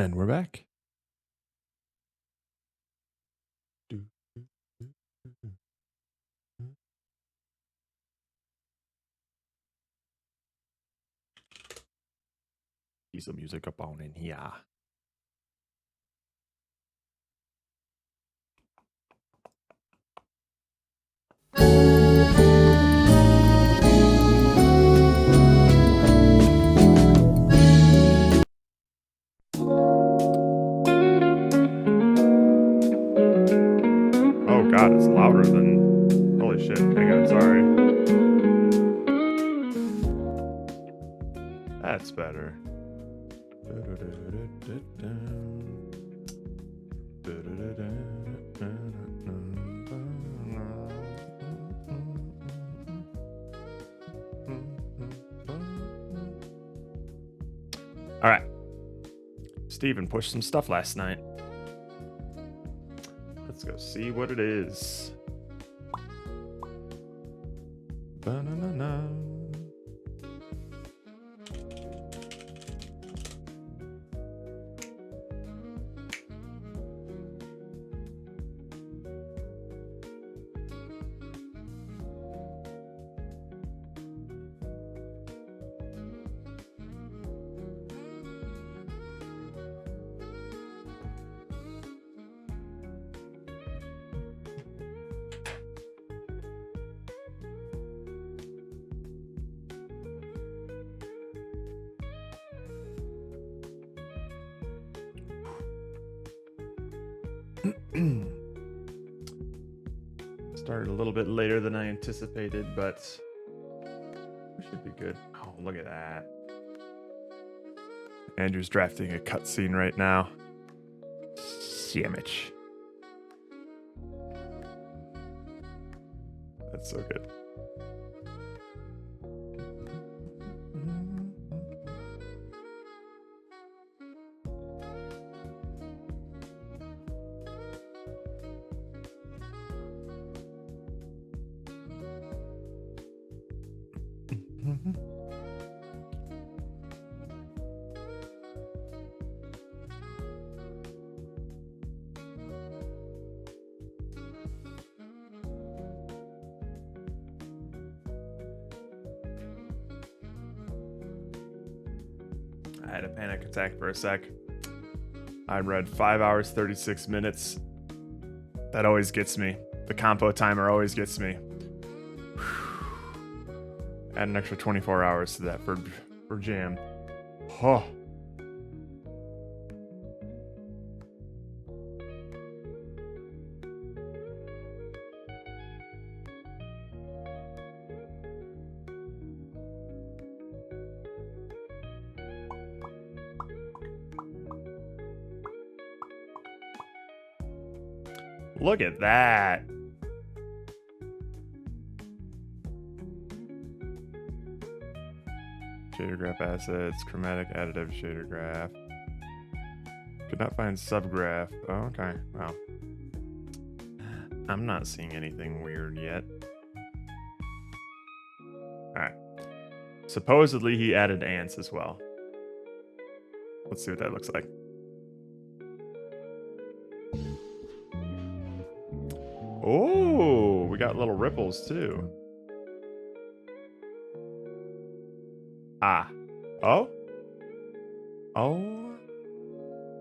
And we're back. Do, do, do, do, do. Piece of music up on in here. Oh god, it's louder than... Holy shit, hang on, sorry. That's better. All right. Steven pushed some stuff last night. Let's go see what it is. Ba-na-na-na. Started a little bit later than I anticipated, but we should be good. Oh, look at that. Andrew's drafting a cutscene right now. Sandwich. That's so good. I had a panic attack for a sec. I read 5 hours, 36 minutes. That always gets me. The compo timer always gets me. Add an extra 24 hours to that for jam. Oh. Look at that. Shader graph assets, chromatic additive shader graph. Could not find subgraph. Oh, okay. Wow. I'm not seeing anything weird yet. Alright. Supposedly he added ants as well. Let's see what that looks like. Oh, we got little ripples too. Ah. Oh? Oh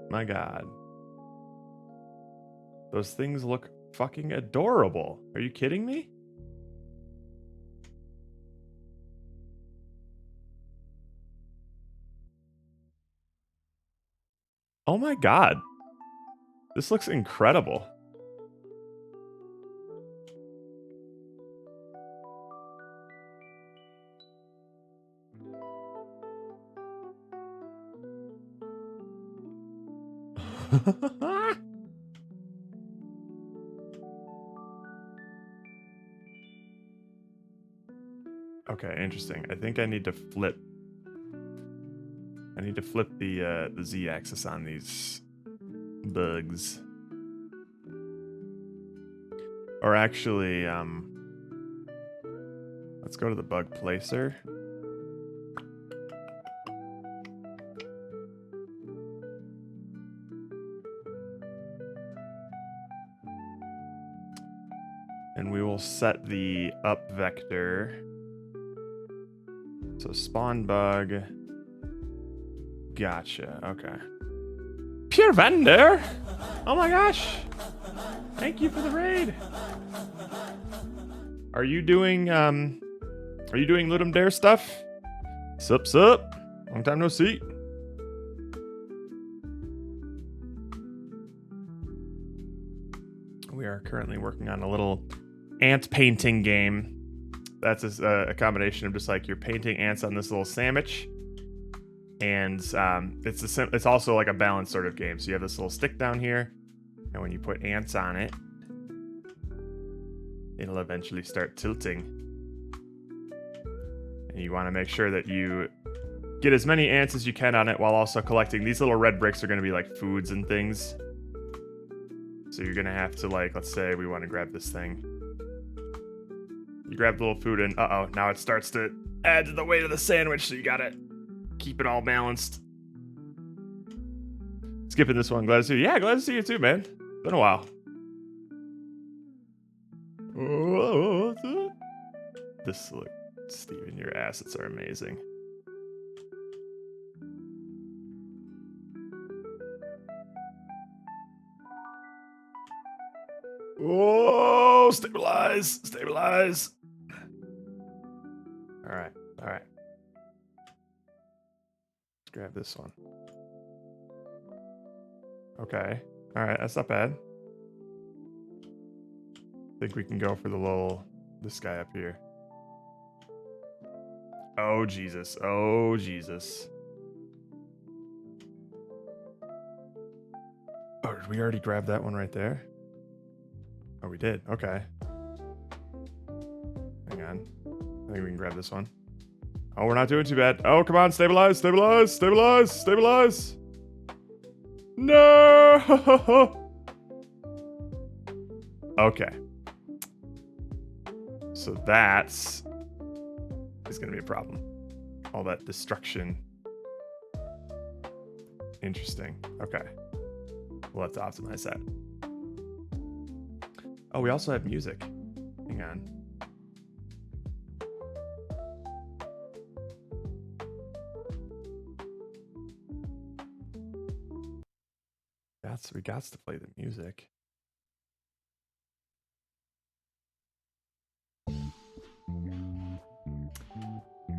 my god. Those things look fucking adorable. Are you kidding me? Oh my god. This looks incredible. Okay, interesting. I think I need to flip. I need to flip the z-axis on these bugs. Or actually, let's go to the bug placer. And we will set the up vector. So spawn bug. Gotcha. Okay. Pure vendor. Oh my gosh. Thank you for the raid. Are you doing Ludum Dare stuff? Sup. Long time no see. We are currently working on a little ant painting game. That's a combination of just like you're painting ants on this little sandwich, and it's also like a balance sort of game. So you have this little stick down here, and when you put ants on it, it'll eventually start tilting. And you want to make sure that you get as many ants as you can on it while also collecting. These little red bricks are going to be like foods and things. So you're going to have to, like, let's say we want to grab this thing. You grab the little food and now it starts to add to the weight of the sandwich, so you got to keep it all balanced. Skipping this one, glad to see you. Yeah, glad to see you too, man. Been a while. This, look, Steven, your assets are amazing. Whoa, stabilize. All right. Let's grab this one. Okay. All right, that's not bad. I think we can go for this guy up here. Oh, Jesus. Oh, did we already grab that one right there? Oh, we did. Okay. Hang on. I think we can grab this one. Oh, we're not doing too bad. Oh, come on. Stabilize. No! Okay. So that's going to be a problem. All that destruction. Interesting. Okay. We'll have to optimize that. Oh, we also have music. Hang on. We got to play the music.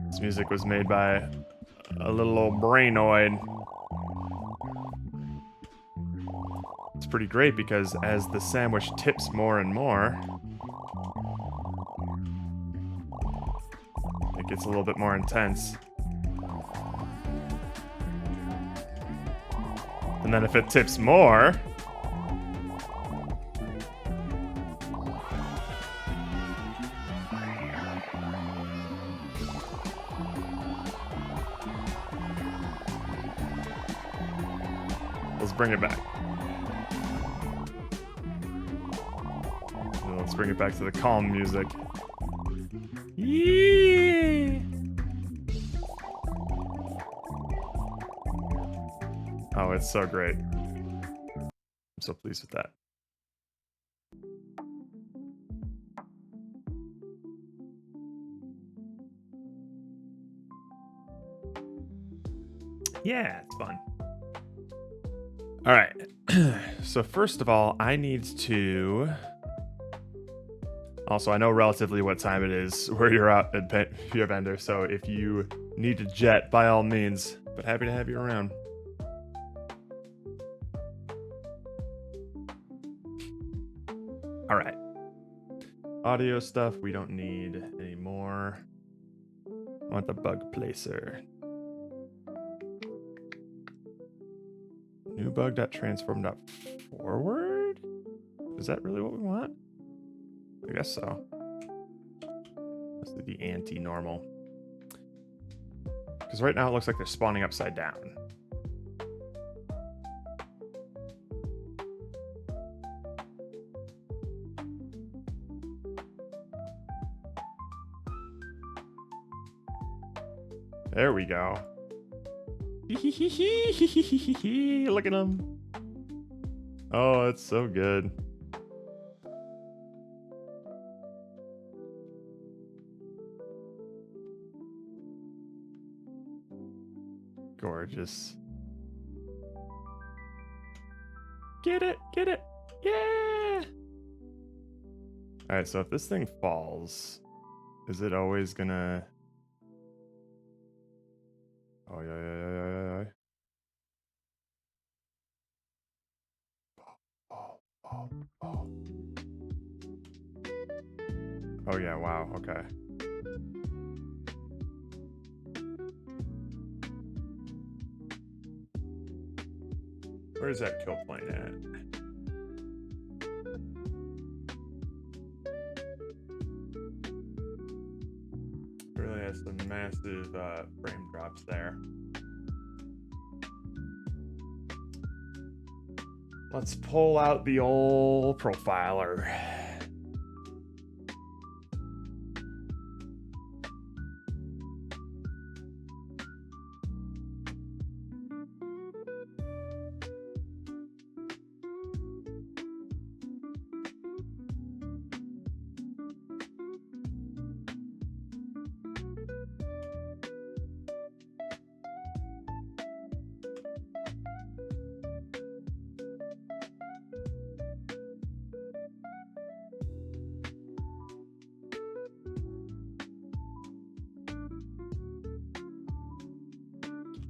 This music was made by a little old brainoid. It's pretty great because as the sandwich tips more and more, it gets a little bit more intense. And then if it tips more, let's bring it back. Let's bring it back to the calm music. Yeah. Oh, it's so great. I'm so pleased with that. Yeah, it's fun. All right. So first of all, I need to... Also, I know relatively what time it is where you're at Pure Vendor, so if you need to jet, by all means, but happy to have you around. All right. Audio stuff we don't need anymore. I want the bug placer. New bug.transform.forward? Is that really what we want? I guess so. Let's do the anti-normal. Because right now it looks like they're spawning upside down. There we go. Look at him. Oh, it's so good. Gorgeous. Get it, get it. Yeah. All right, so if this thing falls, is it always gonna... Oh, yeah. Oh. Oh, yeah, wow, okay. Where's that kill plane at? Really has some massive frame drops there. Let's pull out the old profiler.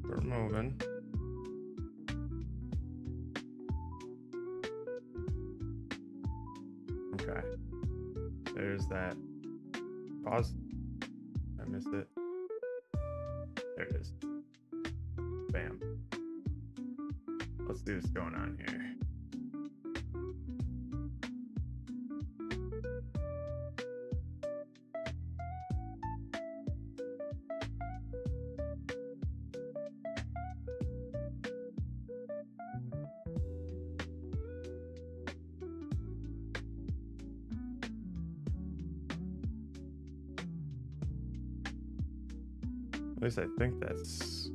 We're moving. Okay. There's that. Pause. I missed it. There it is. Bam. Let's see what's going on here. At least I think that's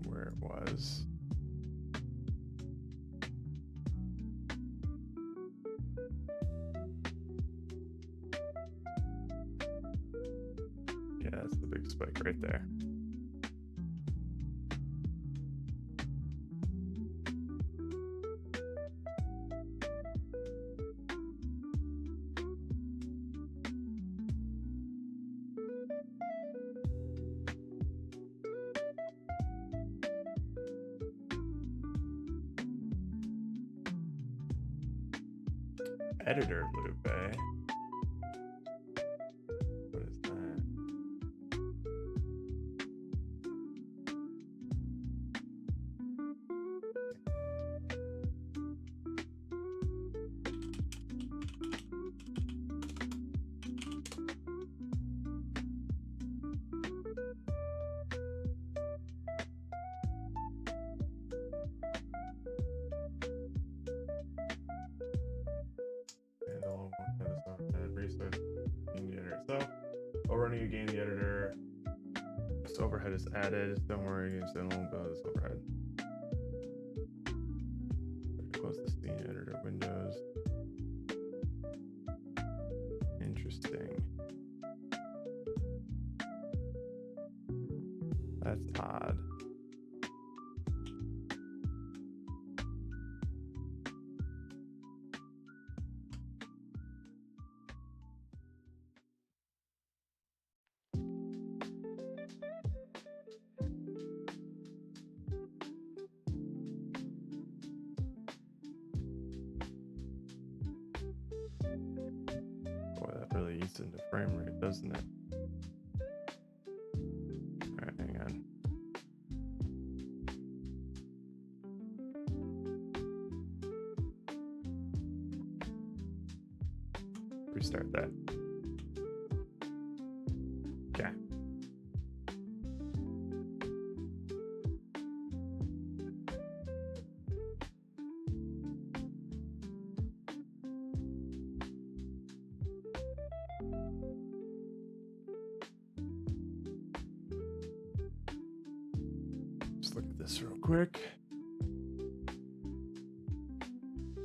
where it was. Yeah, that's the big spike right there. Editor loop, eh? What is that? Resource in the editor itself. Overrunning, you gain the editor. This overhead is added. Don't worry, you still won't build this overhead. Close the scene editor windows. Interesting. That's odd. Boy, that really eats into frame rate, doesn't it? All right, hang on. Restart that. Okay. Just look at this real quick.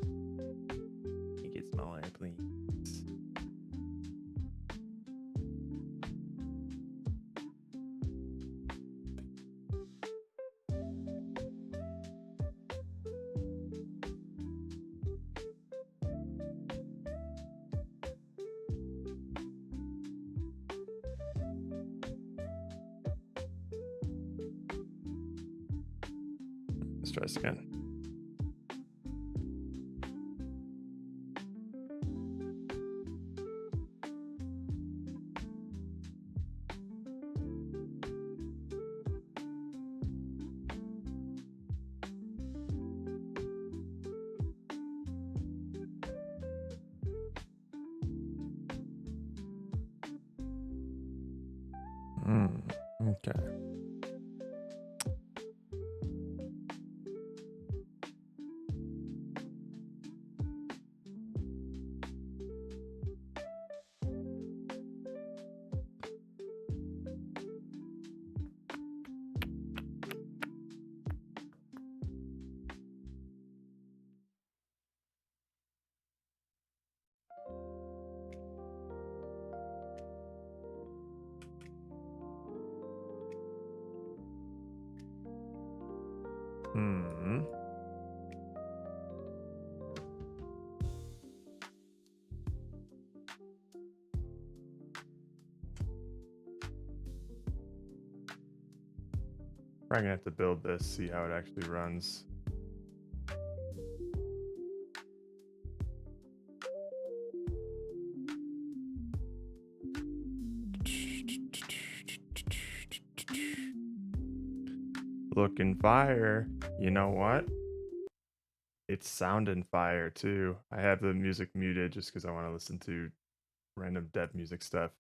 Can you get smaller, please? Let's try this again. Okay. Probably gonna have to build this, see how it actually runs. Looking fire. You know what? It's sounding fire too. I have the music muted just because I want to listen to random dev music stuff.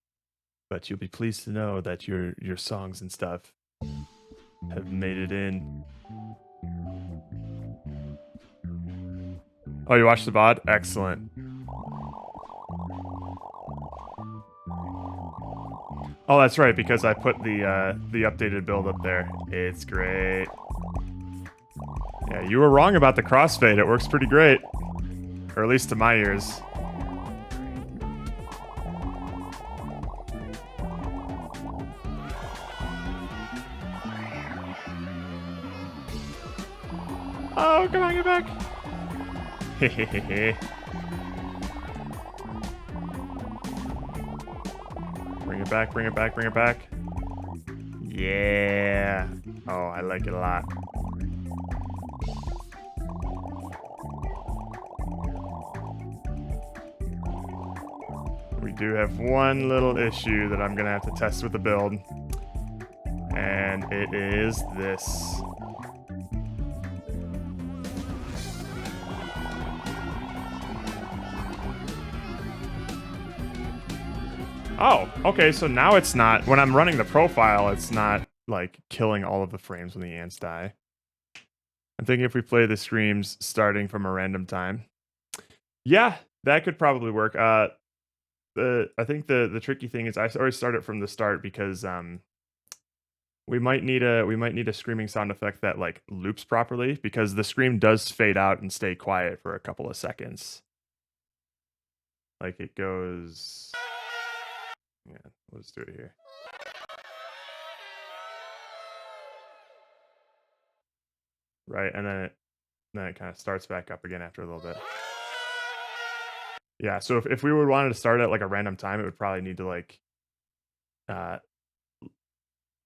But you'll be pleased to know that your songs and stuff have made it in. Oh, you watched the VOD? Excellent. Oh, that's right, because I put the updated build up there. It's great. Yeah, you were wrong about the crossfade. It works pretty great. Or at least to my ears. Oh, come on, get back. Hehehe. Bring it back, bring it back, bring it back. Yeah. Oh, I like it a lot. We do have one little issue that I'm gonna have to test with the build. And it is this. Oh, okay, so now it's not, when I'm running the profile, it's not, like, killing all of the frames when the ants die. I'm thinking if we play the screams starting from a random time. Yeah, that could probably work. I think the tricky thing is I always start it from the start because we might need a screaming sound effect that like loops properly because the scream does fade out and stay quiet for a couple of seconds. Like it goes. Yeah, let's do it here. Right, and then it kind of starts back up again after a little bit. Yeah, so if we would wanted to start at like a random time, it would probably need to like uh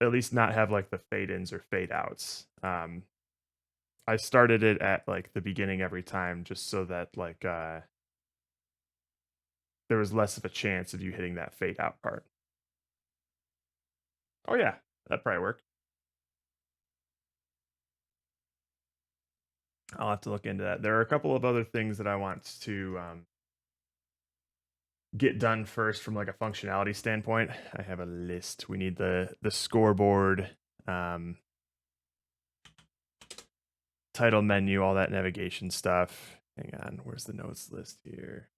at least not have like the fade ins or fade outs. I started it at like the beginning every time just so that like there was less of a chance of you hitting that fade out part. Oh yeah, that'd probably work. I'll have to look into that. There are a couple of other things that I want to get done first from like a functionality standpoint. I have a list. We need the scoreboard, title menu, all that navigation stuff. Hang on, where's the notes list here?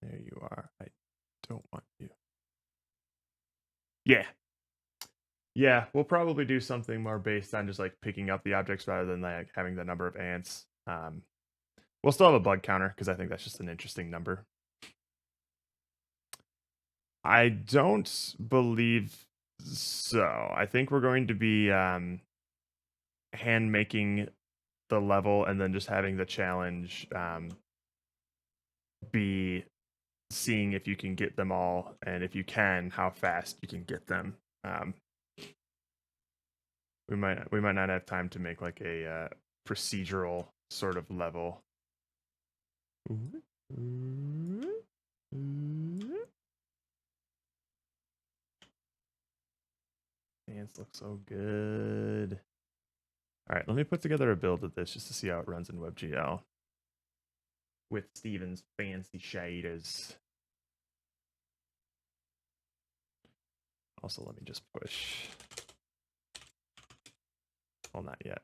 There you are. I don't want you. Yeah. Yeah, we'll probably do something more based on just like picking up the objects rather than like having the number of ants. We'll still have a bug counter because I think that's just an interesting number. I don't believe so. I think we're going to be hand making the level and then just having the challenge be seeing if you can get them all, and if you can, how fast you can get them. We might not have time to make like a procedural sort of level. Dance looks so good. All right, let me put together a build of this just to see how it runs in WebGL with Steven's fancy shaders. Also, let me just push. Well, not yet.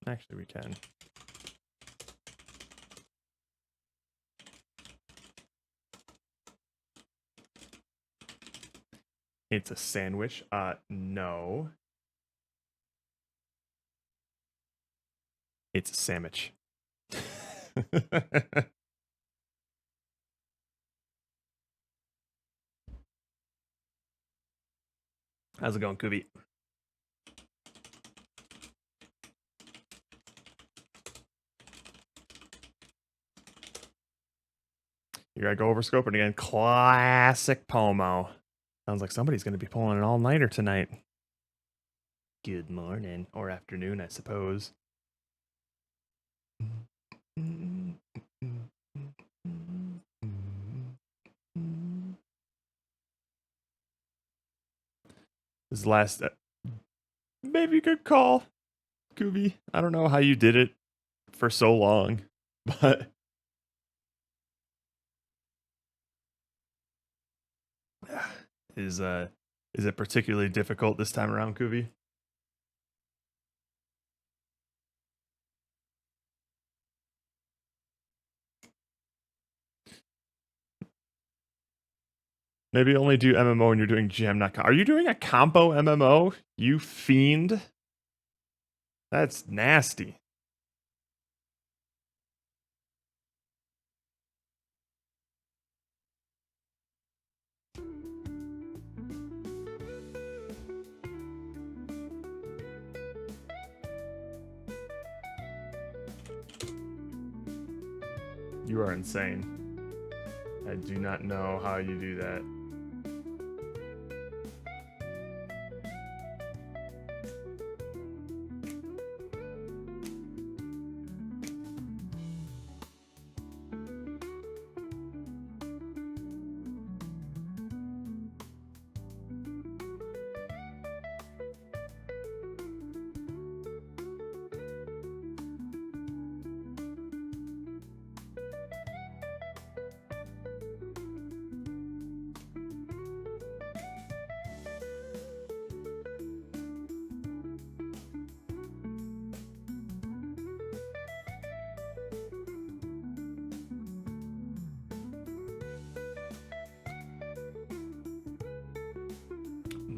Actually, we can. It's a sandwich. No. It's a sandwich. How's it going, Kubi? You gotta go over scoping again. Classic Pomo. Sounds like somebody's gonna be pulling an all-nighter tonight. Good morning. Or afternoon, I suppose. This last... maybe you could call, Kubi. I don't know how you did it for so long, but... Is it particularly difficult this time around, Kubi? Maybe only do MMO when you're doing GM, not Are you doing a combo MMO? You fiend? That's nasty. You are insane. I do not know how you do that.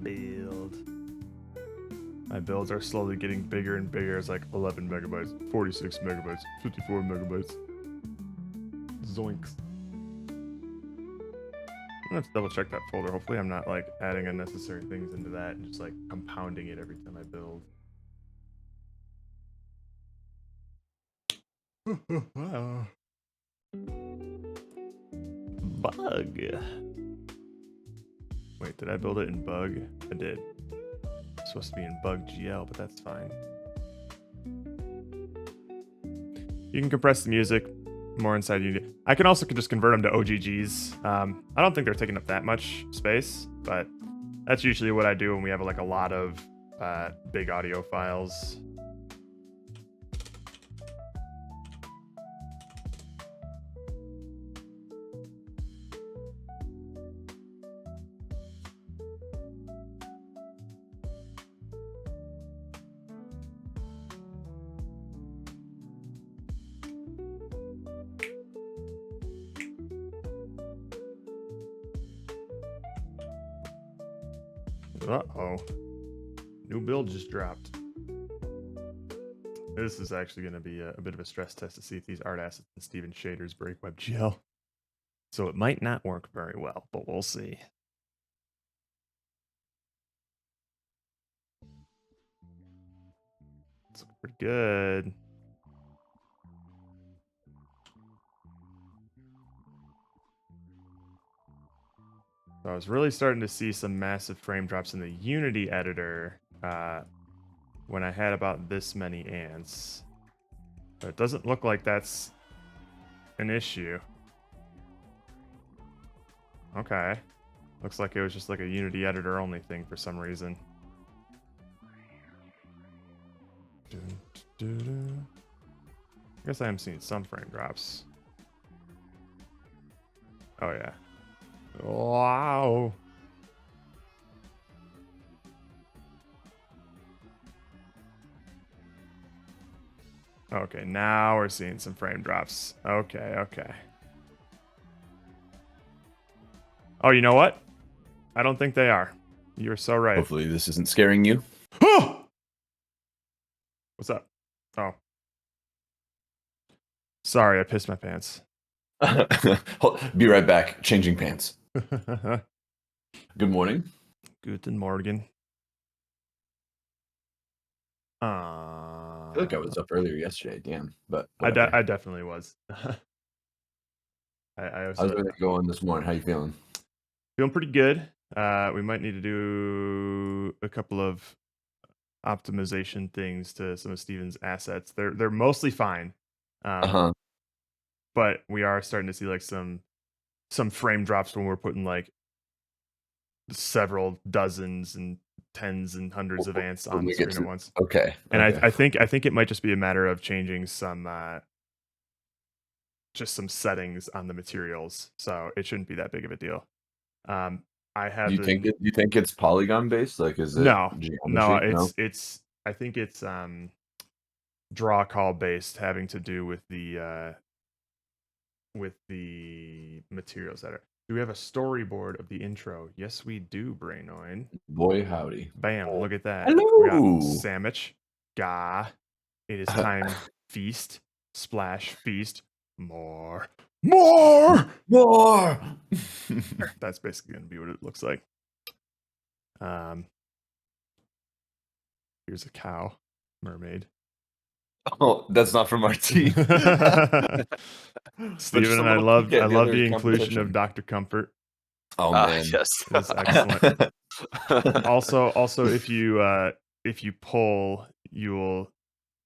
Build. My builds are slowly getting bigger and bigger. It's like 11 megabytes, 46 megabytes, 54 megabytes. Zoinks. I'm gonna have to double check that folder. Hopefully I'm not like adding unnecessary things into that and just like compounding it every time I build. Wow. Bug. Wait, did I build it in bug? I did. It's supposed to be in bug GL, but that's fine. You can compress the music more inside you. I can also just convert them to OGGs. I don't think they're taking up that much space, but that's usually what I do when we have like a lot of big audio files. Uh-oh. New build just dropped. This is actually going to be a bit of a stress test to see if these art assets and Steven shaders break WebGL. So it might not work very well, but we'll see. It's pretty good. So I was really starting to see some massive frame drops in the Unity editor when I had about this many ants. But it doesn't look like that's an issue. Okay. Looks like it was just like a Unity editor only thing for some reason. I guess I am seeing some frame drops. Oh yeah. Wow. Okay, now we're seeing some frame drops. Okay. Oh, you know what? I don't think they are. You're so right. Hopefully this isn't scaring you. What's up? Oh. Sorry, I pissed my pants. Be right back. Changing pants. Good morning. Guten Morgen. I feel like I was up earlier yesterday. Damn, but I whatever. definitely was. I was How's everything going this morning? How you feeling? feeling pretty good. We might need to do a couple of optimization things to some of Steven's assets. They're mostly fine, but we are starting to see like some frame drops when we're putting like several dozens and tens and hundreds of ants on the screen at once. Okay. And okay. I think it might just be a matter of changing some just some settings on the materials, so it shouldn't be that big of a deal. I have Do you think it's polygon based? Like, is it geometry? it's I think it's draw call based, having to do with the materials that are. Do we have a storyboard of the intro? Yes, we do, Brainoid. Boy, howdy. Bam, look at that. Hello. We got sandwich. Gah. It is time. Feast. Splash. Feast. More. That's basically going to be what it looks like. Here's a cow. Mermaid. Oh, that's not from our team. Steven and I love the inclusion of Dr. Comfort. Oh man, yes, it's excellent. also, if you pull, you will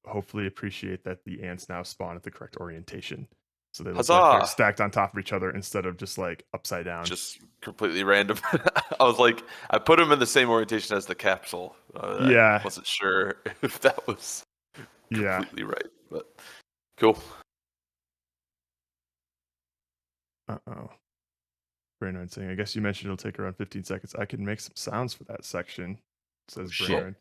hopefully appreciate that the ants now spawn at the correct orientation, so they look like they're stacked on top of each other instead of just like upside down. Just completely random. I was like, I put them in the same orientation as the capsule. Yeah, I wasn't sure if that was completely right, but cool. Brainerd saying, I guess you mentioned it'll take around 15 seconds. I can make some sounds for that section, says Brainerd.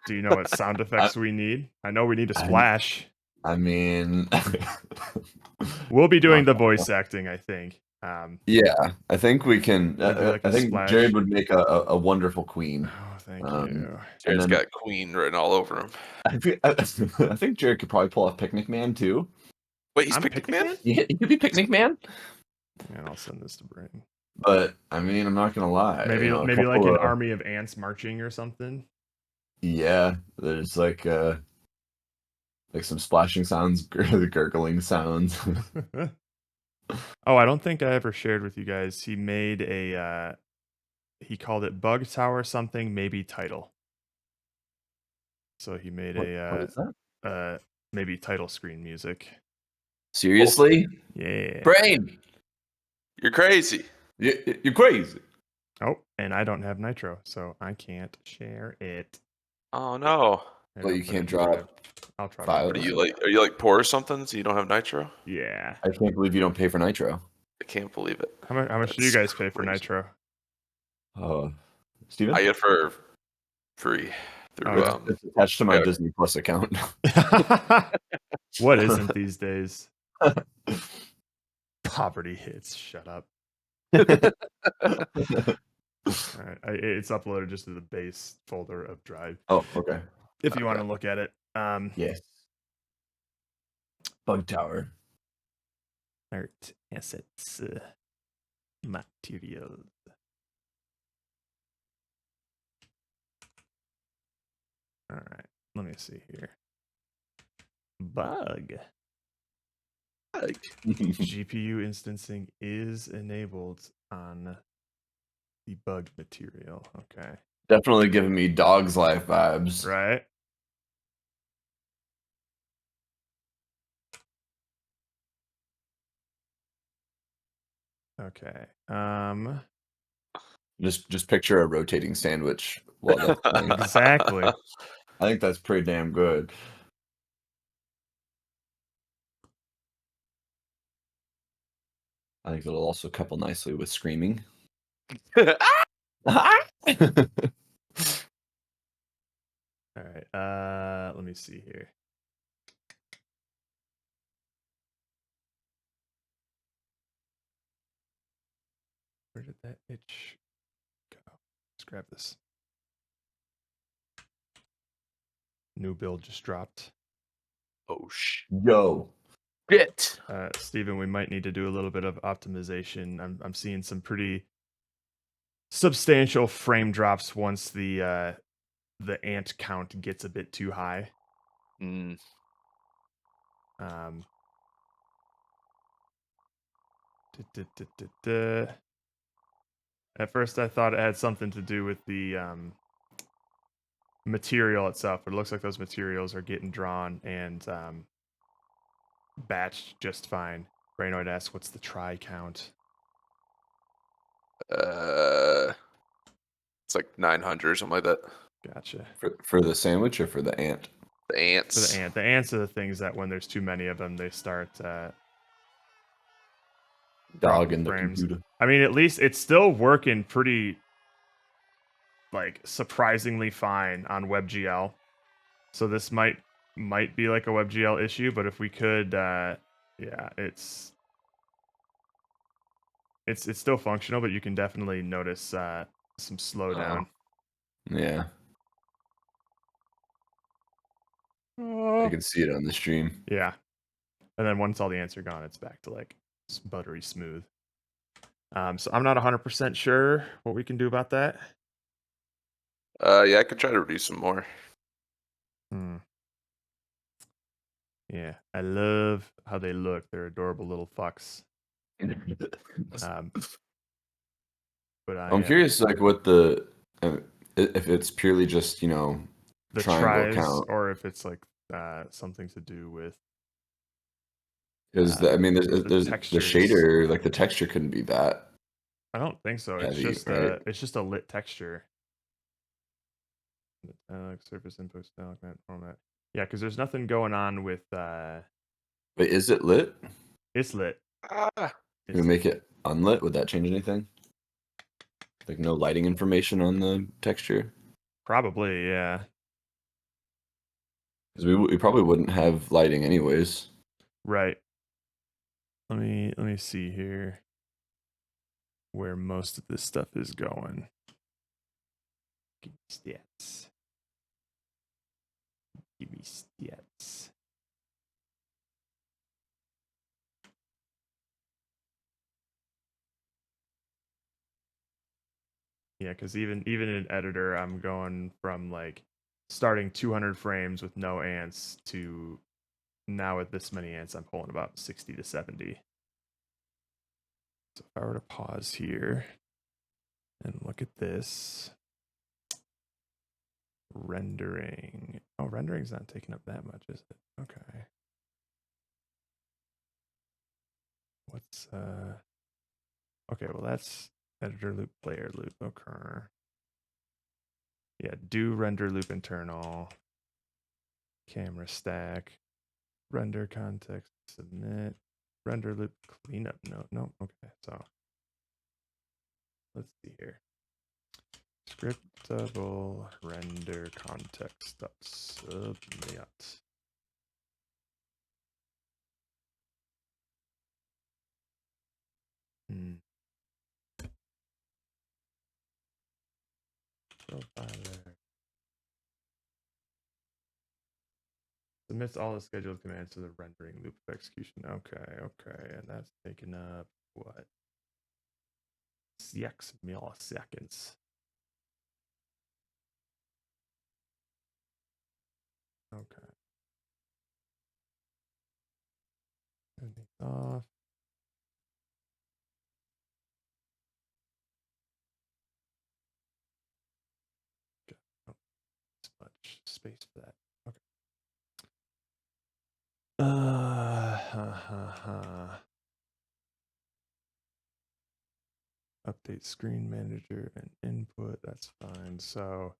Do you know what sound effects we need? I know we need a splash. I mean, we'll be doing the voice acting, I think. Yeah, I think we can. Like I think splash. Jared would make a wonderful queen. Oh, thank you. Jared's got queen written all over him. I think Jared could probably pull off Picnic Man too. Wait, he's Picnic Man? Yeah, he could be Picnic Man. And I'll send this to Brain. But I mean, I'm not gonna lie. Maybe like an army of ants marching or something. Yeah, there's like some splashing sounds, gurgling sounds. Oh, I don't think I ever shared with you guys. He made he called it Bug Tower something, maybe title. So he made what is that? Maybe title screen music. Seriously? Yeah. Brain! You're crazy. You're crazy. Oh, and I don't have nitro, so I can't share it. Oh no. Well, you can't drop. I'll try. Are you like poor or something? So you don't have nitro? Yeah. I can't believe you don't pay for nitro. I can't believe it. How much do you guys pay for nitro? Steven? I get for free through it's attached to my Disney Plus account. What isn't these days? Poverty hits. Shut up. All right, it's uploaded just to the base folder of Drive. Oh, okay. If you want to look at it. Yes. Bug Tower. Art assets. Materials. All right. Let me see here. Bug. GPU instancing is enabled on Debug material. Okay. Definitely giving me Dog's Life vibes. Right. Okay. Just picture a rotating sandwich while that's playing. Exactly. I think that's pretty damn good. I think it'll also couple nicely with screaming. All right. Let me see here. Where did that itch go? Let's grab this. New build just dropped. Oh Yo. shit! Steven, we might need to do a little bit of optimization. I'm seeing some pretty substantial frame drops once the ant count gets a bit too high. Mm. Um, duh, duh, duh, duh. At first, I thought it had something to do with the material itself, but it looks like those materials are getting drawn and batched just fine. Brainoid asks, "What's the try count?" It's like 900 or something like that. Gotcha. For the sandwich or for the ant? The For ants. the ants are the things that when there's too many of them, they start Dog dropping in the frames. computer. I mean, at least it's still working pretty, like, surprisingly fine on WebGL. So this might be like a WebGL issue, but if we could, yeah, it's still functional, but you can definitely notice some slowdown. Yeah. I can see it on the stream. Yeah, and then once all the ants are gone, it's back to like buttery smooth. So I'm not 100% sure what we can do about that. Yeah, I could try to reduce some more. Yeah, I love how they look. They're adorable little fucks. But I'm curious, like, what if it's purely just the triangle tries, count, or if it's like something to do with because I mean, there's the textures. shader, like the texture couldn't be that. I don't think so. It's Heavy, just right? it's just a lit texture. Metallic surface input style format. Yeah, because there's nothing going on with Wait, is it lit? it's lit. Ah. Can we It's make it unlit? Would that change anything? Like no lighting information on the texture? probably, yeah. Because we probably wouldn't have lighting anyways. Right. Let me see here where most of this stuff is going. Give me stats. Give me stats. Yeah, because even in editor, I'm going from like starting 200 frames with no ants to now with this many ants, I'm pulling about 60 to 70. So if I were to pause here and look at this rendering. Oh, rendering's not taking up that much, is it? Okay. What's okay, well that's editor loop, player loop. Okay. Yeah, do render loop internal. Camera stack. Render context, submit. Render loop cleanup. No. Okay, so let's see here. Scriptable render context dot submit. Profiler. Submits all the scheduled commands to the rendering loop of execution. Okay. And that's taking up what? 6 milliseconds. Okay. Turn these off. space for that. Okay. Update screen manager and input. That's fine. So,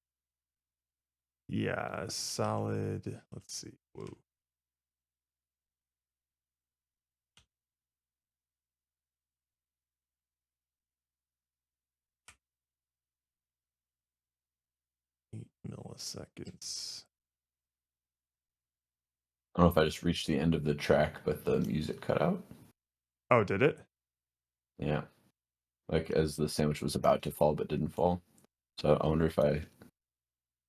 yeah, solid. Let's see. Whoa. Milliseconds. I don't know if I just reached the end of the track, but the music cut out. Oh, did it? Yeah. Like as the sandwich was about to fall but didn't fall. So I wonder if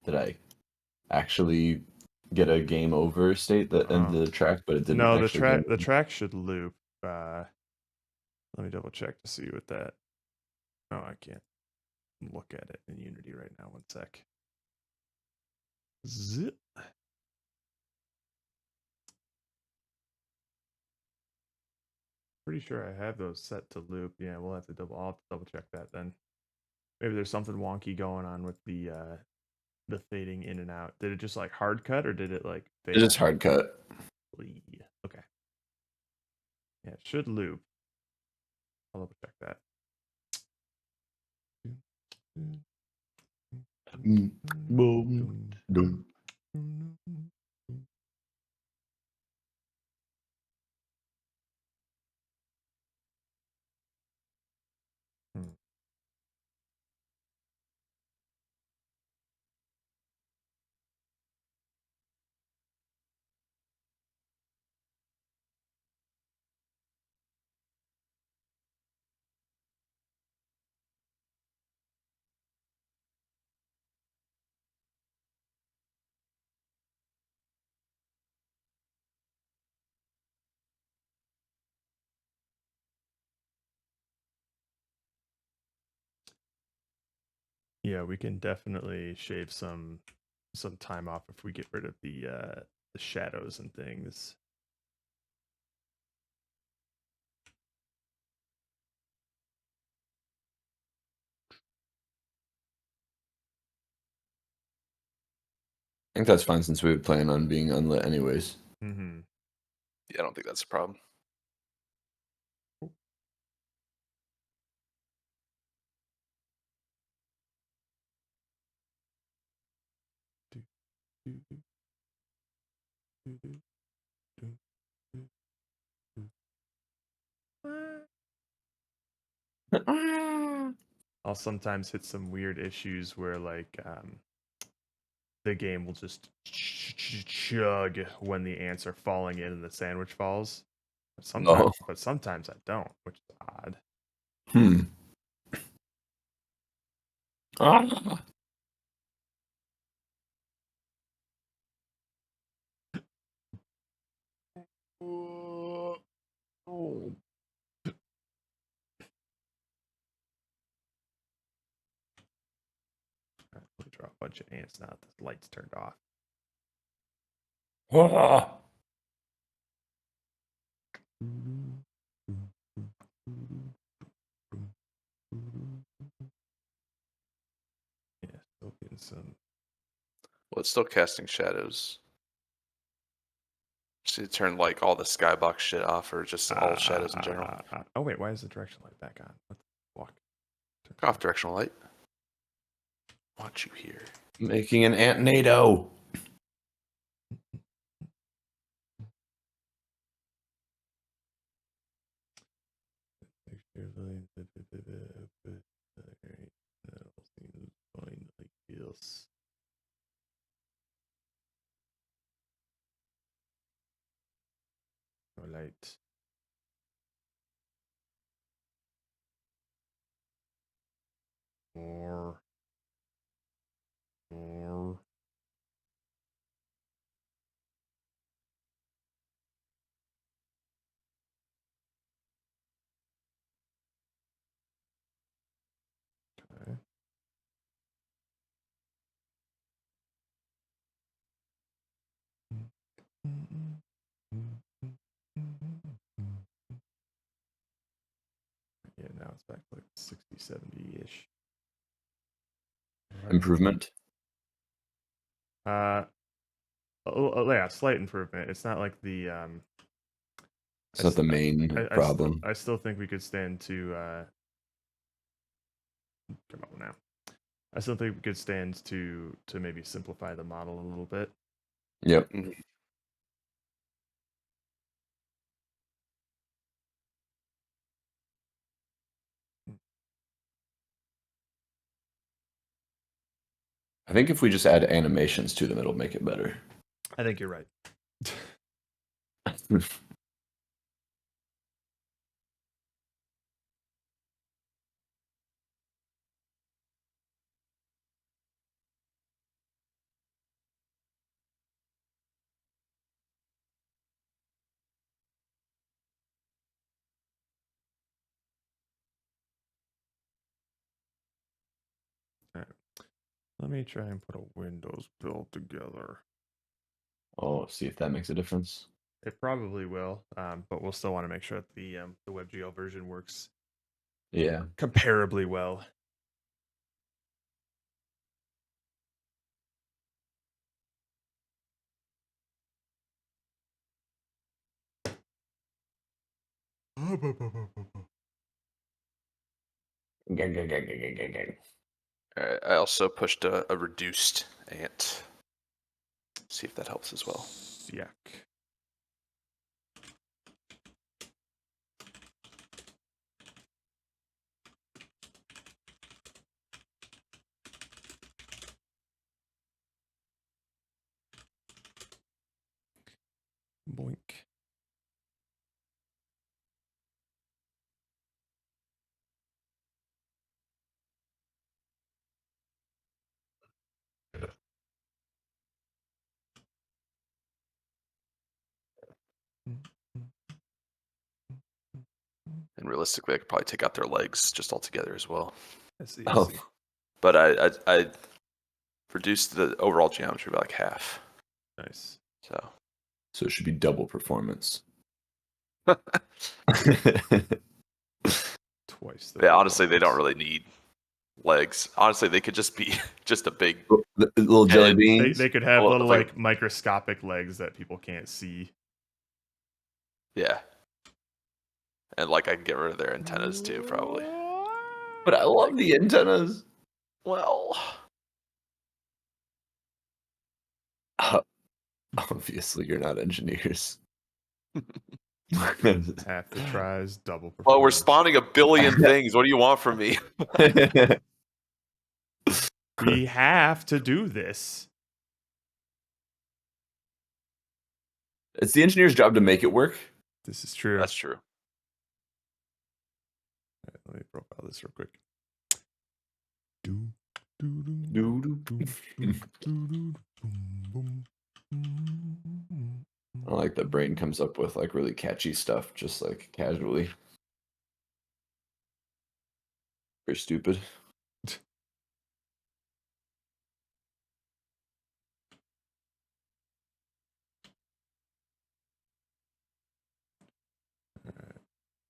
did I actually get a game over state that ended the track, but it didn't No, actually the track should loop. Let me double check to see what that. Oh, I can't look at it in Unity right now. One sec. Zip. Pretty sure I have those set to loop. Yeah, I'll have to double check that then. Maybe there's something wonky going on with the fading in and out. Did it just like hard cut or did it like fade? It's just hard cut. Okay. Yeah, it should loop. I'll double check that. Boom. Dum. Yeah, we can definitely shave some time off if we get rid of the shadows and things. I think that's fine since we would plan on being unlit anyways. Mm-hmm. Yeah, I don't think that's a problem. I'll sometimes hit some weird issues where like the game will just chug when the ants are falling in and the sandwich falls. But sometimes I don't, which is odd. Ah. Oh. Let me draw a bunch of ants now that the light's turned off. Ah. Yeah, still getting some. Well, it's still casting shadows. Just need to turn like all the skybox shit off, or just all shadows in general. Oh wait, why is the direction light back on? What the fuck? Off directional light. Want you here? Making an ant-nado. Light. More. Okay. Yeah, now it's back to like 60, 70-ish. Improvement. yeah, slight improvement. It's not like the It's not the main problem. I still think we could stand to come on now. I still think we could stand to maybe simplify the model a little bit. Yep. Mhm. I think if we just add animations to them, it'll make it better. I think you're right. All right. Let me try and put a Windows build together. Oh, see if that makes a difference. It probably will, but we'll still want to make sure that the WebGL version works Yeah. comparably well. Alright, I also pushed a reduced ant. See if that helps as well. Yuck. Boink. And realistically, I could probably take out their legs just altogether as well. I see. Oh, But I reduced the overall geometry by like half. Nice. so it should be double performance. Twice. Yeah, honestly, they don't really need legs. Honestly, they could just be just a big. The little jelly And beans. They could have Well, little like- like microscopic legs that people can't see. Yeah. And like I can get rid of their antennas too, probably. But I love the antennas. Well, Obviously, you're not engineers. Half the tries, double performance. well, we're spawning a billion things. What do you want from me? We have to do this. It's the engineer's job to make it work. This is true. That's true. Alright, let me profile this real quick. I like that Brain comes up with like really catchy stuff, just like casually. Very stupid.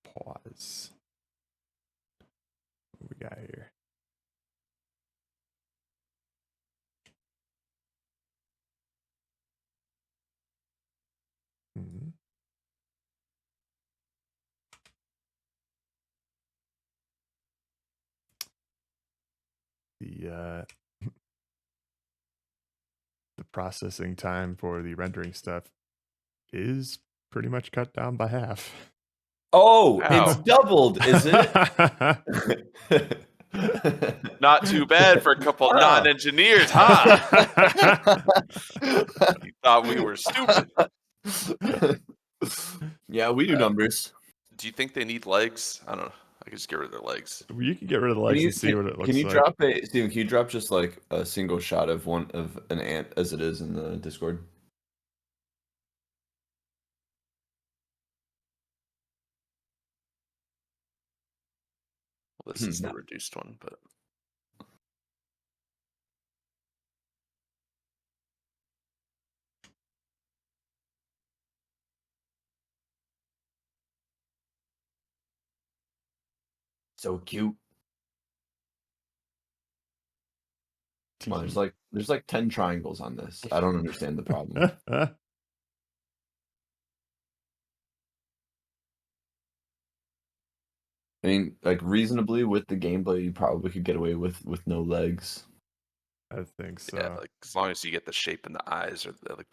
Pause. What we got here? Mhm. The the processing time for the rendering stuff is pretty much cut down by half. Oh, Ow. it's doubled, is it? Not too bad for a couple Huh. non-engineers, huh? You thought we were stupid. Yeah, we do numbers. Do you think they need legs? I don't know. I could just get rid of their legs. You can get rid of the legs and see what it looks Can you like. drop Steven? Can you drop just like a single shot of one of an ant as it is in the Discord? Well, this is the reduced one, but So cute. Come on, there's like 10 triangles on this. I don't understand the problem. I mean, like reasonably with the gameplay, you probably could get away with no legs. I think so. Yeah, like as long as you get the shape in the eyes or the.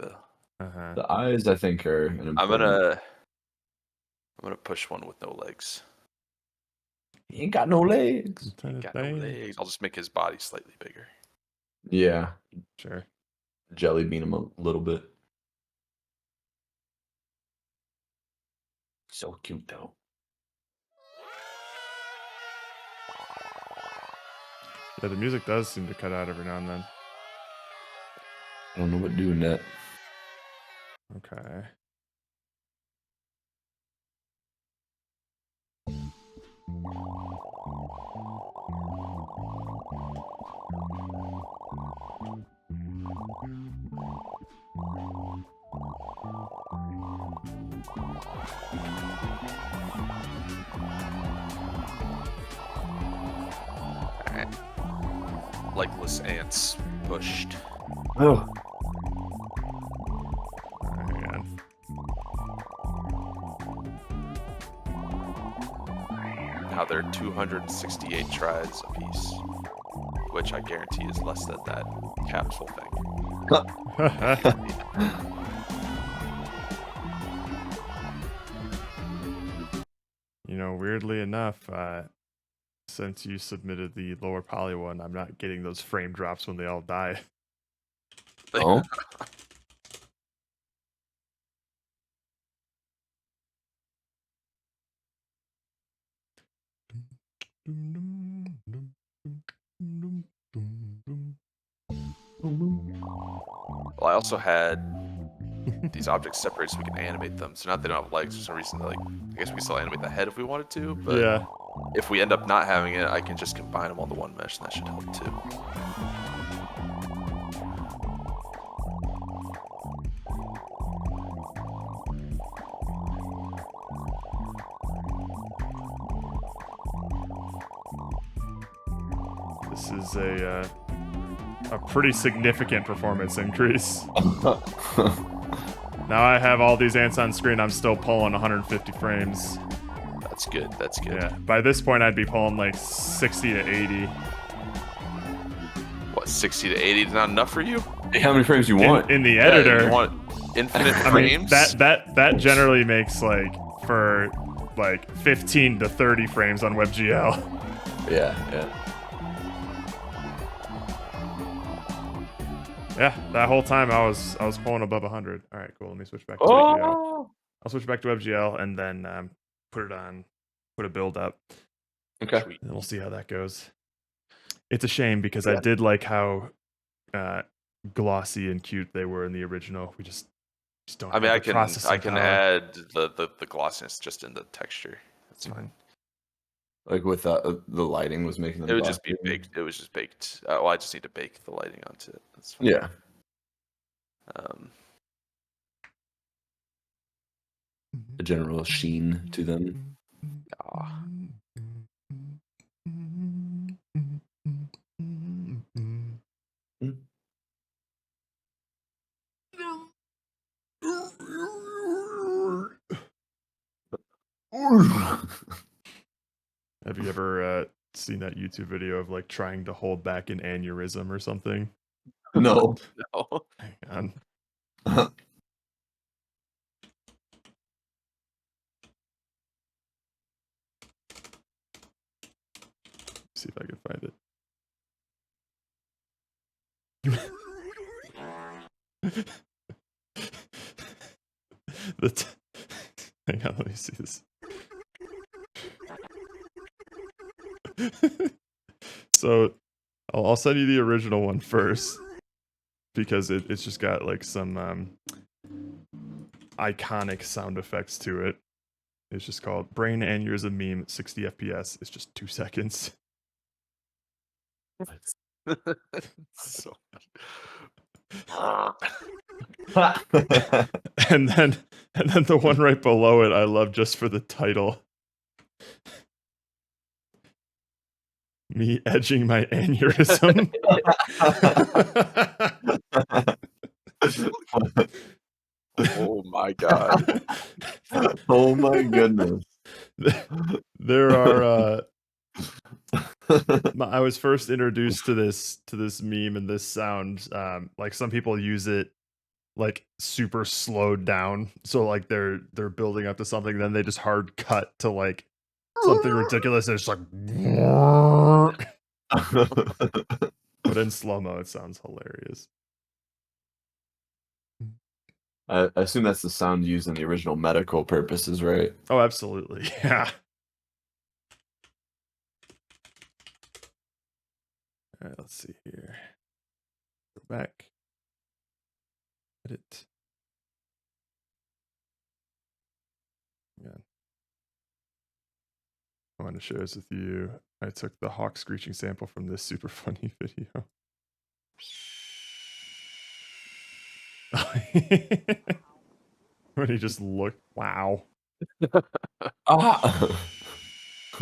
The eyes, I think, are an important. I'm gonna push one with no legs. He ain't got no legs. Ain't got no legs. I'll just make his body slightly bigger. Yeah, Sure. jelly bean him a little bit. So cute though. Yeah, the music does seem to cut out every now and then. I don't know what doing that. Okay. Alright. Legless ants pushed. Oh. Hang on. Now they're 268 tries apiece, which I guarantee is less than that capsule thing. You know, weirdly enough, since you submitted the lower poly one, I'm not getting those frame drops when they all die. Oh. Well, I also had these objects separated so we can animate them. So now they don't have legs for some reason. Like, I guess we can still animate the head if we wanted to. But Yeah. if we end up not having it, I can just combine them on the one mesh, and that should help too. This is a pretty significant performance increase. Now I have all these ants on screen. I'm still pulling 150 frames. That's good. That's good. Yeah. By this point, I'd be pulling like 60 to 80. What, 60 to 80 is not enough for you? Hey, how many frames you want? In the editor, You want infinite I mean, frames? that generally makes like for like 15 to 30 frames on WebGL. Yeah. Yeah, that whole time I was pulling above 100. All right, cool. Let me switch back to WebGL. I'll switch back to WebGL and then put a build up. Okay. And we'll see how that goes. It's a shame because I did like how glossy and cute they were in the original. We just don't. I mean, have I the can processing power. add the glossiness just in the texture. That's fine. Like with the lighting was making them. It would just be glossy. baked. It was just baked. Well, I just need to bake the lighting onto it. That's fine. Yeah. A general sheen to them. Ah. Have you ever seen that YouTube video of like trying to hold back an aneurysm or something? No. No. Hang on. See if I can find it. Hang on, let me see this. So I'll send you the original one first because it's just got like some iconic sound effects to it. It's just called Brain Aneurysm Meme at 60 FPS. It's just 2 seconds. So and then the one right below it I love just for the title. Me edging my aneurysm. Oh my god. Oh my goodness. There are I was first introduced to this meme and this sound. Like some people use it like super slowed down, so like they're building up to something, then they just hard cut to like something ridiculous, and it's like but in slow-mo it sounds hilarious. I assume that's the sound used in the original medical purposes, right? Oh, absolutely. Yeah. All right, let's see here. Go back. Edit. Yeah. I want to share this with you. I took the hawk screeching sample from this super funny video. When he just looked, wow. Ah!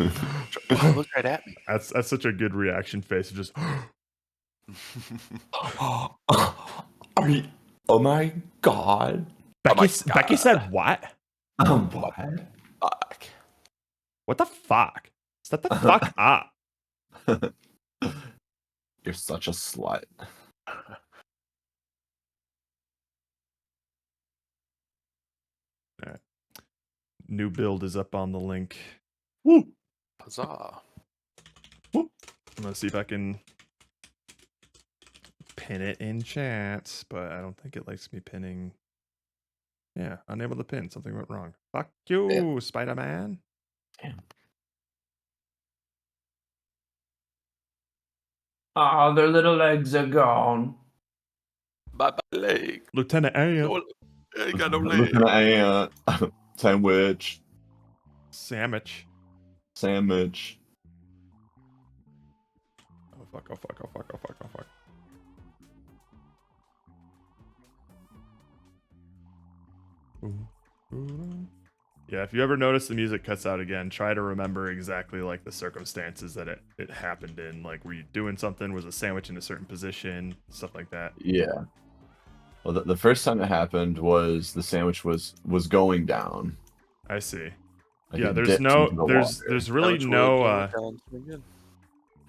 Look right at me. That's such a good reaction face. Just Are you? Oh my god! Becky said what? What? Fuck. What the fuck? Shut the fuck up. You're such a slut. Alright. New build is up on the link. Woo! Huzzah. I'm gonna see if I can pin it in chat, but I don't think it likes me pinning. Yeah, unable to pin. Something went wrong. Fuck you, Spider-Man. Damn. Oh, their little legs are gone. Bye bye leg. Lieutenant Ant. No, I ain't got no leg. Looking at a sandwich. Sandwich. Sandwich. Oh fuck, oh fuck, oh fuck, oh fuck, oh fuck. Yeah, if you ever notice the music cuts out again, try to remember exactly like the circumstances that it happened in. Like, were you doing something? Was a sandwich in a certain position? Stuff like that. Yeah. Well, the first time it happened was the sandwich was going down. I see. Like Yeah, it there's dipped no, into the there's water. really no,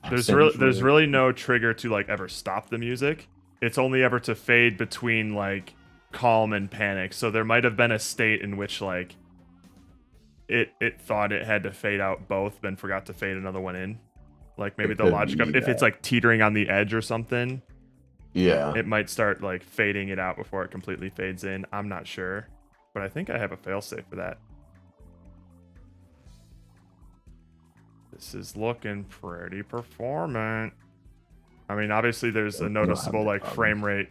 there's really no trigger to like ever stop the music. It's only ever to fade between like calm and panic. So there might have been a state in which like it thought it had to fade out both, then forgot to fade another one in. Like maybe It the could logic of be if it's that. like teetering on the edge or something, Yeah. it might start like fading it out before it completely fades in. I'm not sure, but I think I have a failsafe for that. This is looking pretty performant. I mean, obviously there's a noticeable like frame rate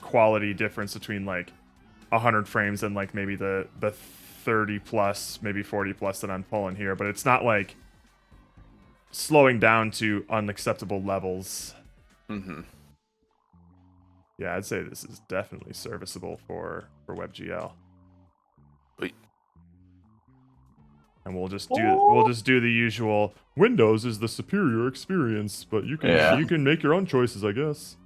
quality difference between like 100 frames and like maybe the 30 plus, maybe 40 plus that I'm pulling here, but it's not like slowing down to unacceptable levels. Mm-hmm. Yeah, I'd say this is definitely serviceable for WebGL. Wait. And we'll just do the usual. Windows is the superior experience, but you can make your own choices, I guess.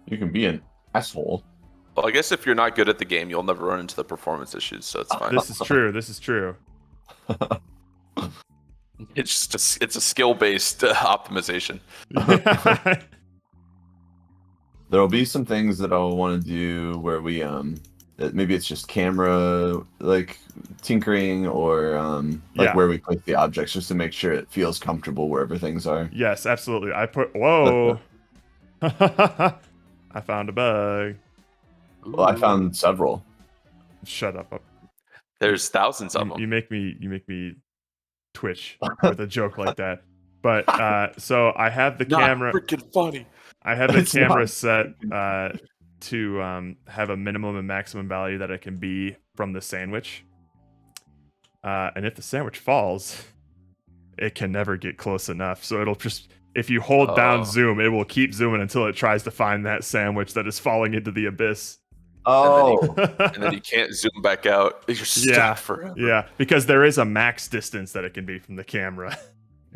You can be an asshole. Well, I guess if you're not good at the game, you'll never run into the performance issues, so it's fine. This is true. This is true. It's just it's a skill-based optimization. There'll be some things that I'll want to do where we maybe it's just camera like tinkering or like Yeah. where we place the objects just to make sure it feels comfortable wherever things are. Yes, absolutely. Whoa. I found a bug. Well, I found several. Shut up. There's thousands of them. You make me twitch with a joke like that. But so I have the camera. Freaking funny. I have the It's camera not. set to have a minimum and maximum value that it can be from the sandwich. And if the sandwich falls, it can never get close enough. So it'll just, if you hold down zoom, it will keep zooming until it tries to find that sandwich that is falling into the abyss. Oh, And then you can't zoom back out. You're stuck forever. Yeah, because there is a max distance that it can be from the camera.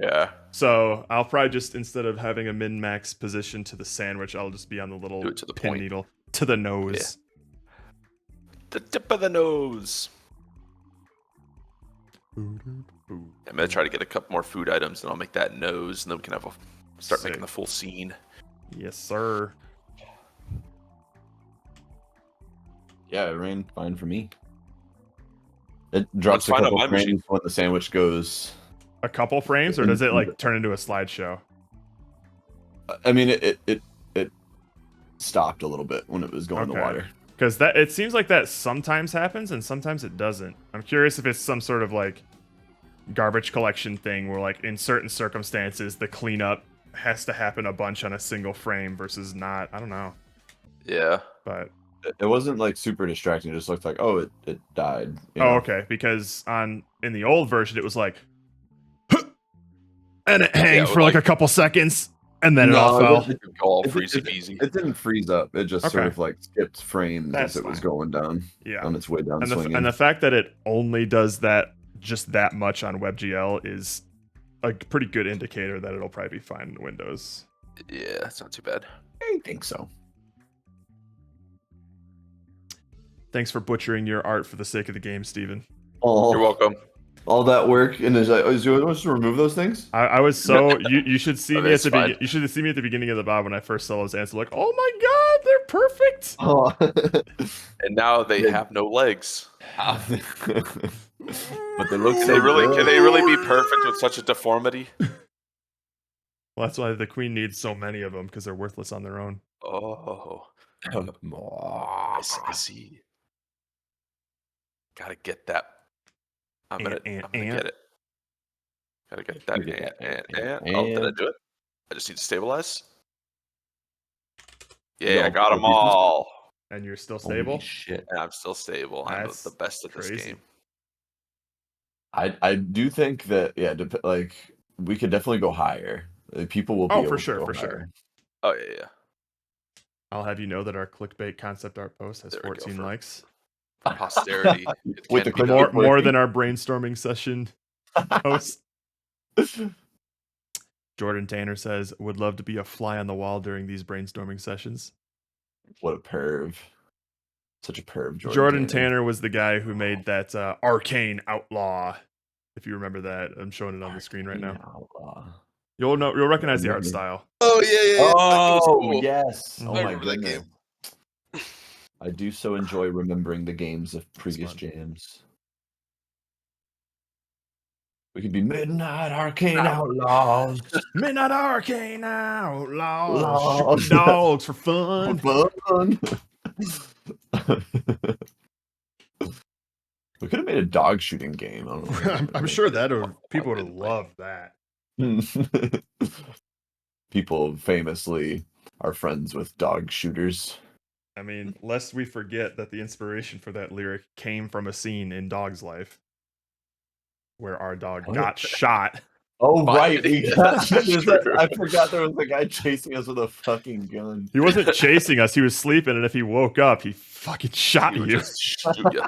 Yeah. So I'll probably just, instead of having a min-max position to the sandwich, I'll just be on the little Do it to the pin point. needle to the nose. The tip of the nose. I'm gonna try to get a couple more food items, and I'll make that nose, and then we can start making Sick. the full scene. Yes, sir. Yeah, it ran fine for me. It drops a fine on couple my frames machine. when the sandwich goes. A couple frames, or does it like turn into a slideshow? I mean, it stopped a little bit when it was going in the water. Because that, it seems like that sometimes happens and sometimes it doesn't. I'm curious if it's some sort of like garbage collection thing where, like, in certain circumstances the cleanup has to happen a bunch on a single frame versus not. I don't know. Yeah. But It wasn't like super distracting. It just looked like, oh, it died. You oh, know? okay. Because in the old version it was like, and it hanged for like a couple seconds, and then it all fell. It go all freezy peasy. It didn't freeze up. It just sort Okay. of like skipped frames That's as it was fine. going down. Yeah. On its way down swinging. And the fact that it only does that just that much on WebGL is a pretty good indicator that it'll probably be fine in Windows. Yeah, it's not too bad. I think so. Thanks for butchering your art for the sake of the game, Steven. Oh, You're welcome. all that work, and is you want us to remove those things? I was so you should see me at That's the fine. you should see me at the beginning of the VOD when I first saw those ants. Like, oh my god, they're perfect. Oh. And now they have no legs. But they look Can so they really good. be perfect with such a deformity? Well, that's why the queen needs so many of them, because they're worthless on their own. Oh, I see. Gotta get that. I'm gonna Ant. get it. Gotta get that You get that ant. Oh, did I ant. do it? I just need to stabilize. You Yeah, I got them all pieces? all. And you're still Holy stable. shit. And I'm still stable. I'm That's the best at this crazy. game. I do think that like we could definitely go higher. People will be Oh, able for to sure, go for higher. sure. Oh yeah. I'll have you know that our clickbait concept art post has There we go, 14 for- likes. For posterity. It With can the be done. More than our brainstorming session post. Jordan Tanner says, would love to be a fly on the wall during these brainstorming sessions. What a perv. Such a perv, Jordan Tanner was the guy who made that Arcane Outlaw. If you remember that, I'm showing it on the screen right now. Outlaw. You'll recognize the art style. Oh yeah. Oh yes. Mhm. Oh I my remember that goodness. game. I do so enjoy remembering the games of previous fun. jams. We could be Midnight Arcane Outlaws. Midnight Arcane Outlaws. Laws. Shooting dogs for fun. Fun. We could have made a dog shooting game. I don't know. I'm sure that people would have loved that. People famously are friends with dog shooters. I mean, lest we forget that the inspiration for that lyric came from a scene in Dog's life where our dog What? got shot. Oh right, Yeah, that's I forgot there was a guy chasing us with a fucking gun. He wasn't chasing us, he was sleeping, and if he woke up, he fucking shot He would you. just shoot you.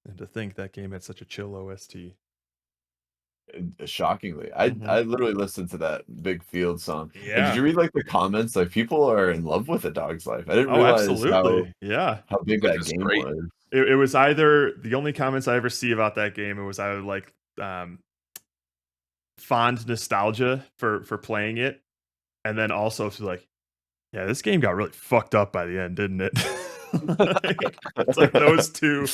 And to think that game had such a chill OST. Shockingly, I literally listened to that Big Field song. Yeah. And did you read like the comments? Like people are in love with A Dog's Life. I didn't Oh, realize absolutely. Yeah. how big Like, that it's game great. was. It was either, the only comments I ever see about that game, it was either like fond nostalgia for playing it, and then also to like, yeah, this game got really fucked up by the end, didn't it? It's like those two.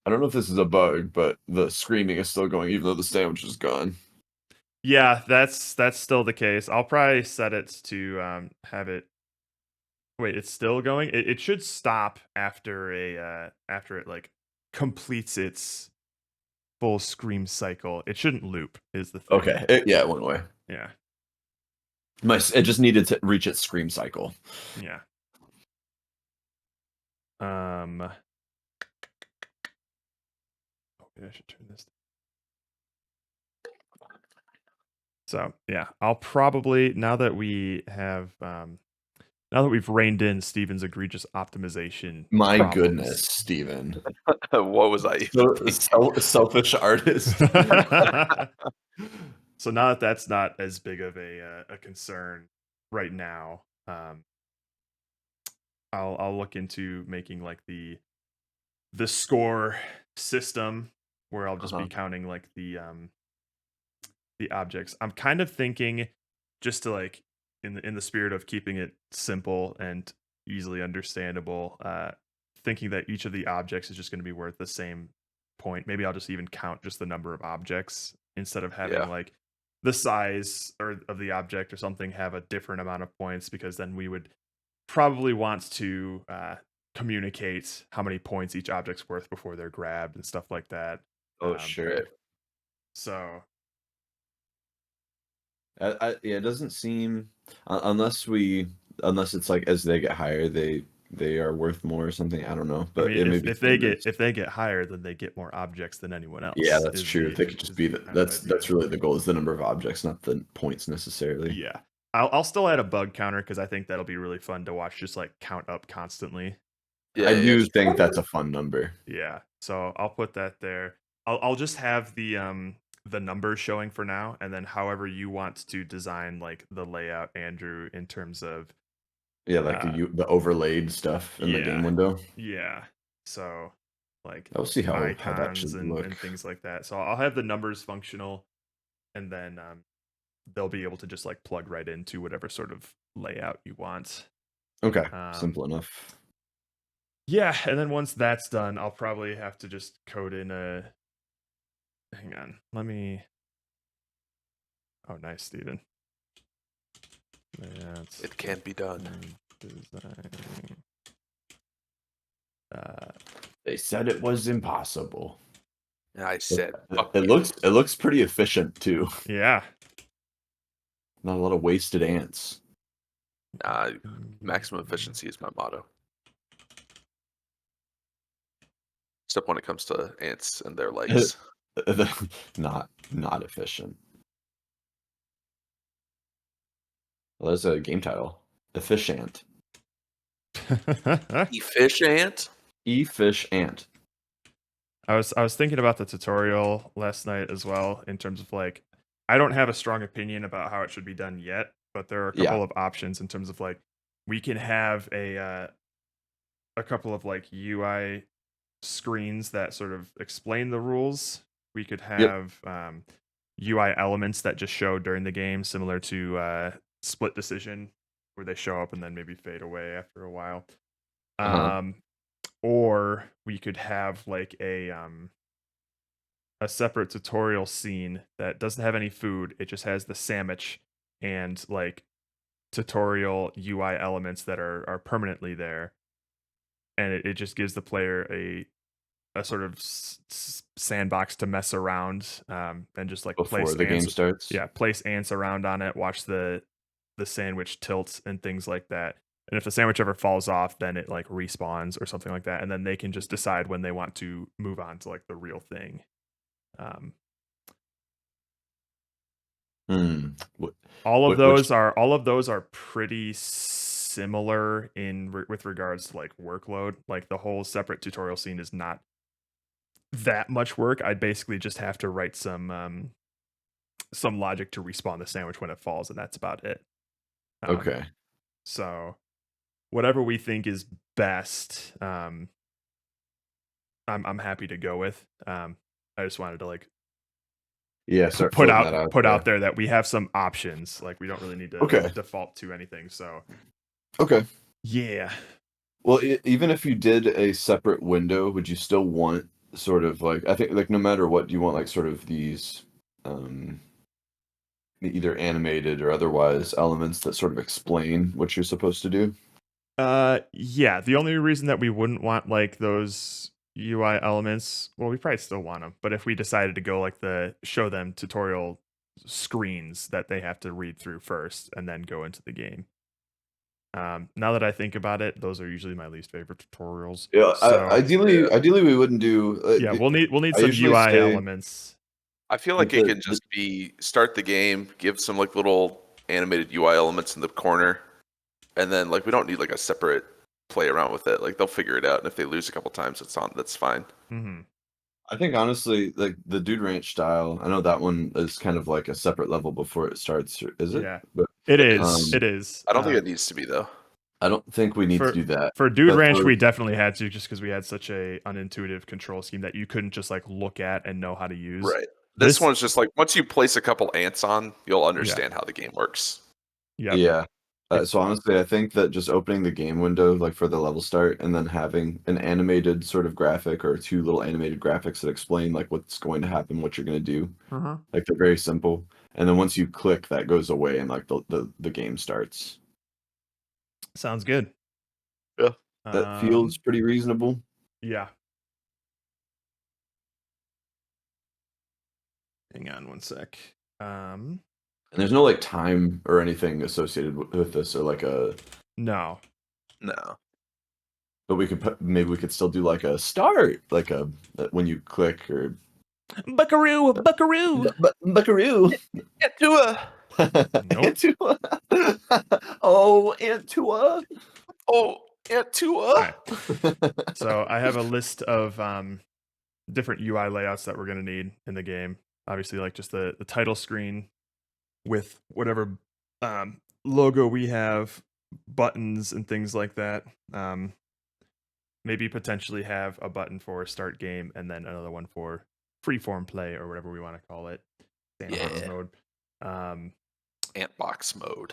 I don't know if this is a bug, but the screaming is still going, even though the sandwich is gone. Yeah, that's still the case. I'll probably set it to have it. Wait, it's still going. It should stop after after it like completes its full scream cycle. It shouldn't loop. Is the thing. Okay, it went away. Yeah. It just needed to reach its scream cycle. Yeah. I should turn this. So yeah, I'll probably, now that we have Now that we've reined in Steven's egregious optimization My problems. goodness, Steven. What was I? Selfish artist. So now that that's not as big of a concern right now, I'll look into making like the score system where I'll just be counting like the objects. I'm kind of thinking, just to like in the spirit of keeping it simple and easily understandable, thinking that each of the objects is just going to be worth the same point. Maybe I'll just even count just the number of objects instead of having like the size or of the object or something have a different amount of points, because then we would probably want to communicate how many points each object's worth before they're grabbed and stuff like that. Oh, sure. So yeah, it doesn't seem unless it's like as they get higher, they are worth more or something. I don't know, but I mean, it if they get higher, then they get more objects than anyone else. Yeah, that's true. They could just be that's really the goal, is the number of objects, not the points necessarily. Yeah, I'll still add a bug counter because I think that'll be really fun to watch, just like count up constantly. Yeah, I do think that's a fun number. Yeah, so I'll put that there. I'll just have the numbers showing for now, and then however you want to design like the layout, Andrew, in terms of like the overlaid stuff in the game window. Yeah, so like I'll see how that icons should and look. things like that. So I'll have the numbers functional, and then they'll be able to just like plug right into whatever sort of layout you want. Okay, simple enough. Yeah, and then once that's done, I'll probably have to just code in a. Hang on, let me. Oh, nice, Steven. It can be done. Design. They said it was impossible. And I said, it looks pretty efficient too. Yeah. Not a lot of wasted ants. Maximum efficiency is my motto. Except when it comes to ants and their legs. not efficient. Well, there's a game title. Efficient. Efficient? Efficient. I was thinking about the tutorial last night as well, in terms of like, I don't have a strong opinion about how it should be done yet, but there are a couple of options in terms of like, we can have a couple of like UI screens that sort of explain the rules. We could have UI elements that just show during the game, similar to Split Decision, where they show up and then maybe fade away after a while. Or we could have like a separate tutorial scene that doesn't have any food. It just has the sandwich and like tutorial UI elements that are permanently there, and it just gives the player a sort of sandbox to mess around, and just like before place the game starts. Yeah, place ants around on it, watch the sandwich tilt and things like that. And if the sandwich ever falls off, then it like respawns or something like that, and then they can just decide when they want to move on to like the real thing. All of those are pretty similar with regards to like workload. Like the whole separate tutorial scene is not that much work. I'd basically just have to write some logic to respawn the sandwich when it falls, and that's about it. Okay. So whatever we think is best, I'm happy to go with. I just wanted to like put out there that we have some options. Like we don't really need to default to anything. So yeah. Well, even if you did a separate window, would you still want sort of like, I think like no matter what, do you want like sort of these either animated or otherwise elements that sort of explain what you're supposed to do? Yeah, the only reason that we wouldn't want like those UI elements, well, we probably still want them, but if we decided to go like show them tutorial screens that they have to read through first and then go into the game. Now that I think about it, those are usually my least favorite tutorials. Yeah, so, ideally we wouldn't do. We'll need some UI elements. I feel like it can just be start the game, give some like little animated UI elements in the corner, and then like we don't need like a separate play around with it. Like they'll figure it out, and if they lose a couple times, that's fine. Mm-hmm. I think honestly, like the Dude Ranch style, I know that one is kind of like a separate level before it starts, is it? Yeah. But It is. Um, It is. I don't think it needs to be though. I don't think we need to do that. For Dude But Ranch, for- we definitely had to, just because we had such a unintuitive control scheme that you couldn't just like look at and know how to use. Right. This one's just like once you place a couple ants on, you'll understand how the game works. Yep. Yeah. So honestly, I think that just opening the game window, like for the level start, and then having an animated sort of graphic or two little animated graphics that explain like what's going to happen, what you're going to do, like they're very simple. And then once you click, that goes away, and like the game starts. Sounds good. Yeah. That feels pretty reasonable. Yeah. Hang on one sec. And there's no like time or anything associated with this, or like a No. But we could maybe we could still do like a start, like a when you click or Buckaroo, Buckaroo. Buckaroo. Antua. Antua. Oh, Antua. Oh, Antua. Right. So I have a list of different UI layouts that we're going to need in the game. Obviously, like just the title screen with whatever logo we have, buttons and things like that. Maybe potentially have a button for start game and then another one for freeform play or whatever we want to call it. Sandbox mode. Antbox mode.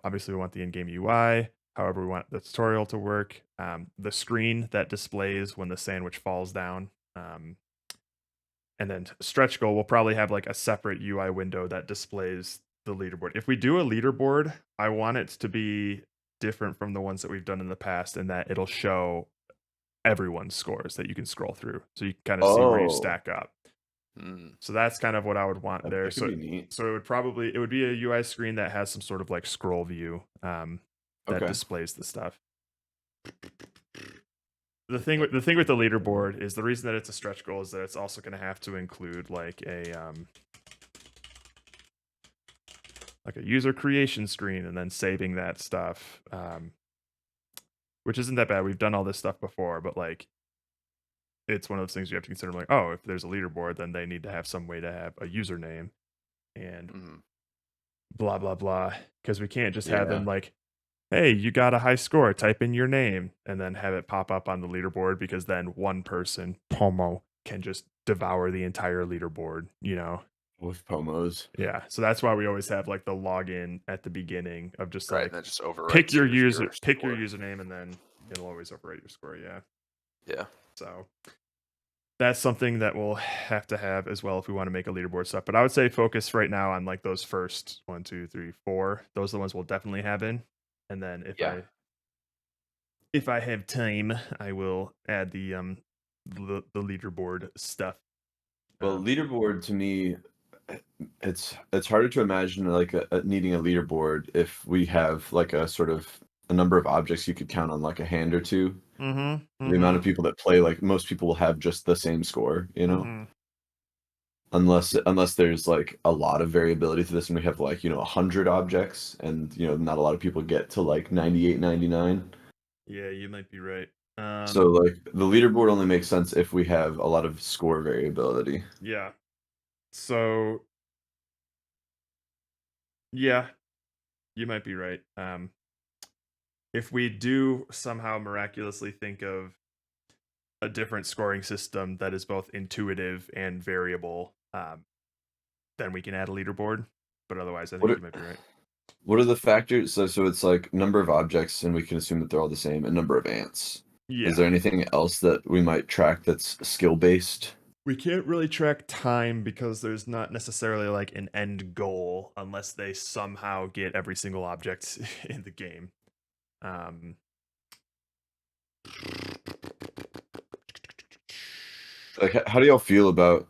Obviously, we want the in-game UI. However, we want the tutorial to work. The screen that displays when the sandwich falls down. And then stretch goal will probably have like a separate UI window that displays the leaderboard. If we do a leaderboard, I want it to be different from the ones that we've done in the past, in that it'll show everyone's scores that you can scroll through, so you can kind of see where you stack up. So that's kind of what I would want there. So it would be a UI screen that has some sort of like scroll view that displays the stuff. The thing with the leaderboard is the reason that it's a stretch goal is that it's also going to have to include like a user creation screen and then saving that stuff, which isn't that bad. We've done all this stuff before, but like it's one of those things you have to consider. Like, oh, if there's a leaderboard, then they need to have some way to have a username and blah blah blah, because we can't just have them like, hey, you got a high score, type in your name, and then have it pop up on the leaderboard, because then one person, Pomo, can just devour the entire leaderboard, you know? With Pomos. Yeah, so that's why we always have like the login at the beginning of just like, and just overwrite pick your username, and then it'll always overwrite your score, Yeah. So that's something that we'll have to have as well if we want to make a leaderboard stuff. But I would say focus right now on like those first 1, 2, 3, 4. Those are the ones we'll definitely have in. And then if I have time, I will add the leaderboard stuff. Well, leaderboard to me, it's harder to imagine like needing a leaderboard if we have like a sort of a number of objects you could count on like a hand or two. The amount of people that play, like most people will have just the same score, you know. Unless there's like a lot of variability to this, and we have like 100 objects, and not a lot of people get to like 98, 99. Yeah, you might be right. So like the leaderboard only makes sense if we have a lot of score variability. Yeah. So yeah, you might be right. If we do somehow miraculously think of a different scoring system that is both intuitive and variable, then we can add a leaderboard. But otherwise, I think you might be right. What are the factors? So it's like number of objects, and we can assume that they're all the same, and number of ants. Yeah. Is there anything else that we might track that's skill based? We can't really track time because there's not necessarily like an end goal unless they somehow get every single object in the game. Like, how do y'all feel about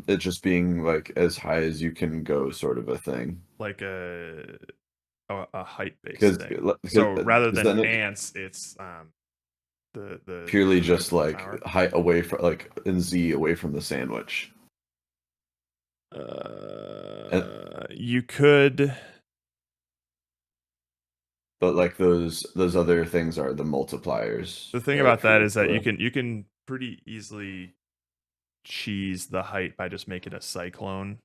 it just being like as high as you can go, sort of a thing? Like a height based thing. So rather than ants, it's the purely just like tower. height away from like in Z away from the sandwich. You could But like those other things are the multipliers. The thing right, about that for is that the- you can pretty easily cheese the height by just making a cyclone.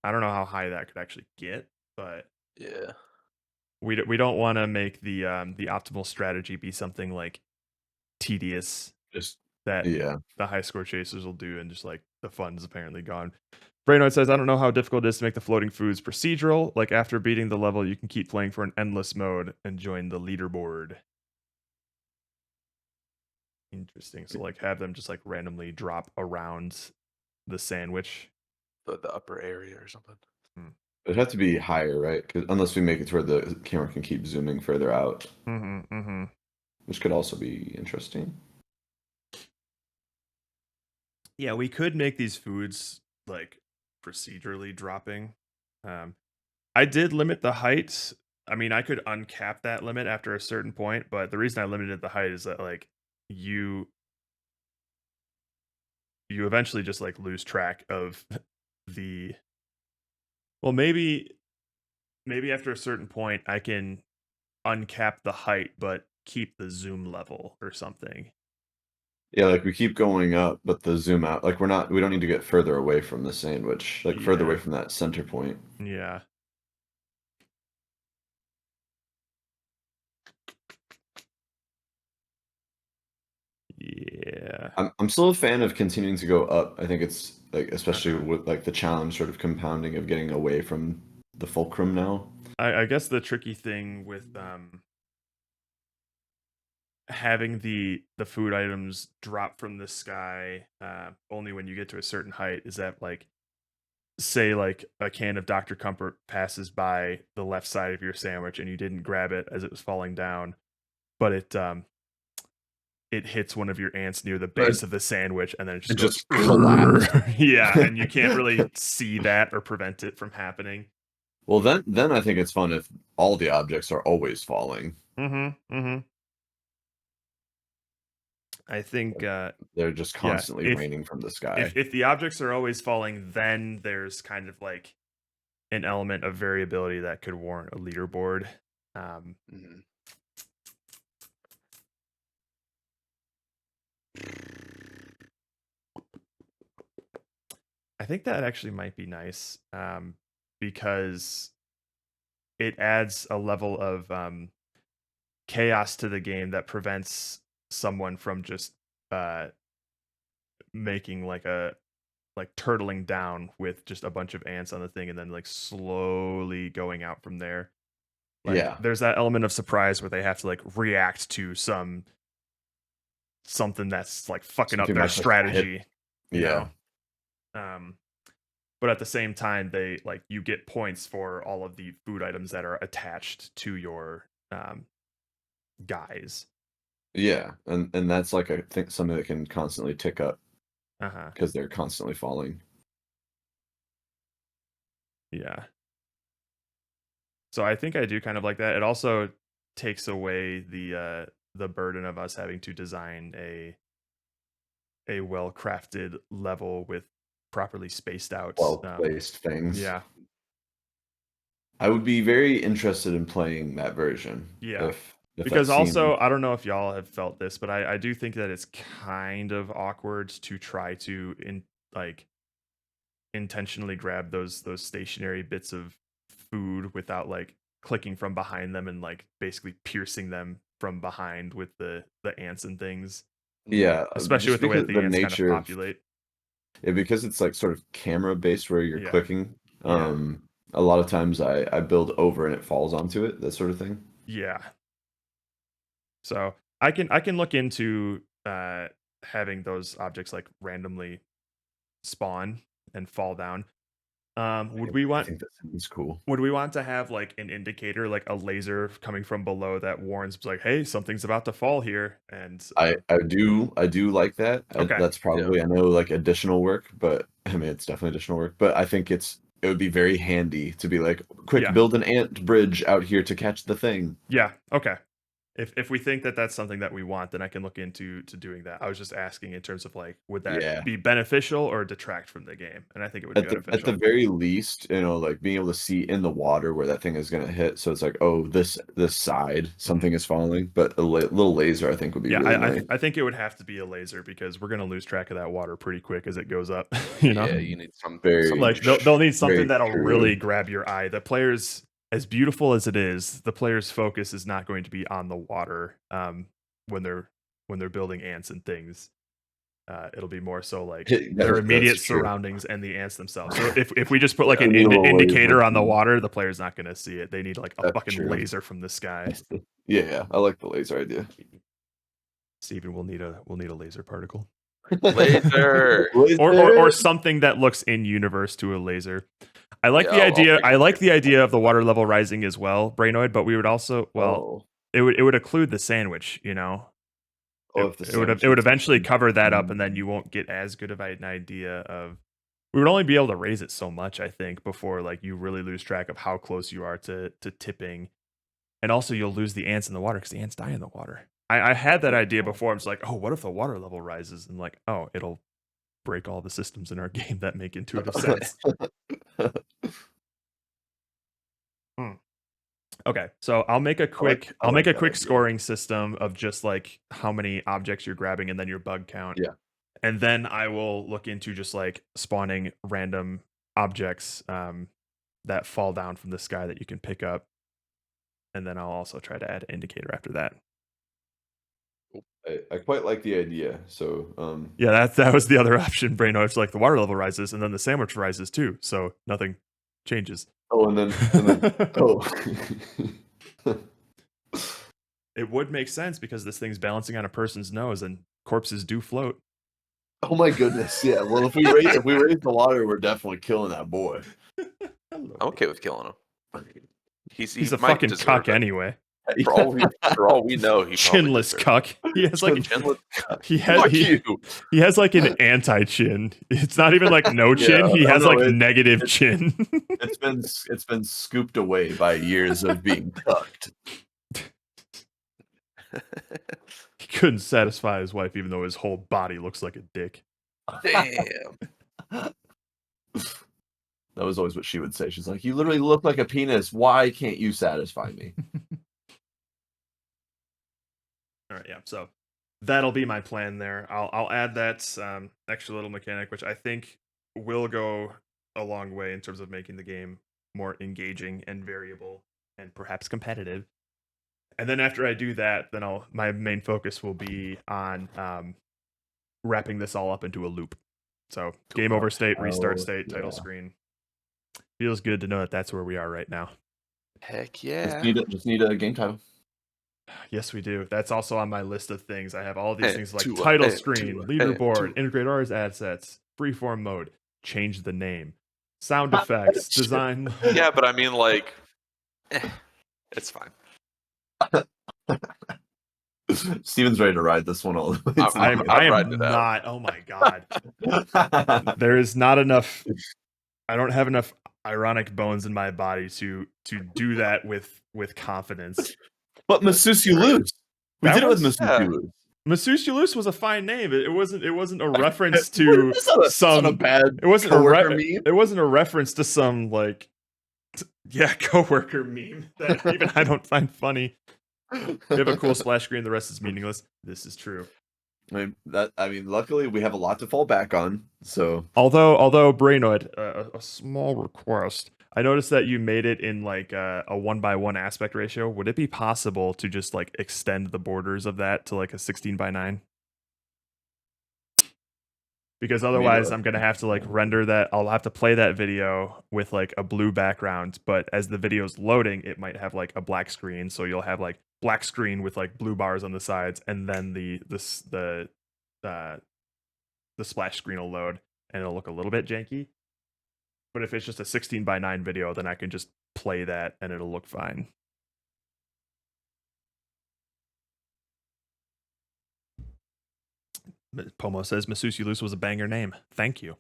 I don't know how high that could actually get, but Yeah. we don't want to make the optimal strategy be something like tedious just that yeah. the high score chasers will do, and just like the fun's apparently gone. Brainoid says, I don't know how difficult it is to make the floating foods procedural. Like after beating the level, you can keep playing for an endless mode and join the leaderboard. Interesting. So like have them just like randomly drop around the sandwich. The upper area or something. It'd have to be higher, right? 'Cause unless we make it to where the camera can keep zooming further out, which could also be interesting. Yeah, we could make these foods like procedurally dropping. I did limit the height. I mean, I could uncap that limit after a certain point, but the reason I limited the height is that like you eventually just like lose track of the well, maybe after a certain point I can uncap the height but keep the zoom level or something. Yeah, like we keep going up, but the zoom out, like we don't need to get further away from the sandwich, like further away Yeah. from that center point. Yeah. Yeah. I'm still a fan of continuing to go up. I think it's like, especially with like the challenge sort of compounding of getting away from the fulcrum now. I guess the tricky thing with having the food items drop from the sky only when you get to a certain height is that like say like a can of Dr. Comfort passes by the left side of your sandwich and you didn't grab it as it was falling down, but it hits one of your ants near the base of the sandwich and then it It just just goes collapsed. yeah, and you can't really see that or prevent it from happening. Well, then I think it's fun if all the objects are always falling. I think They're just constantly if raining from the sky. if the objects are always falling, then there's kind of like an element of variability that could warrant a leaderboard. I think that actually might be nice because it adds a level of chaos to the game that prevents someone from just making like turtling down with just a bunch of ants on the thing and then like slowly going out from there. Like Yeah. there's that element of surprise where they have to like react to something that's like fucking Something up their that's, like, hit- strategy. You Yeah. know? But at the same time, they like you get points for all of the food items that are attached to your guys. Yeah. And that's like I think something that can constantly tick up because they're constantly falling. Yeah. So I think I do kind of like that. It also takes away the burden of us having to design a well-crafted level with properly spaced out Well-placed things. Yeah. I would be very interested in playing that version. Yeah. If Because that seemed- also, I don't know if y'all have felt this, but I do think that it's kind of awkward to try to intentionally grab those stationary bits of food without like clicking from behind them and like basically piercing them from behind with the ants and things. Yeah, Especially with just the way that because the ants kind of nature populate. Yeah, because it's like sort of camera based where you're Yeah. clicking. Yeah. A lot of times I build over and it falls onto it, that sort of thing. Yeah. So I can look into having those objects like randomly spawn and fall down. Would we I want think that sounds cool. would we want to have like an indicator, like a laser coming from below that warns like, hey, something's about to fall here? And I do like that. Okay. That's probably I know like additional work, but I mean it's definitely additional work. But I think it would be very handy to be like, quick, Yeah. build an ant bridge out here to catch the thing. Yeah, okay. if we think that that's something that we want, then I can look into doing that. I was just asking in terms of like, would that Yeah. be beneficial or detract from the game? And I think it would be At the beneficial. very least, like being able to see in the water where that thing is gonna hit. So it's like, oh, this side something is falling, but a little laser I think would be really nice. I think it would have to be a laser because we're gonna lose track of that water pretty quick as it goes up. You know, Yeah, you need something like they'll need something very that'll true. really grab your eye. The players, as beautiful as it is, the player's focus is not going to be on the water when they're building ants and things. It'll be more so like their immediate surroundings and the ants themselves. So if we just put like an indicator on the water, the player's not going to see it. They need like a fucking laser from the sky. Yeah, I like the laser idea. Steven will need a laser particle. Laser. or something that looks in universe to a laser. I like the idea. I like the idea of the water level rising as well, Brainoid. But we would also it would include the sandwich. You know, it would eventually cover that up, and then you won't get as good of an idea of. We would only be able to raise it so much, I think, before like you really lose track of how close you are to tipping, and also you'll lose the ants in the water because the ants die in the water. I had that idea before. I'm just like, oh, what if the water level rises? And like, oh, it'll break all the systems in our game that make intuitive sense. Okay, so I'll make a quick scoring system of just like how many objects you're grabbing and then your bug count. Yeah. And then I will look into just like spawning random objects that fall down from the sky that you can pick up. And then I'll also try to add an indicator after that. I quite like the idea. So yeah, that was the other option, Braino. It's like the water level rises and then the sandwich rises too, so nothing changes. Oh, and then It would make sense because this thing's balancing on a person's nose and corpses do float. Oh my goodness, yeah. Well, if we raise the water, we're definitely killing that boy. I'm okay with killing him. He's a fucking cuck anyway. For all we know, he chinless cuck. He has like he has like an anti-chin. It's not even like no chin. He has like negative chin. It's been scooped away by years of being cucked. He couldn't satisfy his wife, even though his whole body looks like a dick. Damn. That was always what she would say. She's like, "You literally look like a penis. Why can't you satisfy me?" All right, yeah. So that'll be my plan there. I'll add that extra little mechanic, which I think will go a long way in terms of making the game more engaging and variable and perhaps competitive. And then after I do that, then my main focus will be on wrapping this all up into a loop. So game over state, restart state, title screen. Feels good to know that that's where we are right now. Heck yeah. Just need a game title. Yes, we do. That's also on my list of things. I have all these things like title screen, leaderboard, integrate ours assets, freeform mode, change the name, sound effects, design. Yeah, but I mean, like, it's fine. Steven's ready to ride this one all the way. I am not. Oh my god. There is not enough. I don't have enough ironic bones in my body to do that with confidence. But Masseuse you lose. We did it with Masseuse you lose. Masseuse you lose was a fine name. It wasn't a reference to some bad. It wasn't it wasn't a reference to some like coworker meme that even I don't find funny. We have a cool splash screen. The rest is meaningless. This is true. I mean, luckily we have a lot to fall back on. So although Brainoid, a small request. I noticed that you made it in like a 1:1 aspect ratio. Would it be possible to just like extend the borders of that to like a 16:9? Because otherwise I'm going to have to like render that. I'll have to play that video with like a blue background, but as the video's loading, it might have like a black screen. So you'll have like black screen with like blue bars on the sides, and then the splash screen will load and it'll look a little bit janky. But if it's just a 16:9 video, then I can just play that and it'll look fine. Pomo says Masseuse you lose was a banger name. Thank you.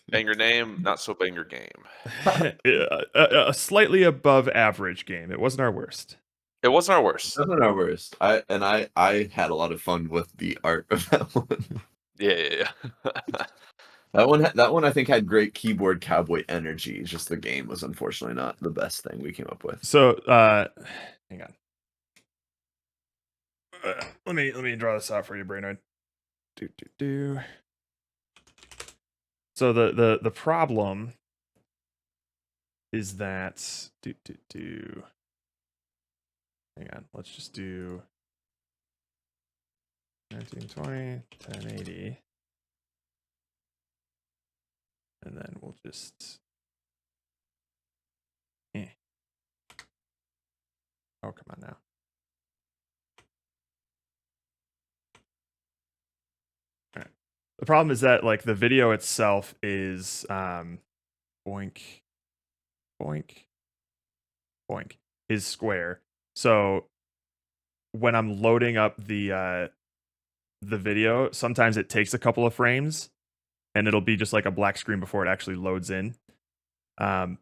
Banger name, not so banger game. A slightly above average game. It wasn't our worst. It wasn't our worst. That's not our worst. I had a lot of fun with the art of that one. Yeah. That one I think had great keyboard cowboy energy. Just the game was unfortunately not the best thing we came up with. So, hang on. Let me draw this out for you, Brainerd. So the problem is that hang on, let's just do 1920 1080, and then we'll just oh, come on now. All right. The problem is that like the video itself is boink is square. So when I'm loading up the video, sometimes it takes a couple of frames and it'll be just like a black screen before it actually loads in. And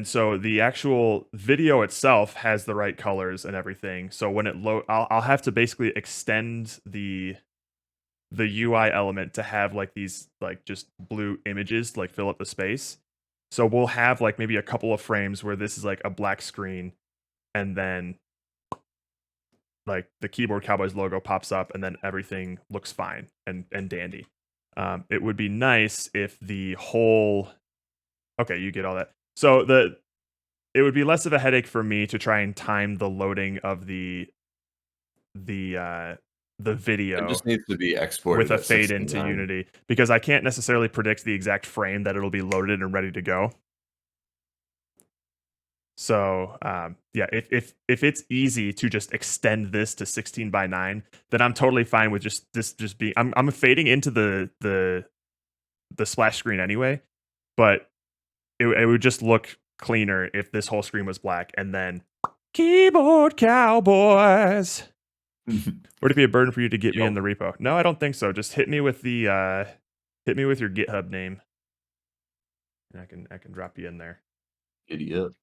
so the actual video itself has the right colors and everything. So when it I'll have to basically extend the UI element to have like these like just blue images to like fill up the space. So we'll have like maybe a couple of frames where this is like a black screen and then like the Keyboard Cowboys logo pops up and then everything looks fine and dandy. It would be nice if the whole okay, you get all that. So it would be less of a headache for me to try and time the loading of the video. It just needs to be exported with a fade 69. into Unity because I can't necessarily predict the exact frame that it'll be loaded and ready to go. So yeah, if it's easy to just extend this to 16:9, then I'm totally fine with just being. I'm fading into the splash screen anyway, but it would just look cleaner if this whole screen was black and then Keyboard Cowboys. Would it be a burden for you to get me in the repo? No, I don't think so. Just hit me with the hit me with your GitHub name, and I can drop you in there. Idiot.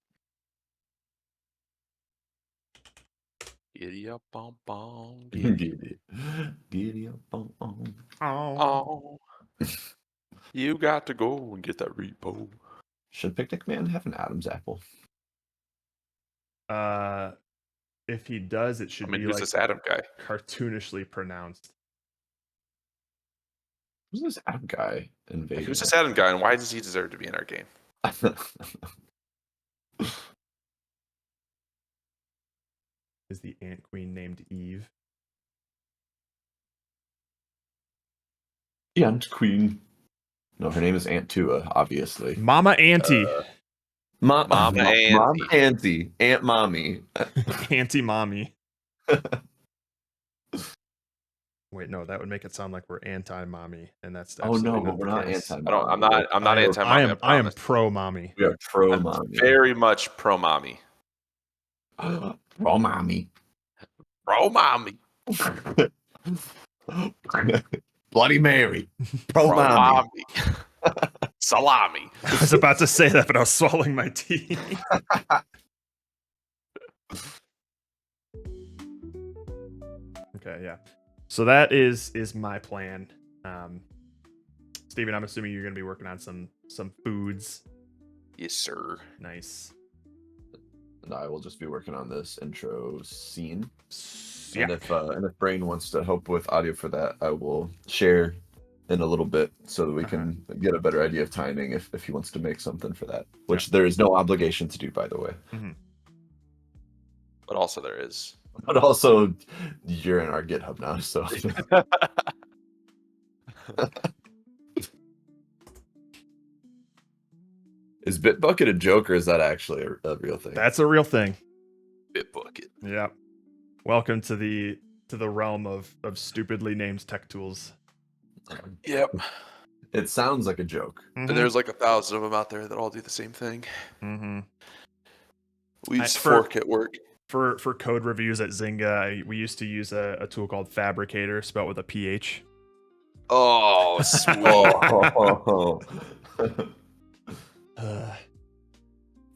Giddy up, bom bom. Giddy up, bom, bom. Oh. You got to go and get that repo. Should Picnic Man have an Adam's apple? If he does, it should be who's like this Adam guy? cartoonishly pronounced. Who's this Adam guy invading? Who's this Adam guy, and why does he deserve to be in our game? Is the Ant Queen named Eve? Ant Queen. No, her name is Aunt Tua, obviously. Mama Auntie. Mama Auntie. Mom Auntie. Aunt Mommy. Auntie Mommy. Wait, no, that would make it sound like we're anti-mommy, and that's Oh no, absolutely but we're not case. anti-mommy. I'm not anti-mommy. I am pro-mommy. We are pro I'm mommy. very much pro-mommy. Pro mommy. Pro-mommy. Bloody Mary. Pro mommy. Salami. I was about to say that, but I was swallowing my tea. Okay, yeah. So that is my plan. Steven, I'm assuming you're going to be working on some foods. Yes, sir. Nice. And I will just be working on this intro scene. Yeah. And if Brain wants to help with audio for that, I will share in a little bit so that we can get a better idea of timing if he wants to make something for that, which there is no obligation to do, by the way. Mm-hmm. But also there is. But also, you're in our GitHub now, so. Is Bitbucket a joke or is that actually a real thing? That's a real thing. Bitbucket. Yeah. Welcome to the realm of stupidly named tech tools. Yep. It sounds like a joke. And there's like 1,000 of them out there that all do the same thing. Mm-hmm. We use fork at work. For code reviews at Zynga, we used to use a tool called Fabricator, spelled with a PH. Oh, sweet. Oh.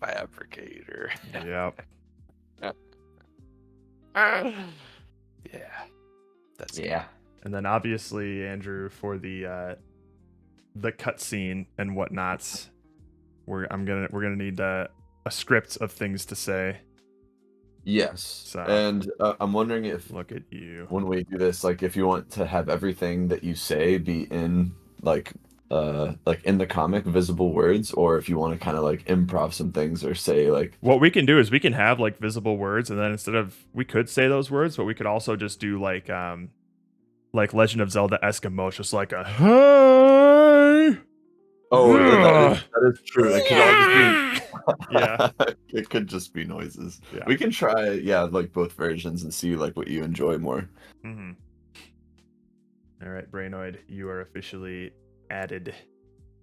Fabricator. Yep. Yeah. That's Yeah. And then obviously, Andrew, for the cutscene and whatnots, we're gonna need a script of things to say. Yes. So- And I'm wondering if Look at you. when we do this, like if you want to have everything that you say be in like in the comic visible words, or if you want to kind of like improv some things or say like What we can do is we can have like visible words, and then instead of we could say those words, but we could also just do like Legend of Zelda Eskimo, just like a hey. oh that is true. It could all just Yeah. be it could just be noises. Yeah. We can try like both versions and see like what you enjoy more. Mm-hmm. All right, Brainoid, you are officially added.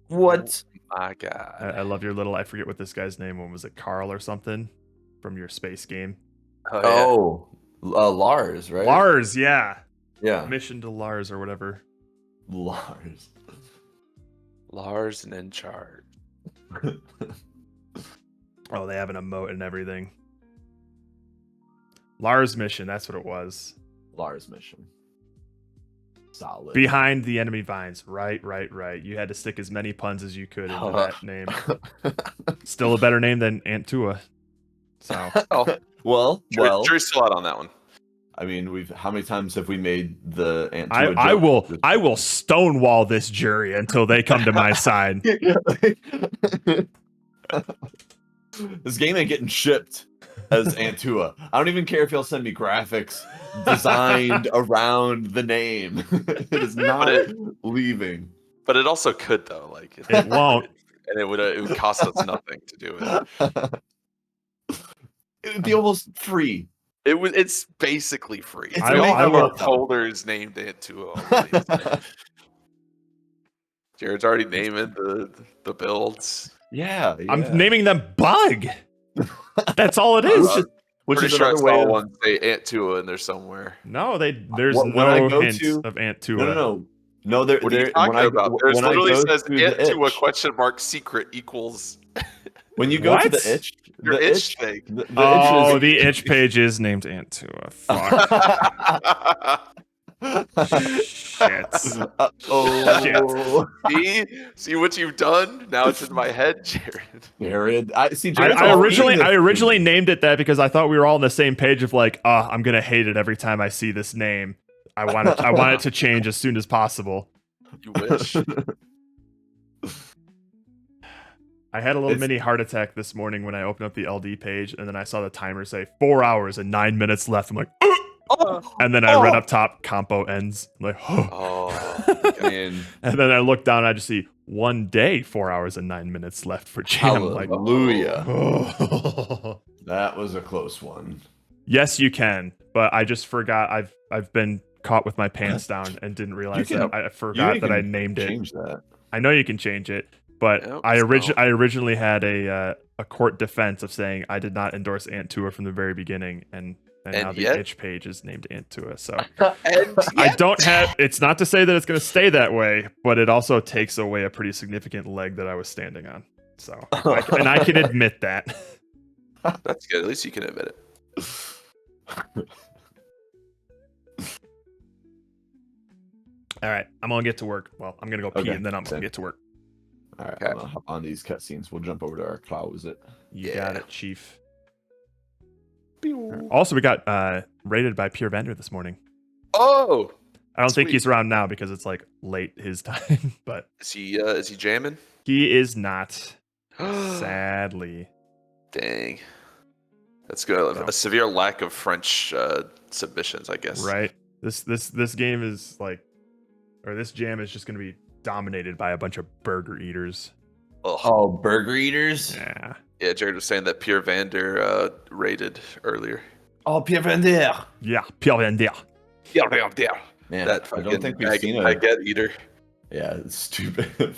What? my God. I love your little. I forget what this guy's name. When was it? Carl or something from your space game. Oh, Lars, right? Lars, yeah. Yeah. Mission to Lars or whatever. Lars. Lars and in charge. Oh, they have an emote and everything. Lars mission, that's what it was. Lars mission. Solid. Behind the enemy vines. Right. You had to stick as many puns as you could into that name. Still a better name than Aunt Tua. So Oh, well, jury's still out on that one. I mean, how many times have we made the Aunt Tua I joke? will stonewall this jury until they come to my side. This game ain't getting shipped as Aunt Tua. I don't even care if y'all send me graphics designed around the name. It is not leaving. But it also could though, like It won't. and it would cost us nothing to do it. It would be almost free. It's basically free. It's We all have our amazing. folders named Aunt Tua already. Jared's already naming the builds. Yeah. I'm naming them Bug. That's all it is. Which Pretty is sure I another saw way of... one say Aunt Tua in there somewhere. No, there's When I no go hint to- of Aunt Tua. No, there. What are you there- talking when I, about? There's when I literally go says to Aunt the Tua itch, question mark secret equals when you go to What? the itch, your the itch itch, thing. the Oh, itch the itch page is named Aunt Tua. Fuck. Shit. Oh, See what you've done? Now it's in my head, Jared. Jared. Jared's I all originally eating this. named it that because I thought we were all on the same page of like, I'm gonna hate it every time I see this name. I want it to change as soon as possible. You wish. I had a little mini heart attack this morning when I opened up the LD page and then I saw the timer say 4 hours and 9 minutes left. I'm like, and then I read up top, compo ends. I'm like, Oh, Man, and then I look down and I just see 1 day, 4 hours and 9 minutes left for jam. I'm like, hallelujah. oh. That was a close one. Yes, you can, but I just forgot. I've been caught with my pants down and didn't realize can- that I forgot that I named it. Change that. I know you can change it, but Yep, I so- originally had a court defense of saying I did not endorse Aunt Tua from the very beginning, and now the yet- itch page is named Aunt Tua. So And I don't have. It's not to say that it's going to stay that way, but it also takes away a pretty significant leg that I was standing on. So and I can admit that. that's good. At least you can admit it. All right, I'm gonna get to work. Well, I'm gonna go pee Okay, and then I'm gonna same. get to work. All right, Okay. I'm gonna hop on these cutscenes. We'll jump over to our closet. You Yeah. got it, Chief. Also, we got rated by Pure Vendor this morning. Oh, I don't think Sweet. he's around now because it's like late his time, but is he jamming? he is not. Sadly. Dang. That's good. A severe lack of French submissions, I guess. Right? This game is like, or this jam is just going to be dominated by a bunch of burger eaters. Ugh. Oh, burger eaters. Yeah. Yeah, Jared was saying that Pierre Vander rated earlier. Oh, Pierre Vendor. Yeah, Pure Vendor. Pierre Vander. Man, That I don't think we've fucking seen a. baguette eater. Yeah, it's stupid.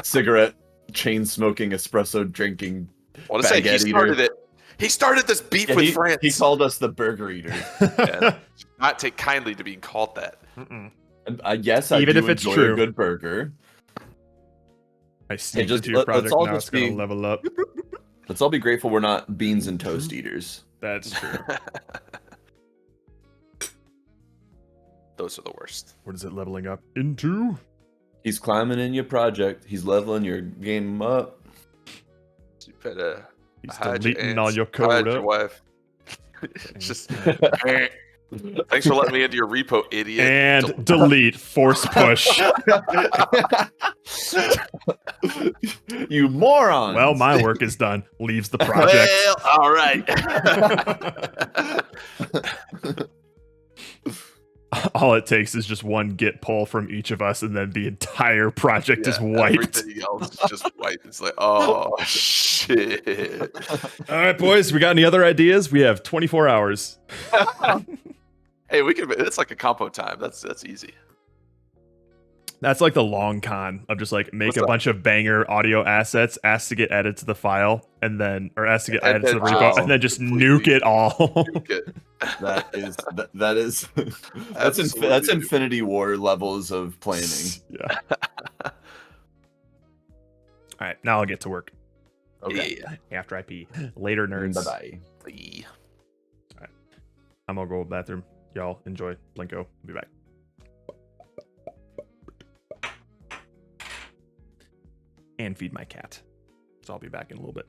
Cigarette, chain smoking, espresso drinking. I want to say he Baguette started eater. it. He started this beef Yeah, with he, France. he called us the burger eater. Yeah, not take kindly to being called that. Mm-mm. And, yes, I Even do if it's enjoy true. a good burger. I sneaked just- into your let's project, all now just it's going be- to level up. Let's all be grateful we're not beans and toast eaters. That's true. Those are the worst. What is it leveling up into? He's climbing in your project. He's leveling your game up. So you better He's hide deleting your all ants, your hide code your up. wife. It's just thanks for letting me into your repo, idiot. And delete. Force push. You morons. Well, my work is done. Leaves the project. Well, all right. All it takes is just one git pull from each of us, and then the entire project is wiped. Everything else is just wiped. It's like, oh shit. All right, boys, we got any other ideas? We have 24 hours. Hey, we can. It's like a compo time. That's easy. That's like the long con of just like make What's a that? bunch of banger audio assets, ask to get added to the file, and then ask to get And added to the then repo, just and then just completely nuke it all. Nuke it. That is that's Absolutely. Infinity War levels of planning. Yeah. All right, now I'll get to work. Okay. Yeah. After I pee. Later, nerds. Bye bye. Yeah. I'm gonna go to the bathroom. Y'all enjoy. Blinko. Be back. And feed my cat. So I'll be back in a little bit.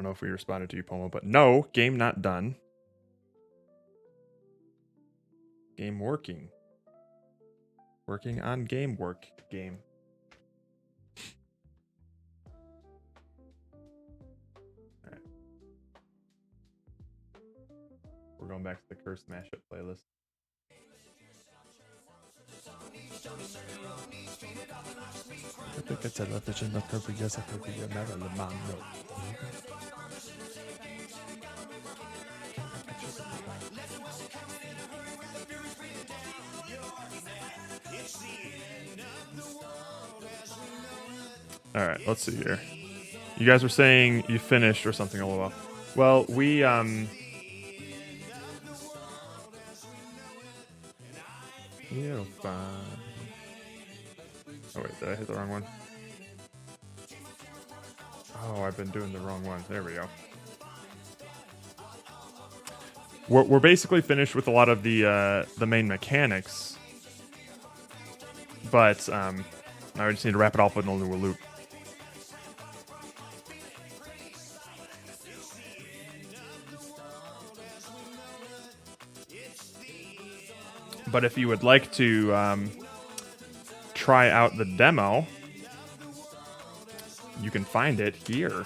don't know if we responded to you, Pomo, but no, game not done. Game working. Working on game work game. All right. We're going back to the cursed mashup playlist. All right, let's see here. You guys were saying you finished or something, lol. Well, we Oh wait, did I hit the wrong one? Oh, I've been doing the wrong one. There we go. We're basically finished with a lot of the main mechanics, but now we just need to wrap it all up in a new loop. But if you would like to try out the demo, you can find it here.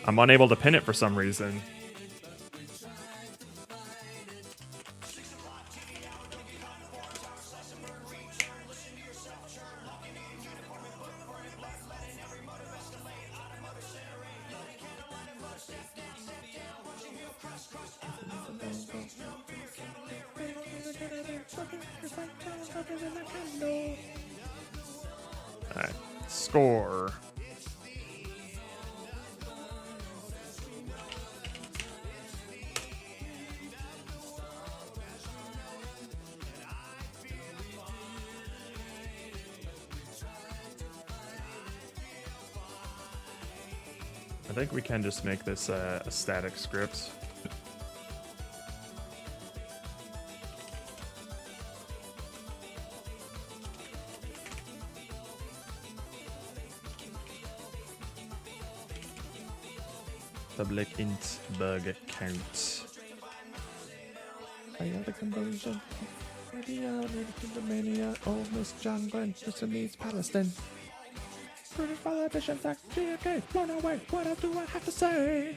I'm unable to pin it for some reason. Alright, score. I think we can just make this a static script. Public int bug count. I got a conversion. The mania. Oh, Miss John Glenn. This means Palestine. British politicians act GFK. Run away. What else do I have to say?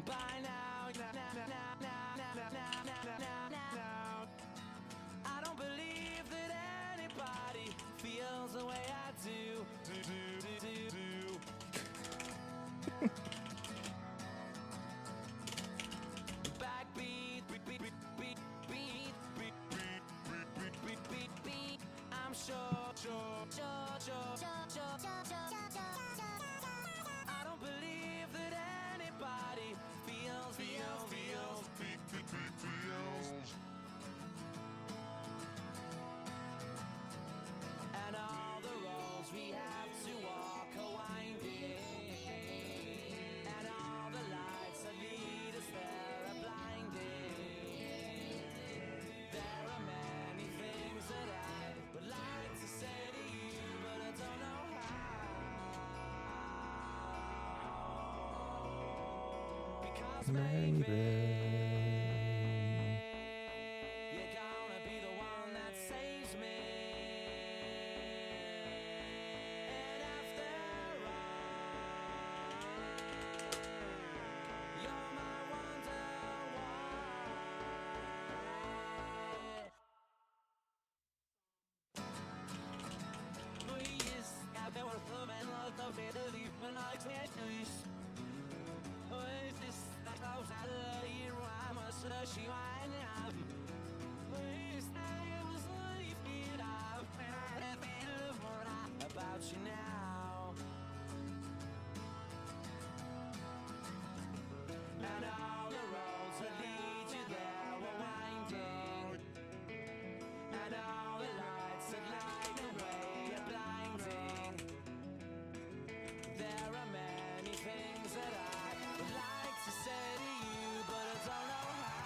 By now, I don't believe that anybody feels the way I do. Backbeat, I'm sure. I don't believe. You're gonna be the one that saves me. And after all, you're my wonder why. Please, jag får som en låt av det liv, men jag ser ljus. Och i sista klaus alla i rama så där skivan av. Please, I was leaving out, and I feel more about you now. And all the roads that lead you there were winding, and all the lights that light the way are blinding. There are many things that I would like to say to you, but I don't know how.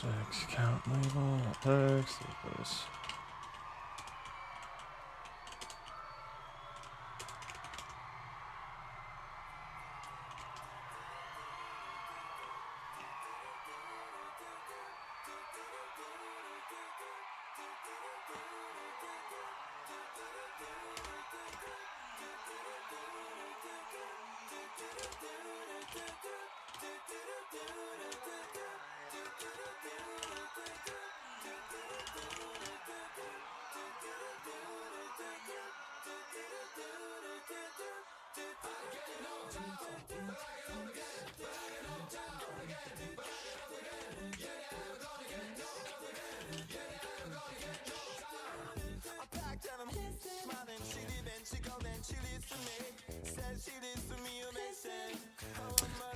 Text count label, text equals.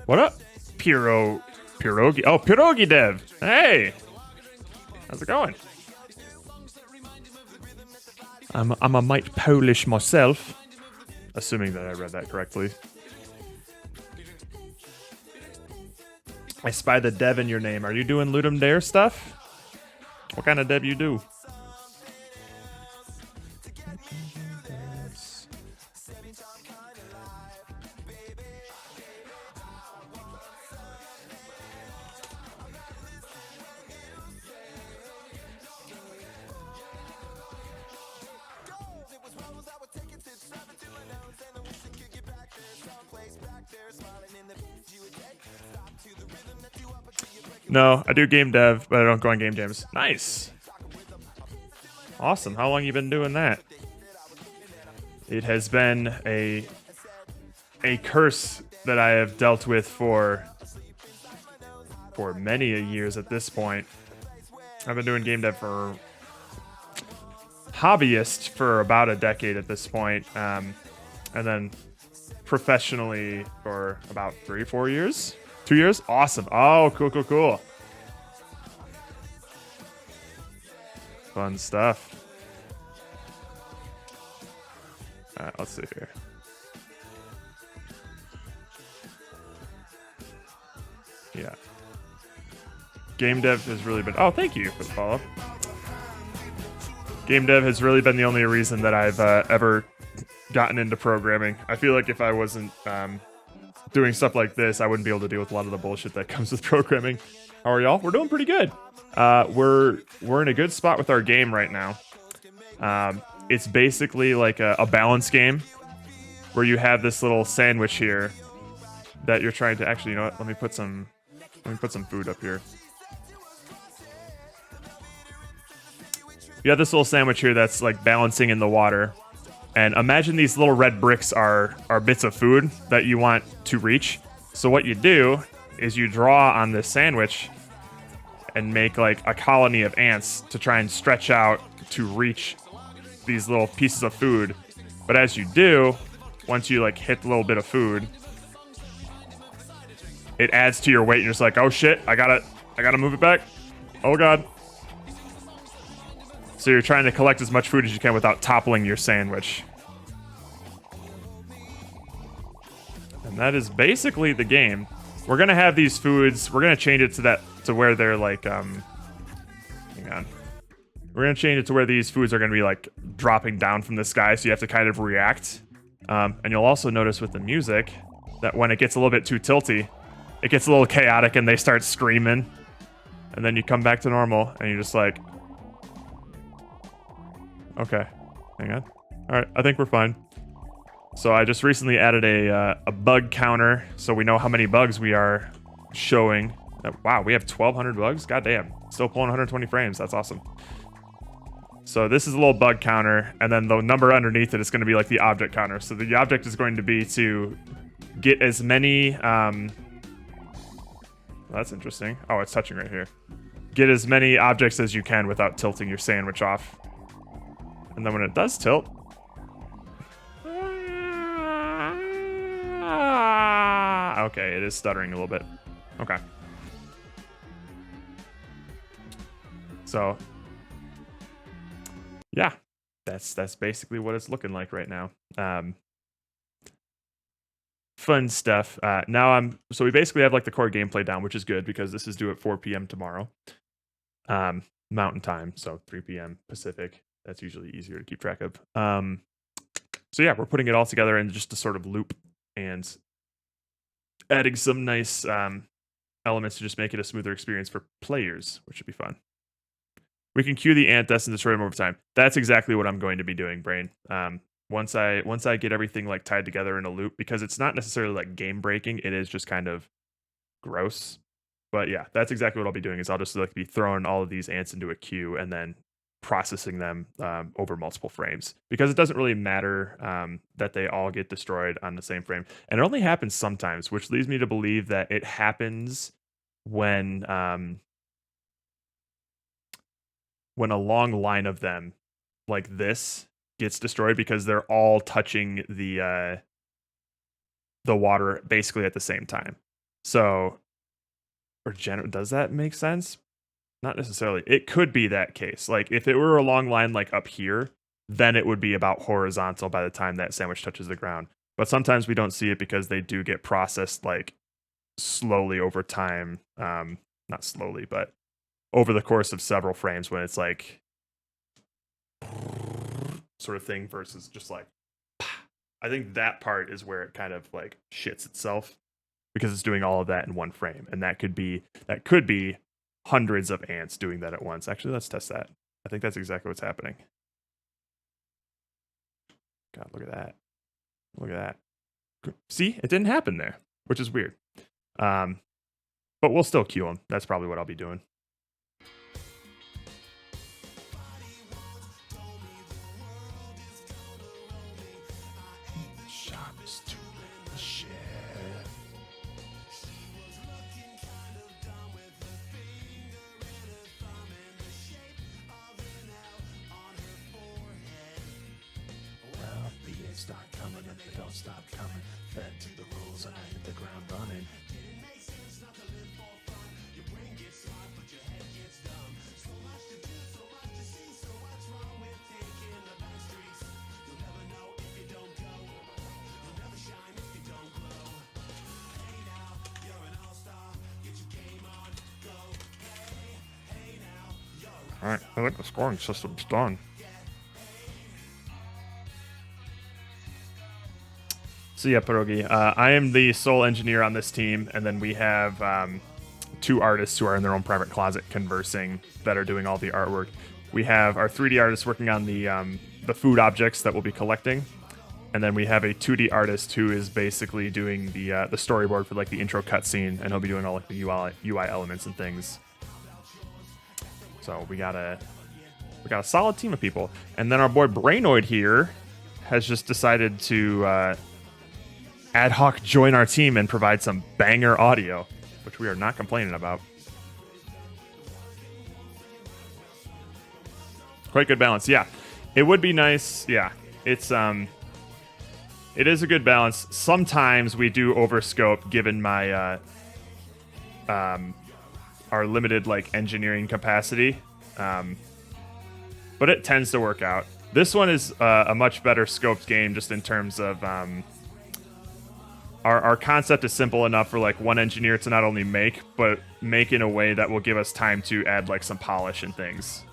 What up, Pierogi? Oh, Pierogi Dev. Hey, how's it going? I'm a mite Polish myself, assuming that I read that correctly. I spy the dev in your name. Are you doing Ludum Dare stuff? What kind of dev you do? No, I do game dev, but I don't go on game jams. Nice. Awesome. How long you been doing that? It has been a curse that I have dealt with for many years at this point. I've been doing game dev for hobbyist for about a decade at this point, and then professionally for about 3 or 4 years. 2 years? Awesome. Oh, cool. Fun stuff. Alright, let's see here. Yeah. Game dev has really been... Oh, thank you for the follow. Game dev has really been the only reason that I've ever gotten into programming. I feel like if I wasn't doing stuff like this, I wouldn't be able to deal with a lot of the bullshit that comes with programming. How are y'all? We're doing pretty good. We're in a good spot with our game right now. It's basically like a balance game where you have this little sandwich here that you're trying to... Actually, you know what? Let me put some Let me put some food up here. You have this little sandwich here that's like balancing in the water. And imagine these little red bricks are bits of food that you want to reach. So what you do is you draw on this sandwich and make like a colony of ants to try and stretch out to reach these little pieces of food. But as you do, once you like hit a little bit of food, it adds to your weight. You're just like, oh shit, I gotta move it back. Oh god. So you're trying to collect as much food as you can without toppling your sandwich. And that is basically the game. We're gonna have these foods. We're gonna change it to where they're like hang on. We're gonna change it to where these foods are gonna be like dropping down from the sky, so you have to kind of react. And you'll also notice with the music that when it gets a little bit too tilty, it gets a little chaotic and they start screaming. And then you come back to normal and you're just like, okay, hang on. All right, I think we're fine. So I just recently added a bug counter, so we know how many bugs we are showing. Wow, we have 1,200 bugs? God damn, still pulling 120 frames. That's awesome. So this is a little bug counter, and then the number underneath it is going to be like the object counter. So the object is going to be to get as many... that's interesting. Oh, it's touching right here. Get as many objects as you can without tilting your sandwich off. And then when it does tilt... okay, it is stuttering a little bit. Okay. So... yeah, that's basically what it's looking like right now. Fun stuff. So we basically have like the core gameplay down, which is good because this is due at 4 p.m. tomorrow. Mountain time, so 3 p.m. Pacific. That's usually easier to keep track of. So yeah, we're putting it all together in just a sort of loop and adding some nice elements to just make it a smoother experience for players, which should be fun. We can queue the ant deaths and destroy them over time. That's exactly what I'm going to be doing, Brain. Once I get everything like tied together in a loop, because it's not necessarily like game breaking, it is just kind of gross. But yeah, that's exactly what I'll be doing. Is I'll just like be throwing all of these ants into a queue and then processing them over multiple frames, because it doesn't really matter that they all get destroyed on the same frame, and it only happens sometimes, which leads me to believe that it happens when a long line of them like this gets destroyed, because they're all touching the water basically at the same time. So, does that make sense? Not necessarily. It could be that case. Like if it were a long line like up here, then it would be about horizontal by the time that sandwich touches the ground. But sometimes we don't see it because they do get processed like slowly over time. Not slowly, but over the course of several frames, when it's like sort of thing versus just like, I think that part is where it kind of like shits itself, because it's doing all of that in one frame. And that could be hundreds of ants doing that at once. Actually, let's test that. I think that's exactly what's happening. God, look at that. Look at that. See, it didn't happen there, which is weird. But we'll still queue them. That's probably what I'll be doing. Start coming and they don't stop coming. Fed to the rules and I hit the ground running. All right, I think the scoring system's done. So yeah, Pierogi, I am the sole engineer on this team, and then we have 2 artists who are in their own private closet conversing that are doing all the artwork. We have our 3D artists working on the food objects that we'll be collecting, And then we have a 2D artist who is basically doing the storyboard for like the intro cutscene, and he'll be doing all like the UI elements and things. So we got a solid team of people. And then our boy Brainoid here has just decided to ad hoc join our team and provide some banger audio, which we are not complaining about. Quite good balance. Yeah, it would be nice. Yeah, it is a good balance. Sometimes we do overscope given my our limited like engineering capacity, but it tends to work out. This one is a much better scoped game just in terms of our concept is simple enough for like one engineer to not only make, but make in a way that will give us time to add like some polish and things.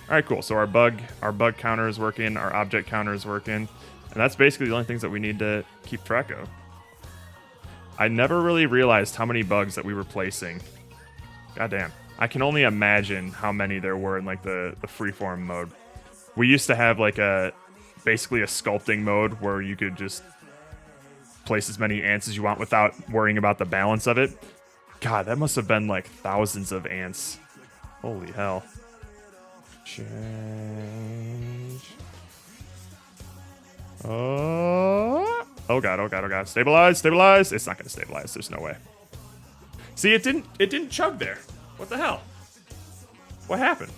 All right, cool. So our bug counter is working, our object counter is working. And that's basically the only things that we need to keep track of. I never really realized how many bugs that we were placing. Goddamn. I can only imagine how many there were in like the freeform mode. We used to have like basically a sculpting mode where you could just place as many ants as you want without worrying about the balance of it. God, that must have been like thousands of ants. Holy hell. Change. Oh god. Stabilize. It's not gonna stabilize. There's no way. See, it didn't chug there. What the hell? What happened?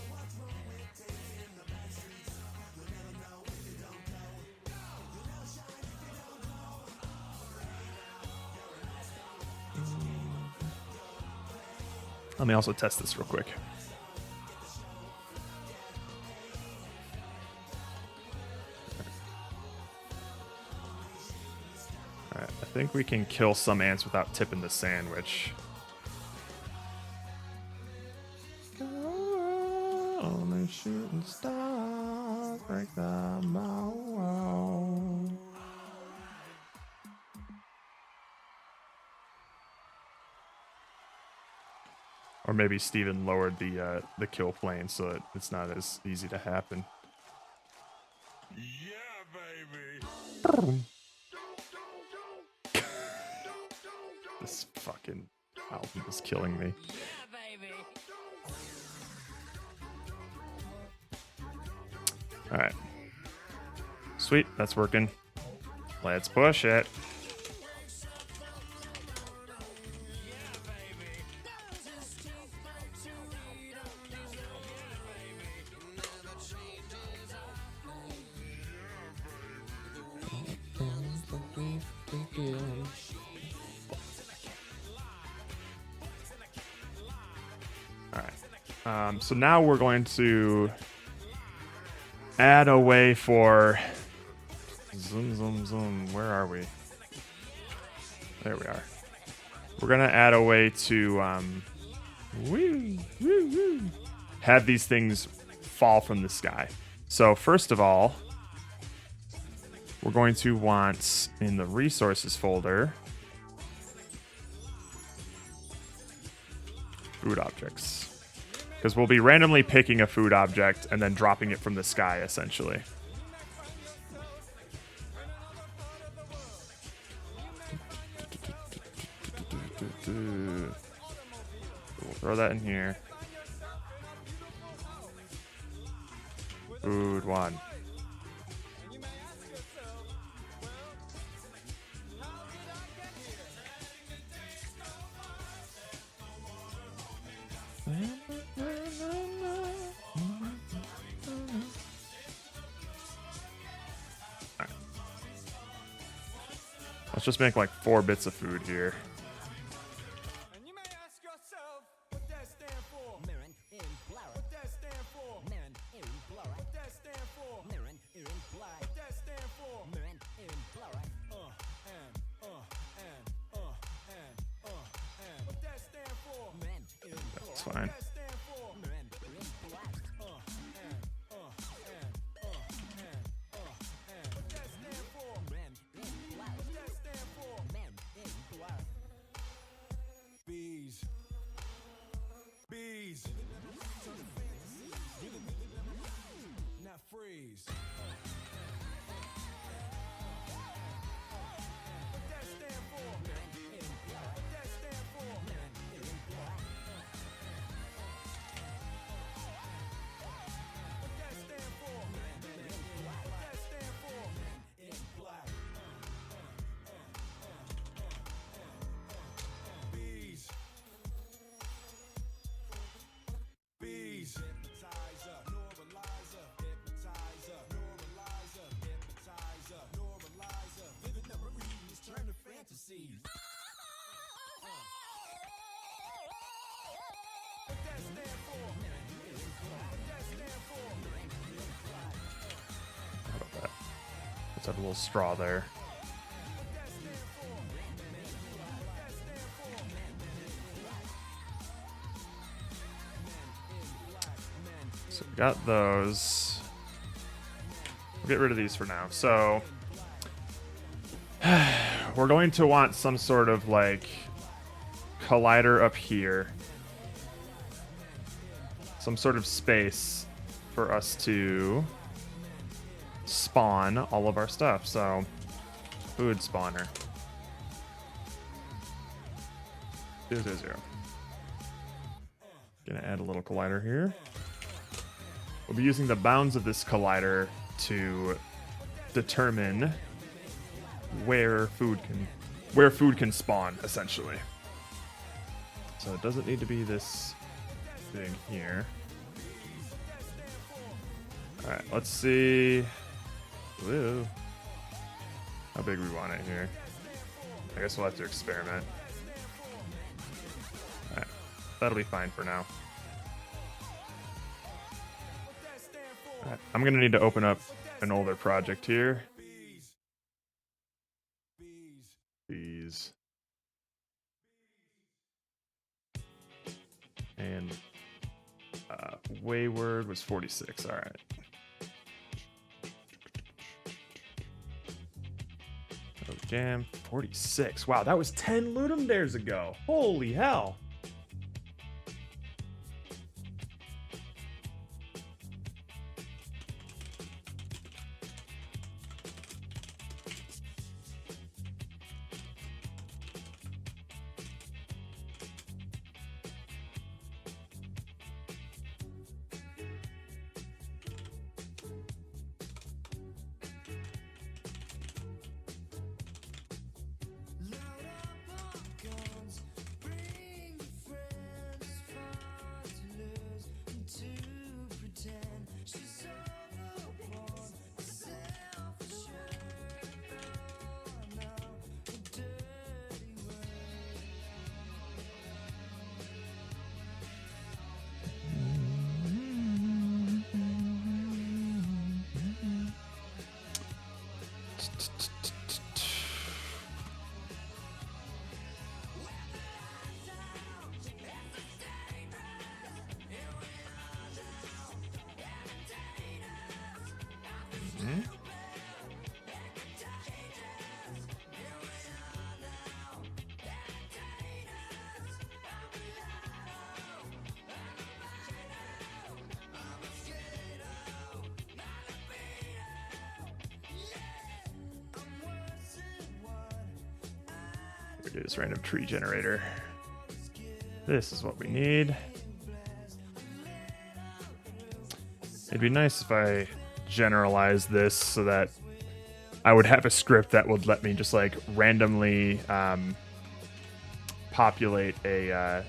Let me also test this real quick. Alright, I think we can kill some ants without tipping the sandwich. Only shooting stars break the mold. Or maybe Steven lowered the kill plane so that it's not as easy to happen. Yeah, baby. This fucking album is killing me. Alright. Sweet, that's working. Let's push it. Alright. So now we're going to add a way for zoom. Where are we? There we are. We're gonna add a way to have these things fall from the sky. So first of all, we're going to want in the resources folder food objects. Because we'll be randomly picking a food object and then dropping it from the sky, essentially. We'll throw that in here. Food one. Let's just make like 4 bits of food here. And you may ask yourself what that stand for. Mirren in blood. What that stand for. Mirren in blood. What that stand for. Mirren in blood. What that stand for. Mirren in blood. And. What that stand for. Mirren in blood. That's fine. What that stand for. Mirren in blood. What that stand for. Mirren in blood. What that stand for. Mirren in blood. Bees. Now freeze. Let's have a little straw there. So we got those. We'll get rid of these for now. So we're going to want some sort of like collider up here. Some sort of space for us to spawn all of our stuff. So food spawner. 0, 0, 0. Gonna add a little collider here. We'll be using the bounds of this collider to determine where food can spawn, essentially. So it doesn't need to be this thing here. Alright, let's see. Woo. How big we want it here. I guess we'll have to experiment. Alright, that'll be fine for now. Alright, I'm gonna need to open up an older project here. Bees. And Wayward was 46. Alright. Oh, jam 46. Wow, that was 10 Ludum dares ago. Holy hell. Do this random tree generator. This is what we need. It'd be nice if I generalized this so that I would have a script that would let me just like randomly populate a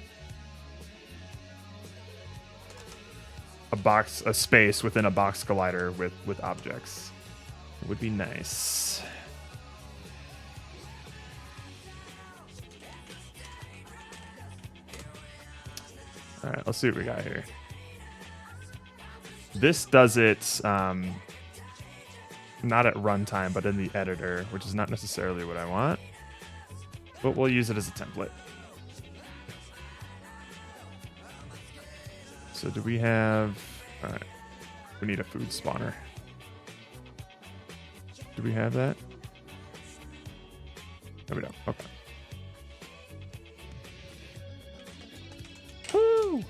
space within a box collider with objects. It would be nice. All right, let's see what we got here. This does it not at runtime, but in the editor, which is not necessarily what I want. But we'll use it as a template. So do we have... All right, we need a food spawner. Do we have that? No, we don't. Okay. Woo!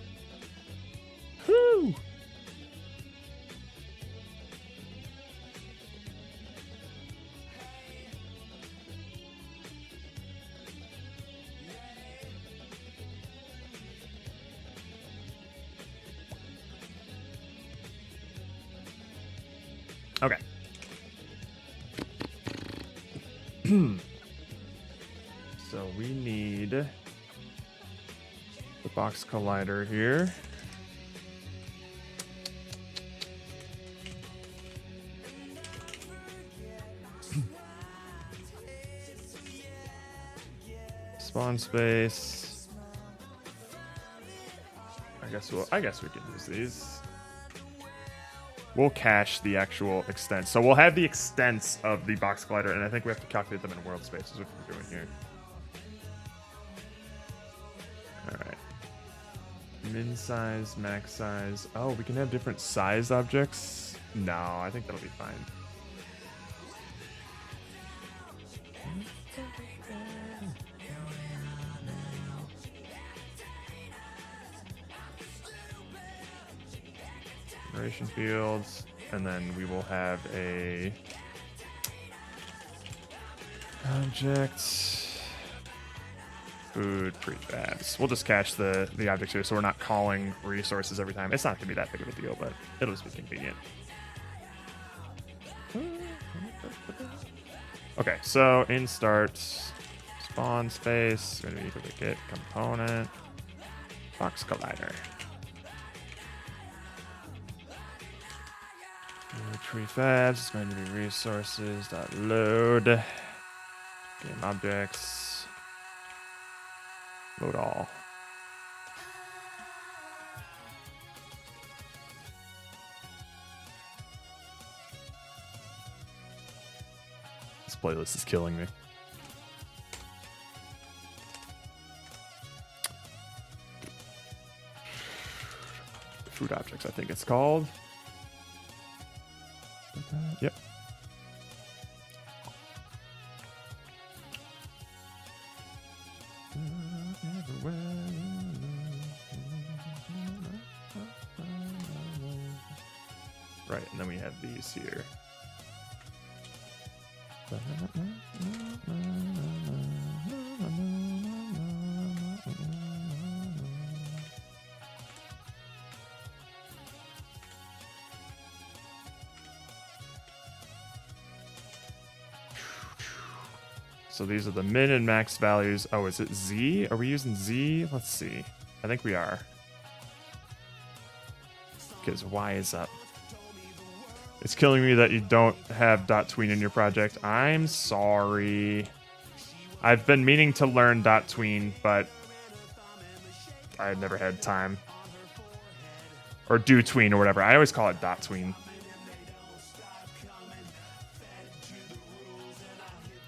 Woo! Okay. So we need the box collider here. Spawn space. I guess we can use these. we'll cache the actual extents. So we'll have the extents of the box collider, and I think we have to calculate them in world space, is what we're doing here. All right. Min size, max size. Oh, we can have different size objects? No, I think that'll be fine. Generation fields, and then we will have a object food prefabs. We'll just cache the objects here, so we're not calling resources every time. It's not gonna be that big of a deal, but it'll just be convenient. Okay, so in start spawn space, we're gonna be equal to get component box collider. Prefabs is going to be resources dot load game objects load all. This playlist is killing me. Food objects, I think it's called. Yep. Right, and then we have these here. So these are the min and max values. Oh, is it Z? Are we using Z? Let's see. I think we are. Because Y is up. It's killing me that you don't have .tween in your project. I'm sorry. I've been meaning to learn .tween, but I never had time. Or do tween or whatever. I always call it .tween.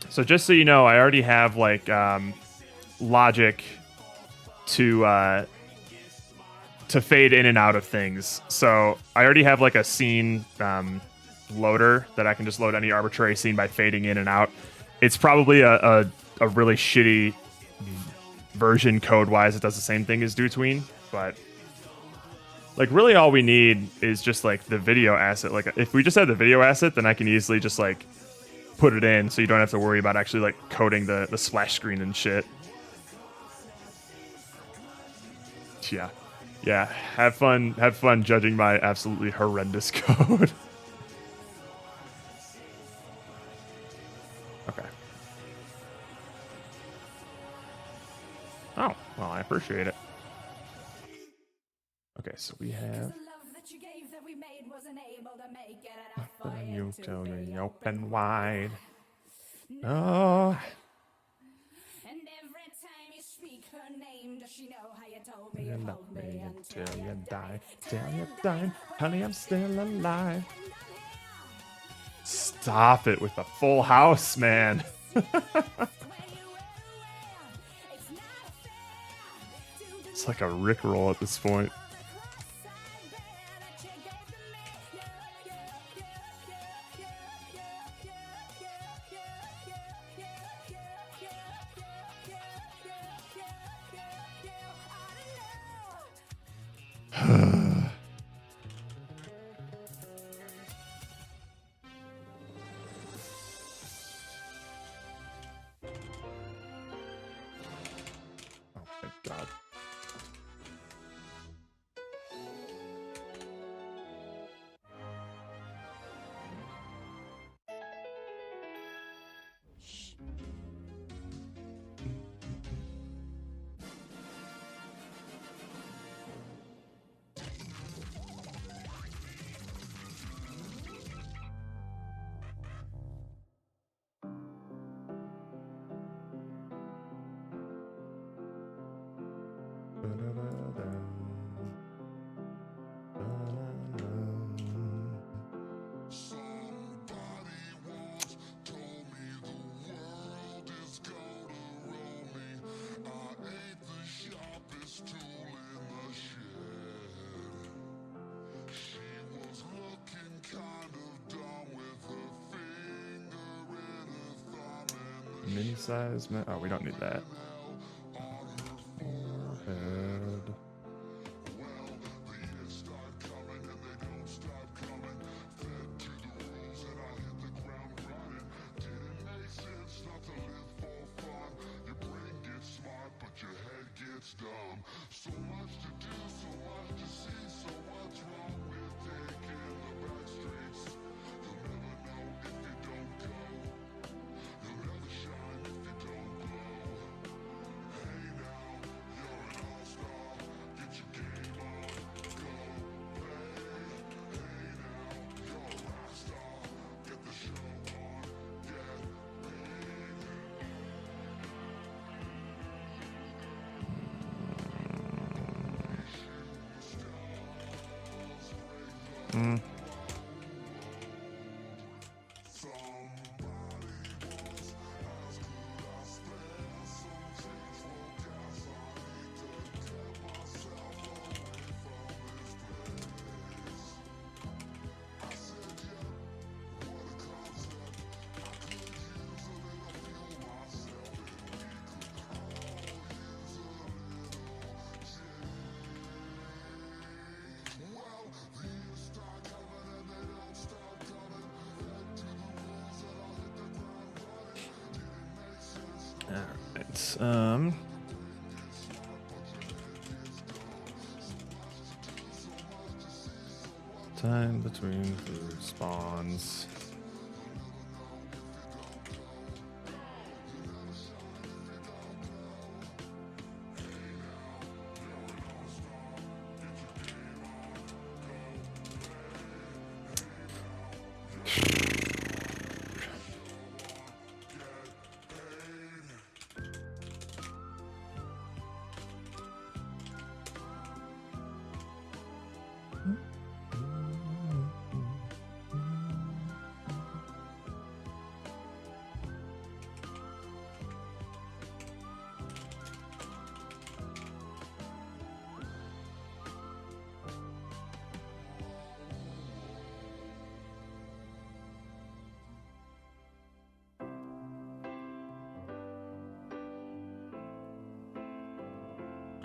So just so you know, I already have like logic to fade in and out of things. So I already have like a scene loader that I can just load any arbitrary scene by fading in and out. It's probably a really shitty version code-wise. It does the same thing as DoTween, but like really all we need is just like the video asset. Like if we just had the video asset, then I can easily just like put it in so you don't have to worry about actually like coding the splash screen and shit. Yeah, have fun judging my absolutely horrendous code. Okay. Oh, well, I appreciate it. Okay, so we have you till you open wide. Oh. And every time you speak her name, does she know how you told me You you love hold me me until you die. Till you die. Honey, I'm still alive. Stop it with the full house, man. It's like a Rickroll at this point. Oh my god. Mini size. Oh, we don't need that. Head. Mm. Alright, time between food spawns.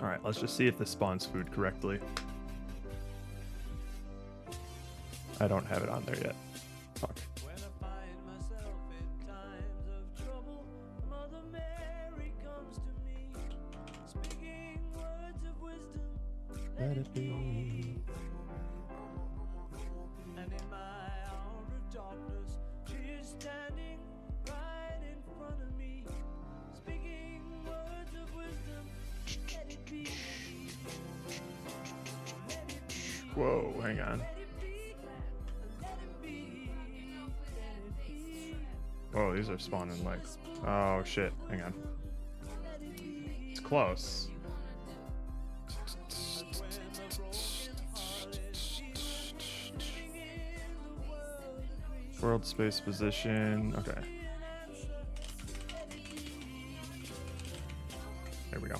Alright, let's just see if this spawns food correctly. I don't have it on there yet. Fuck. When I find myself in times of trouble, Mother Mary comes to me, speaking words of wisdom, let it be. And in my hour of darkness, she is standing right in front of me, speaking words of wisdom, let it be. Let it be. Whoa, hang on. Let it be. Let it be. Let it be. Whoa, these are spawning like... Oh, shit. Hang on. It's close. World space position. Okay. There we go.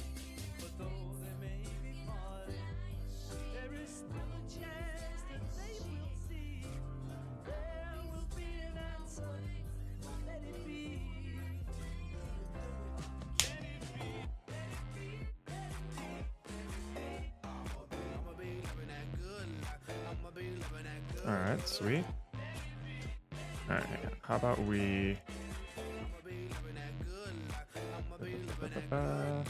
There is still a chance that they will see. There will be an answer. Let it be. Let it be. Let it be. I'ma be living that good life. I'ma be living that good. Alright, sweet. Alright, hang on. How about we... I'ma be living that good life. I'ma be living that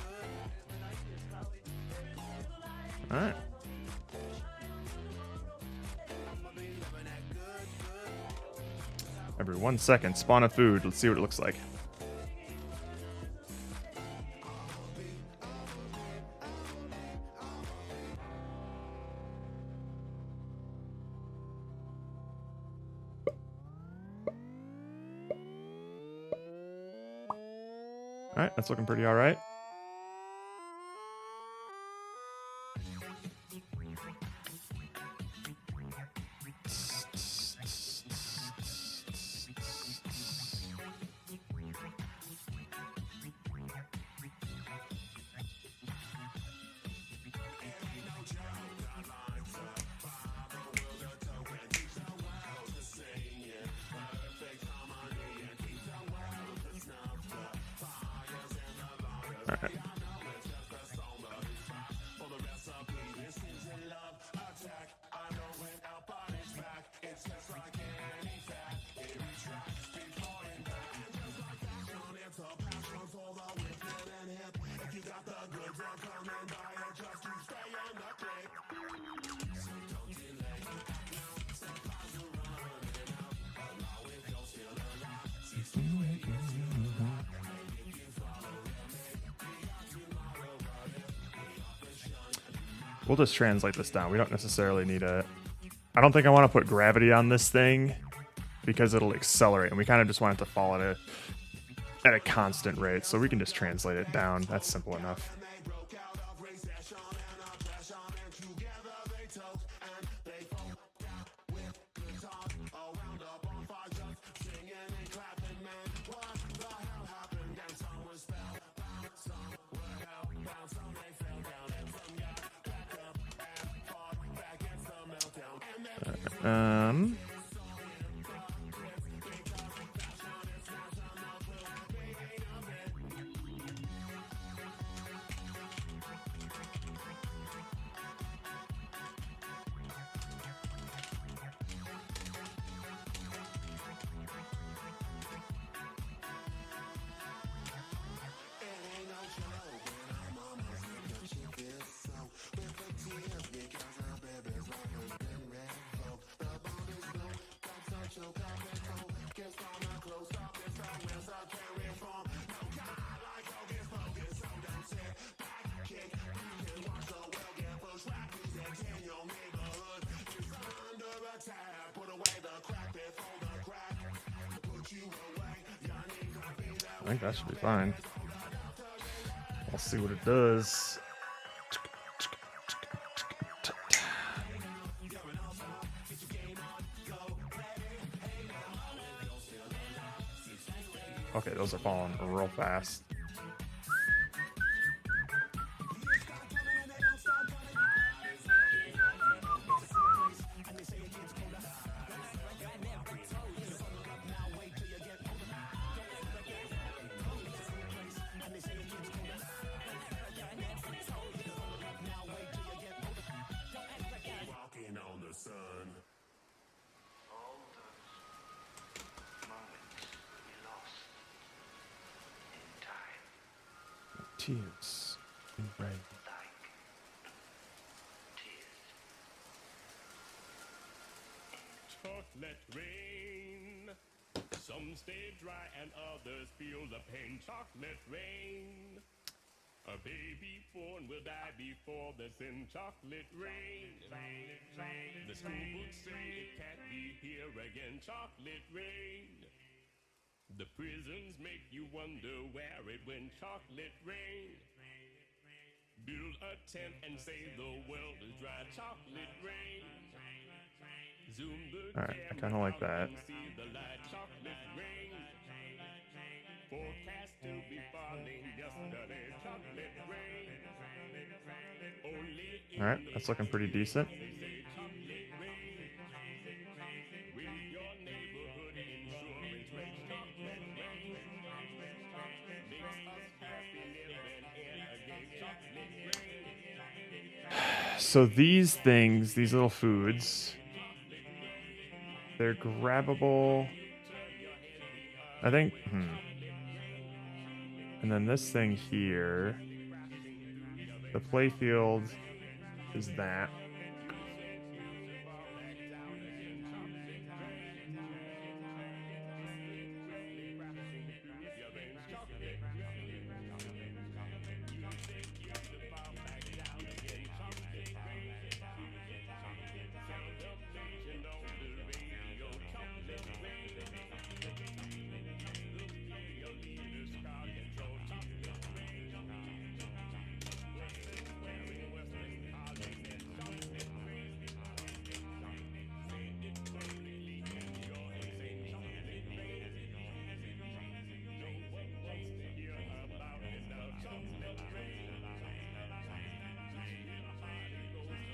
Alright. Every 1 second, spawn a food. Let's see what it looks like. Alright, that's looking pretty alright. We'll just translate this down. We don't necessarily need a... I don't think I want to put gravity on this thing because it'll accelerate, and we kind of just want it to fall at a constant rate, so we can just translate it down. That's simple enough. I think that should be fine. I'll see what it does. Okay, those are falling real fast. Tears in rain. Chocolate rain. Some stay dry and others feel the pain. Chocolate rain. A baby born will die before the sin. Chocolate rain. The school books say it can't be here again. Chocolate rain. The prisons make you wonder where it went. Chocolate rain. Build a tent and say the world is dry. Chocolate rain. Zoom the All right, I kind of like that. see the light. Chocolate rain. Forecast to be falling yesterday. Chocolate rain. Only All right, that's looking pretty decent. with your neighborhood insurance rate. Chocolate rain. Makes us happy living in a game. Chocolate rain. So these things, these little foods, they're grabbable. I think. And then this thing here, the playfield is that.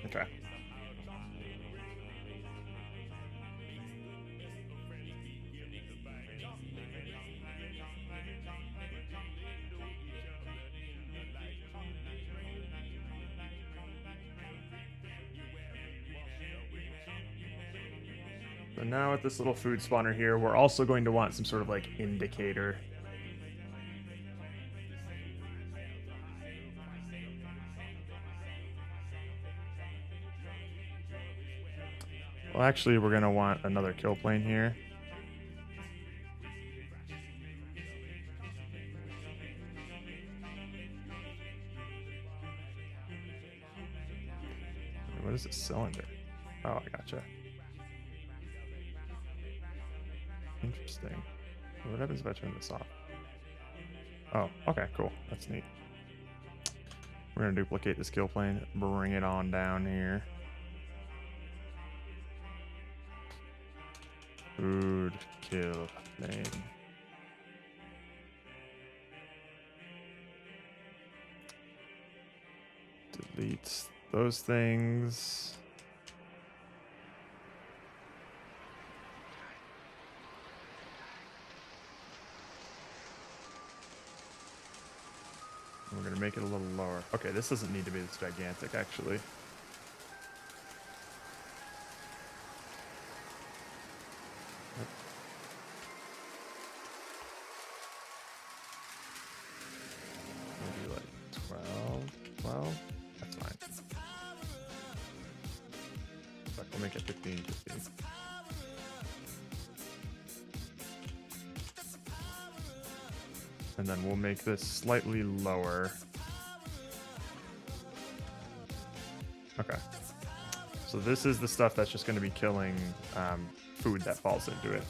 Okay. So now with this little food spawner here, we're also going to want some sort of like indicator. Well, actually, we're going to want another kill plane here. is a cylinder? Oh, I gotcha. Interesting. What happens if I turn this off? Oh, okay, cool. That's neat. We're gonna duplicate the skill plane, bring it on down here. Food kill plane. Delete those things. We're gonna make it a little lower. Okay, this doesn't need to be this gigantic, actually. Maybe like 12. That's fine. Fuck, we'll make it 15. And then we'll make this slightly lower. Okay. So this is the stuff that's just going to be killing food that falls into it.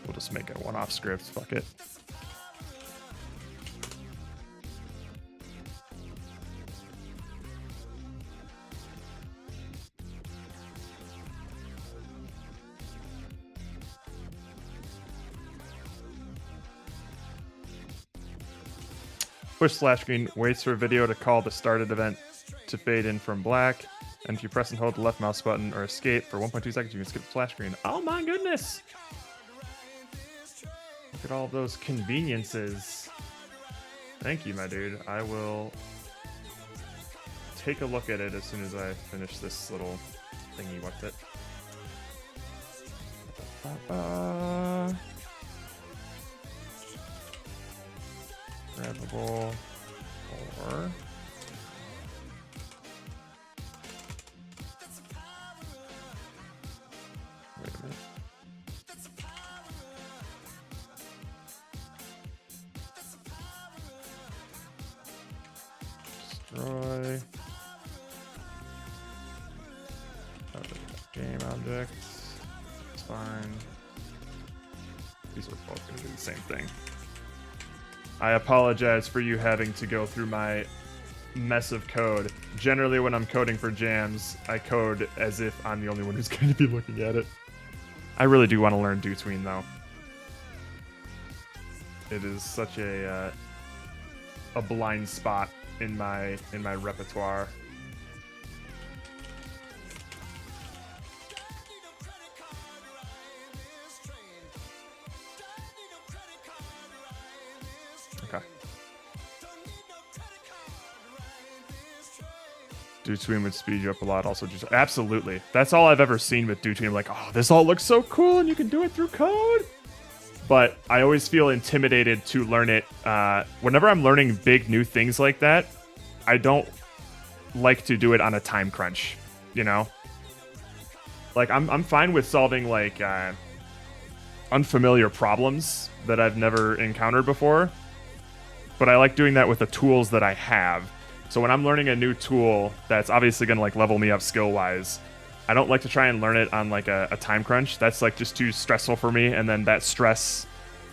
We'll just make it a one-off script. Fuck it. Push slash screen waits for a video to call the started event to fade in from black. And if you press and hold the left mouse button or escape for 1.2 seconds, you can skip the splash screen. Oh my goodness! Look at all those conveniences. Thank you, my dude. I will take a look at it as soon as I finish this little thingy. What's it? Grabbable or wait a minute. Destroy game objects. It's fine. These are both going to do the same thing. I apologize for you having to go through my mess of code. Generally, when I'm coding for jams, I code as if I'm the only one who's going to be looking at it. I really do want to learn DoTween, though. It is such a blind spot in my repertoire. Okay. DoTween would speed you up a lot. Also, just absolutely. That's all I've ever seen with DoTween. I'm like, oh, this all looks so cool, and you can do it through code. But I always feel intimidated to learn it. Whenever I'm learning big new things like that, I don't like to do it on a time crunch. You know, like I'm fine with solving like unfamiliar problems that I've never encountered before. But I like doing that with the tools that I have. So when I'm learning a new tool that's obviously going to like level me up skill-wise, I don't like to try and learn it on like a time crunch. That's like just too stressful for me, and then that stress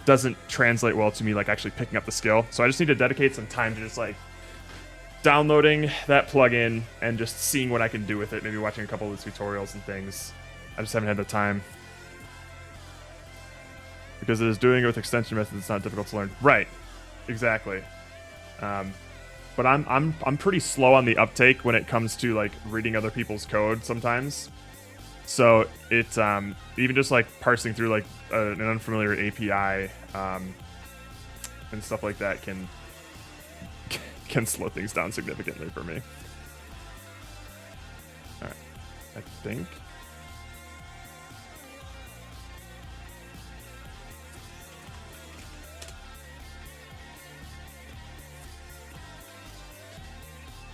doesn't translate well to me like actually picking up the skill. So I just need to dedicate some time to just like downloading that plugin and just seeing what I can do with it. Maybe watching a couple of the tutorials and things. I just haven't had the time. Because it is doing it with extension methods, it's not difficult to learn. Right. Exactly. But I'm pretty slow on the uptake when it comes to like reading other people's code sometimes. So it's even just like parsing through like an unfamiliar API and stuff like that can slow things down significantly for me. All right, I think.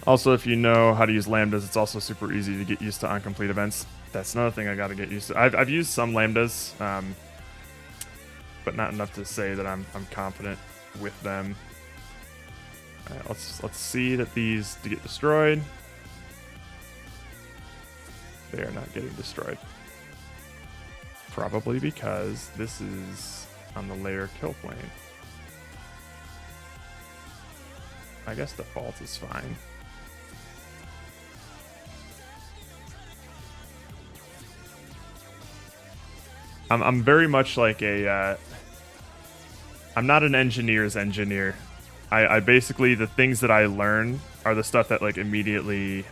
Also, if you know how to use lambdas, it's also super easy to get used to on complete events. That's another thing I got to get used to. I've used some lambdas, but not enough to say that I'm confident with them. All right, let's see that these get destroyed. They are not getting destroyed. Probably because this is on the layer kill plane. I guess default is fine. I'm very much like a I'm not an engineer's engineer. I basically, the things that I learn are the stuff that like immediately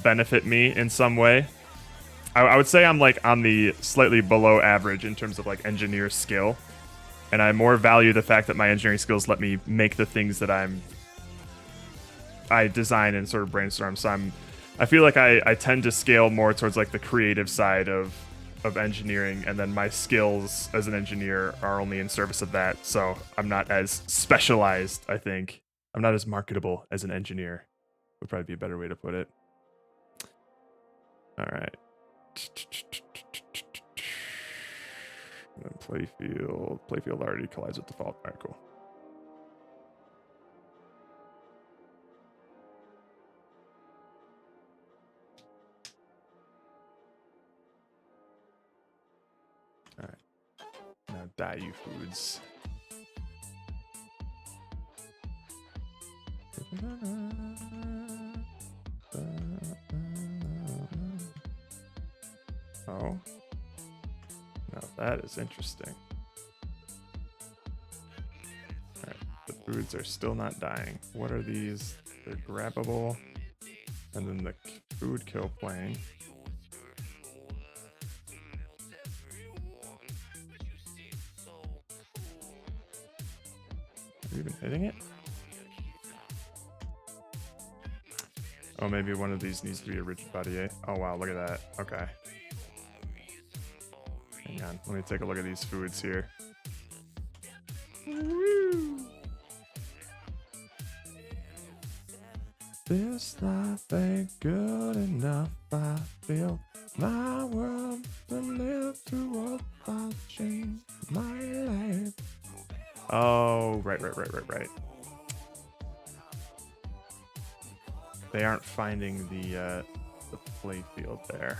benefit me in some way. I would say I'm like on the slightly below average in terms of like engineer skill, and I more value the fact that my engineering skills let me make the things that I design and sort of brainstorm. So I feel like I tend to scale more towards like the creative side of engineering, and then my skills as an engineer are only in service of that. So I'm not as specialized, I think. I'm not as marketable as an engineer, would probably be a better way to put it. All right. And then playfield already collides with default. All right, cool. All right. Now die, you foods. Oh. Now that is interesting. Alright, the foods are still not dying. What are these? They're grabbable. And then the food kill plane. Are you even hitting it? Oh, maybe one of these needs to be a rigid body, eh? Oh wow, look at that. Okay. Hang on, let me take a look at these foods here. Woo! This life ain't good enough. I feel my world to live through a I change my life. Oh, right. They aren't finding the play field there.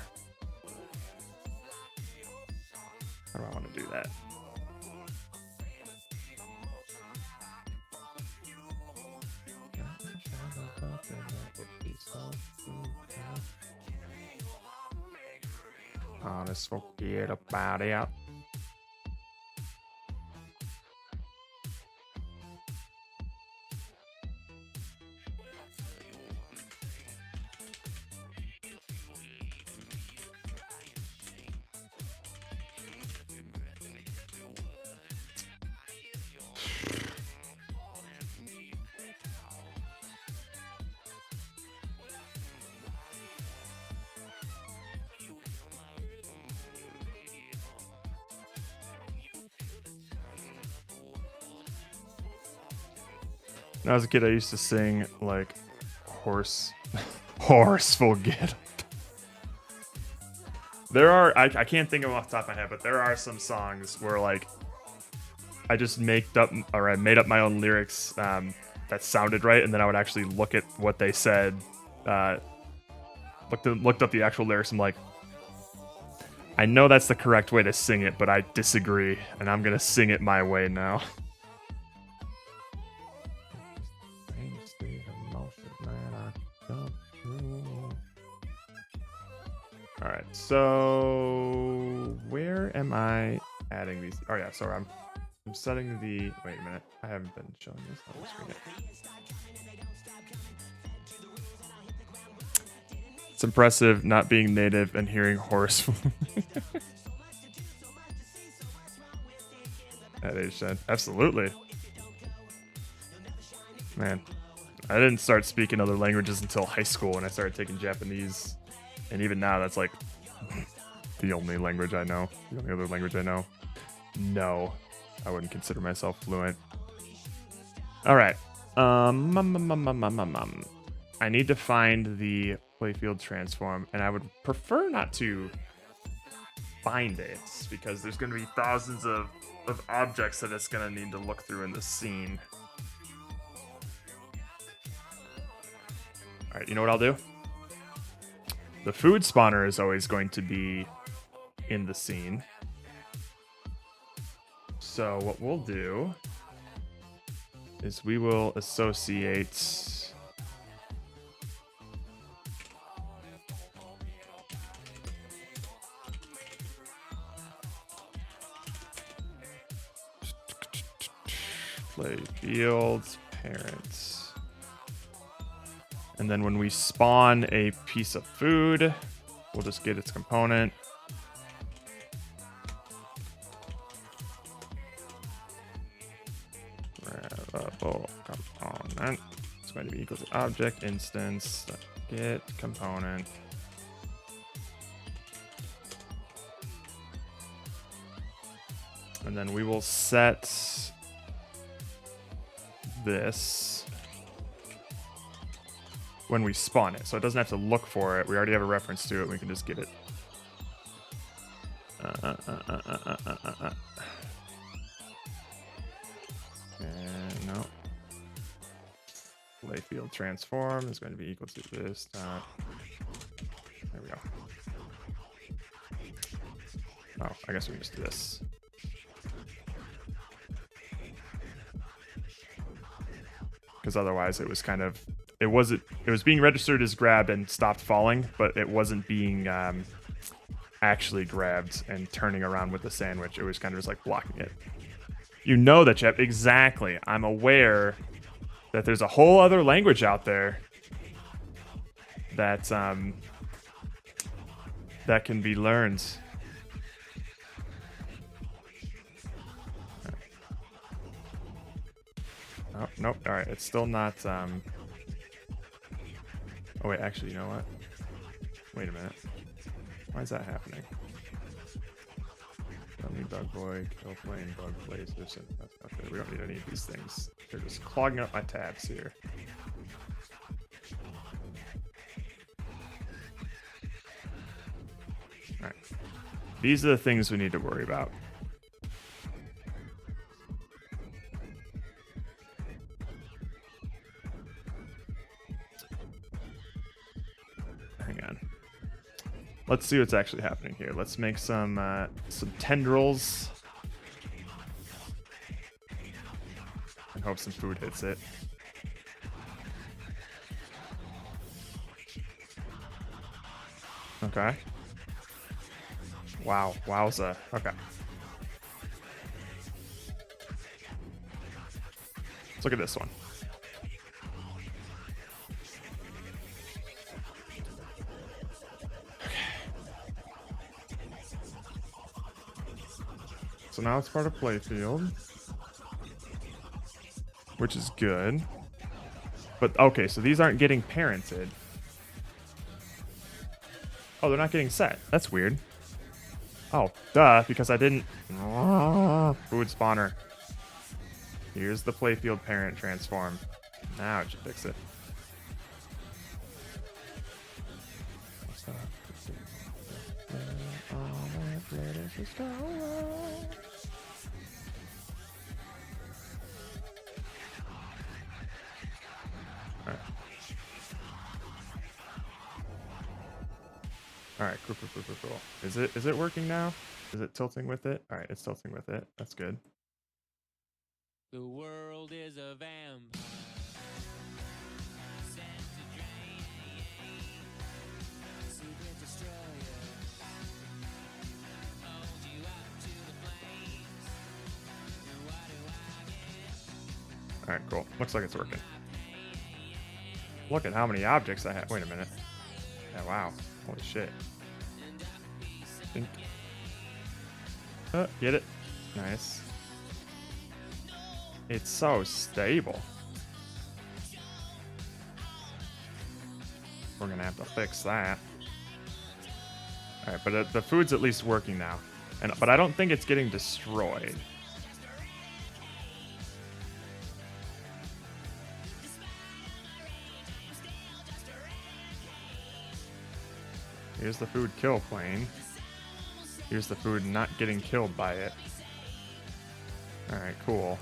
How do I want to do that? Oh, let's forget about it. When I was a kid, I used to sing like horse forget. There are, I can't think of them off the top of my head, but there are some songs where like I just made up my own lyrics that sounded right, and then I would actually look at what they said, looked up the actual lyrics. I'm like, I know that's the correct way to sing it, but I disagree, and I'm gonna sing it my way now. All right, so where am I adding these? Oh yeah, sorry, I'm setting the. Wait a minute, I haven't been showing this. I'll just read it. It's impressive not being native and hearing horse. At age 10, absolutely. Man, I didn't start speaking other languages until high school when I started taking Japanese. And even now, that's like the only language I know. The only other language I know. No, I wouldn't consider myself fluent. All right. I need to find the playfield transform, and I would prefer not to find it because there's going to be thousands of objects that it's going to need to look through in the scene. All right, you know what I'll do? The food spawner is always going to be in the scene. So what we'll do is we will associate play fields parents. And then when we spawn a piece of food, we'll just get its component. Grabable component. It's going to be equal to object instance get component. And then we will set this when we spawn it. So it doesn't have to look for it. We already have a reference to it. We can just get it. And no. Playfield transform is going to be equal to this. There we go. Oh, I guess we can just do this. Because otherwise it was kind of, it was being registered as grabbed and stopped falling, but it wasn't being actually grabbed and turning around with the sandwich. It was kind of just like blocking it. You know that, Jeff. Exactly. I'm aware that there's a whole other language out there that that can be learned. Oh, nope. All right. It's still not. Oh, wait. Actually, you know what? Wait a minute. Why is that happening? Dummy, bug boy, kill plane, bug places. Okay, we don't need any of these things. They're just clogging up my tabs here. All right. These are the things we need to worry about. Hang on. Let's see what's actually happening here. Let's make some tendrils. And hope some food hits it. Okay. Wow. Wowza. Okay. Let's look at this one. So now it's part of playfield, which is good. But okay, so these aren't getting parented. Oh, they're not getting set. That's weird. Oh, duh, because I didn't. Food spawner. Here's the playfield parent transform. Now it should fix it. All right, cool. Is it working now? Is it tilting with it? All right, it's tilting with it. That's good. The world is a vampire. Sent to drain. Secret destroyer. Hold you up to the flames. And what do I get? All right, cool. Looks like it's working. Look at how many objects I have. Wait a minute. Yeah, wow. Holy shit. Get it? Nice. It's so stable. We're gonna have to fix that. All right, but the food's at least working now, but I don't think it's getting destroyed. Here's the food kill plane. Here's the food not getting killed by it. All right, cool.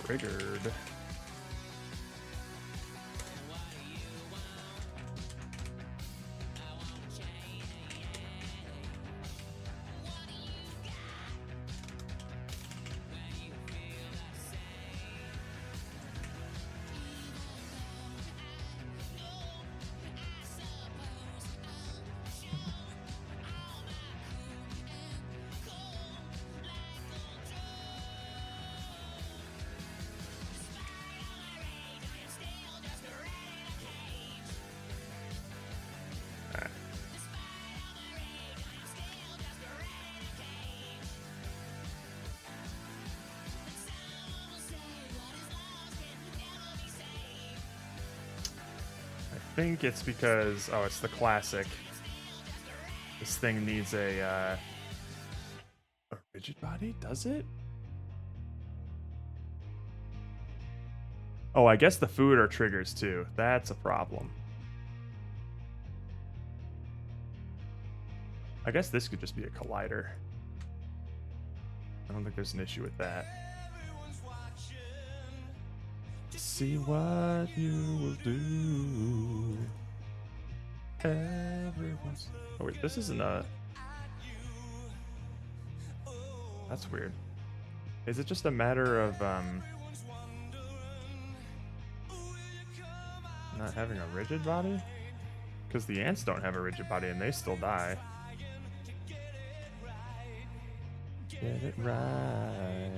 Triggered. I think it's because, oh, it's the classic. This thing needs a rigid body, does it? Oh, I guess the food are triggers too. That's a problem. I guess this could just be a collider. I don't think there's an issue with that. See what you will do. Everyone's... Oh wait, this isn't a... That's weird. Is it just a matter of not having a rigid body? Because the ants don't have a rigid body and they still die. Get it right.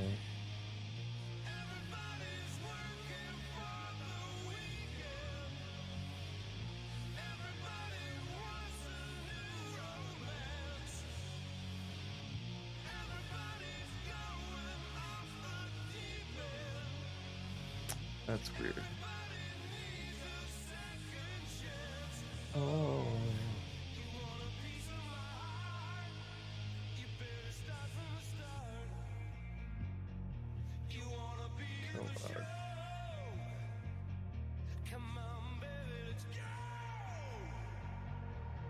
That's weird. Oh. Kill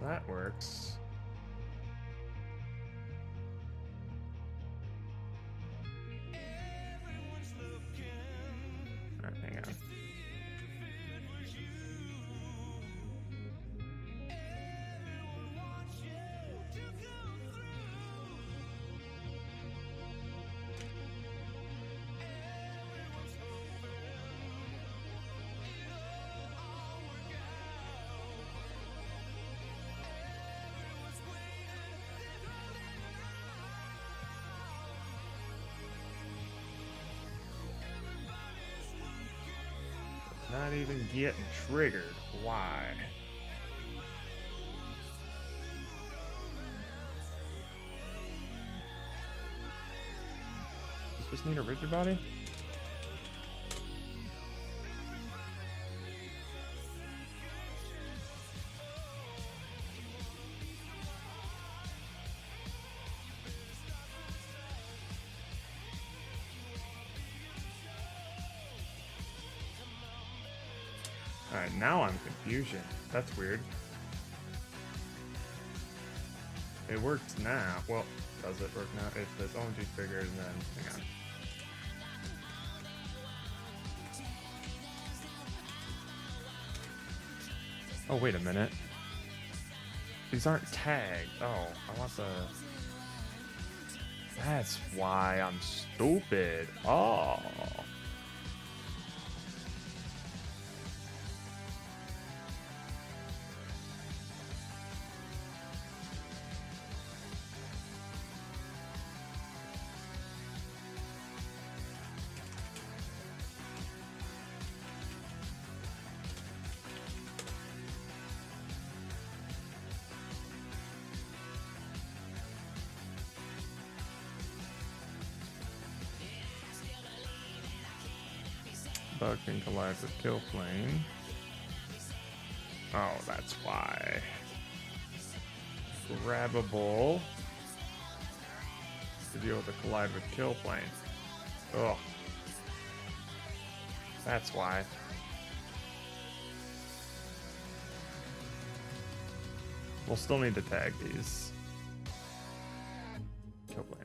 that works. Alright, hang on. Not even getting triggered. Why? Does this need a rigid body? Alright, now I'm confusion. That's weird. It works now. Well, does it work now? If there's OMG triggered, then hang on. Oh, wait a minute. These aren't tagged. Oh, I want the... That's why I'm stupid. Oh. Bug can collide with kill plane. Oh, that's why. Grabbable to deal with the collide with kill plane. Oh, that's why. We'll still need to tag these. Kill plane.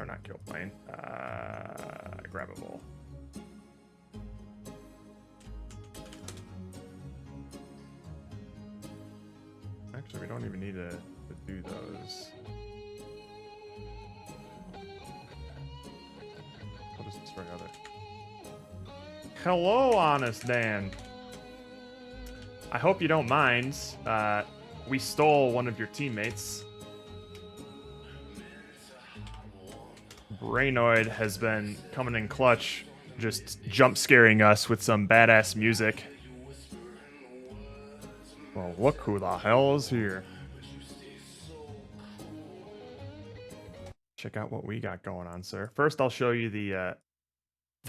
Or not kill plane. Grabbable. Actually, we don't even need to do those. I'll just destroy other. Hello, Honest Dan. I hope you don't mind. We stole one of your teammates. Brainoid has been coming in clutch, just jump scaring us with some badass music. Well, look who the hell is here. Check out what we got going on, sir. First, I'll show you the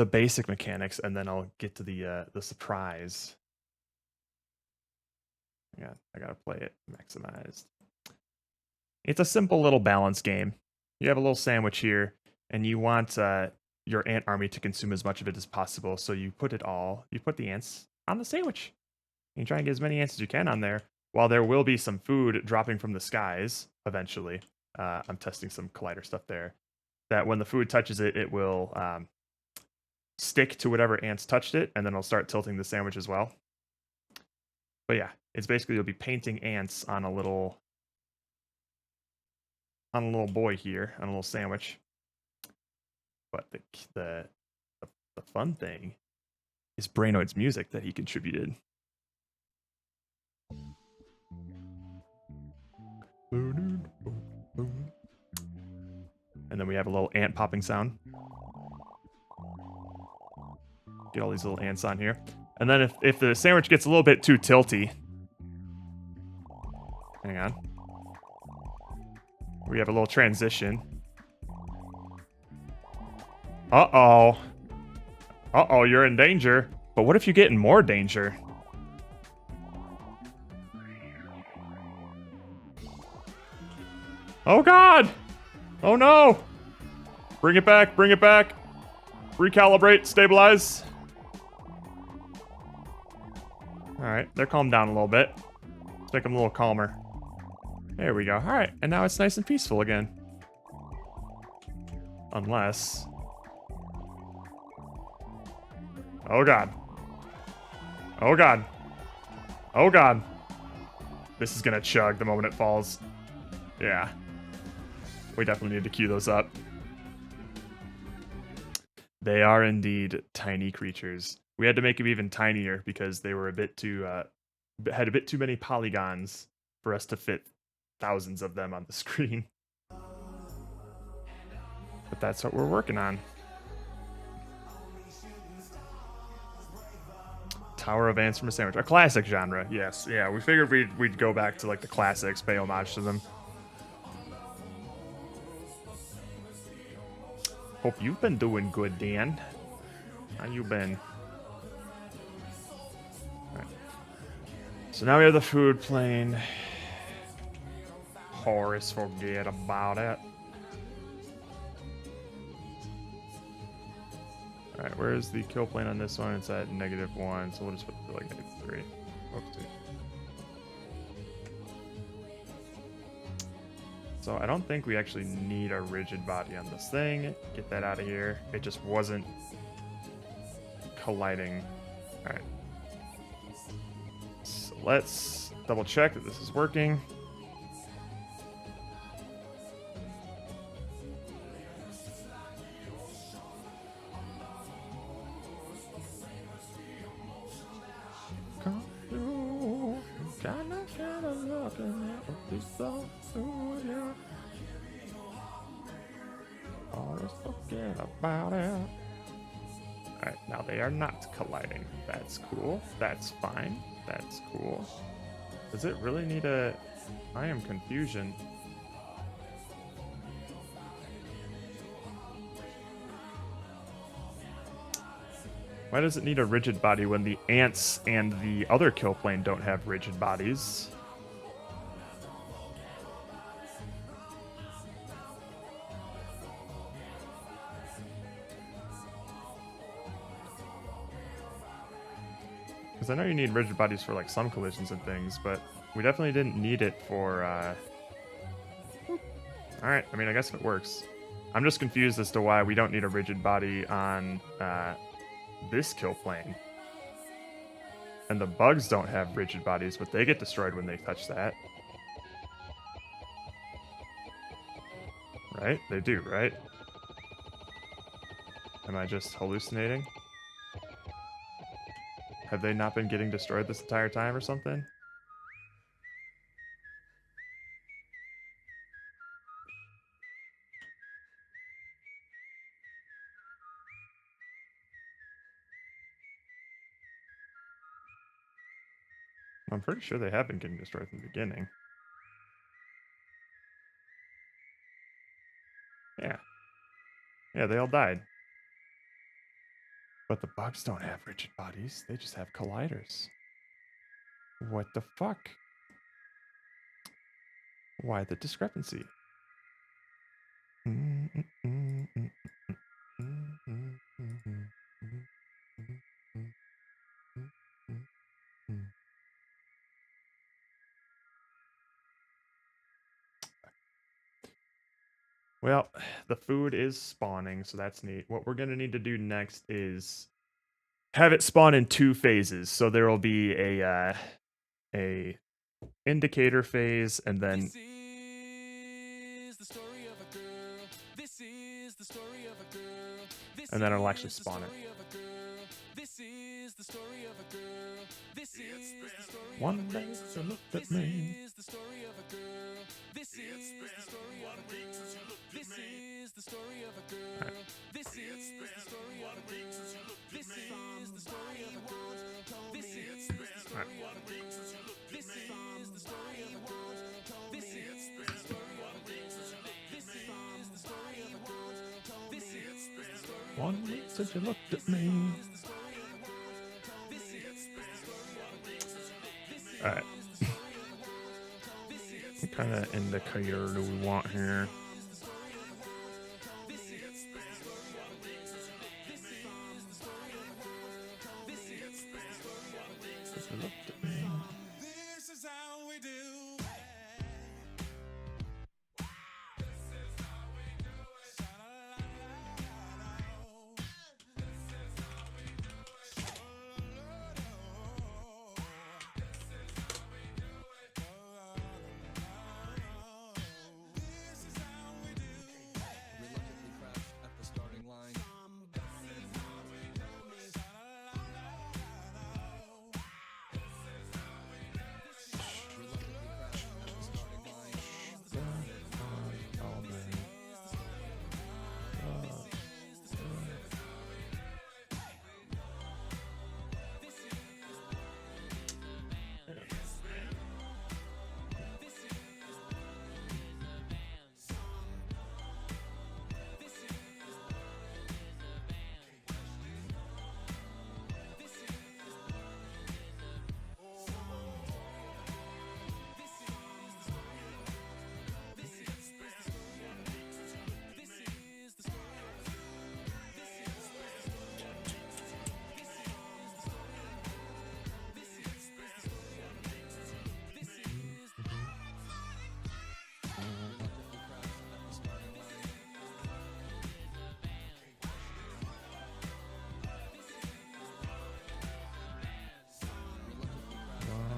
basic mechanics, and then I'll get to the surprise. Yeah, I gotta play it maximized. It's a simple little balance game. You have a little sandwich here, and you want your ant army to consume as much of it as possible. So you put the ants on the sandwich. You try and get as many ants as you can on there, while there will be some food dropping from the skies eventually. I'm testing some collider stuff there. That when the food touches it, it will stick to whatever ants touched it, and then it'll start tilting the sandwich as well. But yeah, it's basically you'll be painting ants on a little boy here, on a little sandwich. But the fun thing is Brainoid's music that he contributed. And then we have a little ant popping sound. Get all these little ants on here. And then if the sandwich gets a little bit too tilty, hang on. We have a little transition. Uh-oh. Uh-oh, you're in danger. But what if you get in more danger? Oh god! Oh no! Bring it back, bring it back. Recalibrate, stabilize. Alright, they're calmed down a little bit. Let's make them a little calmer. There we go. Alright, and now it's nice and peaceful again. Unless... oh god. Oh god. Oh god. This is gonna chug the moment it falls. Yeah. We definitely need to queue those up. They are indeed tiny creatures. We had to make them even tinier because they were a bit too had a bit too many polygons for us to fit thousands of them on the screen. But that's what we're working on. Tower of Ants from a Sandwich. A classic genre, yes. Yeah, we figured we'd go back to like the classics, pay homage to them. Hope you've been doing good, Dan. How you been? Alright. So now we have the food plane. Horace, forget about it. Alright, where's the kill plane on this one? It's at -1, so we'll just put it to like -3. Oopsie. So I don't think we actually need a rigid body on this thing. Get that out of here. It just wasn't colliding. Alright. So let's double check that this is working. Forget about it. Alright, now they are not colliding. That's cool. That's fine. That's cool. Does it really need a... I am confusion. Why does it need a rigid body when the ants and the other kill plane don't have rigid bodies? Because I know you need rigid bodies for like some collisions and things, but we definitely didn't need it for... Alright, I mean, I guess if it works. I'm just confused as to why we don't need a rigid body on this kill plane. And the bugs don't have rigid bodies, but they get destroyed when they touch that. Right? They do, right? Am I just hallucinating? Have they not been getting destroyed this entire time or something? I'm pretty sure they have been getting destroyed from the beginning. Yeah. Yeah, they all died. But the bugs don't have rigid bodies. They just have colliders. What the fuck? Why the discrepancy? Well, the food is spawning, so that's neat. What we're going to need to do next is have it spawn in 2 phases. So there will be a indicator phase, and then This is the story of a girl. This is the story of a girl. This and then it'll is actually the spawn it. story of a girl. This is the story of a girl. This is the story One of a day girl. you looked at This me. is the story of a girl. This is the story of a girl. This is the story of a girl. This is the story of a girl. This is the story of a girl. This is the story of a girl. This is the story of a girl. This is the story of a girl. This is the story of a girl. This is the story. One week since you looked at me. Alright. What kind of indicator do we want here? Since you looked at me. This is how we do.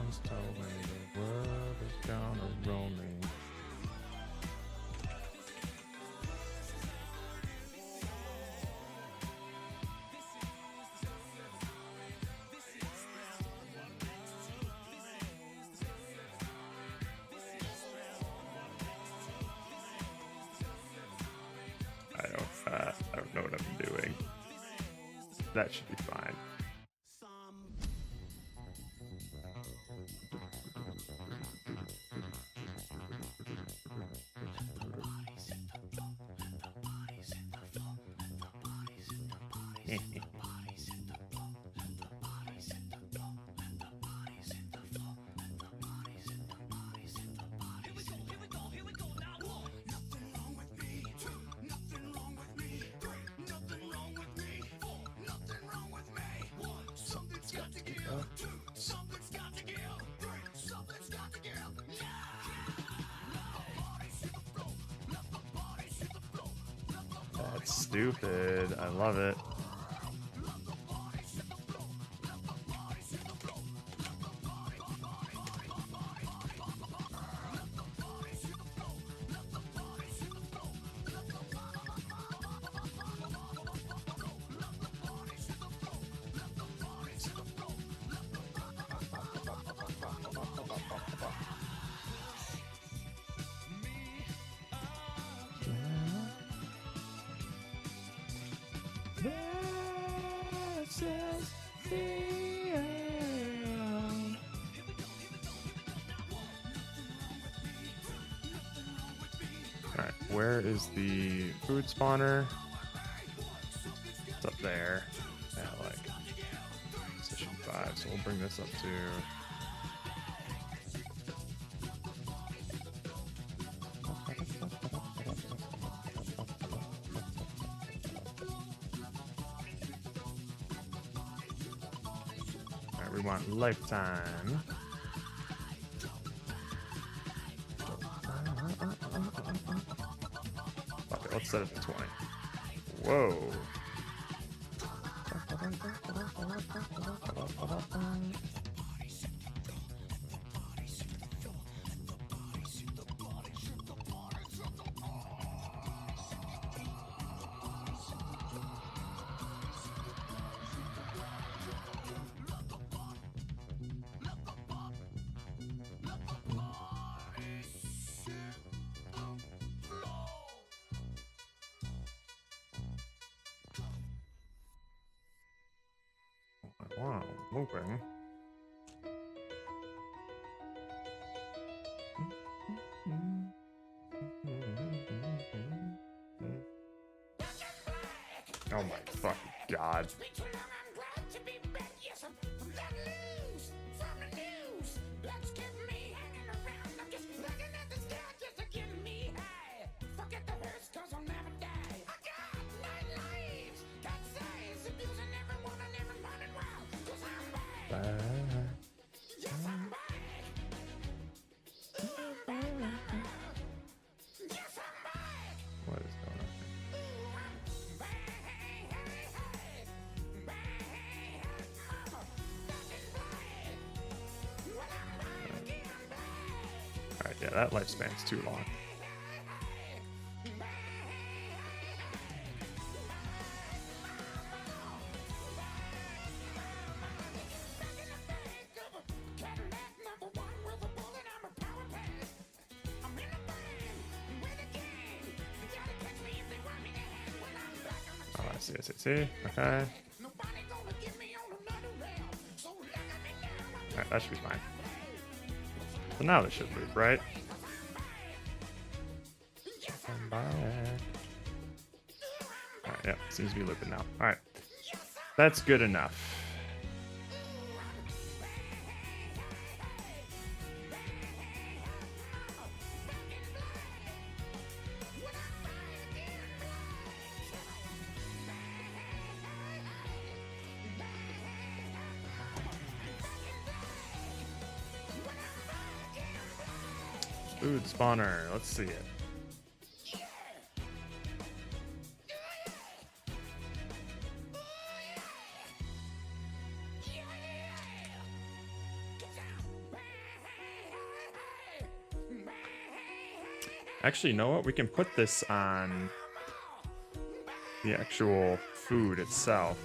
Once told me the world is gonna roll me. I don't know what I'm doing. That should be fine. That's stupid. I love it. Alright, where is the food spawner? It's up there. Yeah, like position 5, so we'll bring this up to we want lifetime. Okay, let's set it to 20. Whoa. Wow, moving. Oh my fucking god. What is going on here? Alright, yeah, that lifespan's too long. Oh, I see. Okay. Alright, that should be fine. So now this should loop, right? Come back. Alright, yeah, seems to be looping now. Alright. That's good enough. Food spawner, let's see it. Actually, you know what? We can put this on the actual food itself.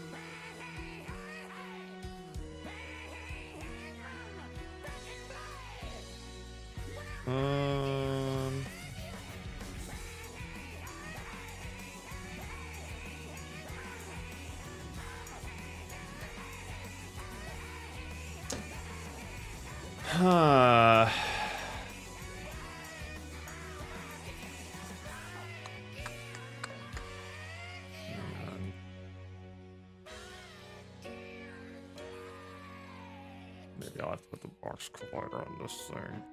Maybe I'll have to put the box collider on this thing.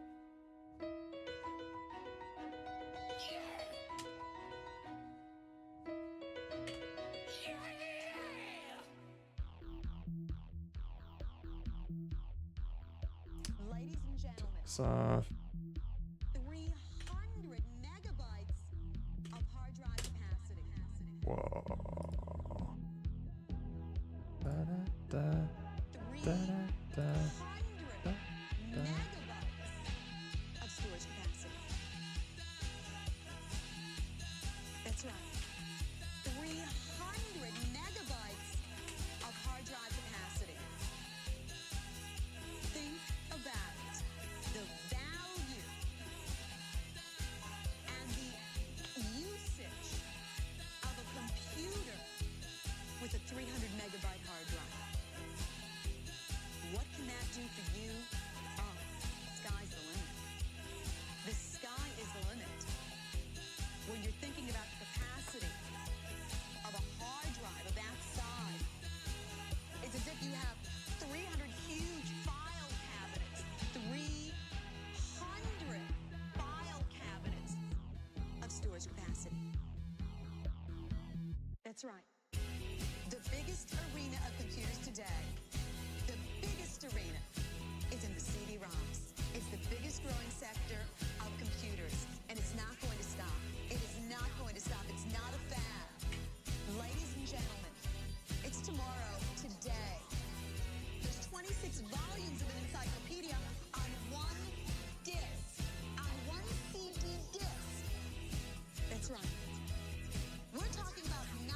Ladies and gentlemen, So, 300 megabytes of hard drive capacity. what? Whoa. Da-da-da, da-da-da, da-da. Of storage capacity. That's right. 300 megabytes of hard drive capacity. Think about the value and the usage of a computer with a 300 megabyte hard drive. What can that do for you? Oh, sky's the limit. The sky is the limit. When you're thinking about the capacity of a hard drive of that size, it's as if you have 300 huge file cabinets, 300 file cabinets of storage capacity. That's right. The biggest arena of computers today, the biggest arena is in the CD-ROMs. It's the biggest growing sector of computers, and it's not going to stop. It is not going to stop. It's not a fad. Ladies and gentlemen, it's tomorrow, today. There's 26 volumes of an encyclopedia on one disc, on one CD disc. That's right. We're talking about 9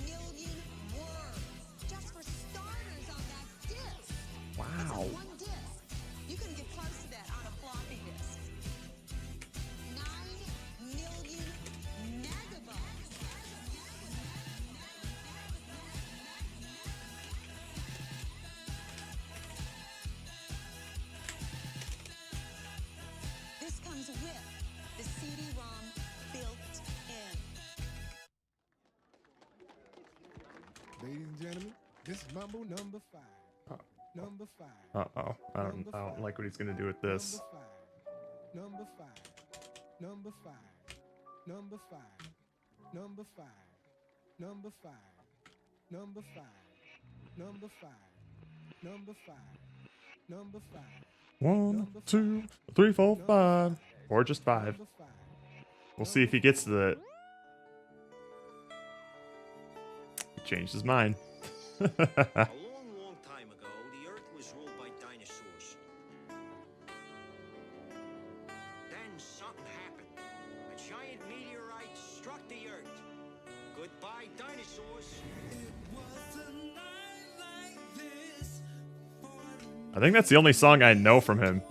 million words just for starters on that disc. Wow. It's on one disc. You couldn't get close to that on a floppy disk. 9 million megabytes. This comes with the CD-ROM built in. Ladies and gentlemen, this is Mambo number 5. Number 5. Uh-oh. I don't like what he's gonna do with this. Number 5. Number 5. Number 5. Number 5. Number 5. Number 5. Number 5. Number 5. Number 5. 1, 2, 3, 4, 5. Or just 5. Number 5. We'll see if he gets to the... He changed his mind. A long, long time ago, the Earth was ruled by dinosaurs. Then something happened. A giant meteorite struck the Earth. Goodbye, dinosaurs. I think that's the only song I know from him.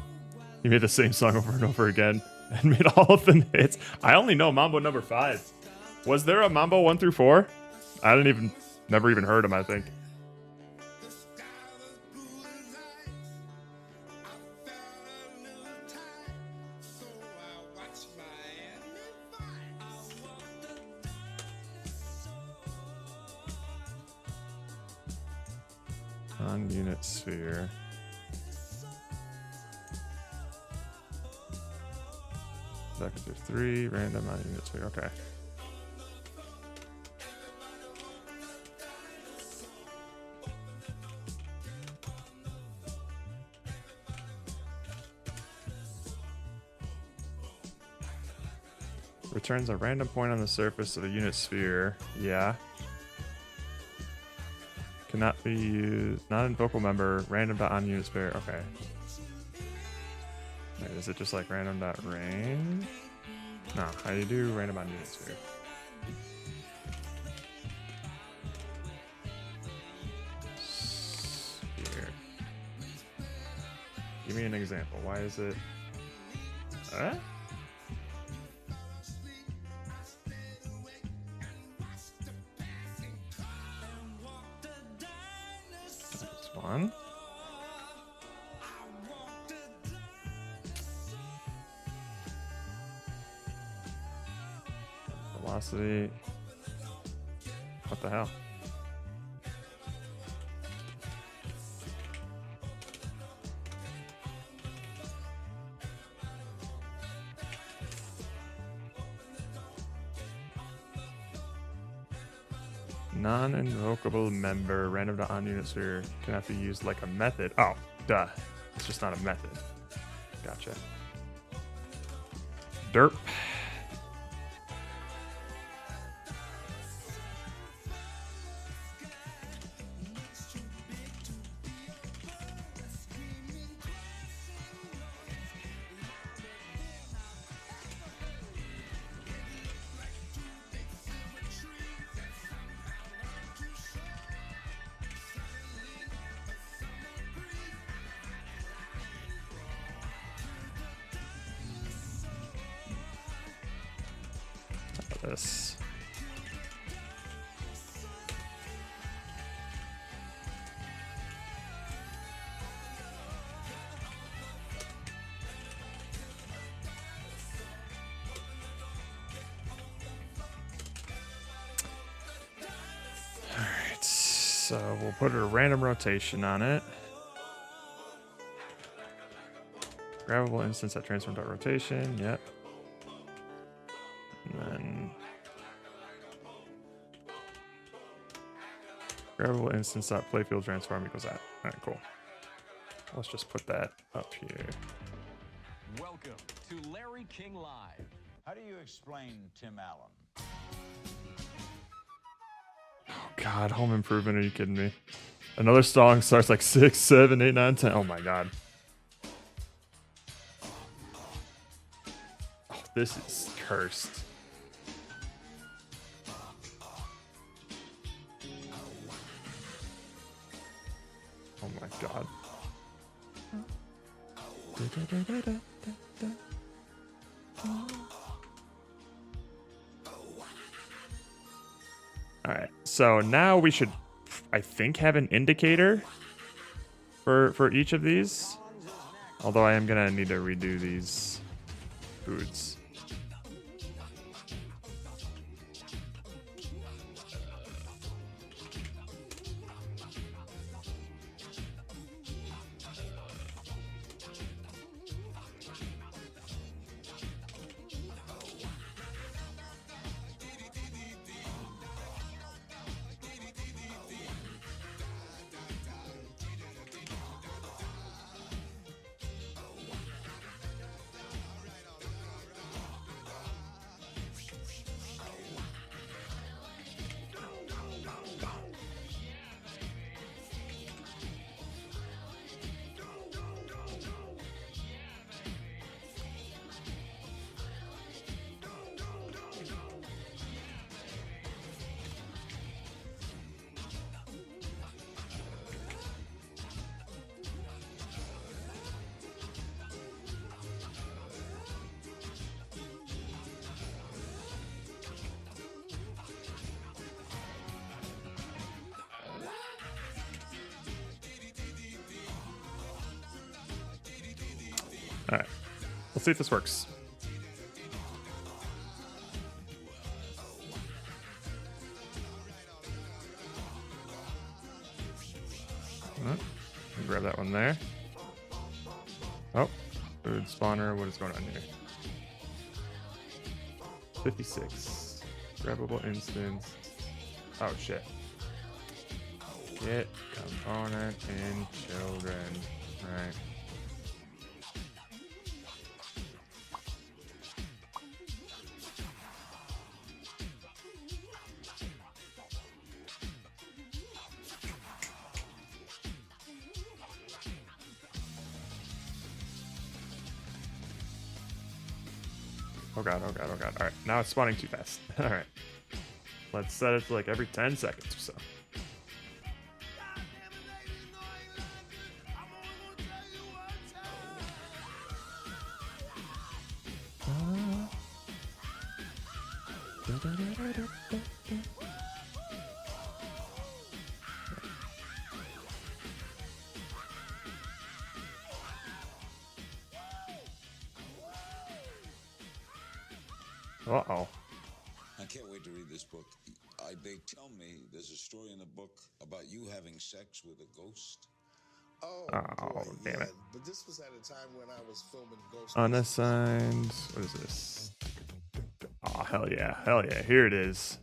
He made the same song over and over again and made all of the hits. I only know Mambo number 5. Was there a Mambo 1 through 4? I never even heard him, I think. On unit sphere. Vector 3, random on unit sphere. Okay. Returns a random point on the surface of a unit sphere. Yeah. Cannot be used. Non-invocable member. Random dot on unit sphere. Okay. Wait, is it just like random dot range? No. How do you do random on unit sphere? Sphere. Give me an example. Why is it? One. Velocity. What the hell? Non-invocable member, random to on unit sphere, cannot be used like a method. Oh, duh. It's just not a method. Gotcha. Derp. this. Alright, so we'll put a random rotation on it. Grabbable instance at transform.rotation, yep. And then grabbable instance.playfield transform equals that. Alright, cool. Let's just put that up here. Welcome to Larry King Live. How do you explain Tim Allen? Oh god, Home Improvement, are you kidding me? Another song starts like 6, 7, 8, 9, 10. Oh my god. Oh, this is cursed. Oh my god. Alright, so now we should, I think, have an indicator for each of these. Although I am gonna need to redo these foods. Alright, let's see if this works. Grab that one there. Oh, food spawner. What is going on here? 56. Grabbable instance. Oh shit. Get component in children. Right. Oh god, oh god, oh god. Alright, now it's spawning too fast. Alright. Let's set it to like every 10 seconds or so. Uh-oh. I can't wait to read this book. They tell me there's a story in the book about you having sex with a ghost. Oh, Oh, boy, damn yeah, it. but this was at a time when I was filming Ghost. Unassigned. What is this? Oh, hell yeah. Hell yeah. Here it is.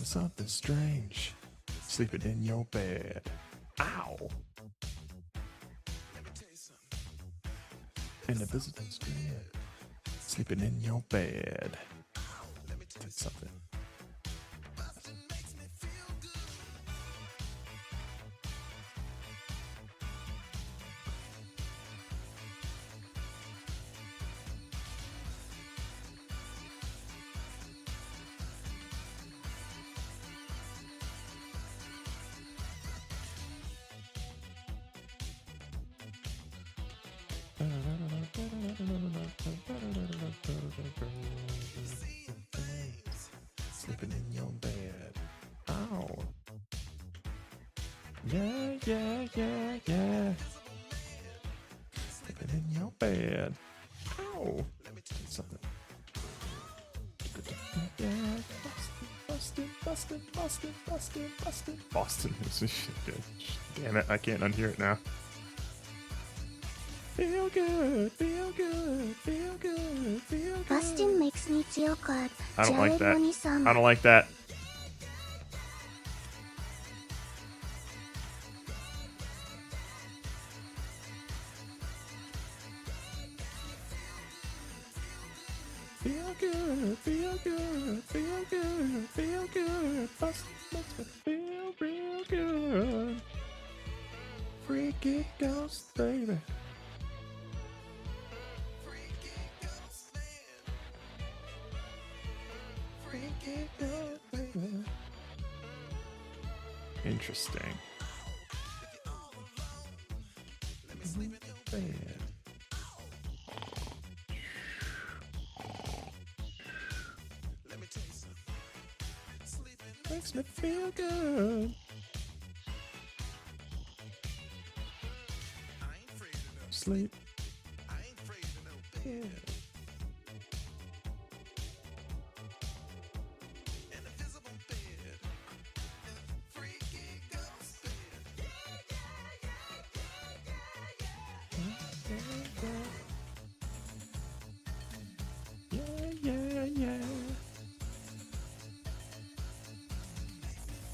Something strange. Sleeping in your bed. Ow. In the visitor's bed. Sleeping in your bed. Did something. Sleeping in your bed. Ow. Yeah, yeah, yeah, yeah. Sleeping in your bed. Ow. Something. Yeah, Boston. Boston is shit good. Damn it, I can't unhear it now. Feel good, feel good, feel good, feel good. Boston makes me feel good. I don't like that. Jared I don't like that. Feel good, feel good, feel good, feel good. Boston makes me feel real good. Freaky ghost, baby. Freaky ghost, baby. Interesting. Bad. Makes me feel good. Sleep. Yeah. Yeah.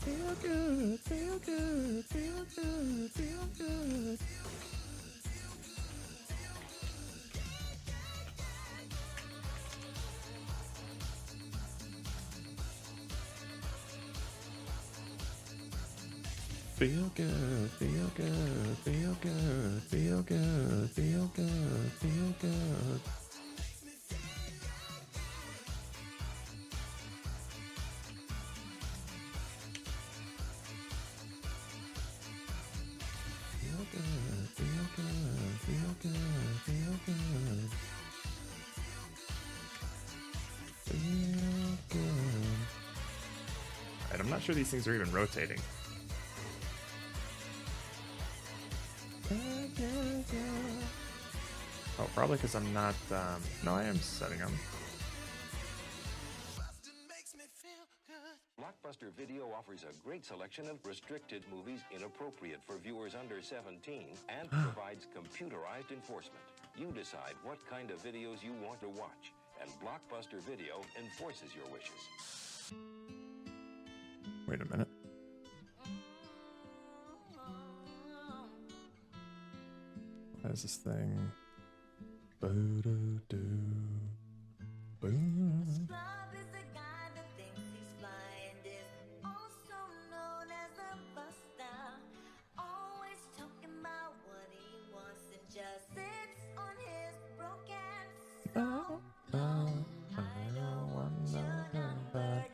Feel good, feel good, feel good, feel good. Feel good, feel good, feel good, feel good, feel good, feel good. Feel good, feel good, feel good, feel good. Feel good. Alright, I'm not sure these things are even rotating. Oh, probably because I'm not, no, I am setting them. Blockbuster Video offers a great selection of restricted movies inappropriate for viewers under 17 and provides computerized enforcement. You decide what kind of videos you want to watch, and Blockbuster Video enforces your wishes. Wait a minute. What is this thing? Boo-doo-doo. Boom. Oh, I don't want nothing but.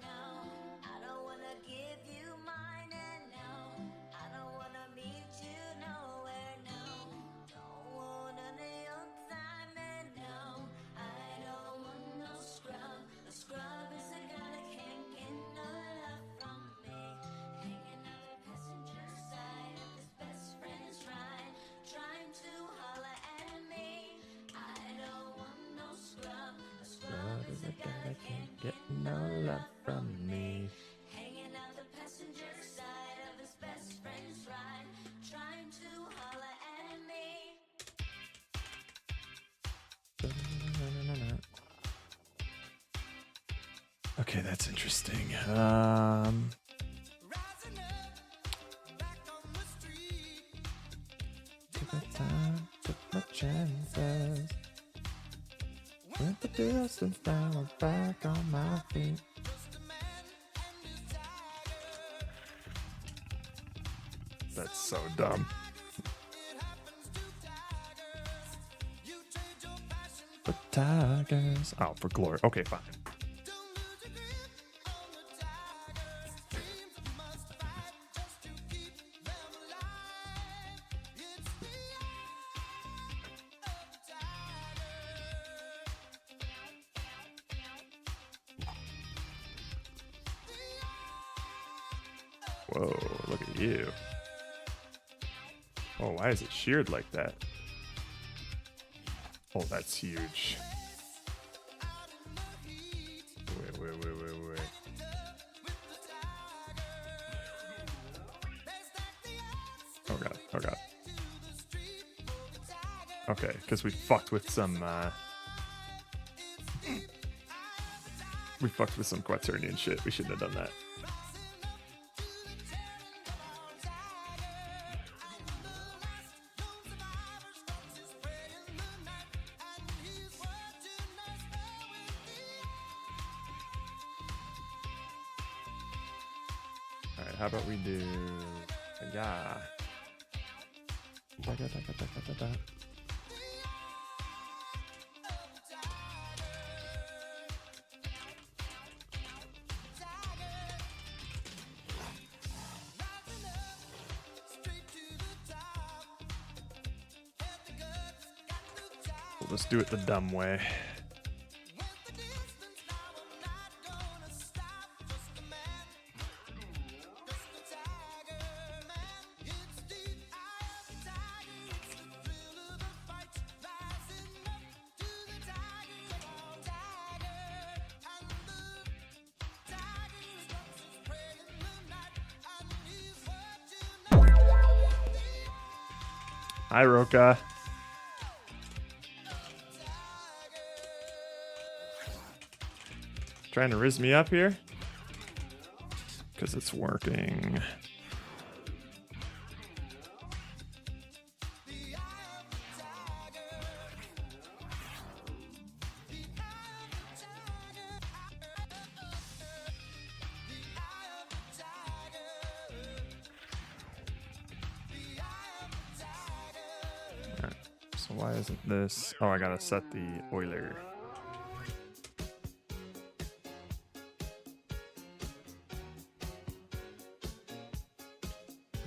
Is a guy that can't get no love from me. Hanging out the passenger side of his best friend's ride, trying to holler at me. Okay, that's interesting. Took my time, took my chances. Went the distance, now I'm back on my feet. That's so dumb. The tigers. Oh, for glory. Okay, fine. Whoa, look at you. Oh, why is it sheared like that? Oh, that's huge. Wait. Oh god. Okay, because we fucked with some Quaternion shit. We shouldn't have done that. Alright, how about we do yeah. Let's do it the dumb way. Hi, Roka. Trying to riz me up here? Because it's working. Alright, so why isn't this? Oh, I gotta set the Euler.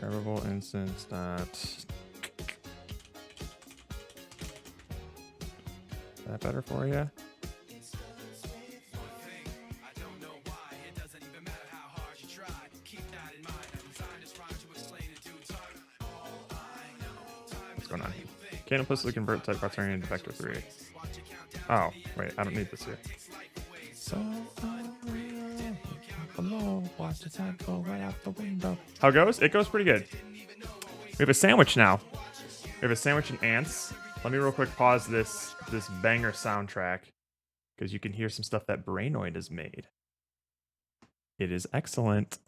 Grabbable instance dot. Is that better for you? What's going on here? Can't implicitly convert type Quaternion to vector 3. Oh, wait, I don't need this here. So watch the time go right out the window. How it goes? It goes pretty good. We have a sandwich now. We have a sandwich and ants. Let me real quick pause this banger soundtrack because you can hear some stuff that Brainoid has made. It is excellent.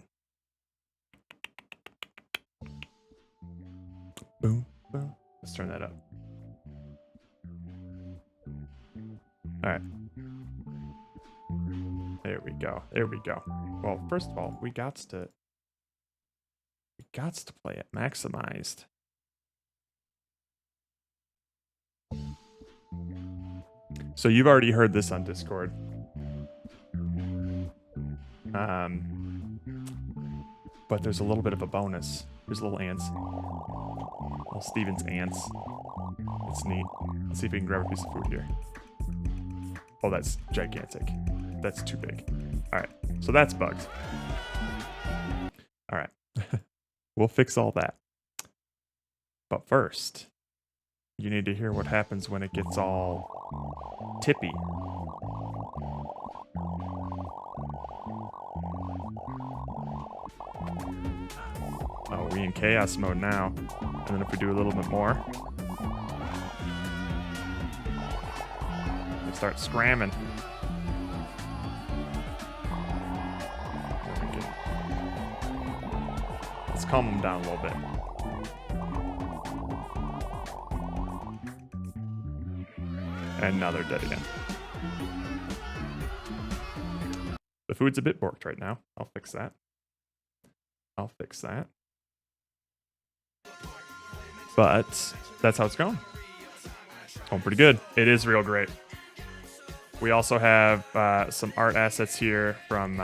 Boom, boom. Let's turn that up. All right. There we go. There we go. Well, first of all, we got to play it maximized. So you've already heard this on Discord. But there's a little bit of a bonus. There's little ants. Little Steven's ants. It's neat. Let's see if we can grab a piece of food here. Oh, that's gigantic. That's too big. All right, so that's bugged. All right, we'll fix all that. But first, you need to hear what happens when it gets all tippy. Oh, we in chaos mode now. And then if we do a little bit more, we start scramming. Let's calm them down a little bit. And now they're dead again. The food's a bit borked right now. I'll fix that. I'll fix that. But that's how it's going. Going pretty good. It is real great. We also have some art assets here from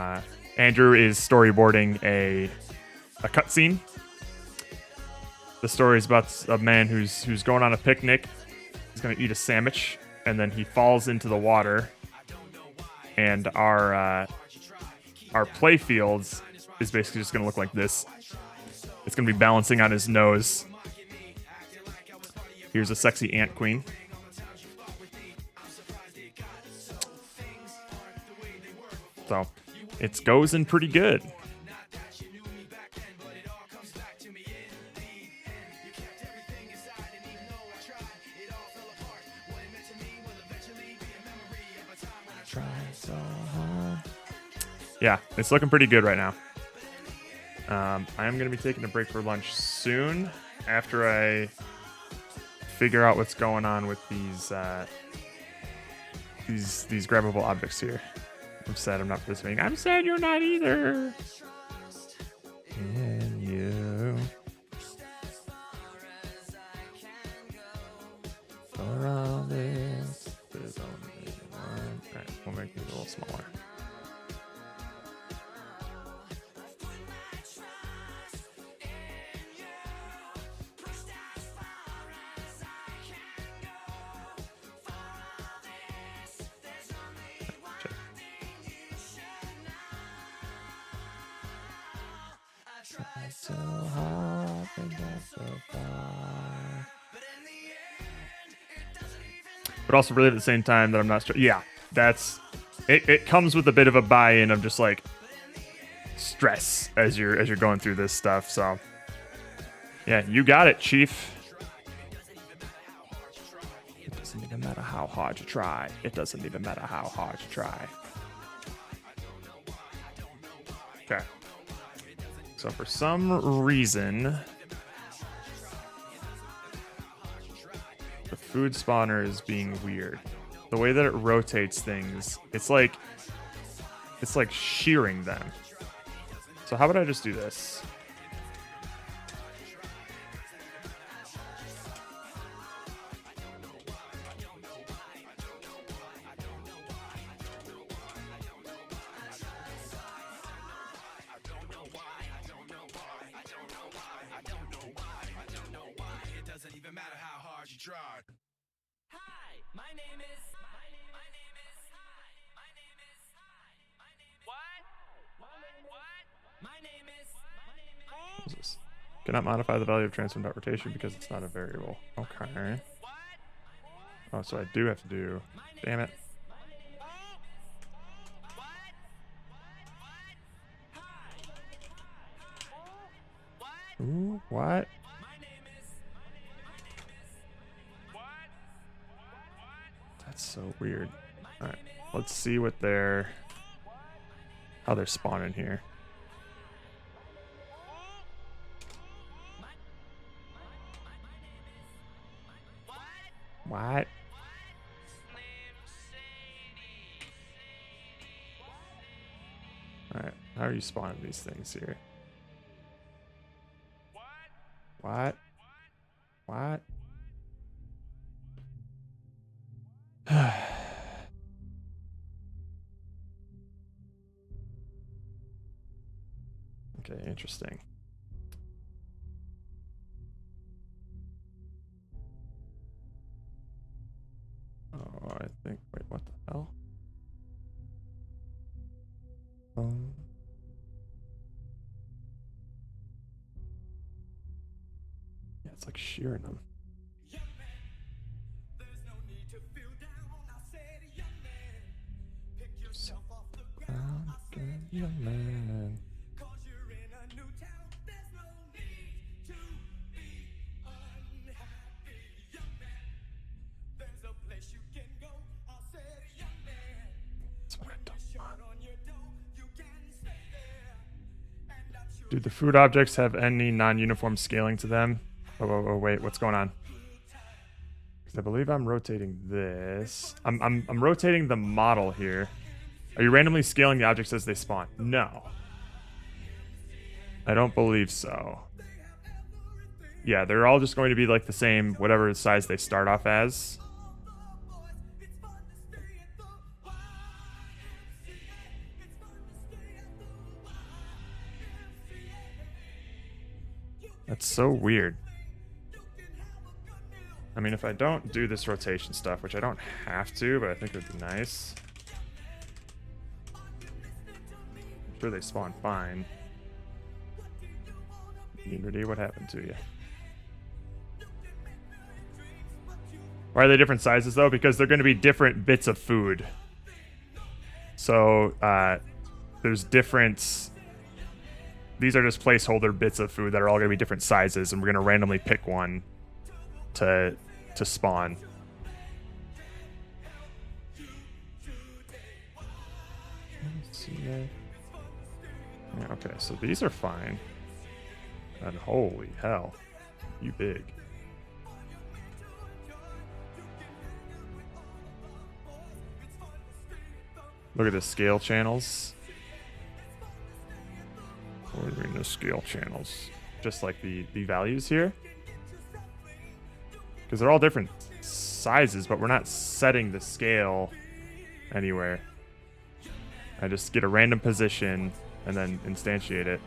Andrew is storyboarding a cutscene. The story is about a man who's going on a picnic. He's going to eat a sandwich, and then he falls into the water. And our play fields is basically just gonna look like this. It's gonna be balancing on his nose. Here's a sexy ant queen. So it's goes in pretty good. Yeah, it's looking pretty good right now. I am going to be taking a break for lunch soon after I figure out what's going on with these grabbable objects here. I'm sad I'm not participating. I'm sad you're not either. And you. For all this, there's only one. Alright, we'll make these a little smaller. So hard and got so far. But also really at the same time that I'm not yeah, that's it comes with a bit of a buy-in of just like stress as you're going through this stuff. So yeah, you got it, Chief. It doesn't even matter how hard you try. It doesn't even matter how hard you try. Okay. So for some reason, the food spawner is being weird. The way that it rotates things, it's like shearing them. So how about I just do this? Cannot modify the value of transform dot rotation because it's not a variable. Okay. Oh, so I do have to do. Damn it. Ooh, what? That's so weird. All right, let's see what how they're spawning here. What? Alright, how are you spawning these things here? What? What? Okay, interesting. Oh, I think. Wait, what the hell? Yeah, it's like shearing them. So, young man. Do the food objects have any non-uniform scaling to them? Oh, wait, what's going on? Because I believe I'm rotating this. I'm rotating the model here. Are you randomly scaling the objects as they spawn? No. I don't believe so. Yeah, they're all just going to be like the same, whatever size they start off as. That's so weird. I mean, if I don't do this rotation stuff, which I don't have to, but I think it would be nice. I'm sure they spawn fine. Unity, what happened to you? Why are they different sizes though? Because they're going to be different bits of food. So there's different. These are just placeholder bits of food that are all going to be different sizes, and we're going to randomly pick one to spawn. Let's see there. Yeah, okay, so these are fine. And holy hell, you big. Look at the scale channels. What do you mean the scale channels? Just like the values here? Because they're all different sizes, but we're not setting the scale anywhere. I just get a random position and then instantiate it.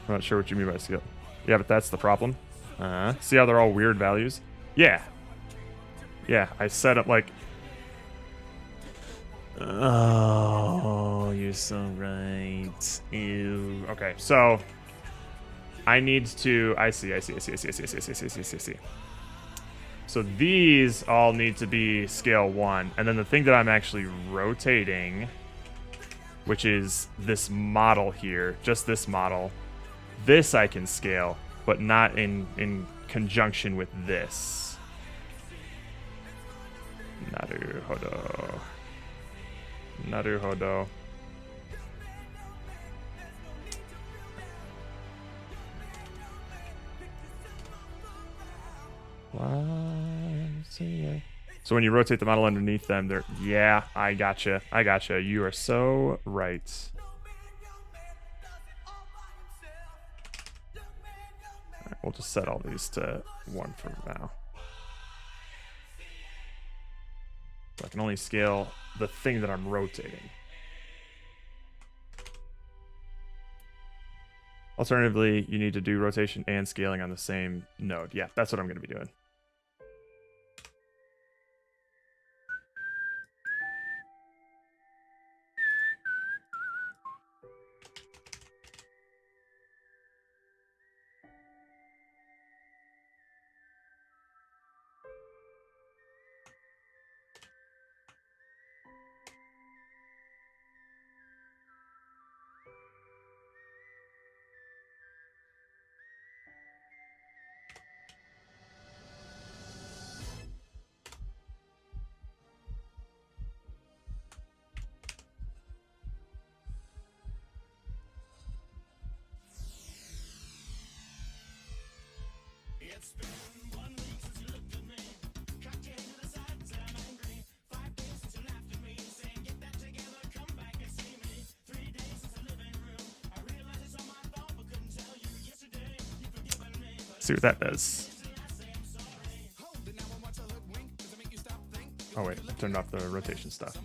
I'm not sure what you mean by scale. Yeah, but that's the problem. See how they're all weird values? Yeah. Yeah, I set up like... Oh, you're so right. Ew. Okay, so... I need to... I see. So these all need to be scale 1. And then the thing that I'm actually rotating, which is this model here, just this model, this I can scale, but not in conjunction with this. Naruhodo. Naruhodo. So when you rotate the model underneath them, they're... Yeah, I gotcha. You are so right. Alright, we'll just set all these to 1 for now. So I can only scale the thing that I'm rotating. Alternatively, you need to do rotation and scaling on the same node. Yeah, that's what I'm going to be doing. See what that does. Oh wait, I turned off the rotation stuff.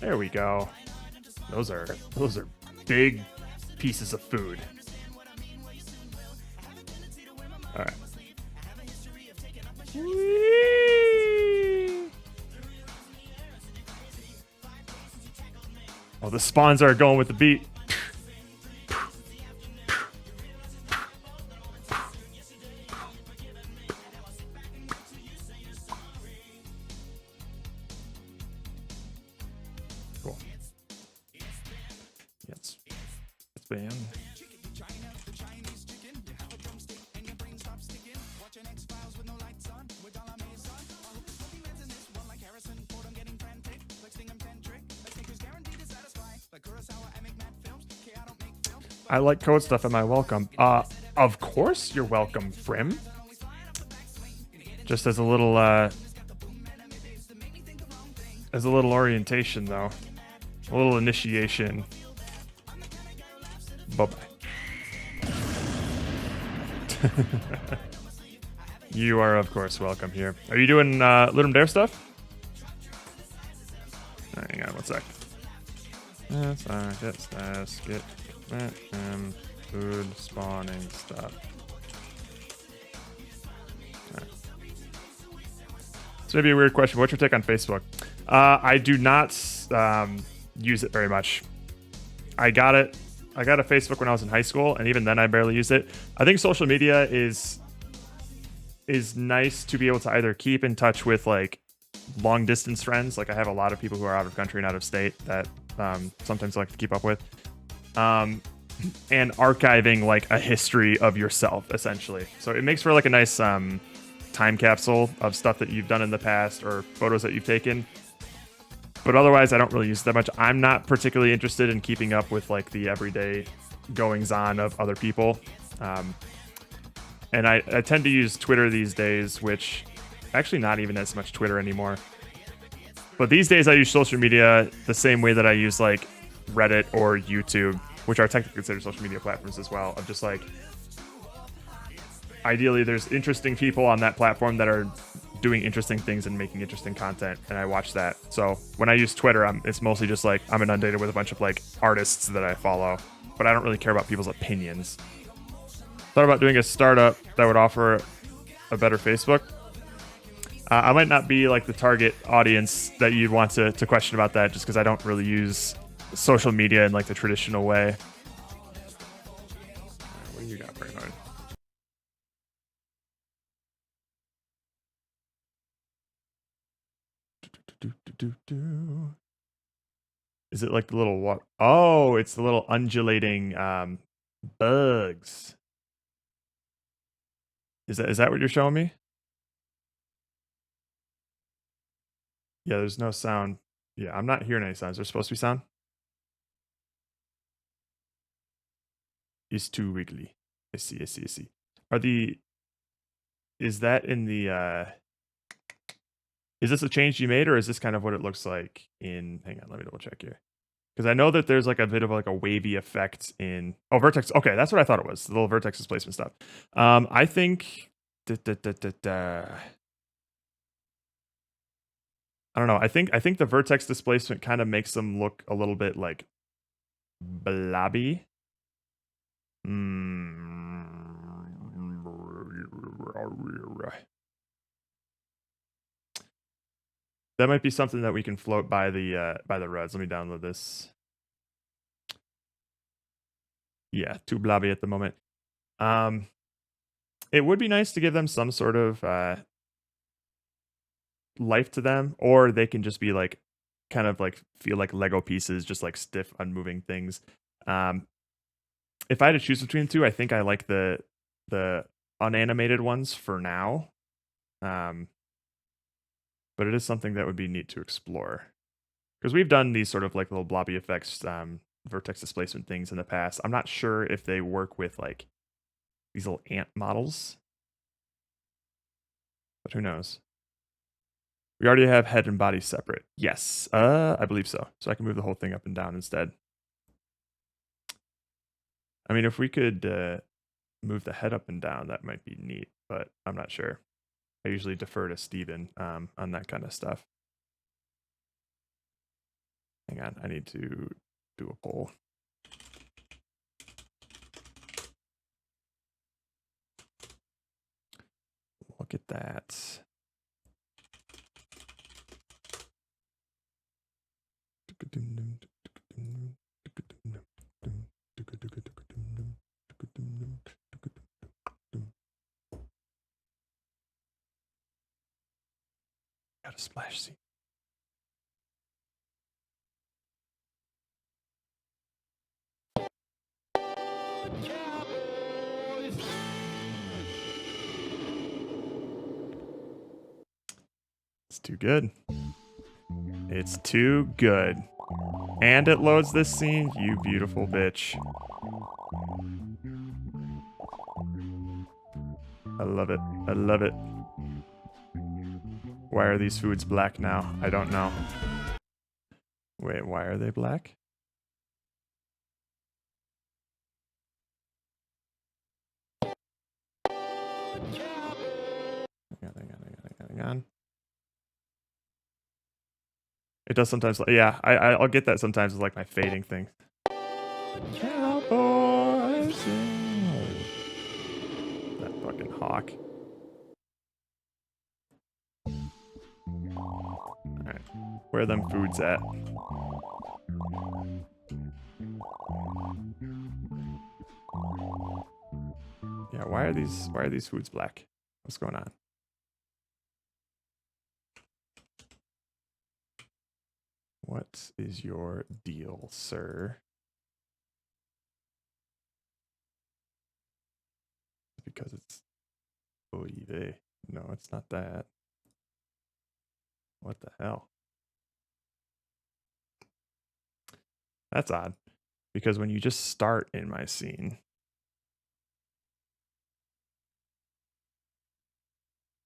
There we go. Those are big pieces of food. All right. Whee! Oh, the spawns are going with the beat. Cool. Yes. It's been. I like code stuff. Am I welcome? Of course you're welcome, Frim. Just as a little orientation, though. A little initiation. Bye-bye. You are, of course, welcome here. Are you doing Ludum Dare stuff? Hang on one sec. Skip food spawning stuff. Right. This may be a weird question. What's your take on Facebook? I do not use it very much. I got a Facebook when I was in high school, and even then I barely used it. I think social media is nice to be able to either keep in touch with like long distance friends. Like I have a lot of people who are out of country and out of state that sometimes I like to keep up with. And archiving like a history of yourself, essentially. So it makes for like a nice time capsule of stuff that you've done in the past or photos that you've taken. But otherwise, I don't really use it that much. I'm not particularly interested in keeping up with like the everyday goings on of other people. And I tend to use Twitter these days, which actually not even as much Twitter anymore. But these days I use social media the same way that I use like Reddit or YouTube, which are technically considered social media platforms as well, of just like, ideally there's interesting people on that platform that are doing interesting things and making interesting content, and I watch that. So when I use Twitter, it's mostly just like I'm inundated with a bunch of like artists that I follow, but I don't really care about people's opinions. Thought about doing a startup that would offer a better Facebook. I might not be like the target audience that you'd want to question about that, just because I don't really use social media in like the traditional way. What do you got, Bernard? Is it like the little what? Oh, it's the little undulating bugs. Is that what you're showing me? Yeah, there's no sound. Yeah, I'm not hearing any sounds. There's supposed to be sound. It's too wiggly. I see. Is that in the is this a change you made, or is this kind of what it looks like in, hang on, let me double check here. Because I know that there's like a bit of like a wavy effect in, oh, vertex. Okay, that's what I thought it was. The little vertex displacement stuff. I think, I don't know. I think the vertex displacement kind of makes them look a little bit like blobby. That might be something that we can float by the RUDs. Let me download this. Yeah, too blobby at the moment. It would be nice to give them some sort of life to them, or they can just be like kind of like feel like Lego pieces, just like stiff, unmoving things. If I had to choose between the two, I think I like the unanimated ones for now. But it is something that would be neat to explore, because we've done these sort of like little blobby effects, vertex displacement things in the past. I'm not sure if they work with like these little ant models, but who knows? We already have head and body separate. Yes, I believe so. So I can move the whole thing up and down instead. I mean, if we could move the head up and down, that might be neat, but I'm not sure. I usually defer to Steven on that kind of stuff. Hang on, I need to do a poll. Look at that. Got a splash scene. It's too good. It's too good. And it loads this scene, you beautiful bitch. I love it. I love it. Why are these foods black now? I don't know. Wait, why are they black? Hang on. It does sometimes. Yeah, I'll get that sometimes with like my fading thing. Cowboys. That fucking hawk. Alright. Where are them foods at? Yeah, why are these foods black? What's going on? What is your deal, sir? Because it's Oye. No, it's not that. What the hell? That's odd. Because when you just start in my scene.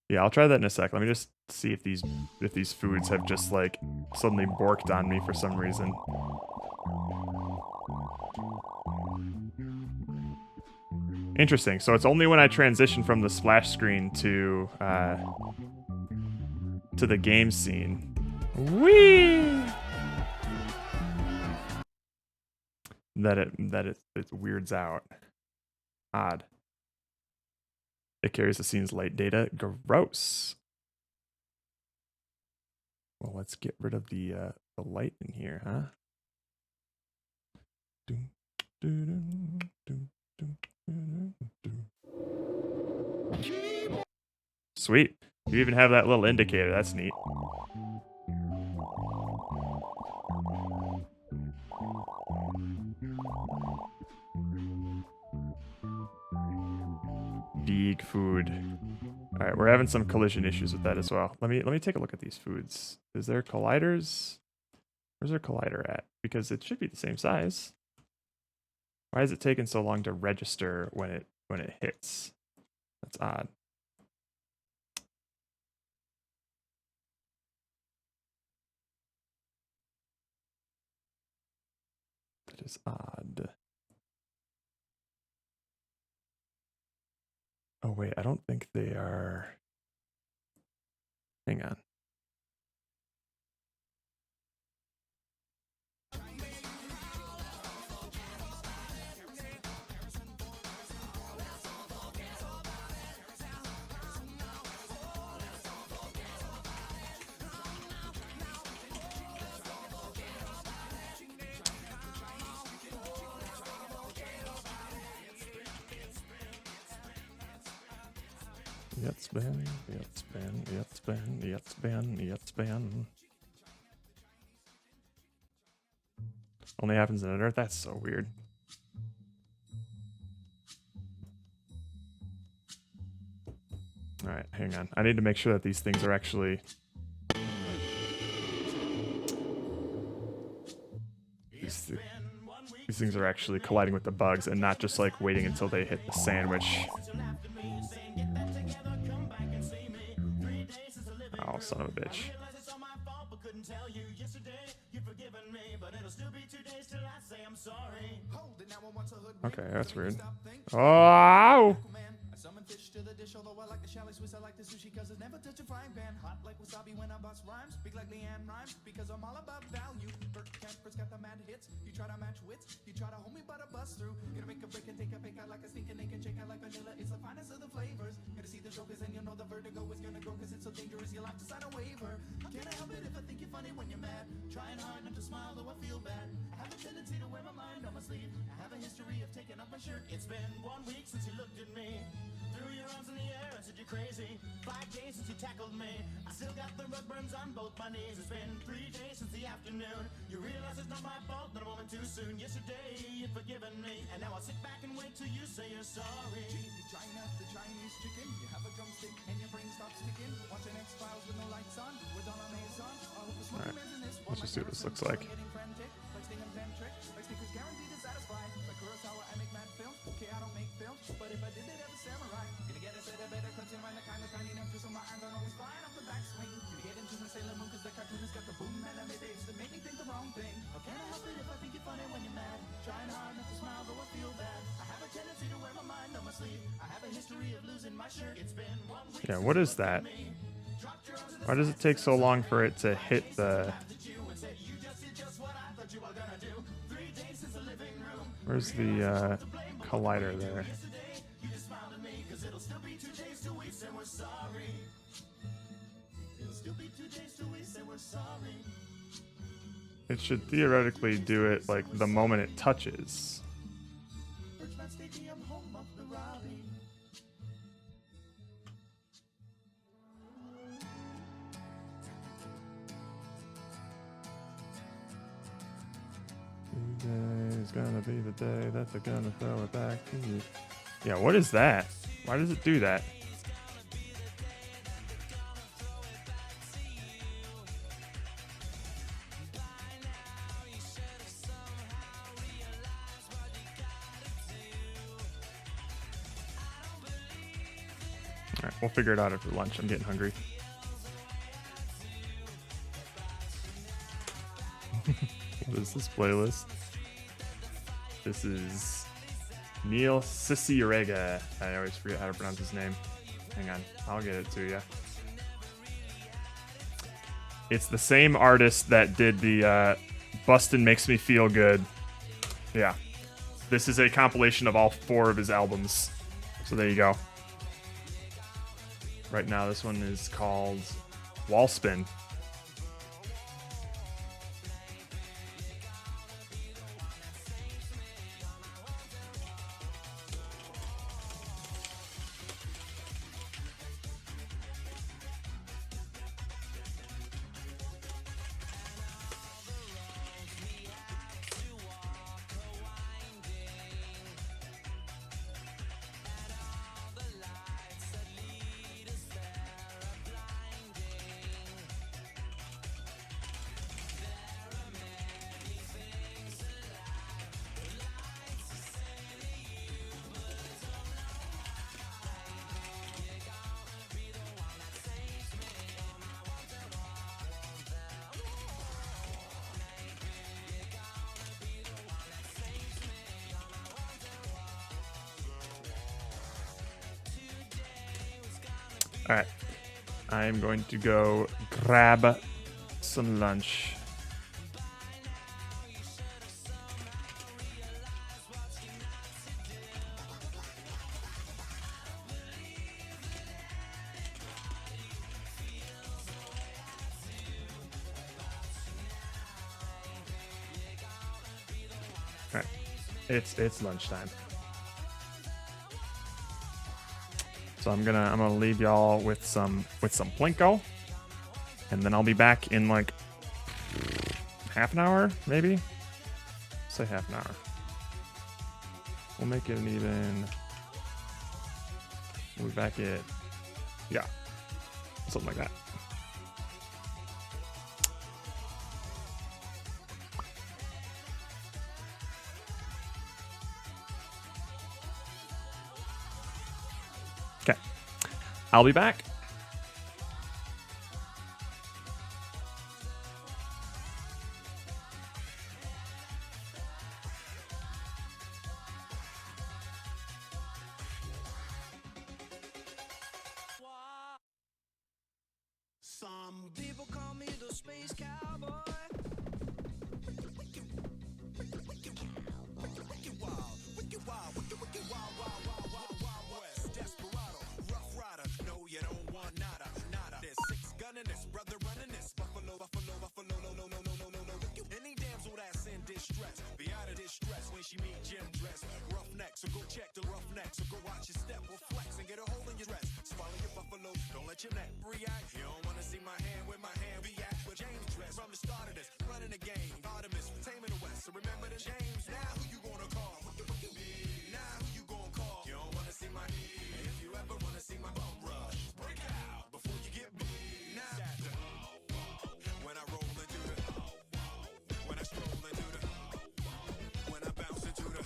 Yeah, I'll try that in a sec. Let me just see if these foods have just like suddenly borked on me for some reason. Interesting. So it's only when I transition from the splash screen to the game scene. Whee! That it weirds out. Odd. It carries the scene's light data. Gross. Well, let's get rid of the light in here, huh? Sweet. You even have that little indicator. That's neat. Big food. All right, we're having some collision issues with that as well. Let me take a look at these foods. Is there colliders? Where's their collider at? Because it should be the same size. Why is it taking so long to register when it hits? That's odd. That is odd. Oh wait, I don't think they are. Hang on. It's been. Only happens in Earth? That's so weird. Alright, hang on. I need to make sure that these things are actually... These things are actually colliding with the bugs and not just like waiting until they hit the sandwich. Oh, son of a bitch. Okay, that's weird. Oh! Fish to the dish, although I like the chalet Swiss, I like the sushi cause it's never touch a frying pan. Hot like wasabi when I bust rhymes, speak like Leanne rhymes, because I'm all about value. Bert Camper's got the mad hits, you try to match wits, you try to hold me but I bust through. Gonna make a break and take a pick out like a stinking naked chick, I like vanilla, it's the finest of the flavors. Gonna see the jokers and you know the vertigo is gonna go cause it's so dangerous, you'll have to sign a waiver. Can't I help it if I think you're funny when you're mad, trying hard not to smile though I feel bad. I have a tendency to wear my mind on my sleeve, I have a history of taking off my shirt. It's been 1 week since you looked at me. Threw your arms in the air and said you're crazy. 5 days since you tackled me. I still got the rug burns on both my knees. It's been 3 days since the afternoon. You realize it's not my fault, not a moment too soon. Yesterday you'd forgiven me, and now I'll sit back and wait till you say you're sorry. Chicken vagina, the Chinese chicken. You have a drumstick and your brain stops sticking. Watching X-Files with no lights on. We're done on Amazon. I hope the smoking man's in this. Let's just see what this looks like. Like Sting and Van Trick. Like Snickers guaranteed to satisfy. Like Kurosawa, I make mad films. Okay, I don't make films, but if I did, they'd have a samurai. Gonna get a set of better cuts in mind, the kind of tiny numbers so my arms aren't always flying off the backswing. Gonna get into my Sailor Moon cause the cartoonist got the boom anime babes that make me think the wrong thing. How can I help it if I think you're funny when you're mad? Trying hard not to smile though I feel bad. I have a tendency to wear my mind on my sleeve. I have a history of losing my Yeah, what is that? Why does it take so long for it to hit the... Where's the collider there? It should theoretically do it like the moment it touches. Today's gonna be the day that they're gonna throw it back to you. Yeah, what is that? Why does it do that? Alright, we'll figure it out after lunch. I'm getting hungry. What is this playlist? This is Neil Cicierega. I always forget how to pronounce his name. Hang on, I'll get it to you. It's the same artist that did the Bustin' Makes Me Feel Good. Yeah. This is a compilation of all 4 of his albums. So there you go. Right now, this one is called Wall Spin. Alright. I'm going to go grab some lunch. Alright. It's lunchtime. So I'm gonna leave y'all with some Plinko, and then I'll be back in like half an hour, maybe. Say half an hour. We'll make it an even. We'll be back at, yeah, something like that. Okay, I'll be back. Some people call me the space cowboy. She meet Jim dress, roughneck, so go check the roughneck, so go watch your step, or flex and get a hole in your dress. Swallow your buffalo, don't let your neck react. You don't wanna see my hand where my hand be at. But James dress from the start of this, running the game, Artemis, taming the West. So remember the James. Now who you gonna call? Now who you gonna call? You don't wanna see my heat. If you ever wanna see my bum rush, break out before you get beat. Now when I roll into the, when I stroll into the, when I bounce into the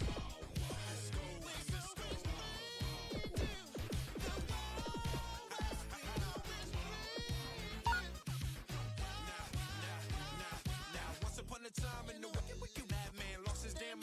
Now, once upon a time in the wicked, wicked, that man lost his damn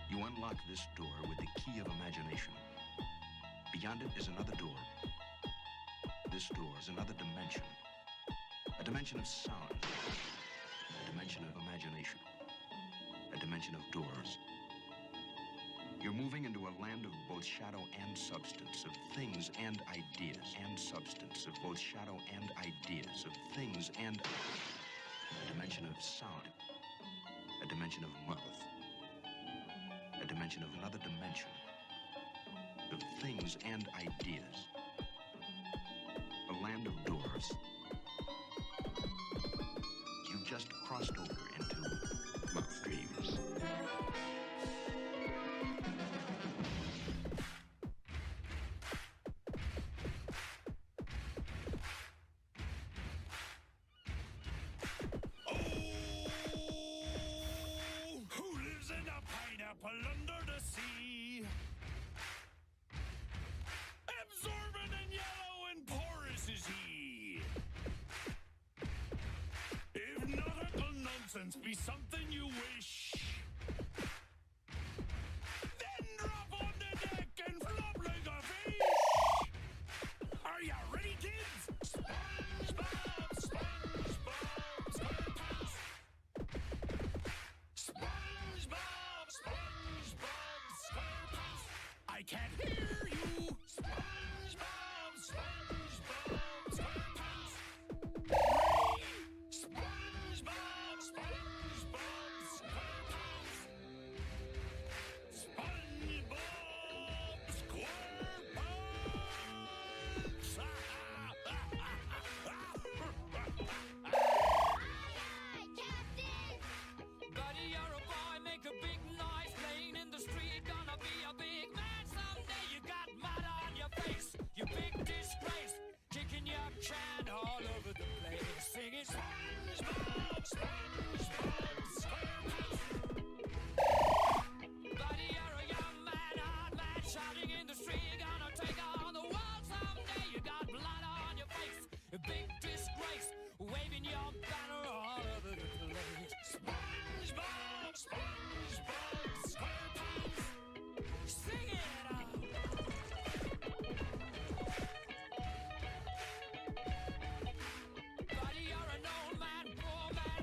You unlock this door with the key of imagination. Beyond it is another door. This door is another dimension. A dimension of sound. A dimension of imagination. A dimension of doors. You're moving into a land of both shadow and substance, of things and ideas, and substance, of both shadow and ideas, of things and a dimension of sound, a dimension of mouth, a dimension of another dimension, of things and ideas, a land of doors. You've just crossed over into mouth dreams. Under the sea, absorbent and yellow and porous is he. If nautical nonsense be something you wish, then drop on the deck and flop like a fish. Are ya ready, kids? SpongeBob, SpongeBob, SquarePants. SpongeBob, SpongeBob, SquarePants. I can't hear you. SpongeBob, SpongeBob, SquarePants. Ready? SpongeBob, SpongeBob, SquarePants. SpongeBob, SquarePants. Buddy, you're a boy, make a big noise, playing in the street, gonna be a big man someday. You got mud on your face, you big disgrace, kicking your can all over the place, singing SpongeBob, SpongeBob, SquarePants. Buddy, you're a young man, hard man, shouting in the street, gonna take on the world someday. You got blood on your face, a big disgrace, waving your banner all over the place. SpongeBob, SpongeBob, SquarePants. Sing it out. Buddy, you're an old man, poor man,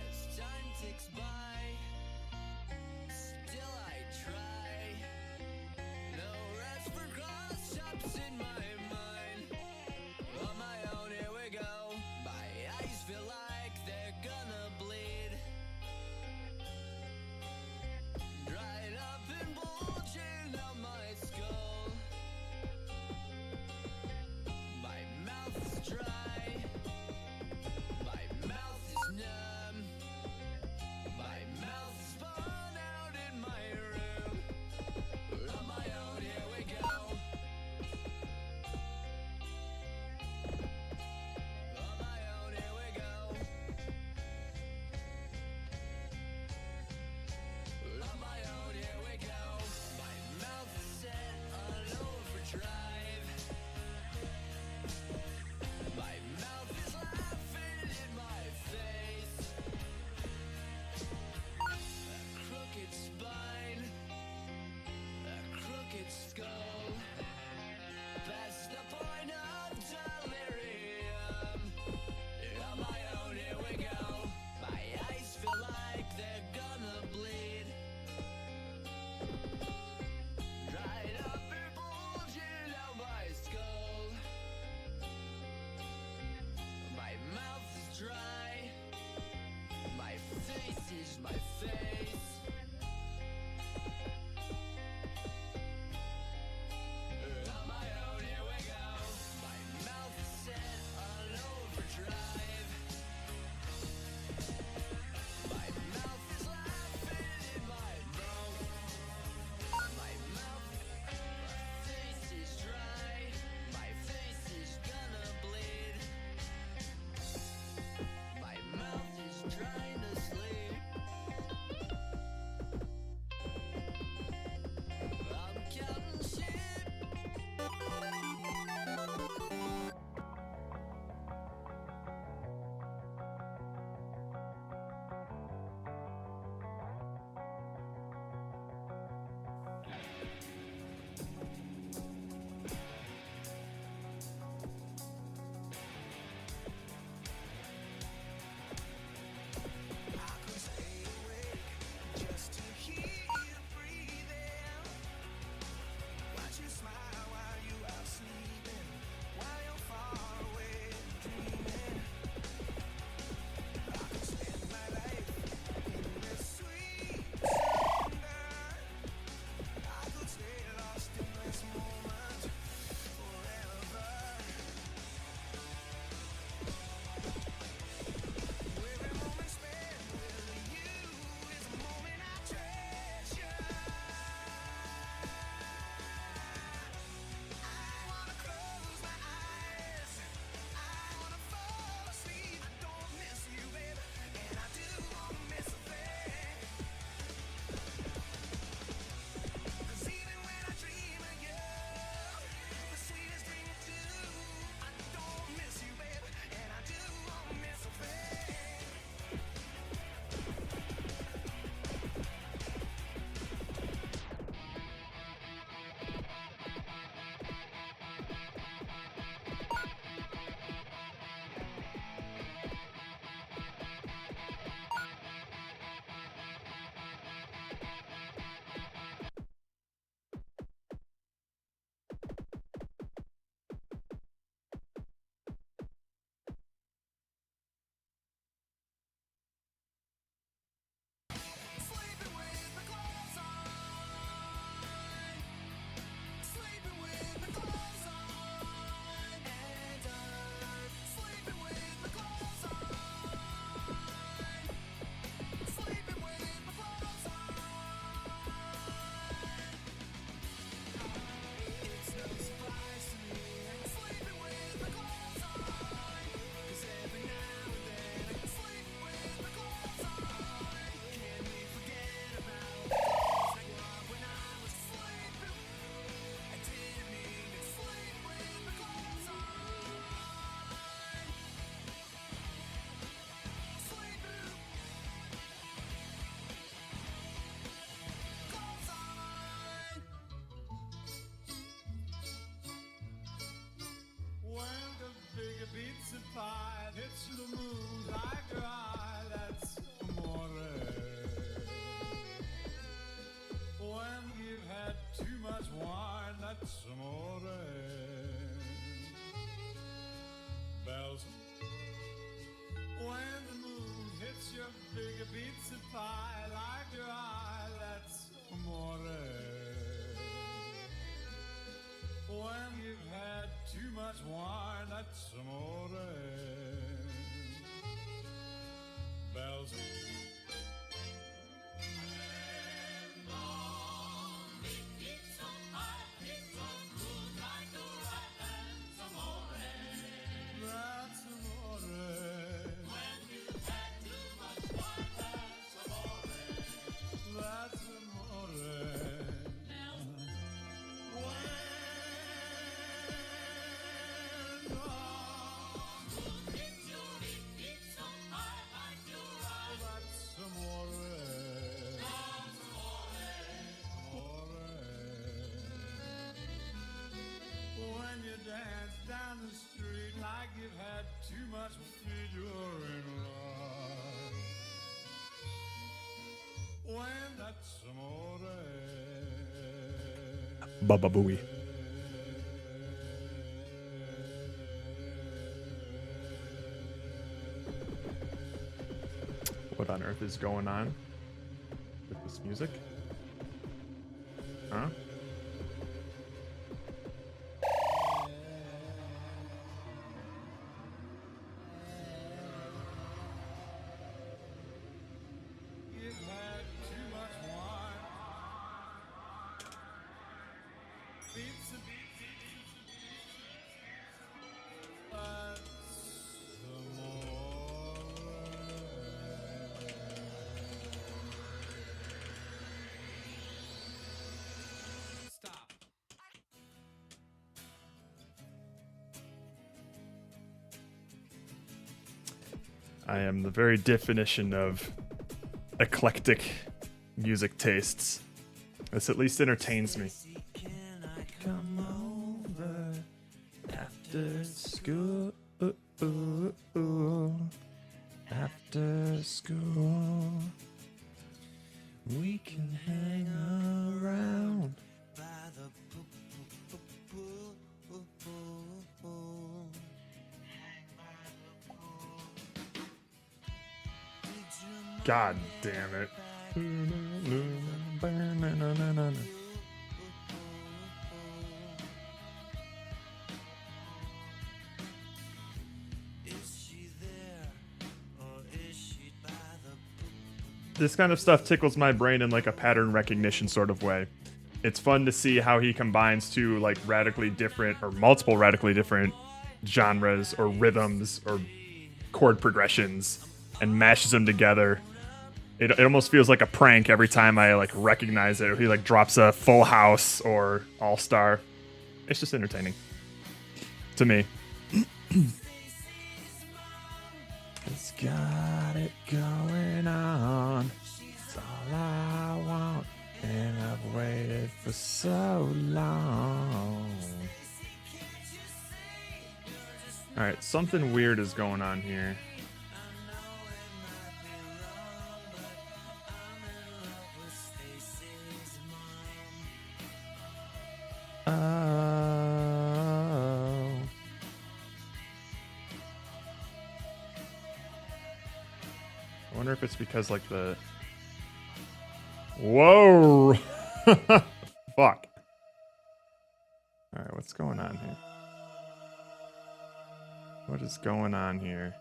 As time ticks by, still I try. No rest for cross chops in my mind. On my own, here we go. My eyes feel like they're gonna bleed. Dried up and bulging out my skull. My mouth hits the moon like your eye, that's amore. When you've had too much wine, that's amore. Bells. When the moon hits your big pizza pie like your eye, that's amore. When you've had too much wine, that's amore. Bells. That's amore. That's amore. When you dance down the street like you've had too much feed, you're in love. When that's amore. Baba Booey. What on earth is going on with this music? Huh? You've had too much wine. Pizza. Stop. I am the very definition of eclectic music tastes. This at least entertains me. Come over after school. After school, we can hang around. God damn it. This kind of stuff tickles my brain in like a pattern recognition sort of way. It's fun to see how he combines two like radically different or multiple radically different genres or rhythms or chord progressions and mashes them together. It almost feels like a prank every time I like recognize it. Or he like drops a Full House or All Star. It's just entertaining to me. It's got it going on. It's all I want, and I've waited for so long. All right, something weird is going on here. Oh. I wonder if it's because like the... Whoa! Fuck. Alright, what's going on here? What is going on here?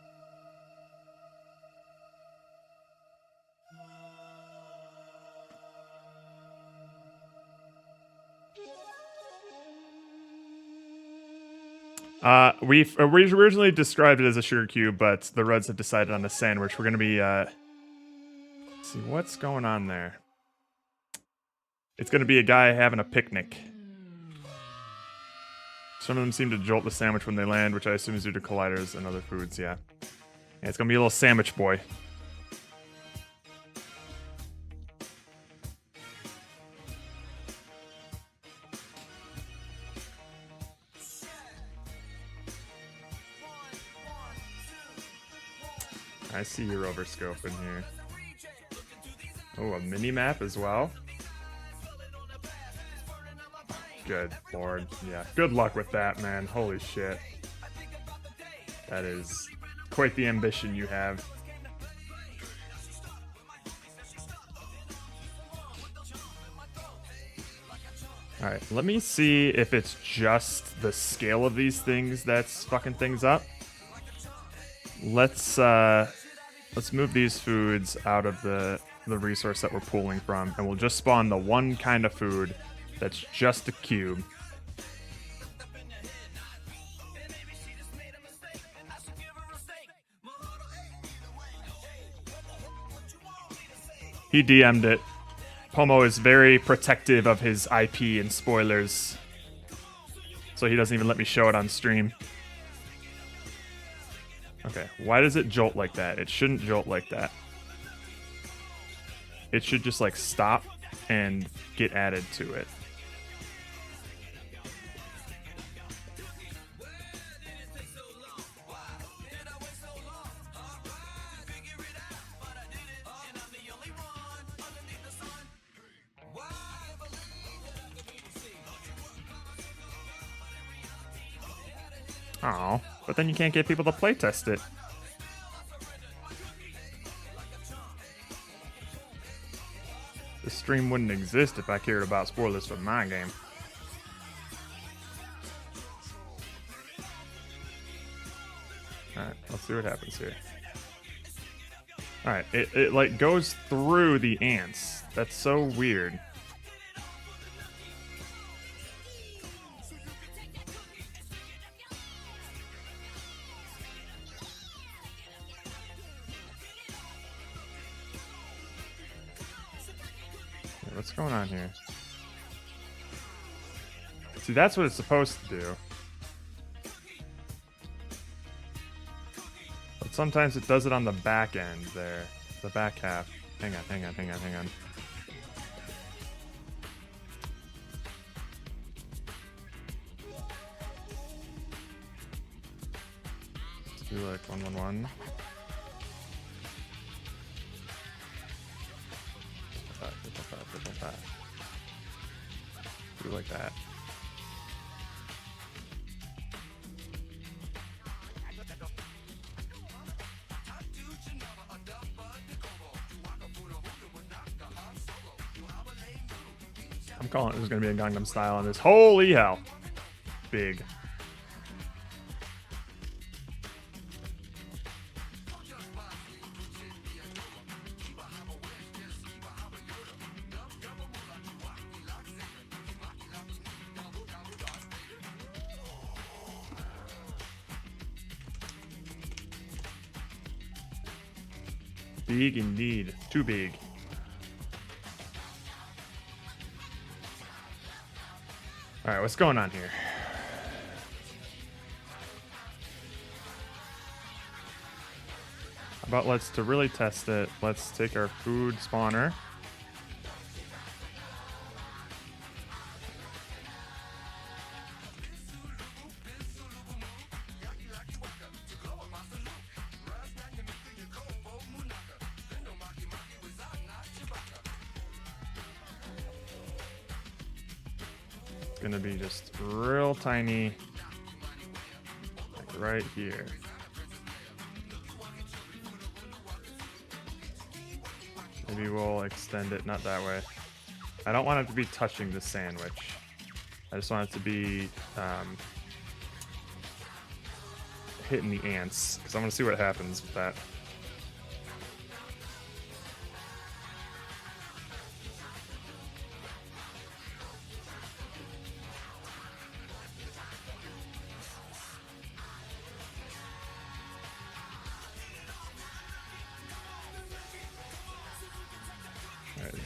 We originally described it as a sugar cube, but the Reds have decided on a sandwich. We're gonna be, let's see, what's going on there? It's gonna be a guy having a picnic. Some of them seem to jolt the sandwich when they land, which I assume is due to colliders and other foods, yeah. Yeah, it's gonna be a little sandwich boy. I see your overscope in here. Oh, a mini map as well. Good lord. Yeah. Good luck with that, man. Holy shit. That is quite the ambition you have. Alright, let me see if it's just the scale of these things that's fucking things up. Let's move these foods out of the resource that we're pulling from, and we'll just spawn the one kind of food that's just a cube. He DM'd it. Pomo is very protective of his IP and spoilers, so he doesn't even let me show it on stream. Okay, why does it jolt like that? It shouldn't jolt like that. It should just like stop and get added to it. Oh, but then you can't get people to playtest it. This stream wouldn't exist if I cared about spoilers for my game. Alright, let's see what happens here. Alright, it like goes through the ants. That's so weird. What's going on here? See, that's what it's supposed to do. But sometimes it does it on the back end there. The back half. Hang on. Let's do like 111. Do like that. I'm calling it. There's gonna be a Gangnam Style on this. Holy hell! Big. Big indeed. Too big. Alright, what's going on here? How about to really test it, let's take our food spawner. Gonna be just real tiny, like right here. Maybe we'll extend it, not that way. I don't want it to be touching the sandwich. I just want it to be hitting the ants, because I want to see what happens with that.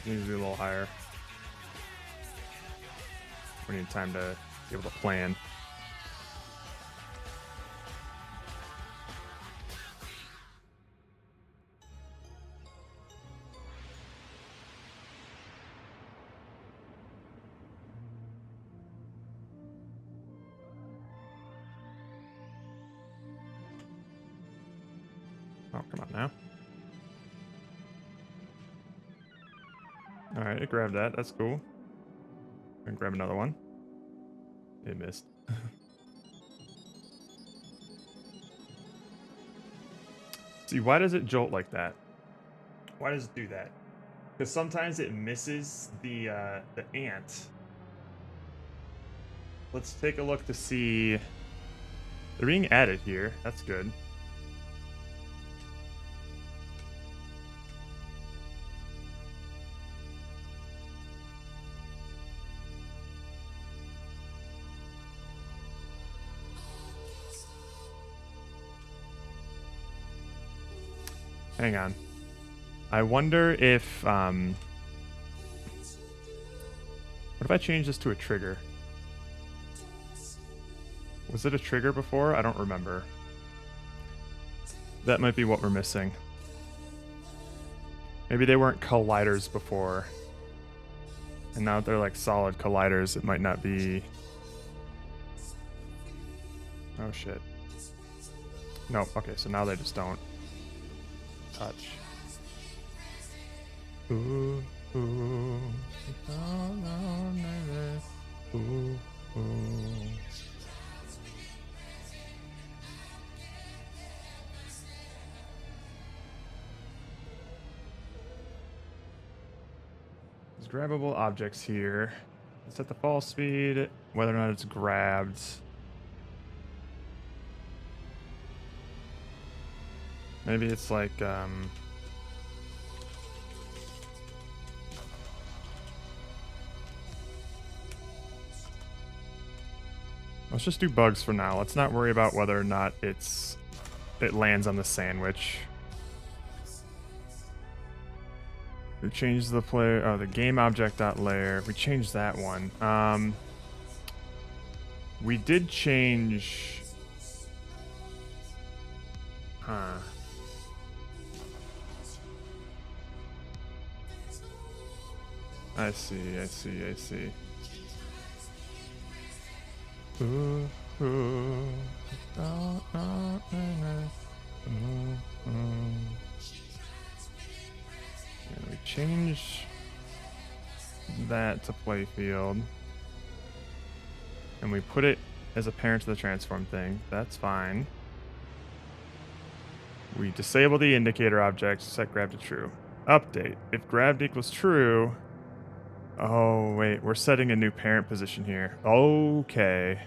Needs to be a little higher. We need time to be able to plan. Oh, come on now. All right, it grabbed that. That's cool. And grab another one. It missed. See, why does it jolt like that? Why does it do that? Because sometimes it misses the ant. Let's take a look to see. They're being added here. That's good. Hang on. I wonder if, what if I change this to a trigger? Was it a trigger before? I don't remember. That might be what we're missing. Maybe they weren't colliders before. And now that they're like solid colliders, it might not be... Oh shit. No, okay, so now they just don't touch. Ooh, ooh, ooh, ooh. There's grabbable objects here. Set the fall speed, whether or not it's grabbed. Maybe it's like, let's just do bugs for now. Let's not worry about whether or not it lands on the sandwich. We changed the player, oh, the game object dot layer. We changed that one. We did change, huh. I see. Ooh, ooh, oh, oh, and we change that to playfield. And we put it as a parent to the transform thing. That's fine. We disable the indicator object, set grab to true. Update. If grabbed equals true... Oh, wait. We're setting a new parent position here. Okay.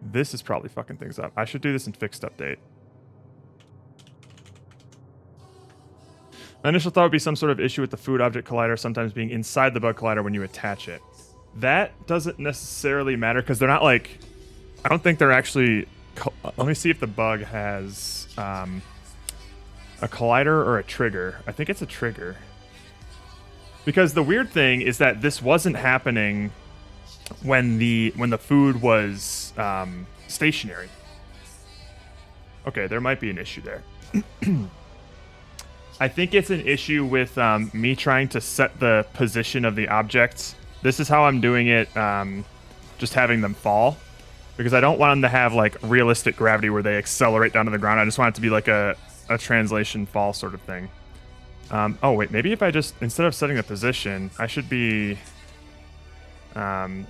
This is probably fucking things up. I should do this in fixed update. My initial thought would be some sort of issue with the food object collider sometimes being inside the bug collider when you attach it. That doesn't necessarily matter because they're not like... I don't think they're actually... Let me see if the bug has a collider or a trigger. I think it's a trigger. Because the weird thing is that this wasn't happening when the food was stationary. Okay, there might be an issue there. I think it's an issue with me trying to set the position of the objects. This is how I'm doing it, just having them fall. Because I don't want them to have like realistic gravity where they accelerate down to the ground. I just want it to be like a translation fall sort of thing. Oh wait, maybe if I just, instead of setting the position, I should be, is that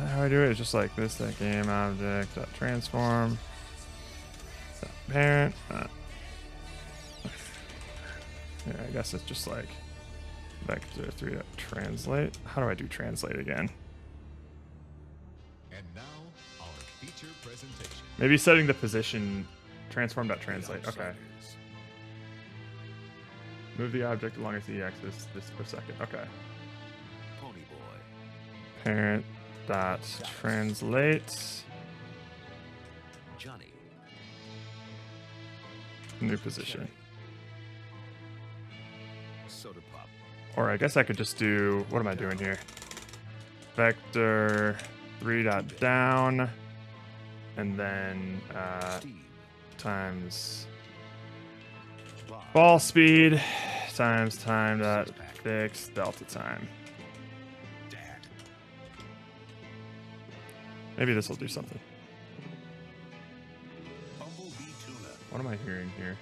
how I do it? It's just like this, that game object, that transform, that parent, yeah, I guess it's just like vector 3 translate. How do I do translate again? And now, our feature presentation. Maybe setting the position, transform.translate, okay. Move the object along its e-axis this per second. Okay. Pony boy. Parent dot translate. Johnny. New position. Soda pop. Or I guess I could just do, what am I doing here? Vector 3 dot down, and then times ball speed times time dot fix delta time. Maybe this will do something. What am I hearing here?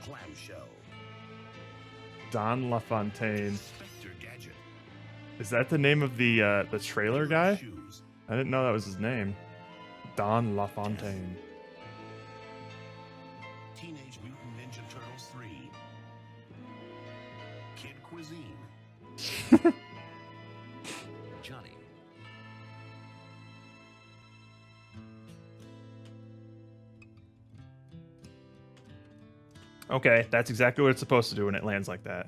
Clamshell. Don LaFontaine. Inspector Gadget. Is that the name of the trailer guy? I didn't know that was his name. Don LaFontaine. Teenage Mutant Ninja Turtles 3. Kid Cuisine. Johnny. Okay, that's exactly what it's supposed to do when it lands like that.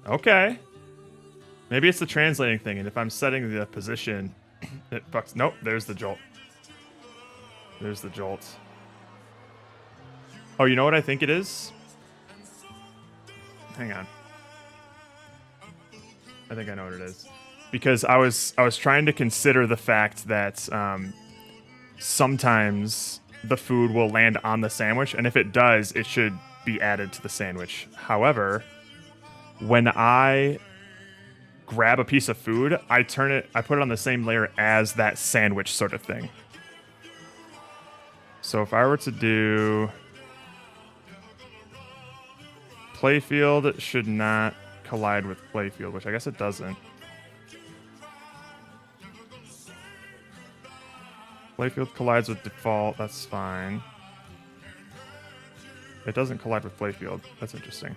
Okay. Maybe it's the translating thing, and if I'm setting the position, it fucks. Nope, there's the jolt. There's the jolt. Oh, you know what I think it is? Hang on. I think I know what it is. Because I was trying to consider the fact that sometimes the food will land on the sandwich, and if it does, it should be added to the sandwich. However, when I grab a piece of food, I put it on the same layer as that sandwich sort of thing. So if I were to do playfield, should not collide with playfield, which I guess it doesn't. Playfield collides with default, that's fine. It doesn't collide with playfield, that's interesting.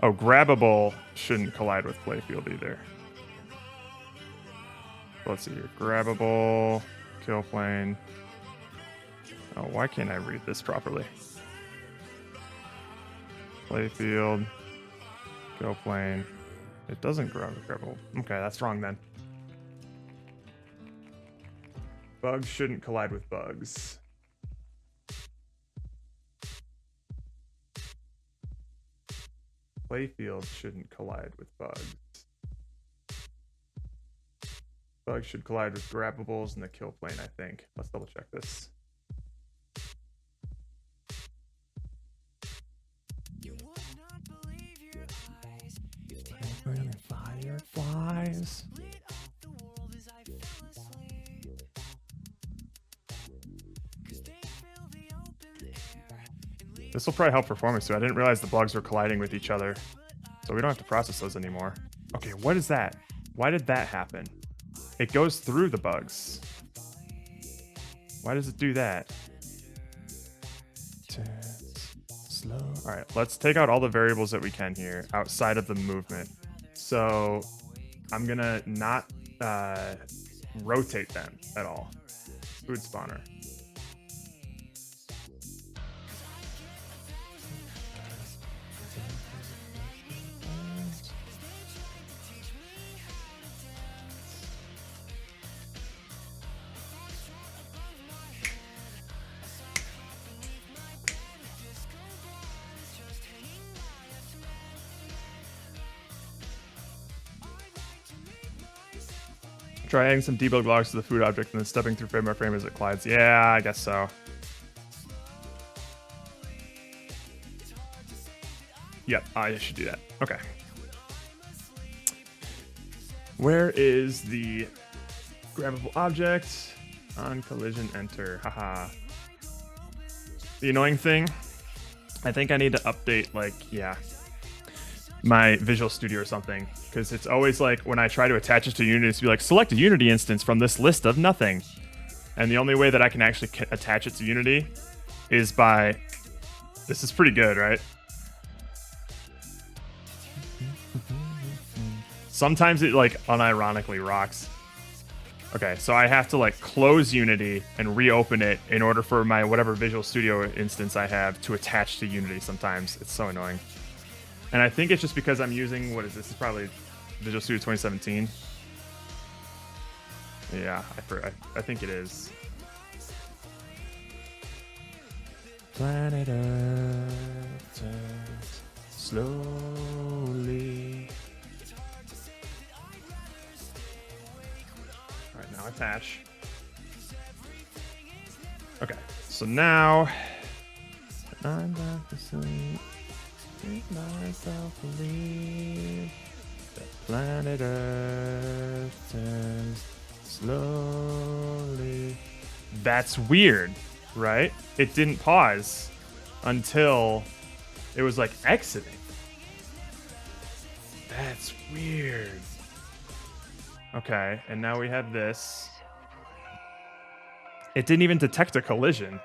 Oh, grabbable shouldn't collide with playfield either. Let's see here, grabbable, kill plane. Oh, why can't I read this properly? Playfield, kill plane. It doesn't grabbable. Okay, that's wrong then. Bugs shouldn't collide with bugs. Playfield shouldn't collide with bugs. Bugs should collide with grabbables in the kill plane, I think. Let's double check this. Fireflies. This will probably help performance too. I didn't realize the bugs were colliding with each other. So we don't have to process those anymore. Okay, what is that? Why did that happen? It goes through the bugs. Why does it do that? Slow. All right, let's take out all the variables that we can here outside of the movement. So I'm gonna not rotate them at all. Food spawner. Try adding some debug logs to the food object and then stepping through frame by frame as it collides. Yeah, I guess so. Yep, I should do that. Okay. Where is the grabbable object? On collision, enter. Haha. The annoying thing, I think I need to update, like, yeah, my Visual Studio or something, because it's always like when I try to attach it to Unity, it's be like, select a Unity instance from this list of nothing. And the only way that I can actually attach it to Unity is by, this is pretty good, right? Sometimes it like unironically rocks. Okay, so I have to like close Unity and reopen it in order for my whatever Visual Studio instance I have to attach to Unity sometimes. It's so annoying. And I think it's just because I'm using, what is this? This is probably Visual Studio 2017. Yeah, I think it is. Planet Earth turns slowly. Alright, now attach. Okay, so now I'm back to sleep. Make myself believe that planet Earth turns slowly. That's weird. right? It didn't pause until it was like exiting. That's weird. Okay, and now we have this. It didn't even detect a collision.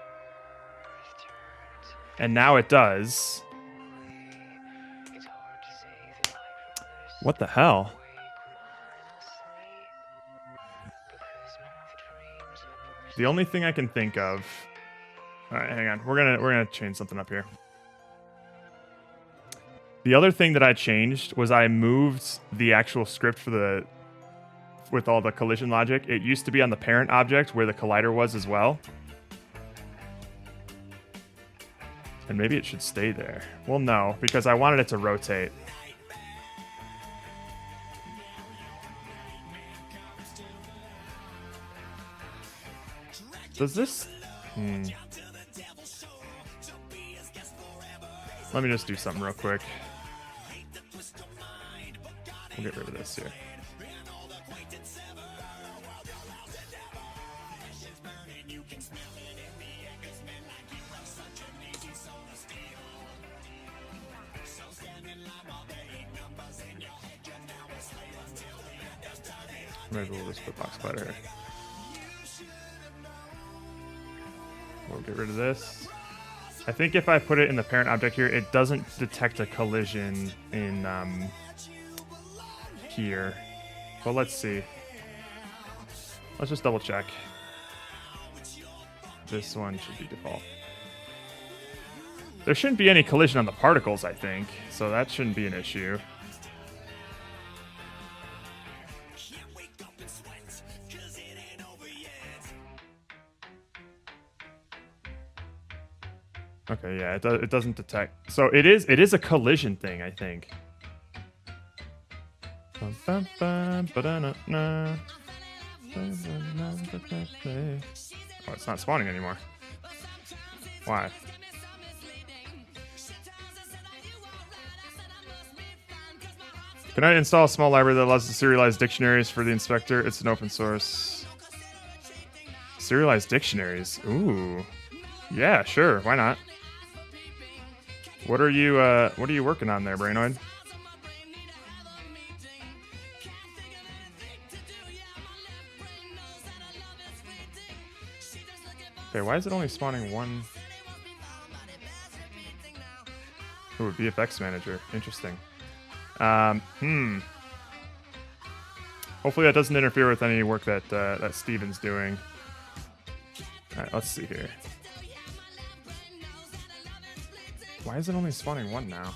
And now it does. What the hell? The only thing I can think of. All right, hang on. We're gonna change something up here. The other thing that I changed was I moved the actual script for with all the collision logic. It used to be on the parent object where the collider was as well. And maybe it should stay there. Well, no, because I wanted it to rotate. Does this... Let me just do something real quick. We'll get rid of this here. Maybe we'll just put box collider here. We'll get rid of this. I think if I put it in the parent object here, it doesn't detect a collision in here. But let's see. Let's just double check. This one should be default. There shouldn't be any collision on the particles, I think, so that shouldn't be an issue. Okay, yeah, it doesn't detect. So it is a collision thing, I think. Oh, it's not spawning anymore. Why? Can I install a small library that allows us to serialize dictionaries for the inspector? It's an open source. Serialized dictionaries. Ooh. Yeah, sure. Why not? What are you working on there, Brainoid? Okay, why is it only spawning one? Ooh, VFX manager. Interesting. Hopefully that doesn't interfere with any work that that Steven's doing. All right, let's see here. Why is it only spawning one now?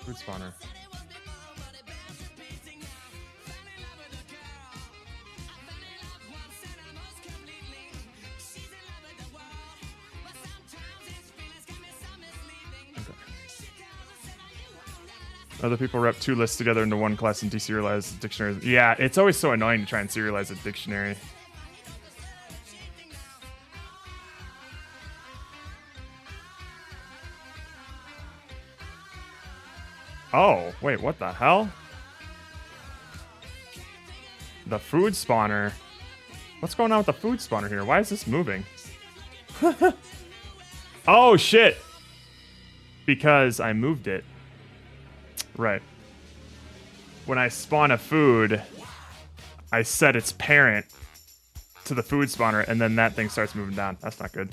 Food spawner. Okay. Other people rep two lists together into one class and deserialize dictionaries. Yeah, it's always so annoying to try and serialize a dictionary. Oh, wait, what the hell? The food spawner. What's going on with the food spawner here? Why is this moving? Oh, shit. Because I moved it. Right. When I spawn a food, I set its parent to the food spawner, and then that thing starts moving down. That's not good.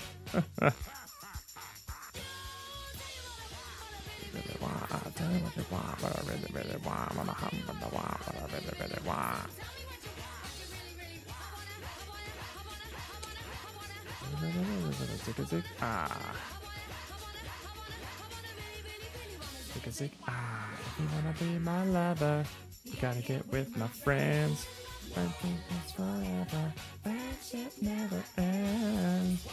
If you wanna be my lover, you gotta get with my friends. I think it's forever. That shit never ends.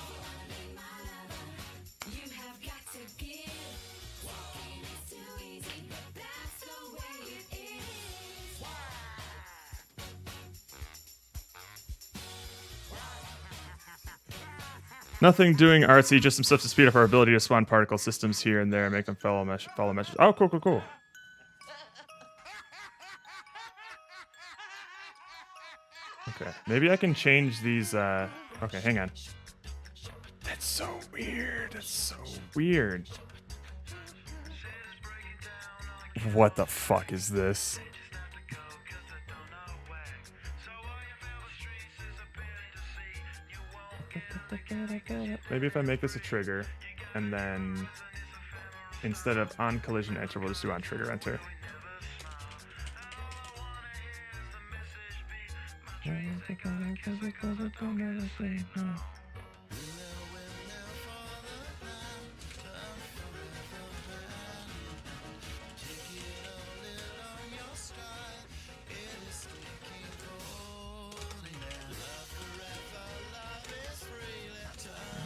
Nothing doing artsy, just some stuff to speed up our ability to spawn particle systems here and there and make them follow messages. Oh, cool, cool, cool. Okay, maybe I can change these. Okay, hang on. That's so weird. It's so weird. What the fuck is this? Maybe if I make this a trigger, and then instead of on collision enter, we'll just do on trigger enter.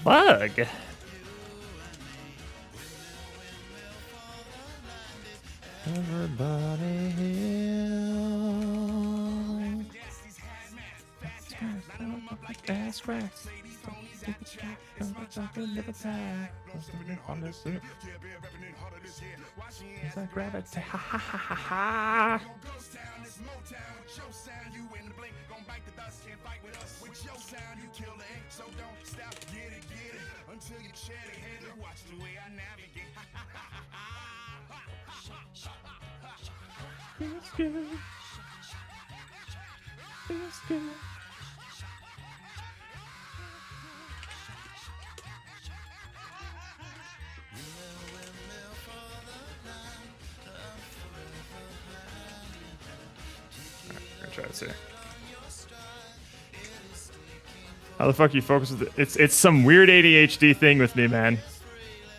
Bug. Everybody here. That's cracks. It's like gravity. Ha ha ha ha ha. Until you shed a head and watch the way I navigate. Feels good. Feels good. Alright, we're gonna try this here. How the fuck you focus with it? It's some weird ADHD thing with me, man.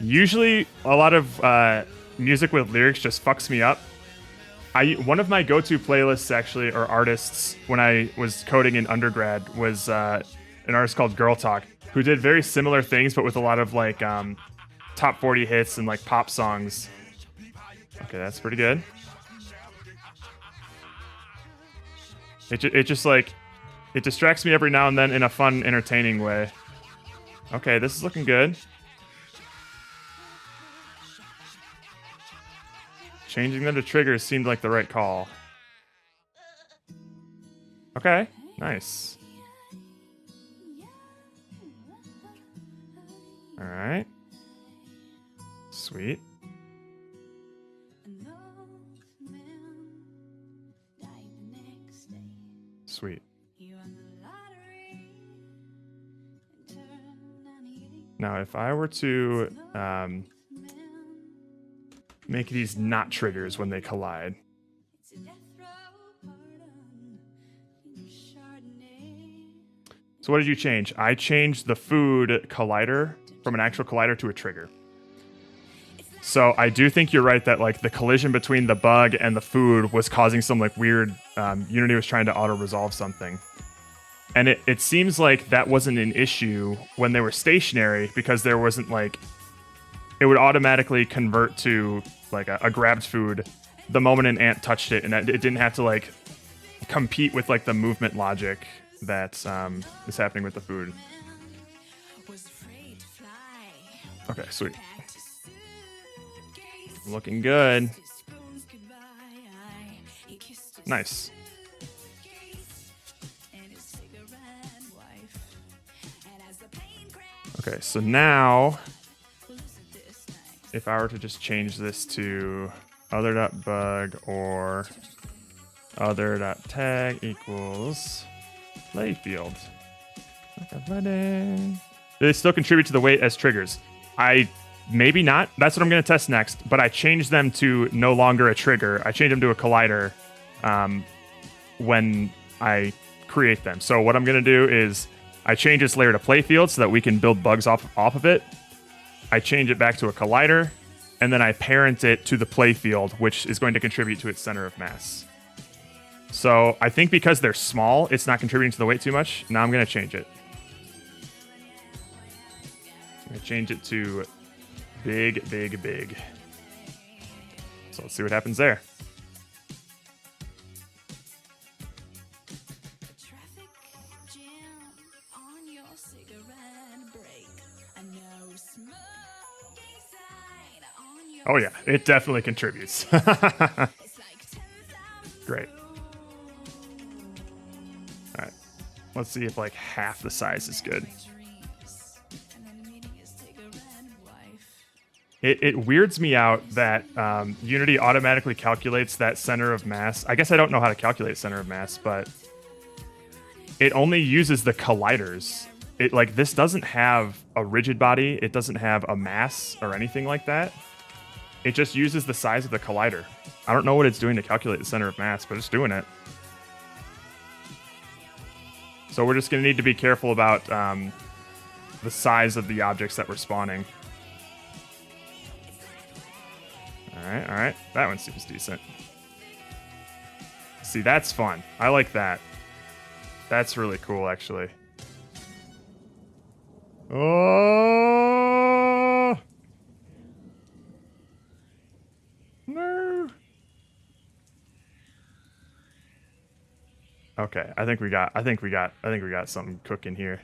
Usually, a lot of music with lyrics just fucks me up. One of my go-to playlists, actually, or artists, when I was coding in undergrad, was an artist called Girl Talk, who did very similar things, but with a lot of like top 40 hits and like pop songs. Okay, that's pretty good. It just like, it distracts me every now and then in a fun, entertaining way. Okay, this is looking good. Changing them to triggers seemed like the right call. Okay, nice. All right. Sweet. Sweet. Now, if I were to make these not triggers when they collide. So what did you change? I changed the food collider from an actual collider to a trigger. So I do think you're right that like the collision between the bug and the food was causing some like weird, Unity was trying to auto-resolve something. And it seems like that wasn't an issue when they were stationary because there wasn't like, it would automatically convert to like a grabbed food the moment an ant touched it, and it didn't have to like compete with like the movement logic that is happening with the food. Okay, sweet. Looking good. Nice. Okay, so now if I were to just change this to other.bug or other.tag equals playfield. Do they still contribute to the weight as triggers? Maybe not. That's what I'm going to test next. But I changed them to no longer a trigger. I changed them to a collider when I create them. So what I'm going to do is I change this layer to playfield so that we can build bugs off of it. I change it back to a collider, and then I parent it to the playfield, which is going to contribute to its center of mass. So I think because they're small, it's not contributing to the weight too much. Now I'm going to change it. I'm going to change it to big, big, big. So let's see what happens there. Oh yeah, it definitely contributes. Great. All right, let's see if like half the size is good. It weirds me out that Unity automatically calculates that center of mass. I guess I don't know how to calculate center of mass, but it only uses the colliders. It like this doesn't have a rigid body. It doesn't have a mass or anything like that. It just uses the size of the collider. I don't know what it's doing to calculate the center of mass, but it's doing it. So we're just going to need to be careful about the size of the objects that we're spawning. All right. That one seems decent. See, that's fun. I like that. That's really cool, actually. Oh! No. Okay, I think we got something cooking here.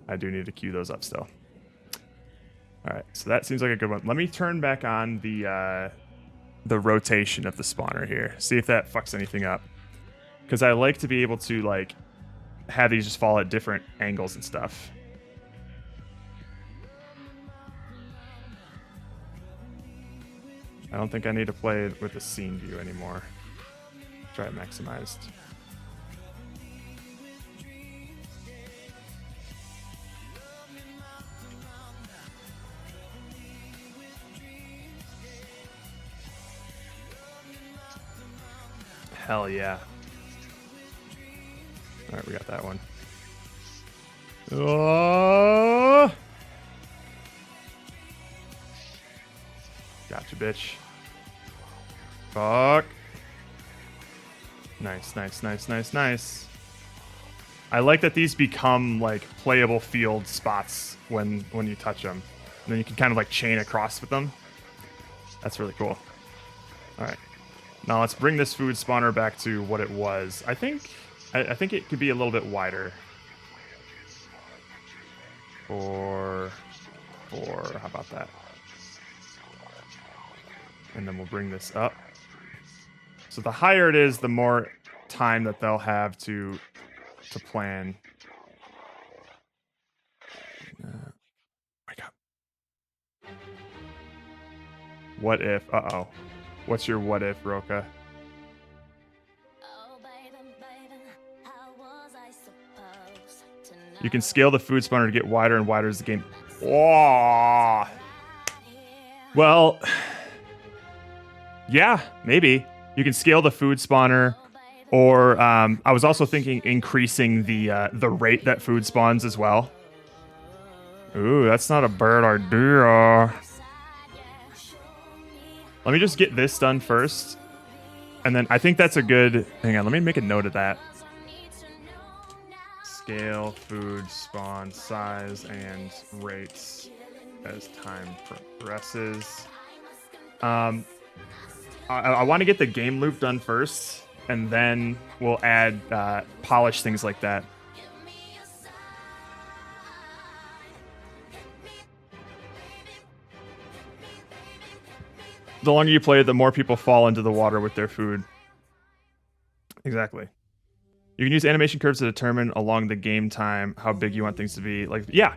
I do need to queue those up still. All right, so that seems like a good one. Let me turn back on the rotation of the spawner here. See if that fucks anything up. Because I like to be able to like have these just fall at different angles and stuff. I don't think I need to play with the scene view anymore. Try it maximized. Hell yeah. Alright, we got that one. Oh! Gotcha, bitch. Fuck. Nice. I like that these become like playable field spots when you touch them. And then you can kind of like chain across with them. That's really cool. Alright. Now let's bring this food spawner back to what it was. I think it could be a little bit wider. Or how about that? And then we'll bring this up. So the higher it is, the more time that they'll have to plan. Wake up. What if? Uh-oh. What's your what if, Roka? You can scale the food spawner to get wider and wider as the game. Oh. Well, yeah, maybe. You can scale the food spawner, or I was also thinking increasing the rate that food spawns as well. Ooh, that's not a bad idea. Let me just get this done first. And then I think that's a good... Hang on, let me make a note of that. Scale, food, spawn, size, and rates as time progresses. I want to get the game loop done first, and then we'll add polish things like that. The longer you play it, the more people fall into the water with their food. Exactly. You can use animation curves to determine along the game time how big you want things to be. Like, yeah,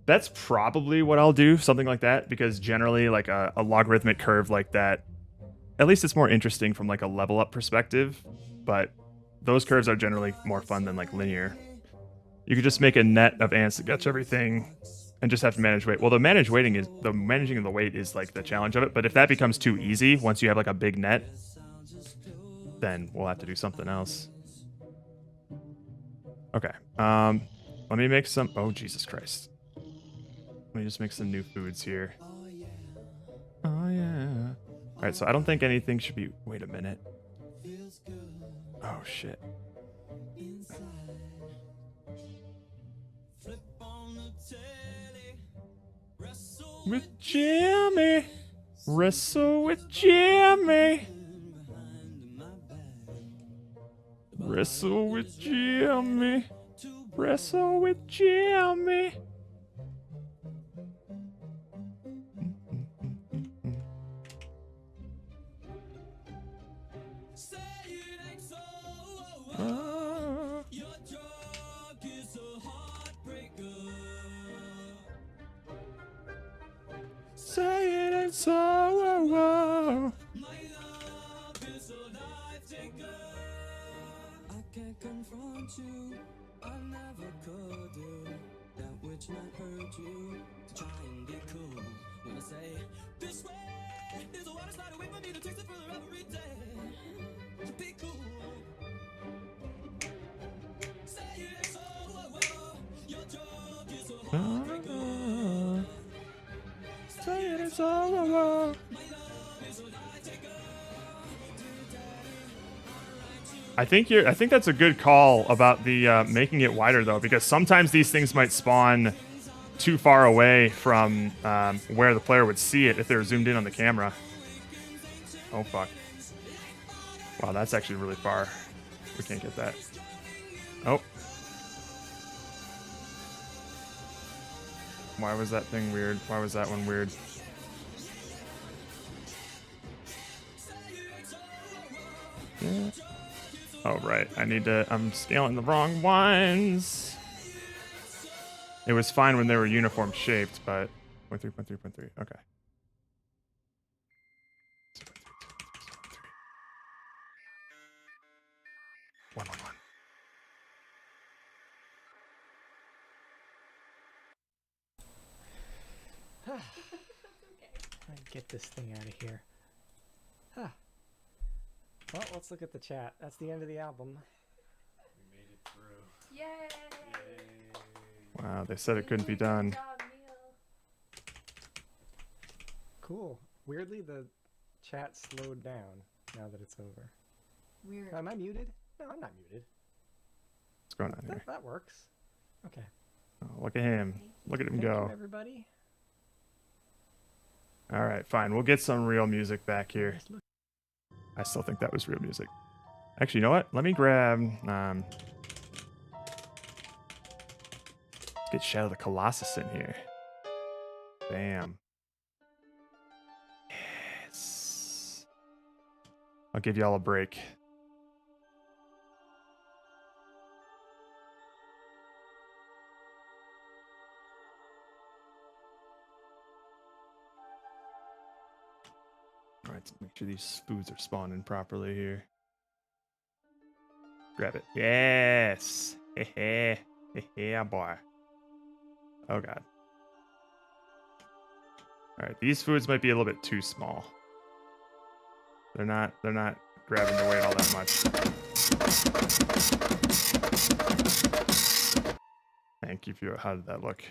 that's probably what I'll do, something like that, because generally, like a logarithmic curve like that, at least it's more interesting from like a level up perspective. But those curves are generally more fun than like linear. You could just make a net of ants that gets everything. And just have to manage weight. Well, managing of the weight is like the challenge of it. But if that becomes too easy, once you have like a big net, then we'll have to do something else. Okay. Let me make some. Oh, Jesus Christ. Let me just make some new foods here. Oh yeah. All right. So I don't think anything should be. Wait a minute. Oh shit. With Jimmy, wrestle with Jimmy, wrestle with Jimmy, wrestle with Jimmy. I can't confront you, I never could do that which might hurt you. To try and be cool, when I say this way, there's a water slide away from me to taste it further every day. To be cool, say it so well. Your drug is a heartbreaker. Say it is all over. I think that's a good call about the making it wider though, because sometimes these things might spawn too far away from where the player would see it if they were zoomed in on the camera. Oh fuck! Wow, that's actually really far. We can't get that. Oh. Why was that thing weird? Why was that one weird? Yeah. Oh, right. I'm scaling the wrong ones. It was fine when they were uniform shaped, but 0.3. Okay. One. Get this thing out of here. Huh. Well, let's look at the chat. That's the end of the album. We made it through. Yay! Wow, they said it couldn't be done. Cool. Weirdly, the chat slowed down now that it's over. Weird. Am I muted? No, I'm not muted. What's going on here? That works. Okay. Oh, look at him. Look at him Thank go. you, everybody. All right, fine. We'll get some real music back here. I still think that was real music. Actually, you know what? Let me grab... get Shadow of the Colossus in here. Bam. Yes. I'll give y'all a break. All right, so make sure these foods are spawning properly here. Grab it. Yes. Yeah, boy. Oh god. All right, these foods might be a little bit too small. They're not grabbing the weight all that much. Thank you for how did that look?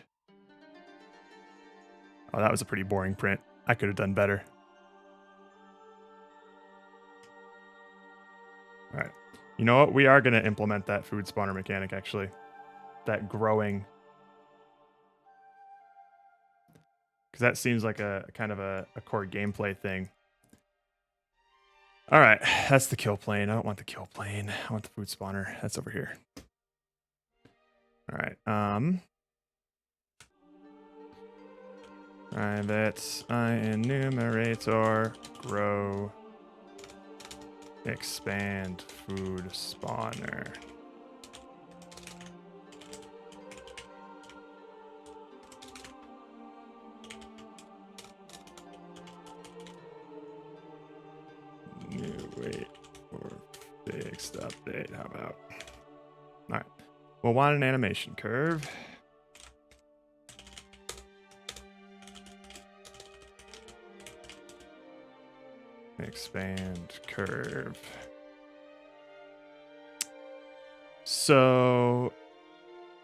Oh, that was a pretty boring print. I could have done better. All right. You know what? We are going to implement that food spawner mechanic, actually. That growing. Because that seems like a kind of a core gameplay thing. All right. That's the kill plane. I don't want the kill plane. I want the food spawner. That's over here. All right. Private enumerator grow expand food spawner. New wait or fixed update. How about? All right. We'll want an animation curve. Expand curve. So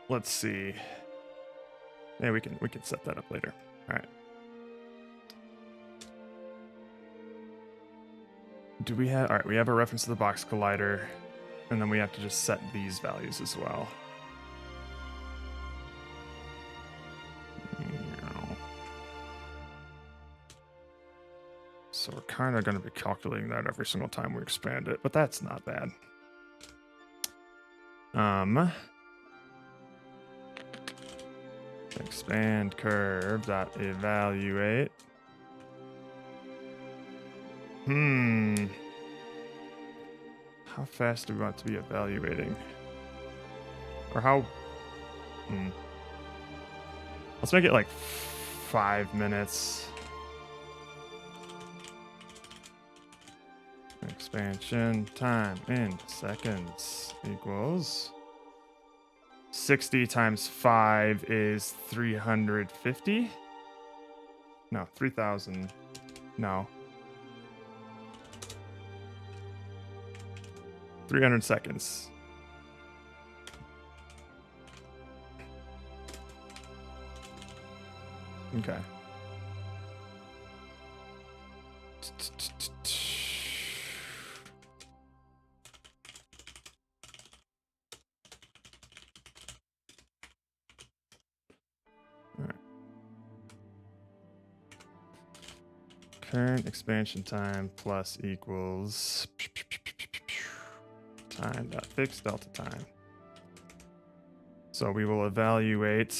let's see. Yeah, we can set that up later. All right. Do we have? All right, we have a reference to the box collider, and then we have to just set these values as well. So we're kind of going to be calculating that every single time we expand it, but that's not bad. Expand curve dot evaluate. How fast do we want to be evaluating? Or how? Let's make it like 5 minutes. expansion time in seconds equals 60 times 5 is 350. No, 3,000. No. 300 seconds. Okay. All right. Current expansion time plus equals time dot fixed delta time. So we will evaluate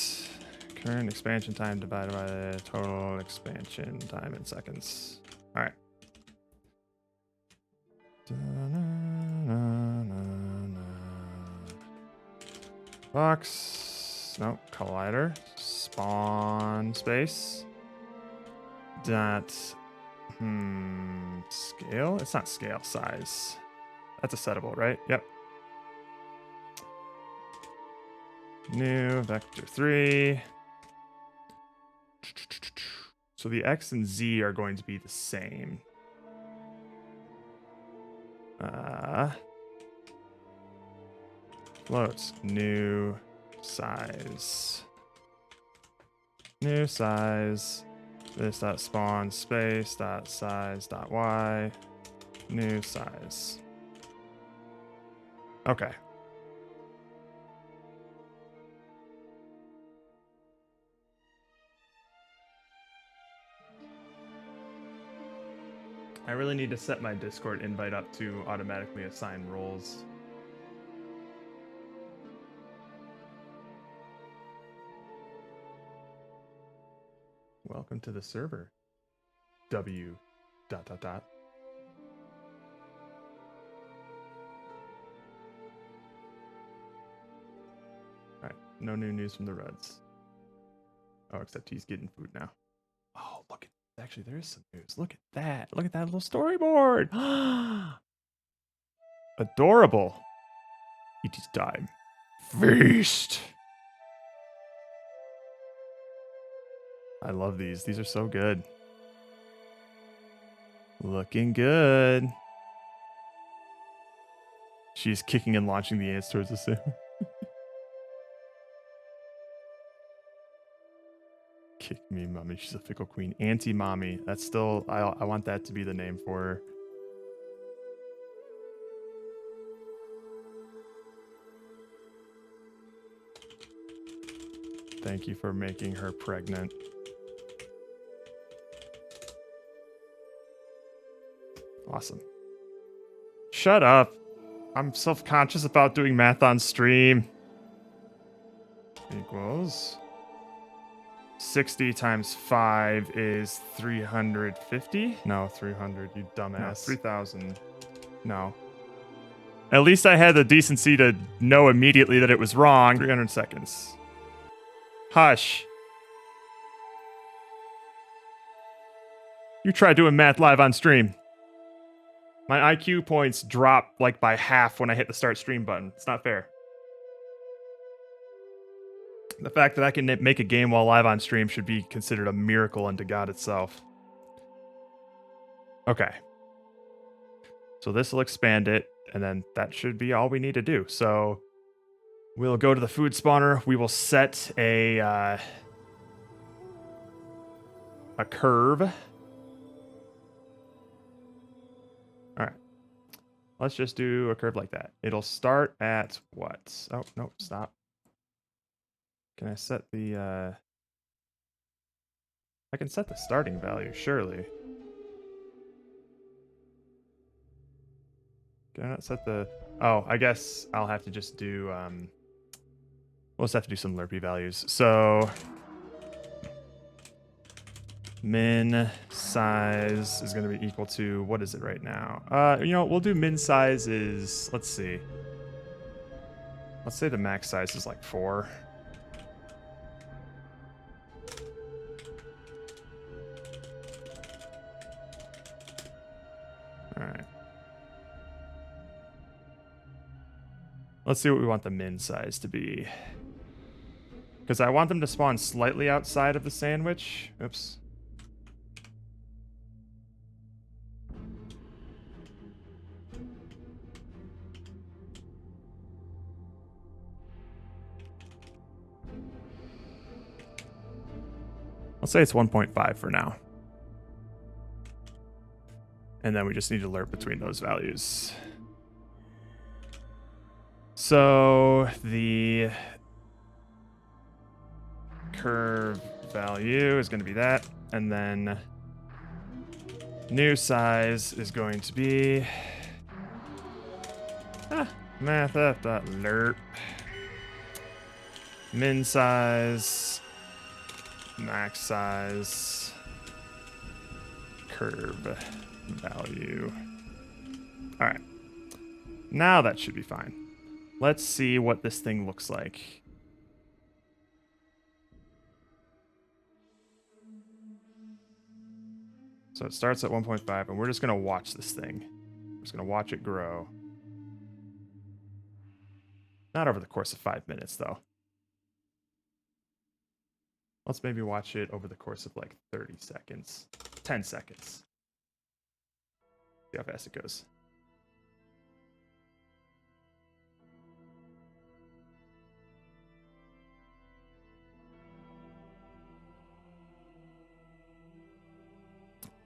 current expansion time divided by the total expansion time in seconds. All right. Box. No, collider. Spawn space. Dot. Scale? It's not scale, size. That's a settable, right? Yep. New vector 3. So the X and Z are going to be the same. Floats. New size. New size. This dot spawn space dot size dot y. New size. Okay. I really need to set my Discord invite up to automatically assign roles. Welcome to the server. W. ... All right, no new news from the Reds. Oh, except he's getting food now. Oh, look at, actually there is some news. Look at that. Look at that little storyboard. Adorable. It is time. Feast. I love these. These are so good. Looking good. She's kicking and launching the ants towards the sim. Kick me, mommy. She's a fickle queen. Anti-mommy. That's still... I want that to be the name for her. Thank you for making her pregnant. Awesome. Shut up. I'm self-conscious about doing math on stream. Equals 60 times 5 is 350. No, 300, you dumbass. No, 3,000. No. At least I had the decency to know immediately that it was wrong. 300 seconds. Hush. You tried doing math live on stream. My IQ points drop like by half when I hit the start stream button. It's not fair. The fact that I can make a game while live on stream should be considered a miracle unto God itself. Okay. So this will expand it, and then that should be all we need to do. So we'll go to the food spawner. We will set a curve. All right. Let's just do a curve like that. It'll start at what? Oh, no, stop. Can I set the, I can set the starting value, surely. Can I not set the... Oh, I guess I'll have to just do, we'll just have to do some Lurpy values. So... min size is going to be equal to, what is it right now? You know, we'll do min size is, let's see. Let's say the max size is like 4. All right. Let's see what we want the min size to be. Because I want them to spawn slightly outside of the sandwich. Oops. I'll say it's 1.5 for now. And then we just need to lerp between those values. So the curve value is going to be that. And then new size is going to be math.lerp. Min size, max size, curve value. All right. Now that should be fine. Let's see what this thing looks like. So it starts at 1.5, and we're just going to watch this thing. We're just going to watch it grow. Not over the course of 5 minutes, though. Let's maybe watch it over the course of like 30 seconds. 10 seconds. See how fast it goes.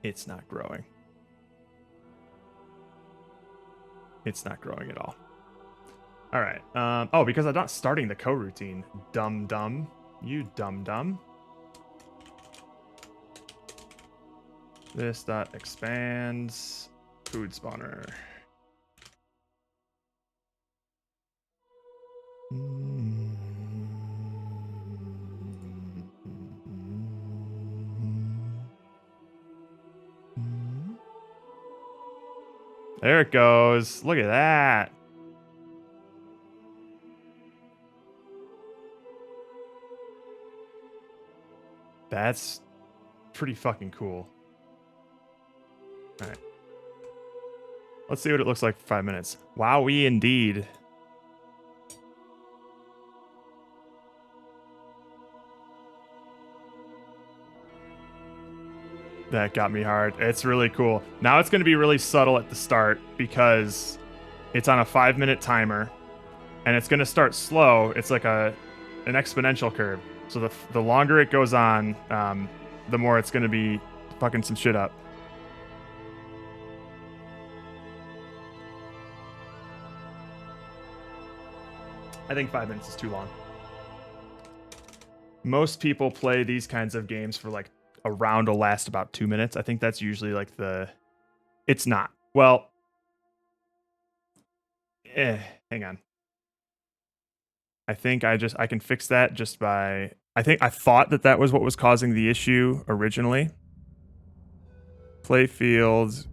It's not growing. It's not growing at all. All right. Oh, because I'm not starting the coroutine. Dumb. You dumb. This dot expands food spawner. There it goes. Look at that. That's pretty fucking cool. All right. Let's see what it looks like for 5 minutes. Wowee indeed. That got me hard. It's really cool. Now it's going to be really subtle at the start because it's on a 5-minute timer and it's going to start slow. It's like an exponential curve. So the longer it goes on, the more it's going to be fucking some shit up. I think 5 minutes is too long. Most people play these kinds of games for like a round will last about 2 minutes. I think that's usually like it's not. Well, hang on. I think I can fix that just by, I thought that was what was causing the issue originally. Playfield,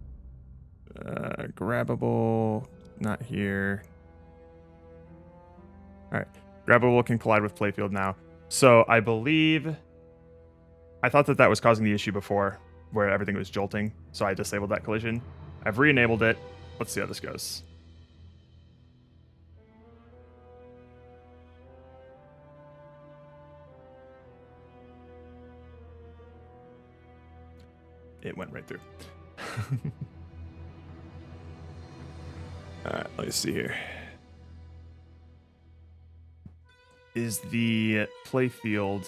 grabbable, not here. All right, grabbable can collide with playfield now. So I thought that was causing the issue before, where everything was jolting. So I disabled that collision. I've re-enabled it. Let's see how this goes. It went right through. All right, let's see here. Is the playfield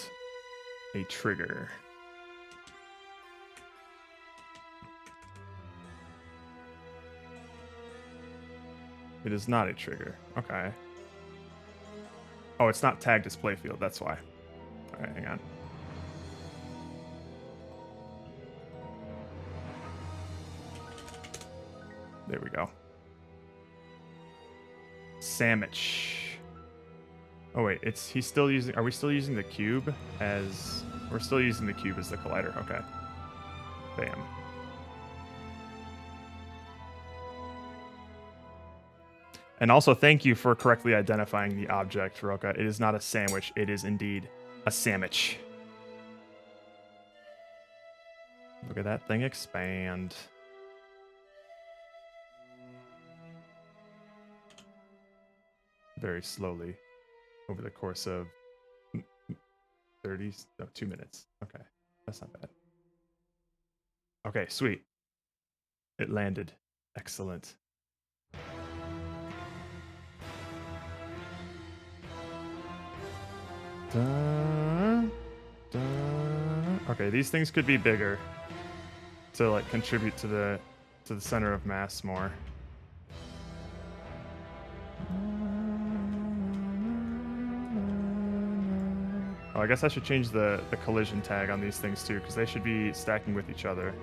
a trigger? It is not a trigger. Okay. Oh, it's not tagged as playfield. That's why. All right, hang on. There we go. Sandwich. Oh wait, he's still using, are we still using the cube as, we're still using the cube as the collider, okay. Bam. And also thank you for correctly identifying the object, Roka. It is not a sandwich, it is indeed a sandwich. Look at that thing expand. very slowly over the course of 2 minutes. Okay, that's not bad. Okay, sweet. It landed. Excellent. Dun, dun. Okay, these things could be bigger to like contribute to the center of mass more. Oh, I guess I should change the collision tag on these things too, because they should be stacking with each other.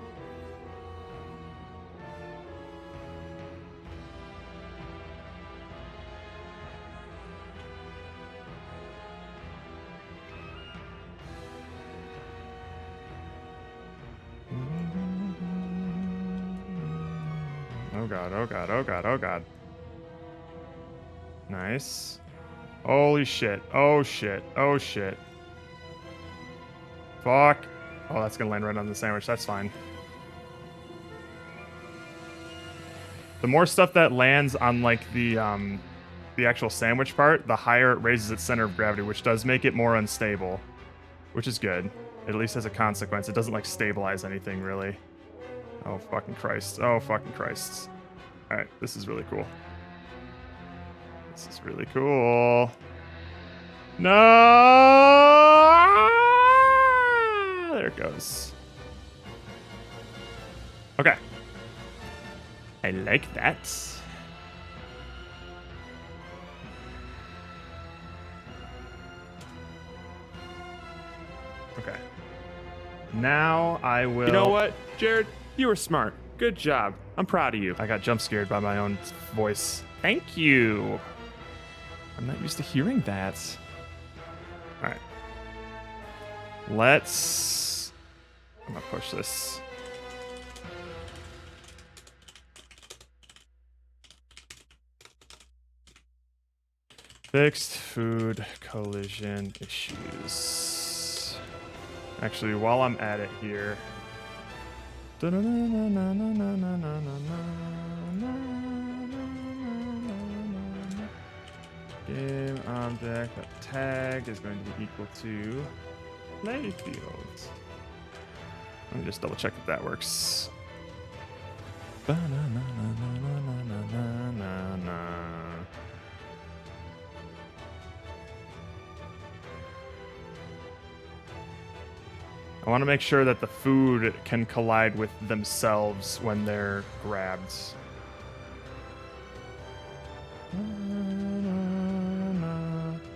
Oh god, oh god, oh god, oh god. Nice. Holy shit. Oh shit. Oh shit. Fuck. Oh, that's gonna land right on the sandwich. That's fine. The more stuff that lands on like the actual sandwich part, the higher it raises its center of gravity, which does make it more unstable, which is good. It at least has a consequence. It doesn't like stabilize anything really. Oh fucking Christ. Oh fucking Christ. All right, this is really cool. This is really cool. No! There it goes. Okay. I like that. Okay. Now I will... You know what, Jared? You were smart. Good job. I'm proud of you. I got jump scared by my own voice. Thank you. I'm not used to hearing that. All right. Let's... I'm gonna push this. Fixed food collision issues. Actually, while I'm at it here... Game object tag is going to be equal to playfield. Let me just double check if that works. I want to make sure that the food can collide with themselves when they're grabbed.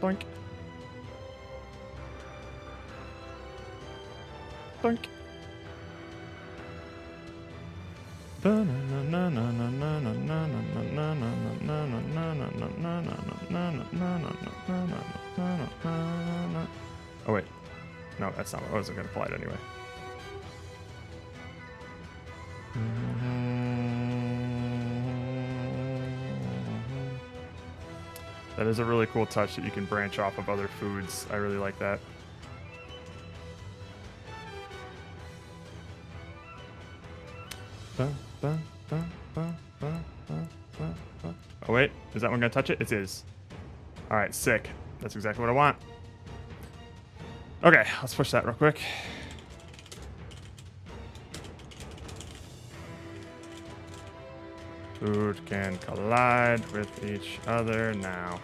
Boink. Boink. Oh wait. No, that's not what I wasn't going to apply it anyway. That is a really cool touch that you can branch off of other foods. I really like that. Oh wait, is that one going to touch it? It is. All right, sick. That's exactly what I want. Okay, let's push that real quick. Food can collide with each other now.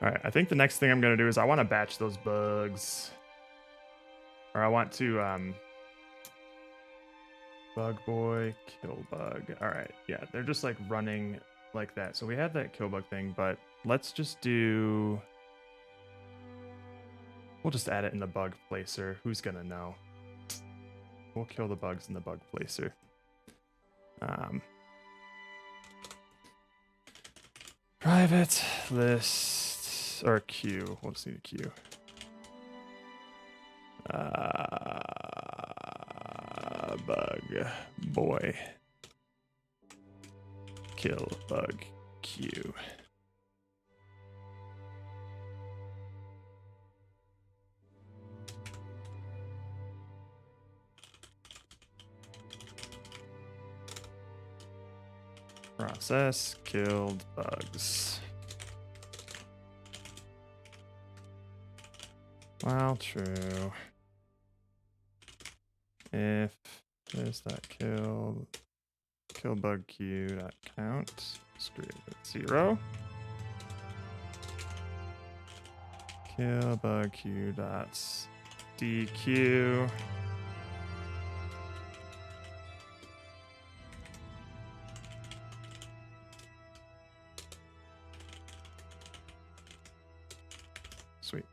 All right, I think the next thing I'm going to do is I want to batch those bugs. Or I want to, bug boy, kill bug. All right, yeah, they're just like running like that. So we had that kill bug thing, but let's just do... We'll just add it in the bug placer. Who's gonna know? We'll kill the bugs in the bug placer. Private list or queue. We'll just need a queue. Bug boy. Kill bug queue. Process killed bugs. While true, if this dot kill bug queue dot count is greater than 0, kill bug queue dot DQ. Sweet.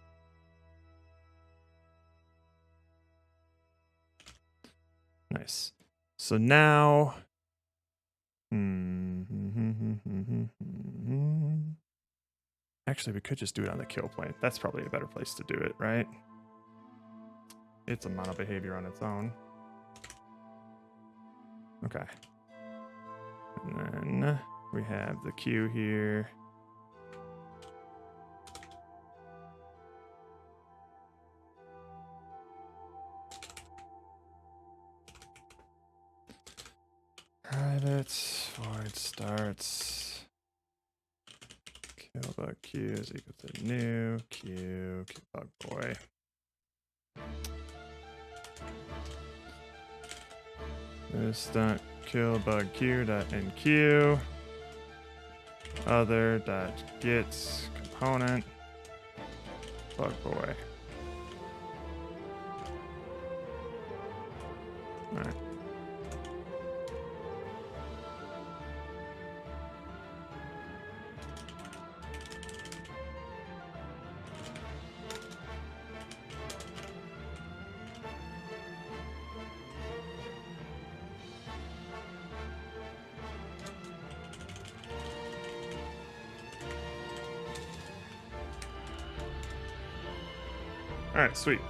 Nice. So now, actually, we could just do it on the kill plane. That's probably a better place to do it, right? It's a mono behavior on its own. Okay. And then we have the queue here. Private void starts kill bug queue is equal to new queue bug boy. This dot kill bug queue dot enqueue other dot get component bug boy. All right. All right, sweet.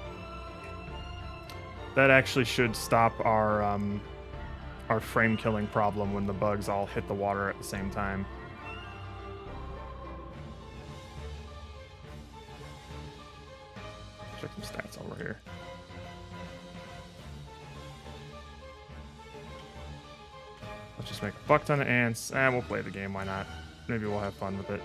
That actually should stop our frame killing problem when the bugs all hit the water at the same time. Check some stats over here. Let's just make a fuck ton of ants, and we'll play the game. Why not? Maybe we'll have fun with it.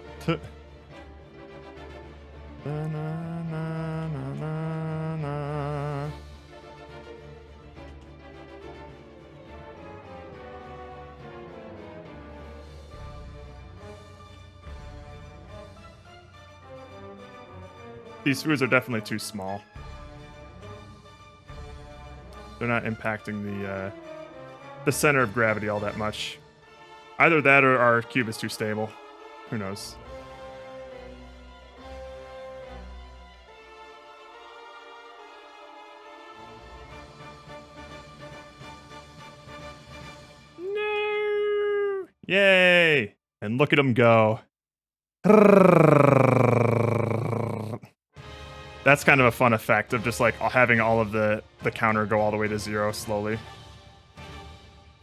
These foods are definitely too small. They're not impacting the center of gravity all that much. Either that or our cube is too stable. Who knows? No! Yay! And look at them go. That's kind of a fun effect of just like having all of the counter go all the way to 0 slowly.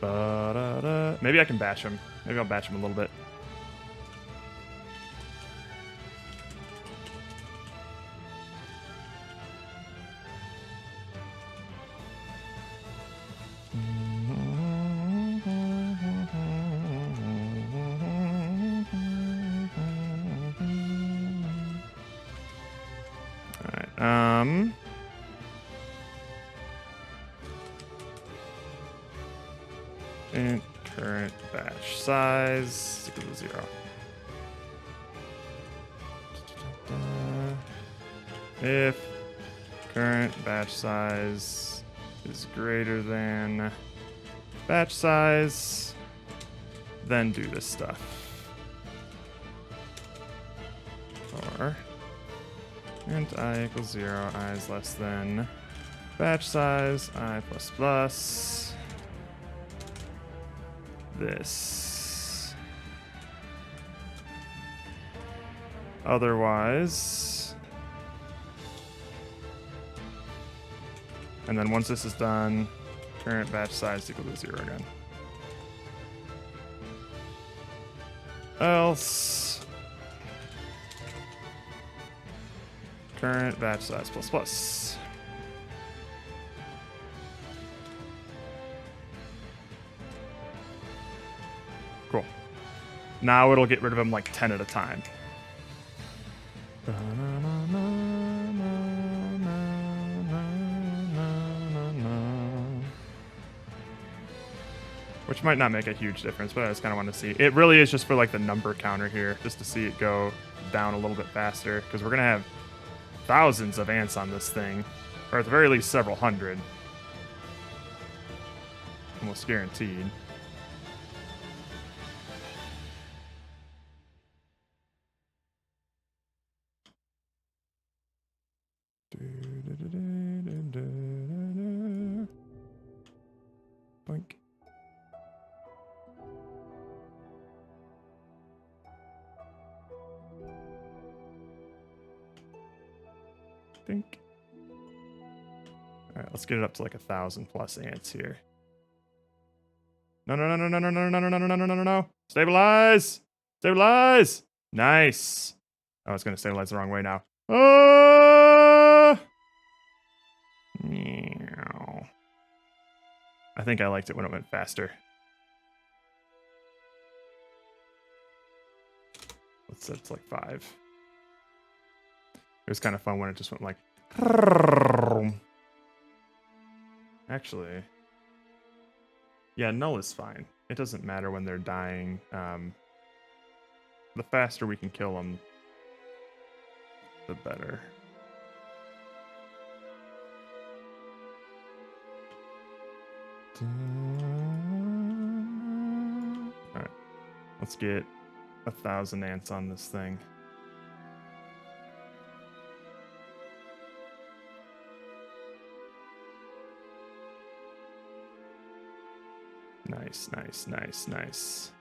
Maybe I can batch him. Maybe I'll batch him a little bit. Int current batch size equal to 0. If current batch size is greater than batch size, then do this stuff. for int I equals 0, I is less than batch size, I plus plus this. Otherwise, and then once this is done, current batch size equal to 0 again. Else, current batch size plus plus. Cool. Now it'll get rid of them like 10 at a time. Which might not make a huge difference, but I just kind of want to see. It really is just for like the number counter here, just to see it go down a little bit faster, because we're going to have thousands of ants on this thing, or at the very least several hundred. Almost guaranteed. Boink. Think. All right, let's get it up to like 1,000 plus ants here. No, no, no, no, no, no, no, no, no, no, no, no, no, no, no. Stabilize! Stabilize! Nice. Oh, it's going to stabilize the wrong way now. Meow. I think I liked it when it went faster. Let's set it to like 5. It was kind of fun when it just went like... Actually... Yeah, null is fine. It doesn't matter when they're dying. The faster we can kill them, the better. Alright. Let's get 1,000 ants on this thing. Nice, nice, nice, nice.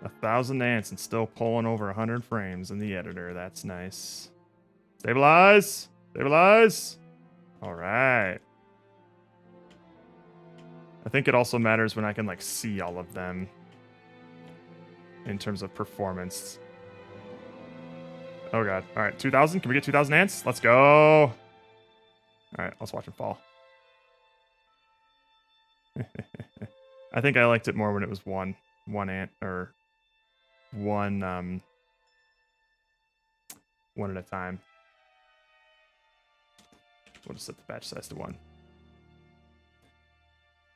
1,000 ants and still pulling over 100 frames in the editor. That's nice. Stabilize! Stabilize! Alright. I think it also matters when I can, like, see all of them in terms of performance. Oh, God. Alright, 2,000? Can we get 2,000 ants? Let's go! Alright, let's watch them fall. I think I liked it more when it was one ant, or one at a time. We'll just set the batch size to 1.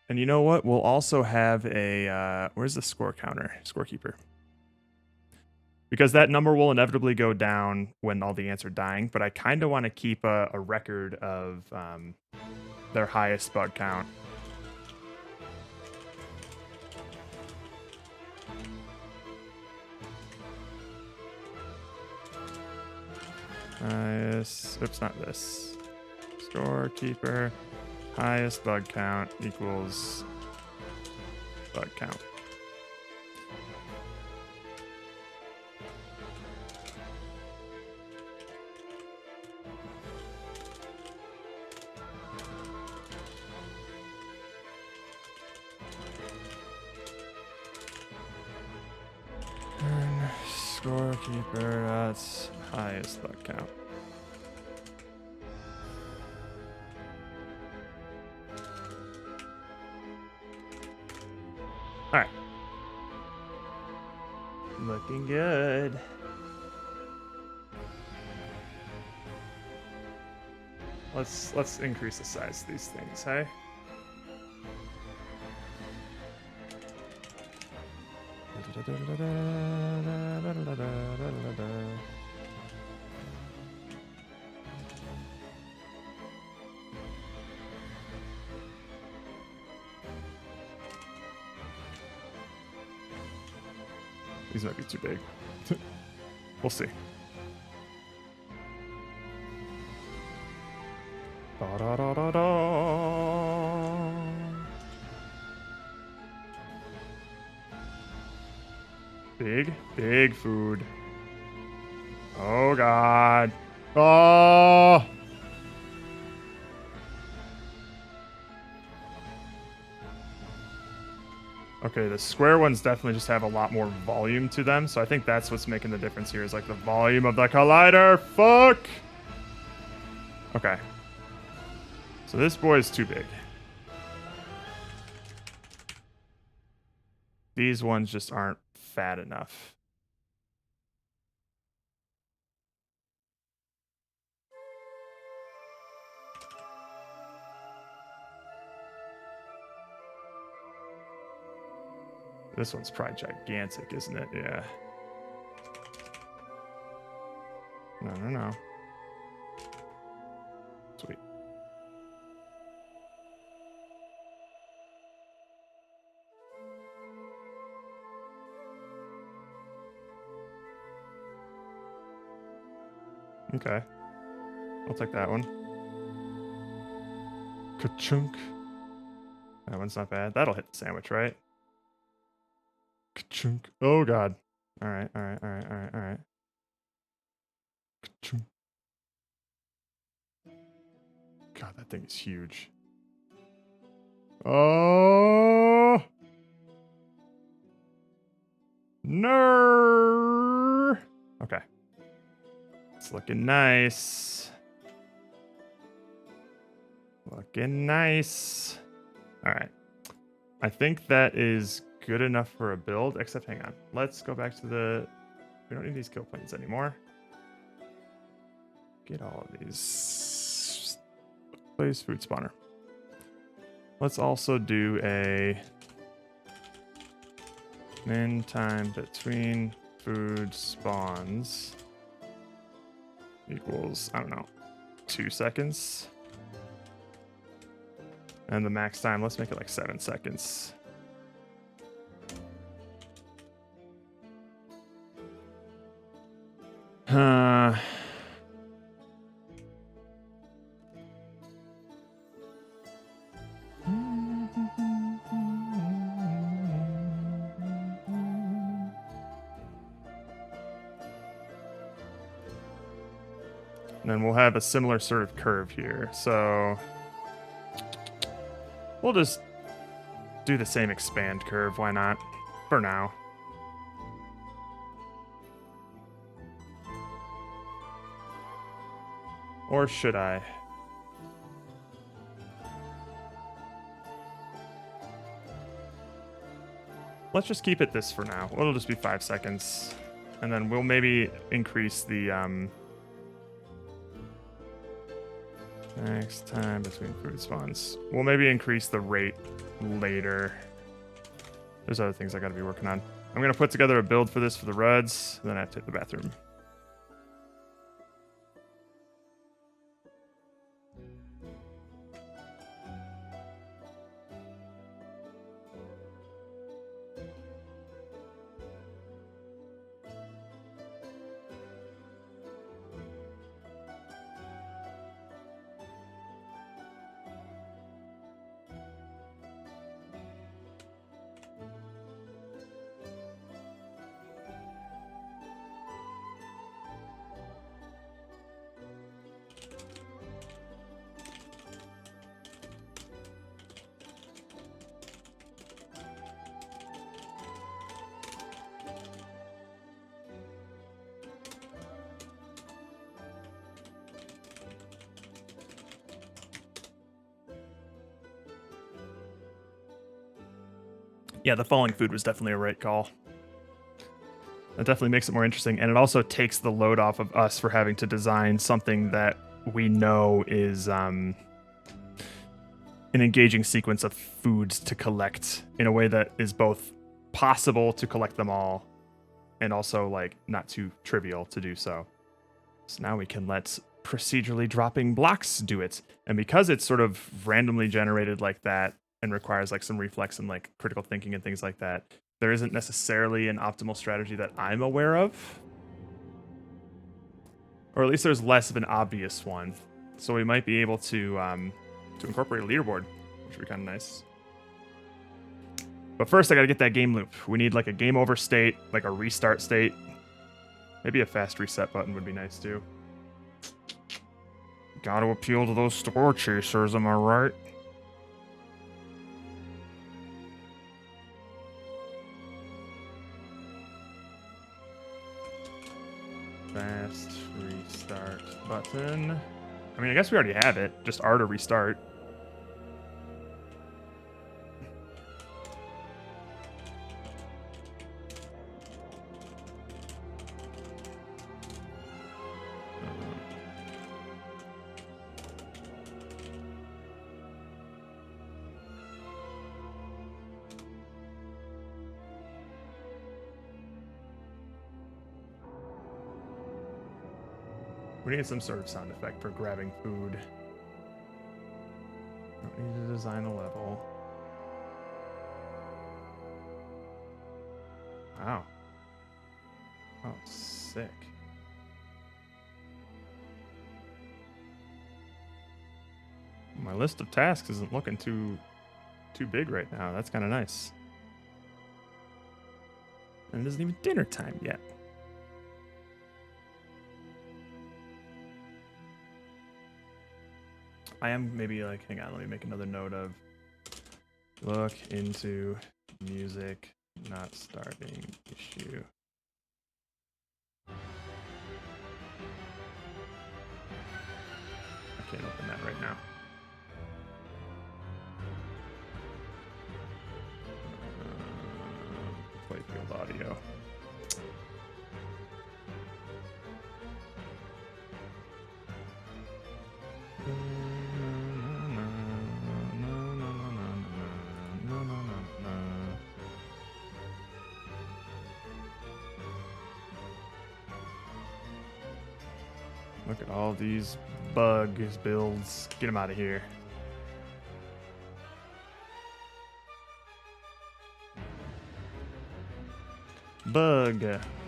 And you know what? We'll also have a where's the score counter? Scorekeeper. Because that number will inevitably go down when all the ants are dying, but I kind of want to keep a record of their highest bug count. Oops, not this. Scorekeeper, highest bug count equals bug count. And scorekeeper, that's highest bug count. All right. Looking good. Let's increase the size of these things, hey? These might be too big. We'll see. Da, da, da, da, da. Big food. Oh god. Oh. Okay, the square ones definitely just have a lot more volume to them, so I think that's what's making the difference here is like the volume of the collider. Fuck. Okay. So this boy is too big. These ones just aren't fat enough. This one's probably gigantic, isn't it? Yeah. No. Sweet. Okay. I'll take that one. Ka-chunk. That one's not bad. That'll hit the sandwich, right? Ka-chunk. Oh, God. All right. Ka-chunk. God, that thing is huge. Oh! No! Okay. It's looking nice. Looking nice. All right. I think that is good enough for a build, except hang on. Let's go back to the... We don't need these kill planes anymore. Get all of these. Place food spawner. Let's also do a min time between food spawns equals, I don't know, 2 seconds. And the max time, let's make it like 7 seconds. And then we'll have a similar sort of curve here. So we'll just do the same expand curve. Why not? For now. Or should I? Let's just keep it this for now. It'll just be 5 seconds. And then we'll maybe increase the next time between food spawns. We'll maybe increase the rate later. There's other things I gotta be working on. I'm gonna put together a build for this for the Ruds, and then I have to hit the bathroom. Yeah, the falling food was definitely a right call. That definitely makes it more interesting, and it also takes the load off of us for having to design something that we know is an engaging sequence of foods to collect in a way that is both possible to collect them all and also like not too trivial to do so. So now we can let procedurally dropping blocks do it. And because it's sort of randomly generated like that, and requires like some reflex and like critical thinking and things like that, there isn't necessarily an optimal strategy that I'm aware of. Or at least there's less of an obvious one. So we might be able to incorporate a leaderboard, which would be kind of nice. But first, I gotta get that game loop. We need like a game over state, like a restart state. Maybe a fast reset button would be nice too. Gotta appeal to those store chasers, am I right? Fast restart button. I mean, I guess we already have it. Just R to restart. We need some sort of sound effect for grabbing food. Don't need to design a level. Wow. Oh, sick. My list of tasks isn't looking too big right now. That's kind of nice. And it isn't even dinner time yet. I am maybe like, hang on, let me make another note of look into music not starting issue. I can't open that right now. Playfield audio. Look at all these bugs builds. Get them out of here. Bug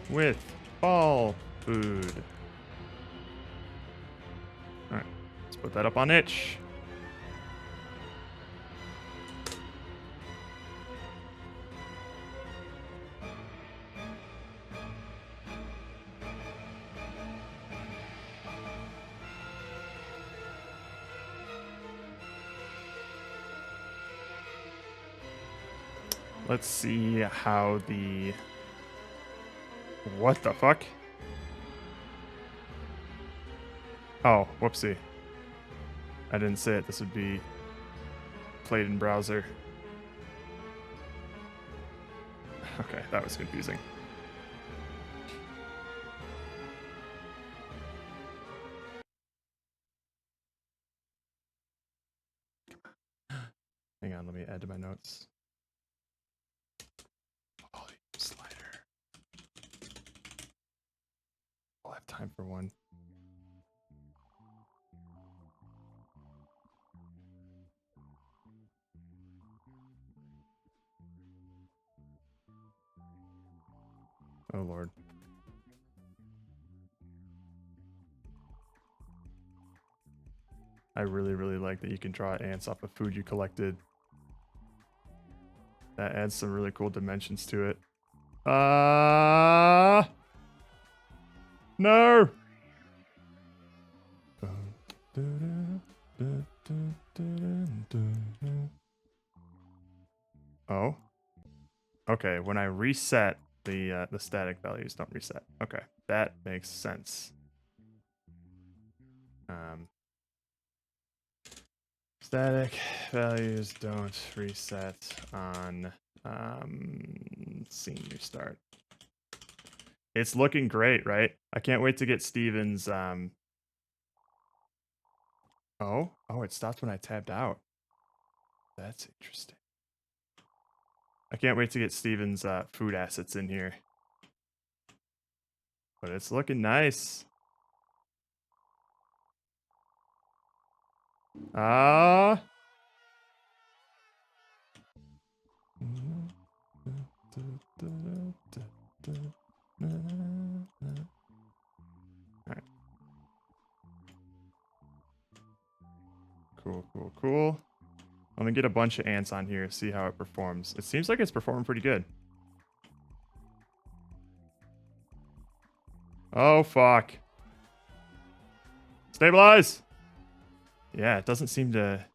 with ball food. Alright, let's put that up on itch. Let's see how the... What the fuck? Oh, whoopsie. I didn't say it. This would be played in browser. Okay, that was confusing. Hang on, let me add to my notes. Volume slider. I'll have time for one. Oh Lord. I really, really like that you can draw ants off of food you collected. That adds some really cool dimensions to it. No! Oh? Okay, when I reset, the static values don't reset. Okay, that makes sense. Static values don't reset on scene restart. It's looking great, right? I can't wait to get Steven's Oh, it stopped when I tabbed out. That's interesting. I can't wait to get Steven's food assets in here. But it's looking nice. Alright. Cool. I'm gonna get a bunch of ants on here, see how it performs. It seems like it's performing pretty good. Oh, fuck. Stabilize! Yeah, it doesn't seem to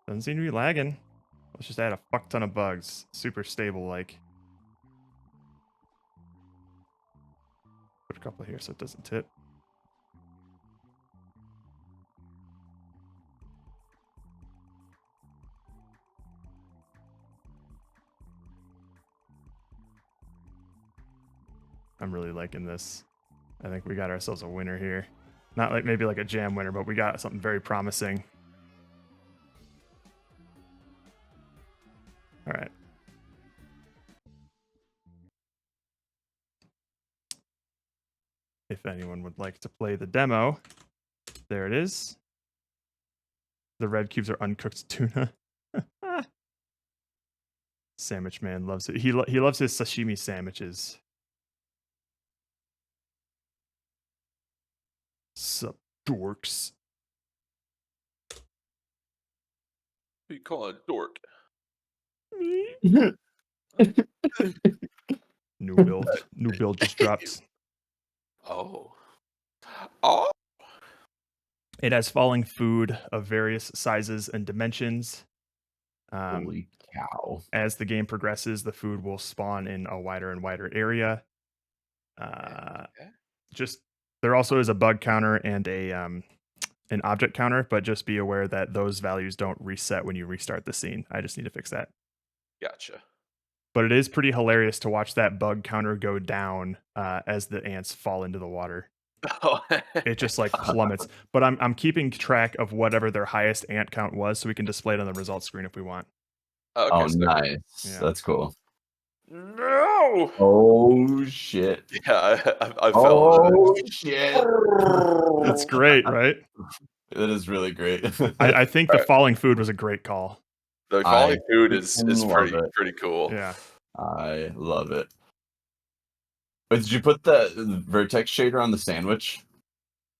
be lagging. Let's just add a fuck ton of bugs. Super stable, like. Put a couple here so it doesn't tip. I'm really liking this. I think we got ourselves a winner here. Not like maybe like a jam winner, but we got something very promising. All right. If anyone would like to play the demo, there it is. The red cubes are uncooked tuna. Sandwich man loves it. He loves his sashimi sandwiches. Sup, dorks. What you call a dork? New build just dropped. Oh. It has falling food of various sizes and dimensions. Holy cow. As the game progresses, the food will spawn in a wider and wider area. There also is a bug counter and an object counter, but just be aware that those values don't reset when you restart the scene. I just need to fix that. Gotcha. But it is pretty hilarious to watch that bug counter go down as the ants fall into the water. It just like plummets. But I'm keeping track of whatever their highest ant count was, so we can display it on the results screen if we want. Oh, nice. Yeah. That's cool. No. Oh shit. Yeah, I fell. Oh shit. That's great, right? That is really great. I think the falling food was a great call. The falling food is pretty cool. Yeah. I love it. But did you put the vertex shader on the sandwich?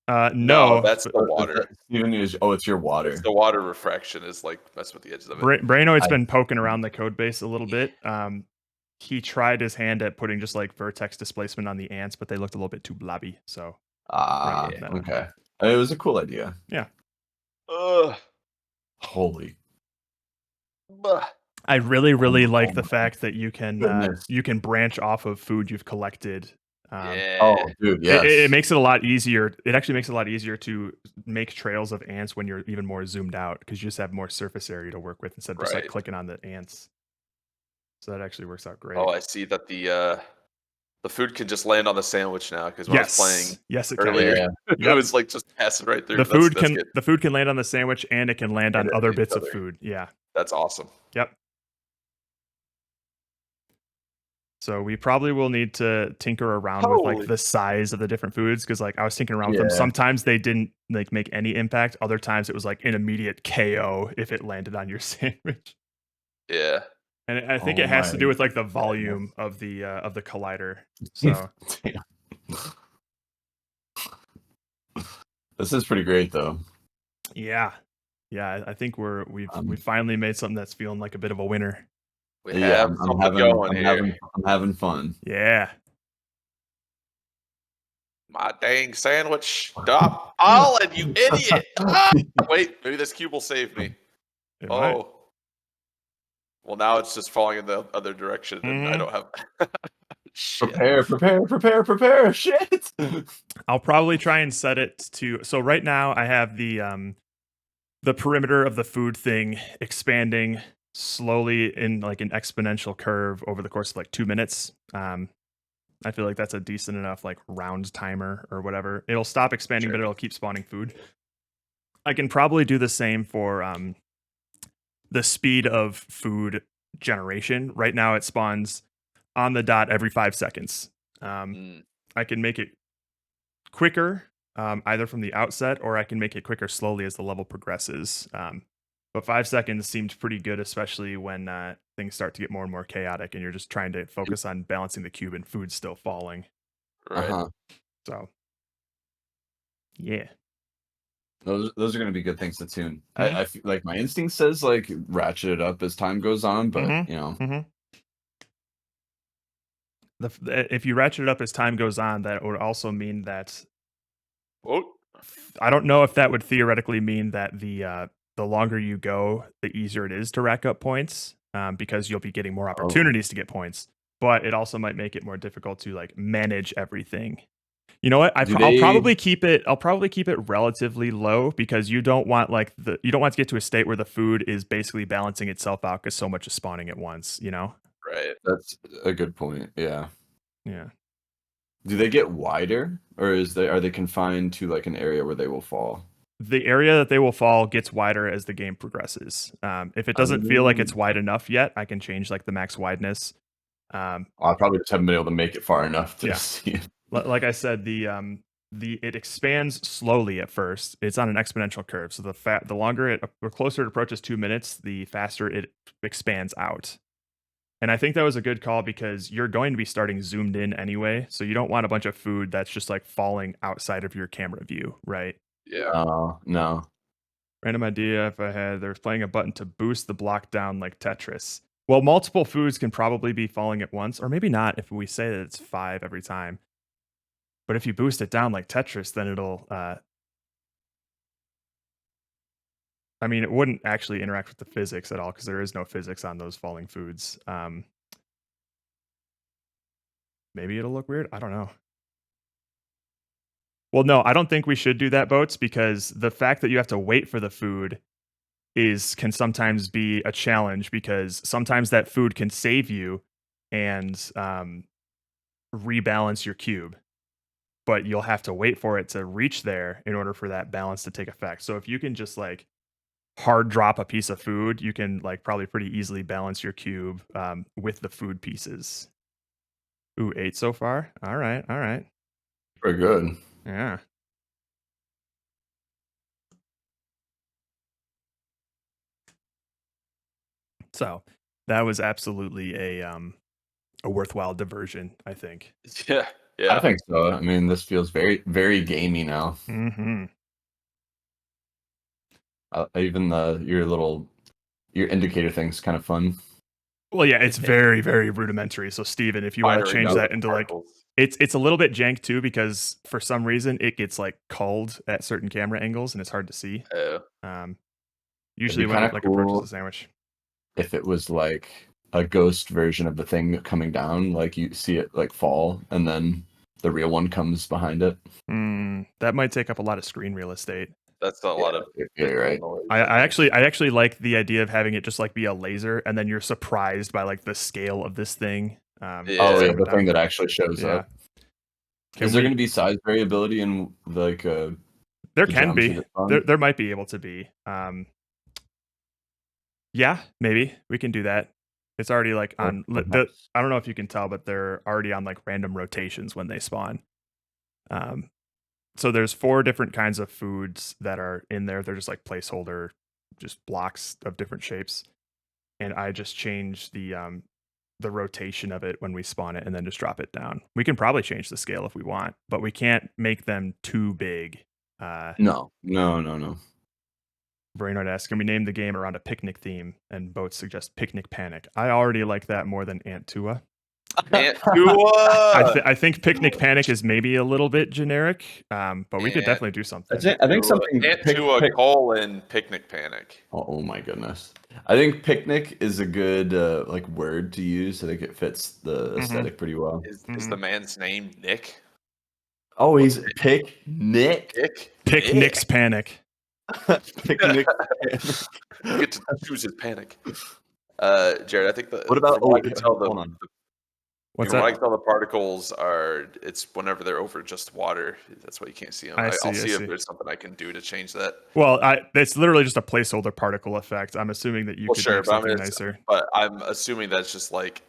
No, that's the water. It's your water. It's the water refraction is like messing with the edges of it. Brainoid's been poking around the code base a little bit. He tried his hand at putting just like vertex displacement on the ants, but they looked a little bit too blobby. So okay. It was a cool idea. Yeah. Holy. I really like the fact that you can branch off of food you've collected. Oh, dude, yes. It makes it a lot easier. It actually makes it a lot easier to make trails of ants when you're even more zoomed out because you just have more surface area to work with instead of just like clicking on the ants. So that actually works out great. Oh, I see that the food can just land on the sandwich now because when I was playing it earlier, can. it was like just passing right through. The food can land on the sandwich and it can land on other bits of food. Yeah. That's awesome. Yep. So we probably will need to tinker around with like the size of the different foods because like I was tinkering around with them. Sometimes they didn't like make any impact. Other times it was like an immediate KO if it landed on your sandwich. Yeah. And I think it has to do with like the volume of the collider. So this is pretty great though. Yeah. I think we finally made something that's feeling like a bit of a winner. I'm having fun. Yeah. My dang sandwich. Stop falling, you idiot. Wait, maybe this cube will save me. Might. Well, now it's just falling in the other direction, and I don't have. Prepare! Shit. I'll probably try and set it to. So right now I have the perimeter of the food thing expanding slowly in like an exponential curve over the course of like 2 minutes. I feel like that's a decent enough like round timer or whatever. It'll stop expanding, but it'll keep spawning food. I can probably do the same for the speed of food generation. Right now it spawns on the dot every 5 seconds. I can make it quicker either from the outset or I can make it quicker slowly as the level progresses. But 5 seconds seemed pretty good, especially when things start to get more and more chaotic, and you're just trying to focus on balancing the cube and food still falling. Right. So, yeah. Those are going to be good things to tune. Mhm. I feel like my instinct says like ratchet it up as time goes on, but Mhm. you know, Mhm. If you ratchet it up as time goes on, that would also mean that What? I don't know if that would theoretically mean that the longer you go, the easier it is to rack up points, because you'll be getting more opportunities to get points. But it also might make it more difficult to like manage everything. You know what? I'll probably keep it. I'll probably keep it relatively low because you don't want you don't want to get to a state where the food is basically balancing itself out because so much is spawning at once. You know? Right. That's a good point. Yeah. Yeah. Do they get wider, or are they confined to like an area where they will fall? The area that they will fall gets wider as the game progresses. If it doesn't feel like it's wide enough yet, I can change like the max wideness. I probably just haven't been able to make it far enough to see it. Like I said, it expands slowly at first. It's on an exponential curve. So the longer the closer it approaches 2 minutes, the faster it expands out. And I think that was a good call because you're going to be starting zoomed in anyway. So you don't want a bunch of food that's just like falling outside of your camera view, right? Yeah. No. Random idea if I had there's playing a button to boost the block down like Tetris. Well, multiple foods can probably be falling at once, or maybe not if we say that it's 5 every time. But if you boost it down like Tetris, then it'll I mean, it wouldn't actually interact with the physics at all because there is no physics on those falling foods. Maybe it'll look weird. I don't know. Well, no, I don't think we should do that, Boats, because the fact that you have to wait for the food can sometimes be a challenge because sometimes that food can save you and rebalance your cube. But you'll have to wait for it to reach there in order for that balance to take effect. So if you can just like hard drop a piece of food, you can like probably pretty easily balance your cube with the food pieces. Ooh, 8 so far. All right. Very good. Yeah. So that was absolutely a worthwhile diversion, I think. Yeah. Yeah. I think so. I mean, this feels very, very gamey now. Mm-hmm. Even your indicator thing's kind of fun. Well, yeah, it's very, very rudimentary. So, Steven, if you want to change that into like, it's a little bit jank too because for some reason it gets like culled at certain camera angles and it's hard to see. Usually when it like approaches the sandwich. If it was like a ghost version of the thing coming down, like you see it like fall and then the real one comes behind it. That might take up a lot of screen real estate. That's a lot of right. I actually like the idea of having it just like be a laser and then you're surprised by like the scale of this thing. The thing that actually shows up. Is there going to be size variability in like there can be. There might be able to be. Yeah, maybe we can do that. It's already like on. I don't know if you can tell, but they're already on like random rotations when they spawn. So there's 4 different kinds of foods that are in there. They're just like placeholder, just blocks of different shapes. And I just change the rotation of it when we spawn it and then just drop it down. We can probably change the scale if we want, but we can't make them too big. No. Brainard asks, can we name the game around a picnic theme? And Boats suggest Picnic Panic. I already like that more than Ant Tua. I think Picnic Panic is maybe a little bit generic, but we could definitely do something. I think something. Ant Tua colon Picnic Panic. Oh my goodness! I think picnic is a good like word to use. I think it fits the aesthetic pretty well. Is the man's name Nick? Oh, he's Picnic. Picnic's Panic. Picnic. You get to choose his panic. Jared, I think what about? I can tell hold on. What's that? I can tell the particles are. It's whenever they're over just water. That's why you can't see them. I'll see if there's something I can do to change that. Well, it's literally just a placeholder particle effect. I'm assuming that you could make something nicer. But I'm assuming that's just like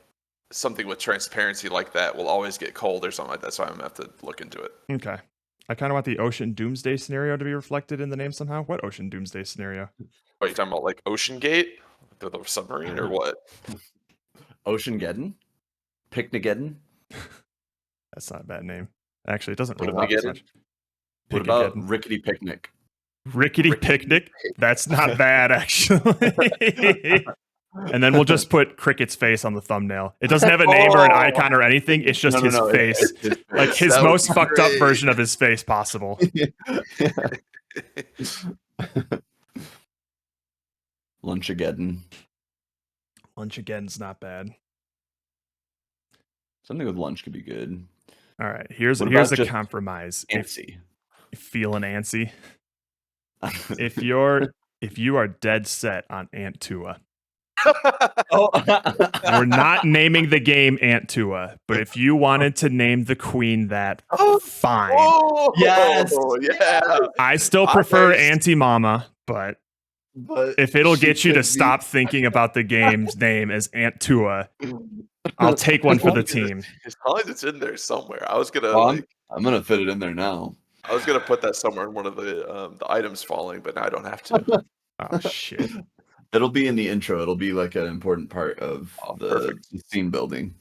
something with transparency like that will always get cold or something like that. So I'm gonna have to look into it. Okay. I kind of want the Ocean Doomsday scenario to be reflected in the name somehow. What Ocean Doomsday scenario? Are you talking about like Ocean Gate, the submarine, or what? Oceangeddon? Picnigeddon? That's not a bad name. Actually, it doesn't What rhyme about- as much. What about Pickageddon. Rickety Picnic? Rickety Picnic? That's not bad, actually. And then we'll just put Cricket's face on the thumbnail. It doesn't have a name or an icon or anything. It's just his face. It's his Like face. his That would most be fucked up great. version of his face possible. Lunchageddon. Lunchageddon's not bad. Something with lunch could be good. All right, here's What a about just compromise. Antsy? If feeling antsy. if you are dead set on Aunt Tua, Oh, we're not naming the game Aunt Tua, but if you wanted to name the queen that, fine. Oh, Yes. yeah. I still prefer Nice. Auntie Mama, but if it'll get you to stop thinking about the game's name as Aunt Tua, I'll take one for the team. As long as it's in there somewhere. I was gonna Oh, like. I'm gonna fit it in there now. I was gonna put that somewhere in one of the items falling, but now I don't have to. Oh shit! It'll be in the intro. It'll be like an important part of the scene building.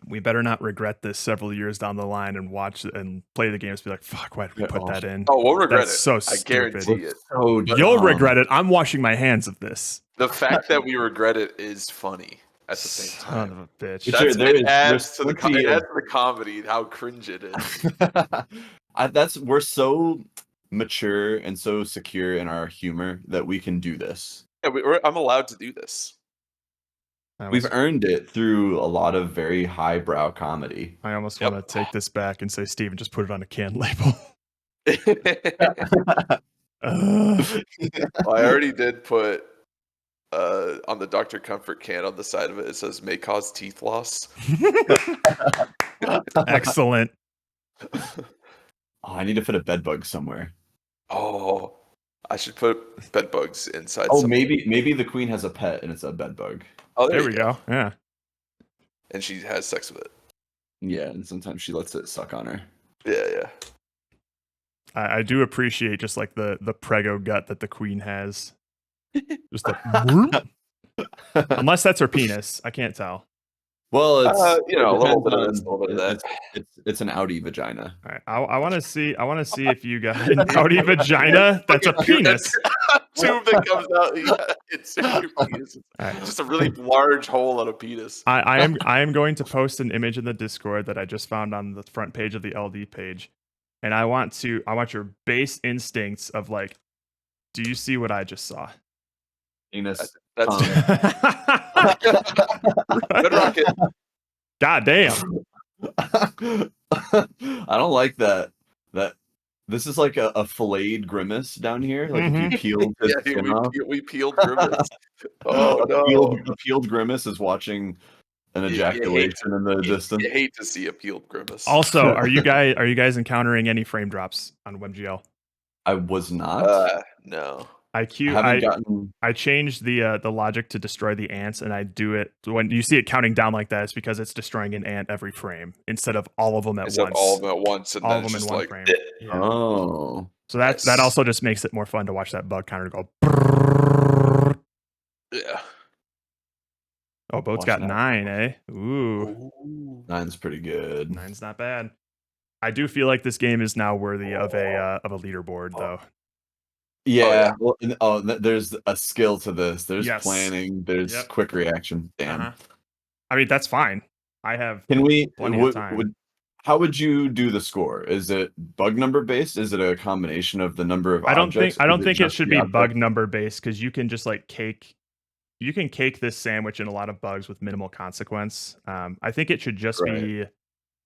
We better not regret this several years down the line and watch and play the games. Be like, fuck, why did we put that in? Oh, we'll regret That's it. so I stupid. guarantee it. So You'll regret it. I'm washing my hands of this. The fact that we regret it is funny at the same Son time. of a bitch. It adds to the comedy how cringe it is. We're so mature and so secure in our humor that we can do this. Yeah, I'm allowed to do this. We've earned it through a lot of very highbrow comedy. I almost want to take this back and say, Steven, just put it on a can label. Well, I already did put on the Dr. Comfort can on the side of it. It says may cause teeth loss. Excellent. Oh, I need to fit a bed bug somewhere. Oh, I should put bed bugs inside. Oh, somewhere. maybe the queen has a pet and it's a bed bug. Oh, there we go. Yeah. And she has sex with it. Yeah, and sometimes she lets it suck on her. Yeah. I do appreciate just like the prego gut that the queen has. Just like, unless that's her penis, I can't tell. Well, it's a little bit of this, a little bit of that. It's an outie vagina. All right, I want to see if you got an outie vagina. That's a penis. Tube that comes out. Yeah, it's your penis. Right. Just a really large hole on a penis. I am going to post an image in the Discord that I just found on the front page of the LD page, and I want your base instincts of like, do you see what I just saw? Penis. That's Good rocket. God damn. I don't like that. This is like a filleted grimace down here. Like if you peeled his skin off. We peeled grimace. Oh no. A peeled grimace is watching an ejaculation in the distance. You hate to see a peeled grimace. Also, are you guys encountering any frame drops on WebGL? I was not. No. I changed the logic to destroy the ants, and I do it when you see it counting down like that. It's because it's destroying an ant every frame instead of all of them at once. All of them at once, and all then of them it's in just one like, frame. Yeah. Oh, so that also just makes it more fun to watch that bug counter go. Brrrr. Yeah. Oh, boat's got 9, eh? Ooh. 9's pretty good. 9's not bad. I do feel like this game is now worthy of a leaderboard, though. Yeah. There's a skill to this. There's Yes. planning. There's quick reaction. Damn. I mean, that's fine. I have. Can we? plenty of time. How would you do the score? Is it bug number based? Is it a combination of the number of I don't objects? think it should be bug number based because you can just like cake this sandwich in a lot of bugs with minimal consequence. I think it should just be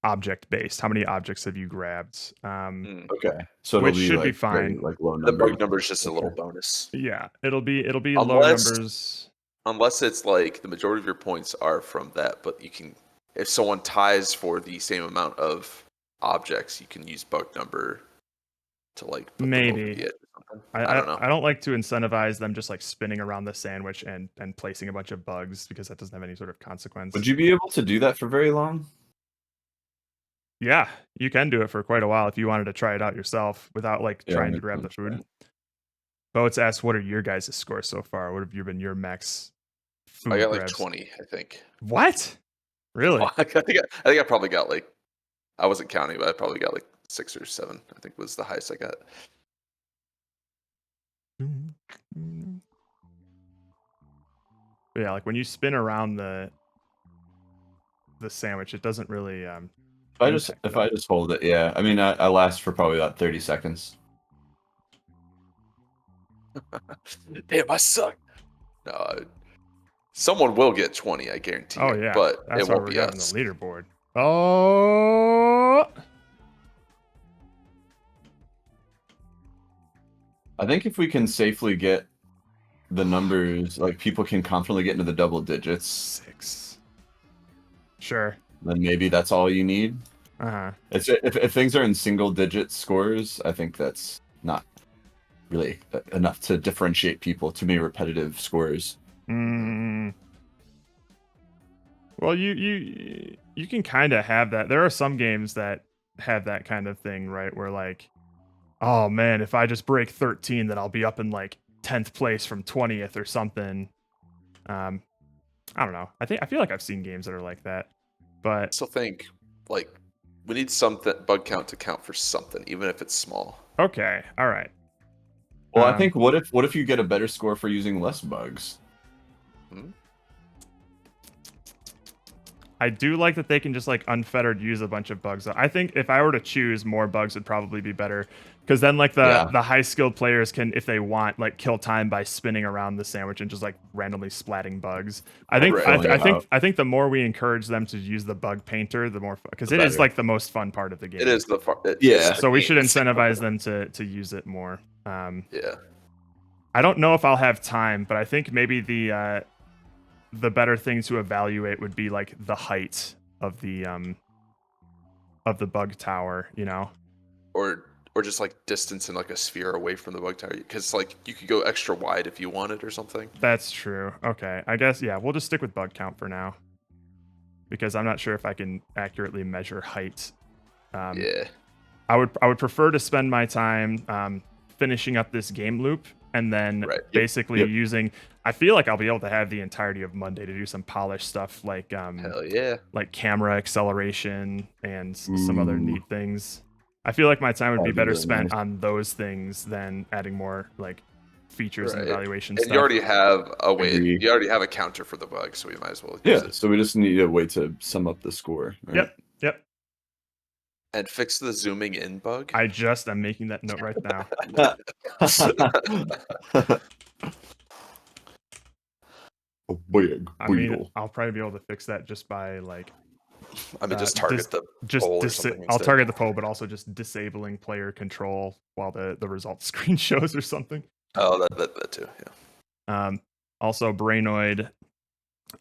object based. How many objects have you grabbed? Okay, so which should be fine. Like low the number. bug number is just a little bonus. Yeah, it'll be low numbers. Unless it's like the majority of your points are from that, but you can, if someone ties for the same amount of objects, you can use bug number to like put maybe. them over the edge or something. I don't know. I don't like to incentivize them just like spinning around the sandwich and placing a bunch of bugs because that doesn't have any sort of consequence. Would you be able to do that for very long? Yeah, you can do it for quite a while if you wanted to try it out yourself without like trying to grab the food. Boats asked, what are your guys' scores so far? What have you been your max food I got like grabs. 20, I think. What? Really? I think I probably got like, I wasn't counting, but I probably got like 6 or 7. I think was the highest I got. Yeah, like when you spin around the sandwich, it doesn't really If I just hold it, yeah. I mean, I last for probably about 30 seconds. Damn, I suck. No, someone will get 20, I guarantee. Oh it, yeah, but that's it why won't we're be grabbing us. the leaderboard. Oh. I think if we can safely get the numbers, like people can confidently get into the double digits. 6. Sure. Then maybe that's all you need. Uh-huh. If things are in single digit scores, I think that's not really enough to differentiate people to me repetitive scores. Mm. Well, you can kind of have that. There are some games that have that kind of thing, right? Where like, oh man, if I just break 13, then I'll be up in like 10th place from 20th or something. I don't know. I feel like I've seen games that are like that, but I still think like we need something bug count to count for something, even if it's small. Okay, all right. Well, I think what if you get a better score for using less bugs? I do like that they can just like unfettered use a bunch of bugs. I think if I were to choose, more bugs would probably be better, because then like the high skilled players can, if they want, like kill time by spinning around the sandwich and just like randomly splatting bugs. I think the more we encourage them to use the bug painter, the more, because it is like the most fun part of the game. It is the fun. So we should incentivize them to use it more. Yeah. I don't know if I'll have time, but I think maybe the better thing to evaluate would be like the height of the bug tower, you know, or just like distance in like a sphere away from the bug tower, because like you could go extra wide if you wanted or something. That's true. Okay, I guess we'll just stick with bug count for now, because I'm not sure if I can accurately measure height. Yeah, I would prefer to spend my time finishing up this game loop and then basically using. I feel like I'll be able to have the entirety of Monday to do some polished stuff like hell yeah, like camera acceleration and some other neat things. I feel like my time would be better really spent nice. on those things than adding more like features and evaluation and stuff. you already have a way. Agreed. You already have a counter for the bug, so we might as well use it. So we just need a way to sum up the score. Right? Yep. And fix the zooming in bug. I'm making that note right now. I mean, I'll probably be able to fix that just by like. I mean, just target the pole or something I'll instead. target the pole, but also just disabling player control while the results screen shows or something. Oh, that too. Yeah. Also, Brainoid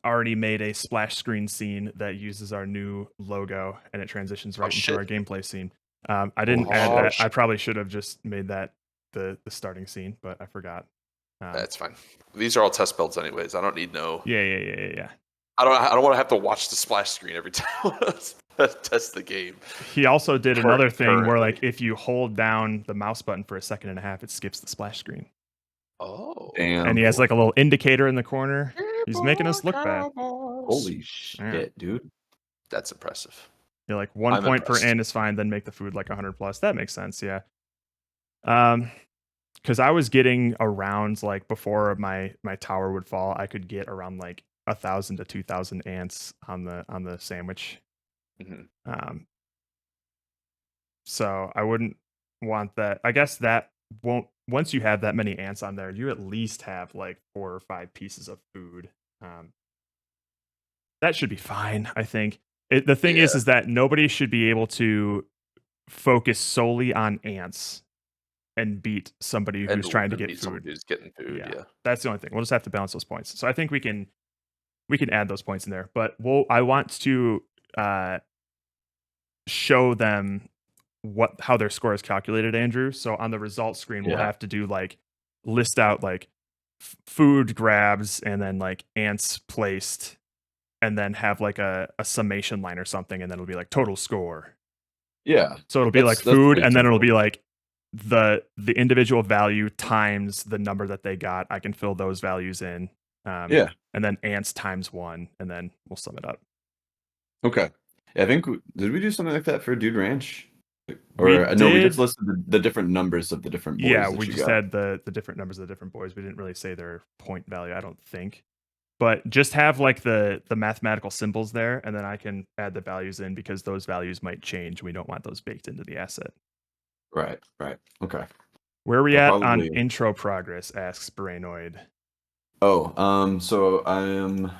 already made a splash screen scene that uses our new logo, and it transitions right into our gameplay scene. I didn't add that. I probably should have just made that the starting scene, but I forgot. That's fine. These are all test builds, anyways. I don't need no. Yeah. I don't want to have to watch the splash screen every time I test the game. He also did another thing where, like, if you hold down the mouse button for a second and a half, it skips the splash screen. Oh. Damn. And he has like a little indicator in the corner. He's making us look bad. Holy shit, dude. That's impressive. You're like 1 point per end is fine, then make the food like 100 plus. That makes sense, yeah. Because I was getting around, like, before my tower would fall, I could get around like 1,000 to 2,000 ants on the sandwich. Mm-hmm. So I wouldn't want that. I guess that won't. Once you have that many ants on there, you at least have like 4 or 5 pieces of food. That should be fine, I think. The thing is that nobody should be able to focus solely on ants and beat somebody who's trying to get food. Who's getting food? Yeah, that's the only thing. We'll just have to balance those points. So I think we can add those points in there. But I want to show them how their score is calculated, Andrew. So on the results screen, we'll have to do like list out like food grabs and then like ants placed, and then have like a summation line or something, and then it'll be like total score. Yeah. So it'll be like food, and then it'll be like the individual value times the number that they got. I can fill those values in, Yeah. And then ants times 1, and then we'll sum it up. Okay. Yeah, I think did we do something like that for Dude Ranch? We Or no, we just did. listed the different numbers of the different boys Yeah, that we you just got. had the different numbers of the different boys. We didn't really say their point value, I don't think. But just have like the mathematical symbols there, and then I can add the values in because those values might change. We don't want those baked into the asset. Right. Okay. Where are we I'll at on probably- intro progress? Asks Brainoid. Oh, so I'm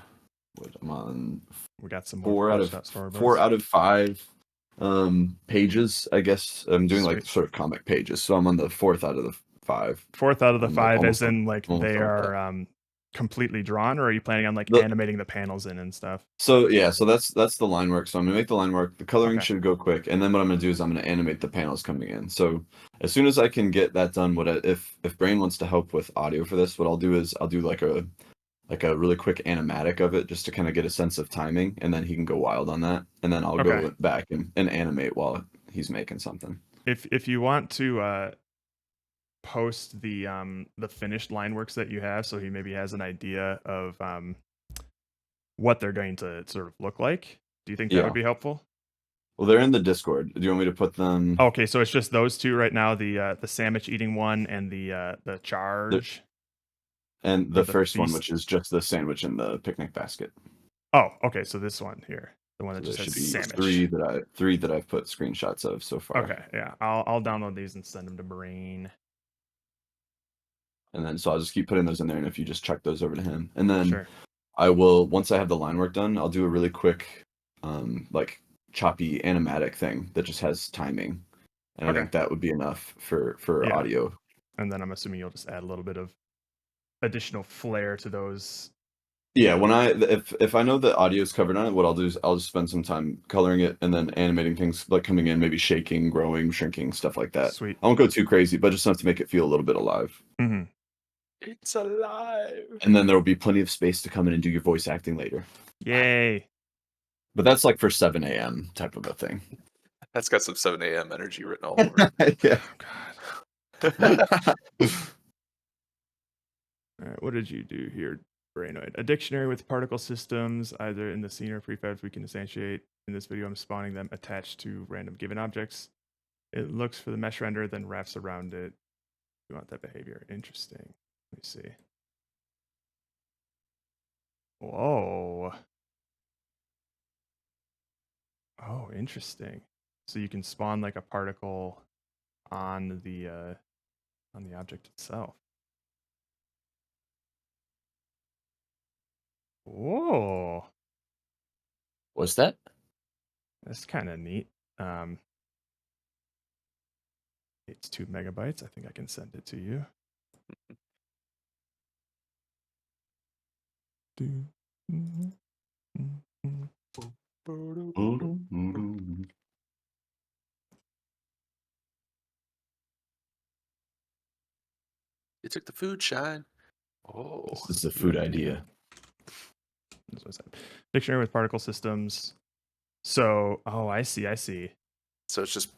on We got some 4 out of storyboards. 4 out of 5 pages, I guess. I'm doing like Sweet. sort of comic pages, so I'm on the 4th out of the 5. 4th out of the I'm, 5, almost as in done- like almost they done with that. are completely drawn, or are you planning on like The- animating the panels in and stuff? So yeah, so that's the line work. So I'm gonna make the line work. The coloring Okay. should go quick, and then what I'm gonna do is I'm gonna animate the panels coming in. So as soon as I can get that done, if Brain wants to help with audio for this, what I'll do is I'll do like a really quick animatic of it just to kind of get a sense of timing, and then he can go wild on that, and then I'll Okay. go back and animate while he's making something. If you want to post the finished line works that you have, so he maybe has an idea of what they're going to sort of look like. Do you think that Yeah. would be helpful? Well, they're in the Discord. Do you want me to put them? Okay, so it's just those two right now, the sandwich eating one and the charge. And or the first one, feast. which is just the sandwich in the picnic basket. Oh, okay, so this one here, the one that So just there says should be sandwich. three that I've put screenshots of so far. Okay, yeah, I'll download these and send them to Brain. And then so I'll just keep putting those in there, and if you just check those over to him, and then Sure. I will, once I have the line work done, I'll do a really quick, like choppy animatic thing that just has timing, and Okay. I think that would be enough for Yeah. audio. And then I'm assuming you'll just add a little bit of additional flair to those. Yeah, if I know the audio is covered on it, what I'll do is I'll just spend some time coloring it and then animating things like coming in, maybe shaking, growing, shrinking, stuff like that. Sweet. I won't go too crazy, but just enough to make it feel a little bit alive. Mm-hmm. It's alive. And then there will be plenty of space to come in and do your voice acting later. Yay. But that's like for 7 a.m. type of a thing. That's got some 7 a.m. energy written all over it. Yeah. All right, what did you do here, Brainoid? A dictionary with particle systems, either in the scene or prefabs we can instantiate. In this video, I'm spawning them attached to random given objects. It looks for the mesh render, then wraps around it. We want that behavior. Interesting. Let me see. Whoa. Oh, interesting. So you can spawn like a particle on the object itself. Whoa. What's that? That's kind of neat. It's 2 megabytes. I think I can send it to you. You took the food shine. Oh, This is a food idea. Dictionary with particle systems. So, I see. So it's just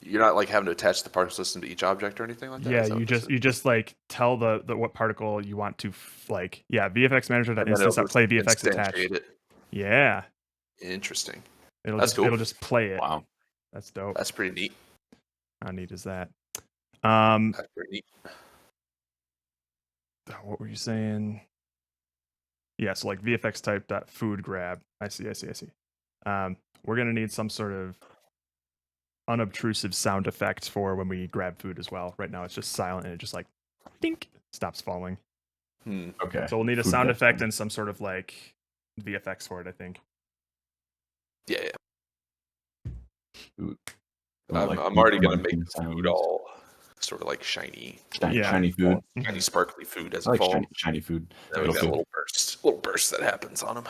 you're not like having to attach the particle system to each object or anything like that. Yeah, Is that you what this just is? you just like tell the what particle you want to like. Yeah, VFX manager And then instance it'll play just VFX attached. instantiate it. Yeah, Interesting. it'll That's just cool. it'll just play it. Wow. That's dope. That's pretty neat. How neat is that? That's pretty neat. What were you saying? Yeah, so like VFX type dot food grab. I see. We're gonna need some sort of unobtrusive sound effect for when we grab food as well. Right now it's just silent and it just like dink stops falling. Okay. So we'll need a Food sound grab. effect and some sort of like VFX for it, I think. Yeah. Food. I'm Like already gonna munching make the food sounds. all sort of like shiny, Shiny food. shiny sparkly food as I it like falls. shiny food. Then we Little got a food. little burst that happens on them.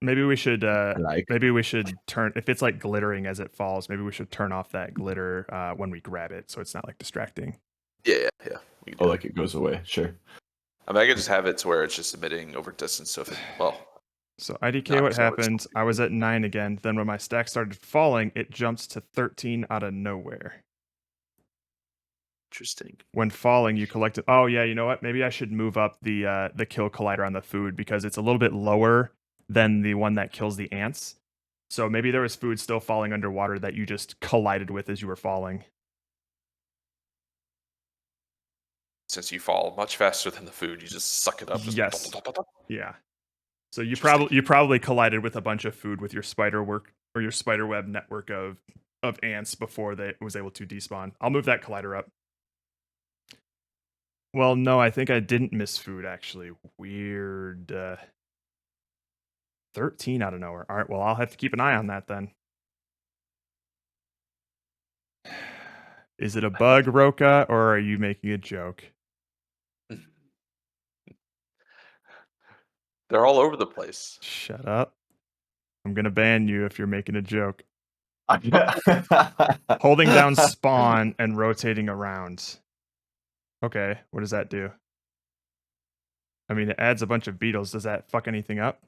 Maybe we should Like. maybe we should turn if it's like glittering as it falls, maybe we should turn off that glitter when we grab it so it's not like distracting. Yeah. We can do Oh, like it goes away. Sure. I mean, I could just have it to where it's just emitting over distance. So if it, So IDK, Not what so much. happened? I was at 9 again. Then when my stack started falling, it jumps to 13 out of nowhere. Interesting. When falling, you collect it. Oh yeah, you know what? Maybe I should move up the kill collider on the food because it's a little bit lower than the one that kills the ants. So maybe there was food still falling underwater that you just collided with as you were falling. Since you fall much faster than the food, you just suck it up. Just Yes. Yeah. So you probably collided with a bunch of food with your spider web network of ants before they was able to despawn. I'll move that collider up. Well, no, I think I didn't miss food actually. Weird. 13 out of nowhere. All right, well, I'll have to keep an eye on that then. Is it a bug, Roka, or are you making a joke? They're all over the place. Shut up. I'm going to ban you if you're making a joke. Holding down spawn and rotating around. Okay, what does that do? I mean, it adds a bunch of beetles. Does that fuck anything up?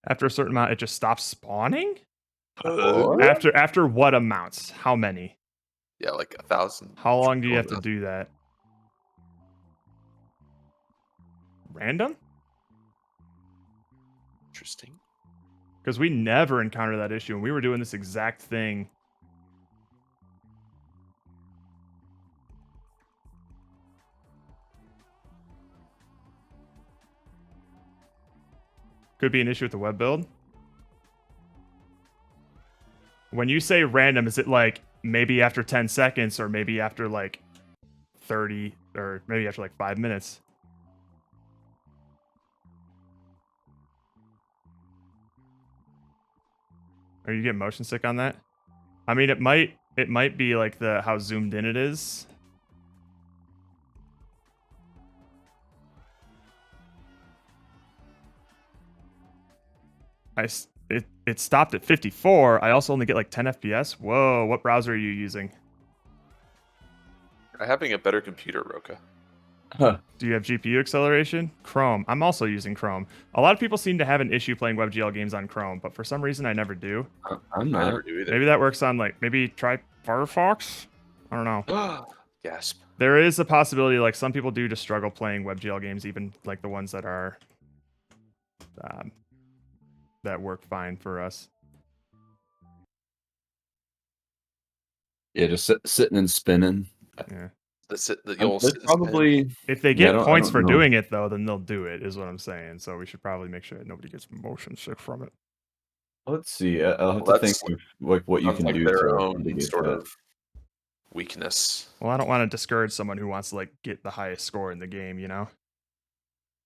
After a certain amount, it just stops spawning? After what amounts? How many? Yeah, like 1,000. How long do you have to do that? Random? Interesting. Because we never encountered that issue, and we were doing this exact thing. Could be an issue with the web build. When you say random, is it like maybe after 10 seconds or maybe after like 30 or maybe after like 5 minutes? Are you getting motion sick on that? I mean, it might be like how zoomed in it is. It stopped at 54. I also only get like 10 FPS. Whoa, what browser are you using? I'm having a better computer, Roka. Huh. Do you have GPU acceleration? Chrome. I'm also using Chrome. A lot of people seem to have an issue playing WebGL games on Chrome, but for some reason I never do. I'm not. I never do either. Maybe that works on maybe try Firefox? I don't know. Gasp. There is a possibility like some people do just struggle playing WebGL games, even like the ones that are that work fine for us. Yeah, just sitting and spinning. Yeah. Probably if they get points for doing it though, then they'll do it, is what I'm saying. So we should probably make sure that nobody gets motion sick from it. Let's see. I'll have to think of like what you can do their to own mitigate sort that. of weakness. Well, I don't want to discourage someone who wants to like get the highest score in the game, you know?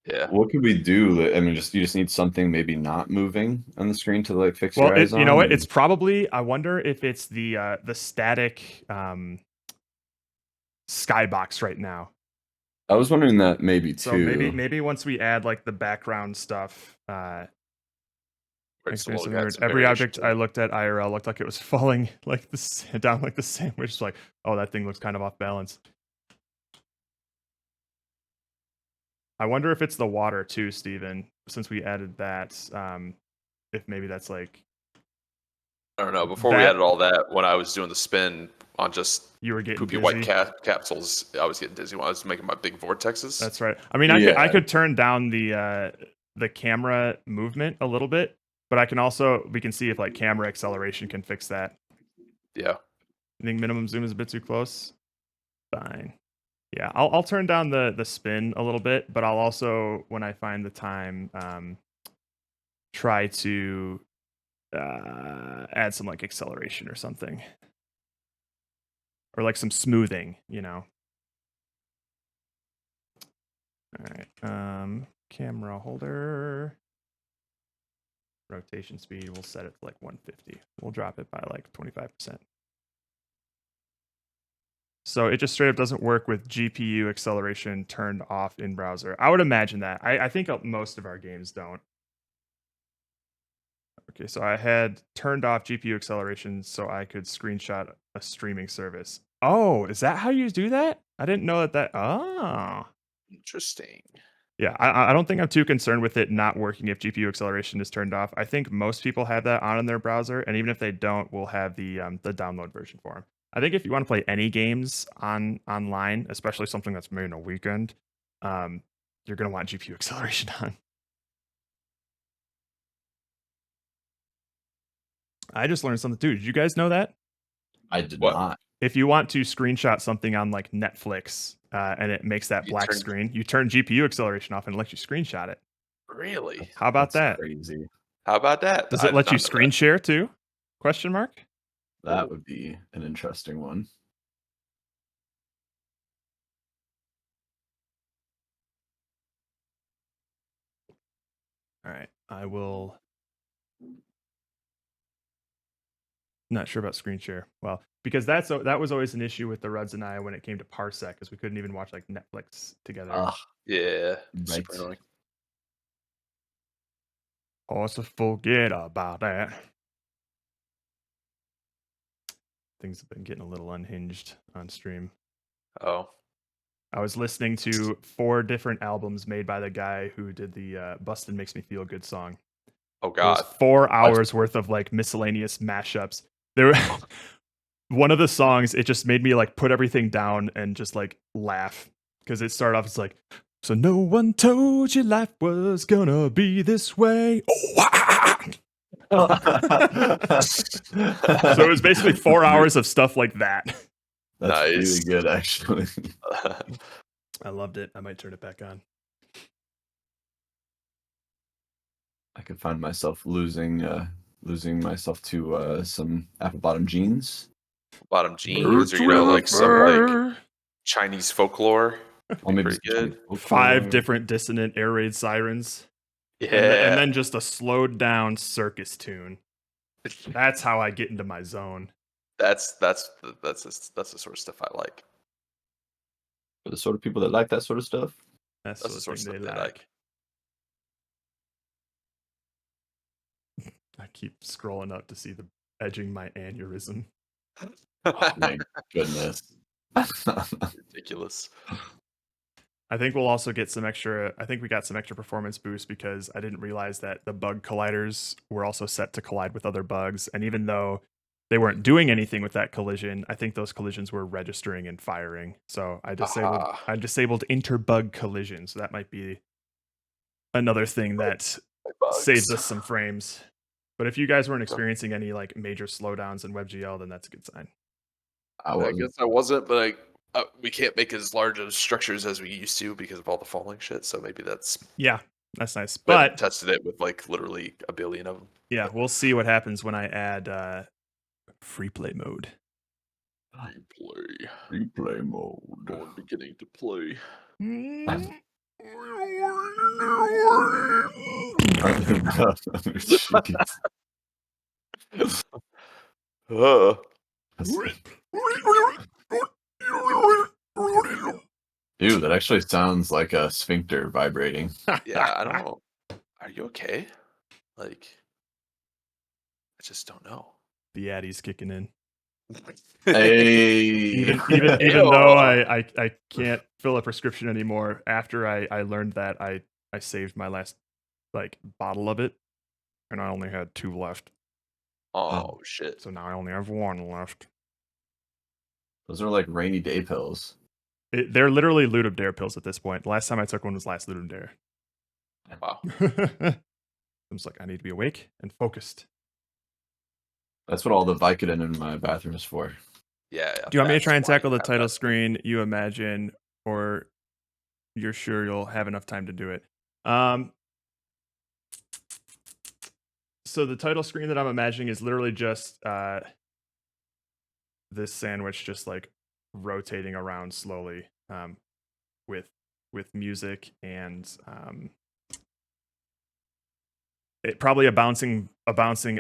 Yeah. What could we do? I mean, you just need something maybe not moving on the screen to like fix your eyes on. You know what? It's probably. I wonder if it's the static skybox right now. I was wondering that maybe too. So maybe once we add like the background stuff, every object I looked at IRL looked like it was falling like down like the sandwich. It's like, oh, that thing looks kind of off balance. I wonder if it's the water too, Steven, since we added that. If maybe that's like, I don't know. Before we added all that, when I was doing the spin on just you were getting poopy dizzy. white capsules, I was getting dizzy when I was making my big vortexes. That's right. I mean, I could turn down the camera movement a little bit, but we can see if like camera acceleration can fix that. Yeah. You think minimum zoom is a bit too close? Fine. Yeah, I'll turn down the spin a little bit, but I'll also, when I find the time, try to add some like acceleration or something. Or like some smoothing, you know. All right. Camera holder. Rotation speed, we'll set it to like 150. We'll drop it by like 25%. So it just straight up doesn't work with GPU acceleration turned off in browser. I would imagine that. I think most of our games don't. Okay, so I had turned off GPU acceleration so I could screenshot a streaming service. Oh, is that how you do that? I didn't know that. Oh. Interesting. Yeah, I don't think I'm too concerned with it not working if GPU acceleration is turned off. I think most people have that on in their browser, and even if they don't, we'll have the download version for them. I think if you want to play any games online, especially something that's made in a weekend, you're gonna want GPU acceleration on. I just learned something too. Did you guys know that? I did not. If you want to screenshot something on like Netflix and it makes that black screen, you turn GPU acceleration off and it lets you screenshot it. Really? How about that? Crazy. How about that? Does it let you screen share too? Question mark? That would be an interesting one. All right, I will. Not sure about screen share. Well, because that was always an issue with the Ruds and I when it came to Parsec, because we couldn't even watch like Netflix together. Yeah, Right. super annoying. Also, forget about that. Things have been getting a little unhinged on stream. Oh. I was listening to 4 different albums made by the guy who did the Bustin' Makes Me Feel Good song. Oh It was God. 4 hours worth of like miscellaneous mashups. There were one of the songs, it just made me like put everything down and just like laugh. Because it started off, it's like, so no one told you life was gonna be this way. So it was basically 4 hours of stuff like that. That's really good, actually. I loved it. I might turn it back on. I could find myself losing myself to some apple bottom jeans. Bottom jeans, or like some like Chinese folklore. Or maybe pretty good. 5 different dissonant air raid sirens. Yeah. And then just a slowed down circus tune. That's how I get into my zone. That's the sort of stuff I like. For the sort of people that like that sort of stuff. That's the sort of stuff they like. I keep scrolling up to see the edging my aneurysm. Oh my goodness. Ridiculous. I think we'll also get some extra. I think we got some extra performance boost because I didn't realize that the bug colliders were also set to collide with other bugs. And even though they weren't doing anything with that collision, I think those collisions were registering and firing. So I disabled interbug collision. So that might be another thing that saves us some frames. But if you guys weren't experiencing any like major slowdowns in WebGL, then that's a good sign. I guess I wasn't, but we can't make as large of structures as we used to because of all the falling shit. So maybe that's that's nice. We But haven't tested it with like literally a billion of them. Yeah, we'll see what happens when I add free play mode. Free play mode. I'm beginning to play. Dude, that actually sounds like a sphincter vibrating. Yeah, I don't know. Are you okay? Like, I just don't know. The Addy's kicking in. Hey. Even though I can't fill a prescription anymore, after I learned that, I saved my last like bottle of it, and I only had 2 left. Oh shit! So now I only have 1 left. Those are like rainy day pills. They're literally Ludum Dare pills at this point. The last time I took one was last Ludum Dare. Wow. I'm just like, I need to be awake and focused. That's what all the Vicodin in my bathroom is for. Yeah. Do you want me to try and tackle the title screen, you imagine, or you're sure you'll have enough time to do it? So the title screen that I'm imagining is literally just this sandwich just like rotating around slowly with music and it probably a bouncing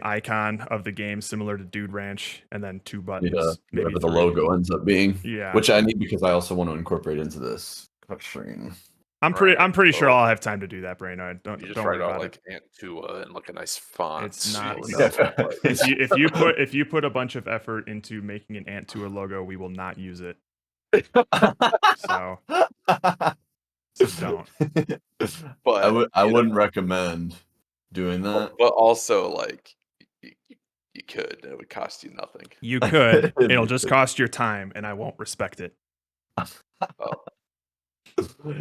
icon of the game similar to Dude Ranch, and then 2 buttons. Maybe whatever the 3. logo ends up being. Yeah. Which I need because I also want to incorporate into this touchstream. I'm pretty sure I'll have time to do that, Braino. Don't You just don't write worry out about like Antua and like a nice font. It's not. No. If you put a bunch of effort into making an Antua logo, we will not use it. So don't. But I wouldn't recommend doing that. But also, like, You could. It would cost you nothing. You could. It'll just cost your time, and I won't respect it. Oh.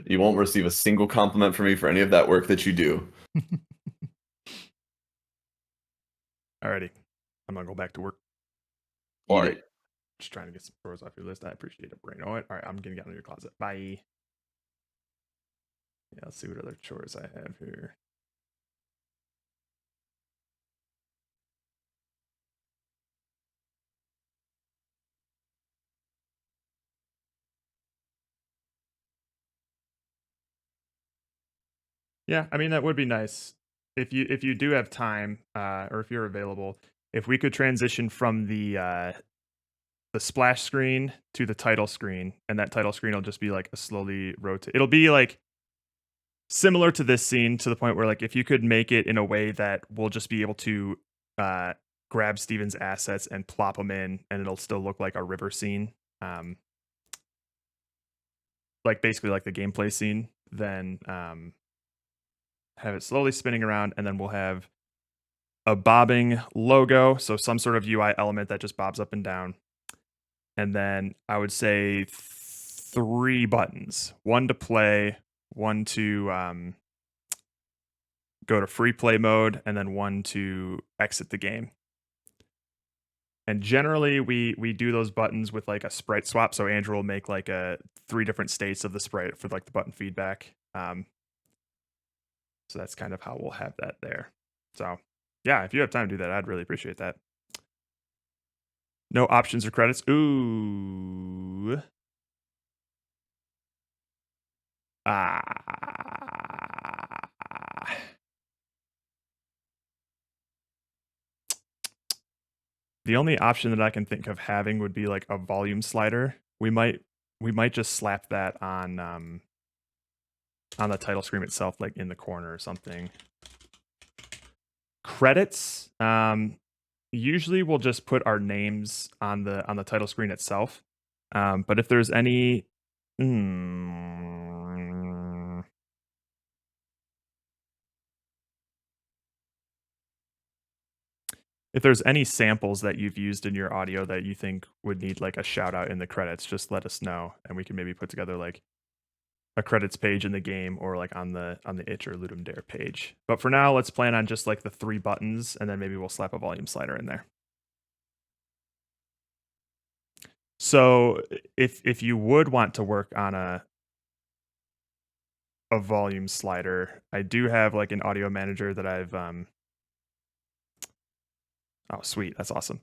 You won't receive a single compliment from me for any of that work that you do. Alrighty. I'm gonna go back to work. All right. Just trying to get some chores off your list. I appreciate it, Brain. All right, I'm gonna get out of your closet. Bye. Yeah, let's see what other chores I have here. Yeah, I mean that would be nice if you do have time, or if you're available. If we could transition from the splash screen to the title screen, and that title screen will just be like a slowly rotate. It'll be like similar to this scene to the point where like if you could make it in a way that we'll just be able to grab Steven's assets and plop them in, and it'll still look like a river scene, like basically like the gameplay scene. Then have it slowly spinning around, and then we'll have a bobbing logo, so some sort of UI element that just bobs up and down. And then I would say 3 buttons: one to play, one to go to free play mode, and then one to exit the game. And generally we do those buttons with like a sprite swap, so Andrew will make like 3 different states of the sprite for like the button feedback. So that's kind of how we'll have that there. So yeah, if you have time to do that, I'd really appreciate that. No options or credits. Ooh. The only option that I can think of having would be like a volume slider. We might just slap that on the title screen itself, like in the corner or something. Credits. Usually we'll just put our names on the title screen itself. But if there's any if there's any samples that you've used in your audio that you think would need like a shout out in the credits, just let us know, and we can maybe put together like a credits page in the game, or like on the itch or Ludum Dare page. But for now, let's plan on just like the 3 buttons, and then maybe we'll slap a volume slider in there. So if you would want to work on a volume slider, I do have like an audio manager that I've oh sweet, that's awesome.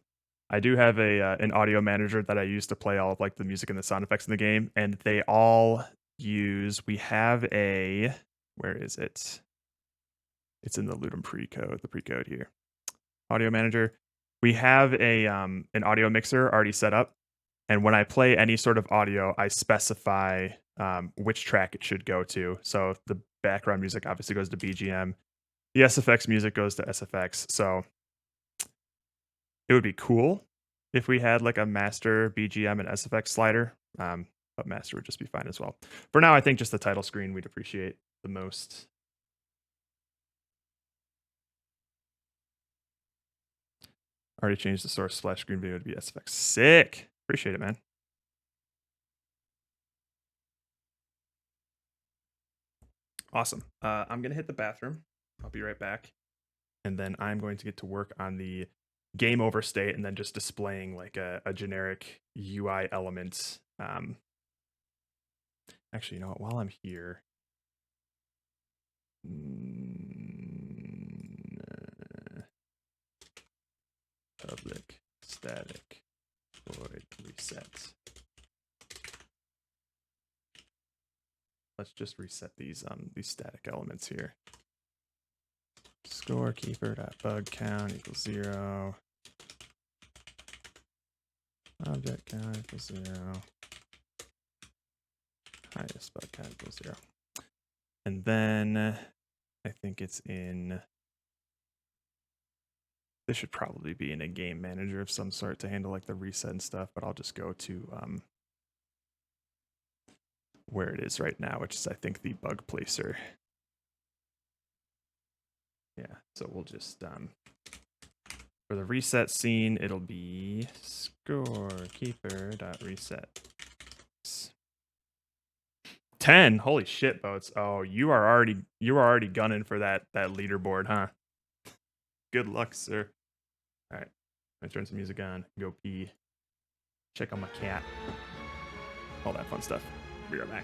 I do have an audio manager that I use to play all of like the music and the sound effects in the game, and they all use, we have a, where is it? It's in the Ludum pre-code, the pre-code here. Audio manager. We have a an audio mixer already set up, and when I play any sort of audio, I specify which track it should go to. So the background music obviously goes to BGM. The SFX music goes to SFX. So it would be cool if we had like a master BGM and SFX slider, but master would just be fine as well. For now, I think just the title screen we'd appreciate the most. Already changed the source splash screen video to be SFX. Sick. Appreciate it, man. Awesome. I'm going to hit the bathroom. I'll be right back. And then I'm going to get to work on the game over state, and then just displaying like a generic UI element. Actually, you know what? While I'm here, public static void reset. Let's just reset these static elements here. Scorekeeper.bug count equals 0. Object count equals 0. Highest bug count equals 0. And then I think it's in, this should probably be in a game manager of some sort to handle like the reset and stuff, but I'll just go to where it is right now, which is I think the bug placer. Yeah, so we'll just For the reset scene, it'll be scorekeeper.reset. 10. Holy shit, Boats. Oh, you are already gunning for that leaderboard, huh? Good luck, sir. All right. I'm gonna turn some music on. Go pee. Check on my cat. All that fun stuff. Be right back.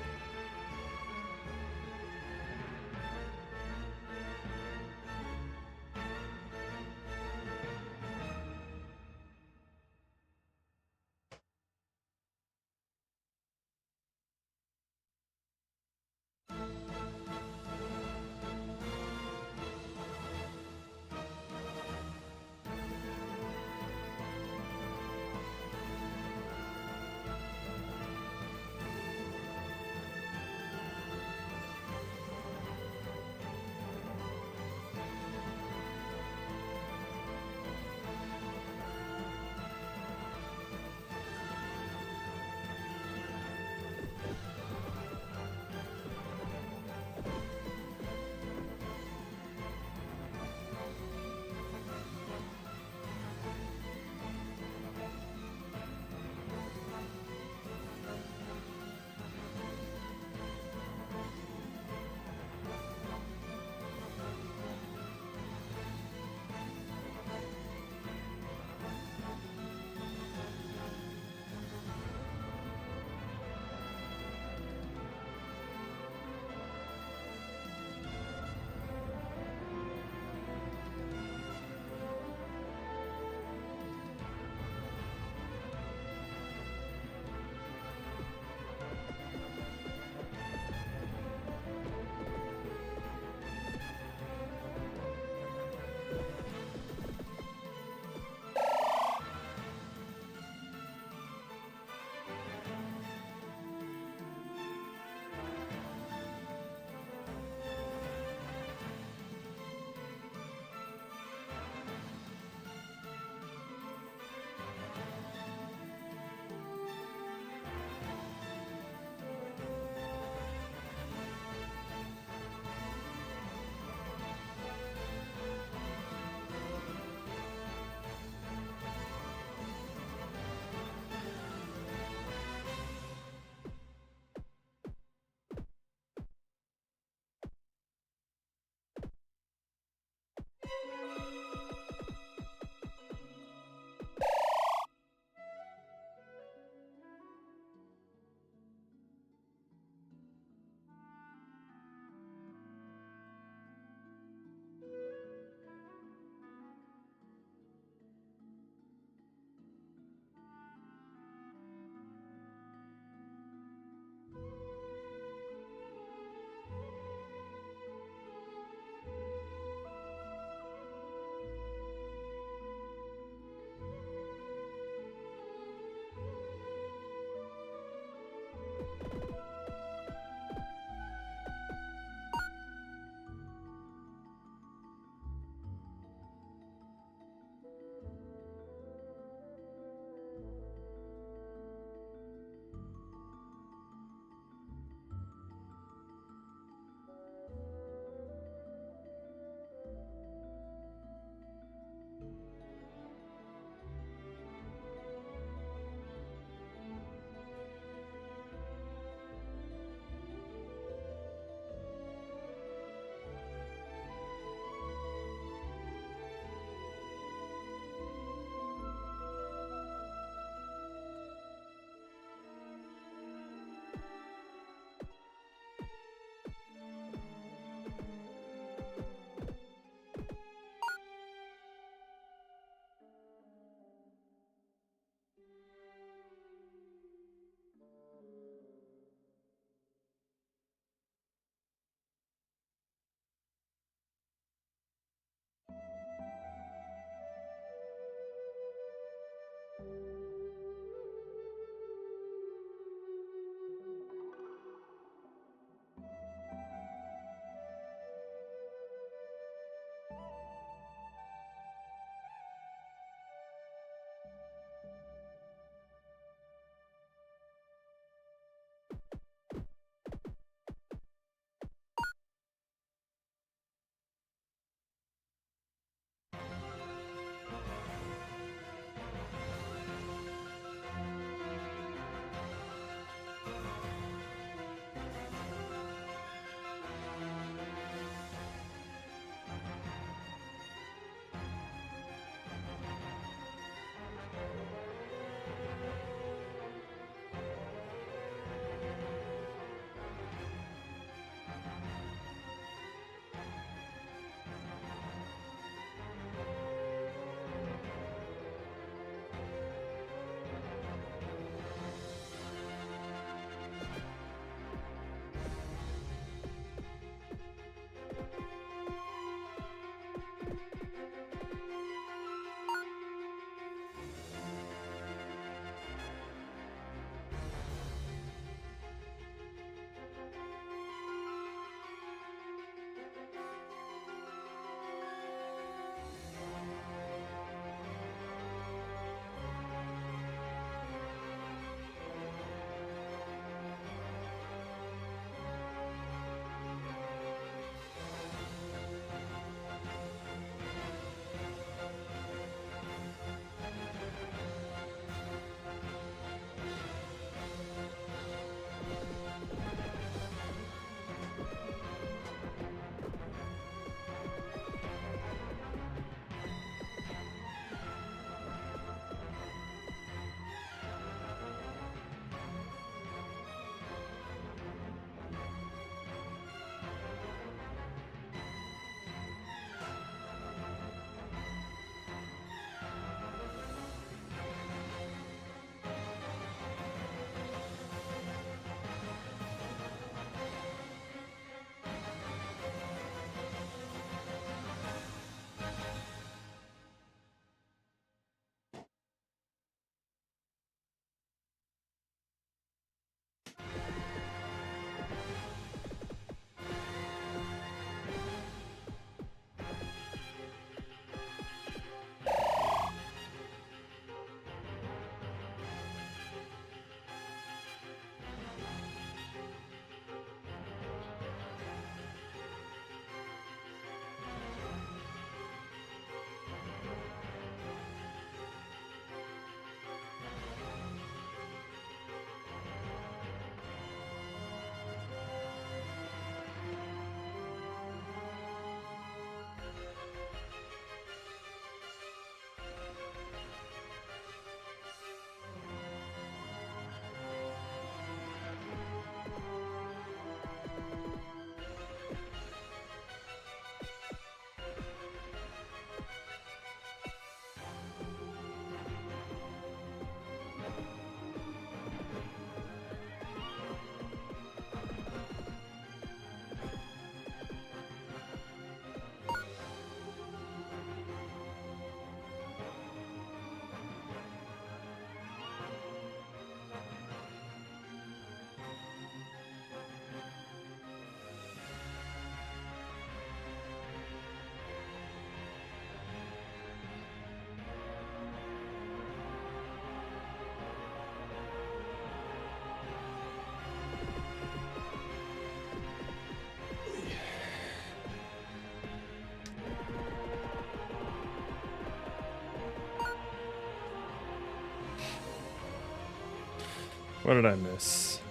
What did I miss?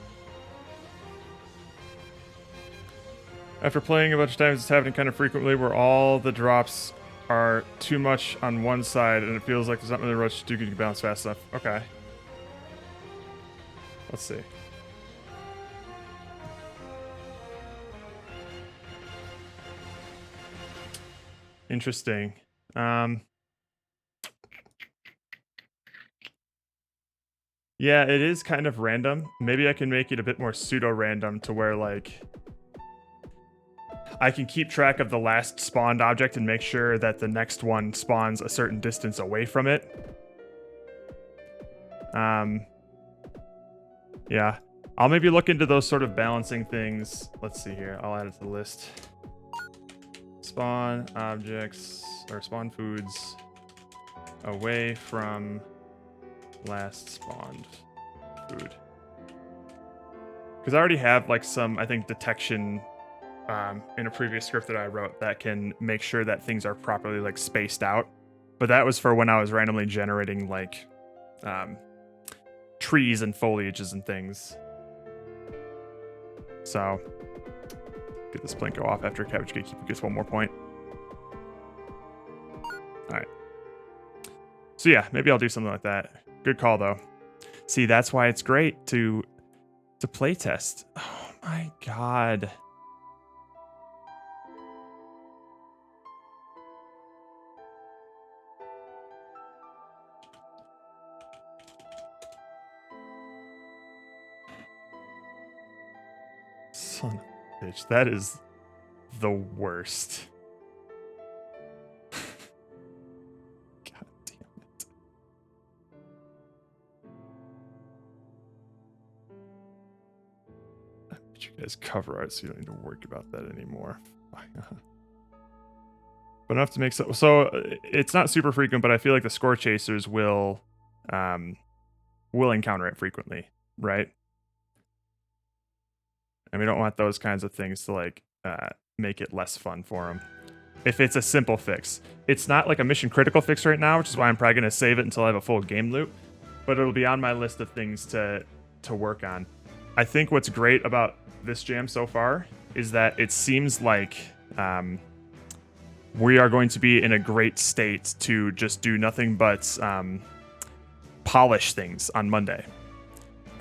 After playing a bunch of times, it's happening kind of frequently where all the drops are too much on one side and it feels like there's not really a rush to do get bounce fast enough. Okay. Let's see. Interesting. Yeah, it is kind of random. Maybe I can make it a bit more pseudo-random to where, like, I can keep track of the last spawned object and make sure that the next one spawns a certain distance away from it. Yeah. I'll maybe look into those sort of balancing things. Let's see here. I'll add it to the list. Spawn objects, or spawn foods away from last spawned food. Because I already have, like, some, I think, detection in a previous script that I wrote that can make sure that things are properly, like, spaced out. But that was for when I was randomly generating, like, trees and foliages and things. So, get this Plinko off after Cabbage Gatekeeper gets one more point. Alright. So yeah, maybe I'll do something like that. Good call, though. See, that's why it's great to play test. Oh my god. Son of a bitch, that is the worst. God damn it. I bet you guys cover art so you don't need to worry about that anymore. But enough to make so it's not super frequent, but I feel like the score chasers will encounter it frequently, right? And we don't want those kinds of things to, like, make it less fun for them. If it's a simple fix. It's not like a mission critical fix right now, which is why I'm probably going to save it until I have a full game loop. But it'll be on my list of things to work on. I think what's great about this jam so far is that it seems like we are going to be in a great state to just do nothing but polish things on Monday.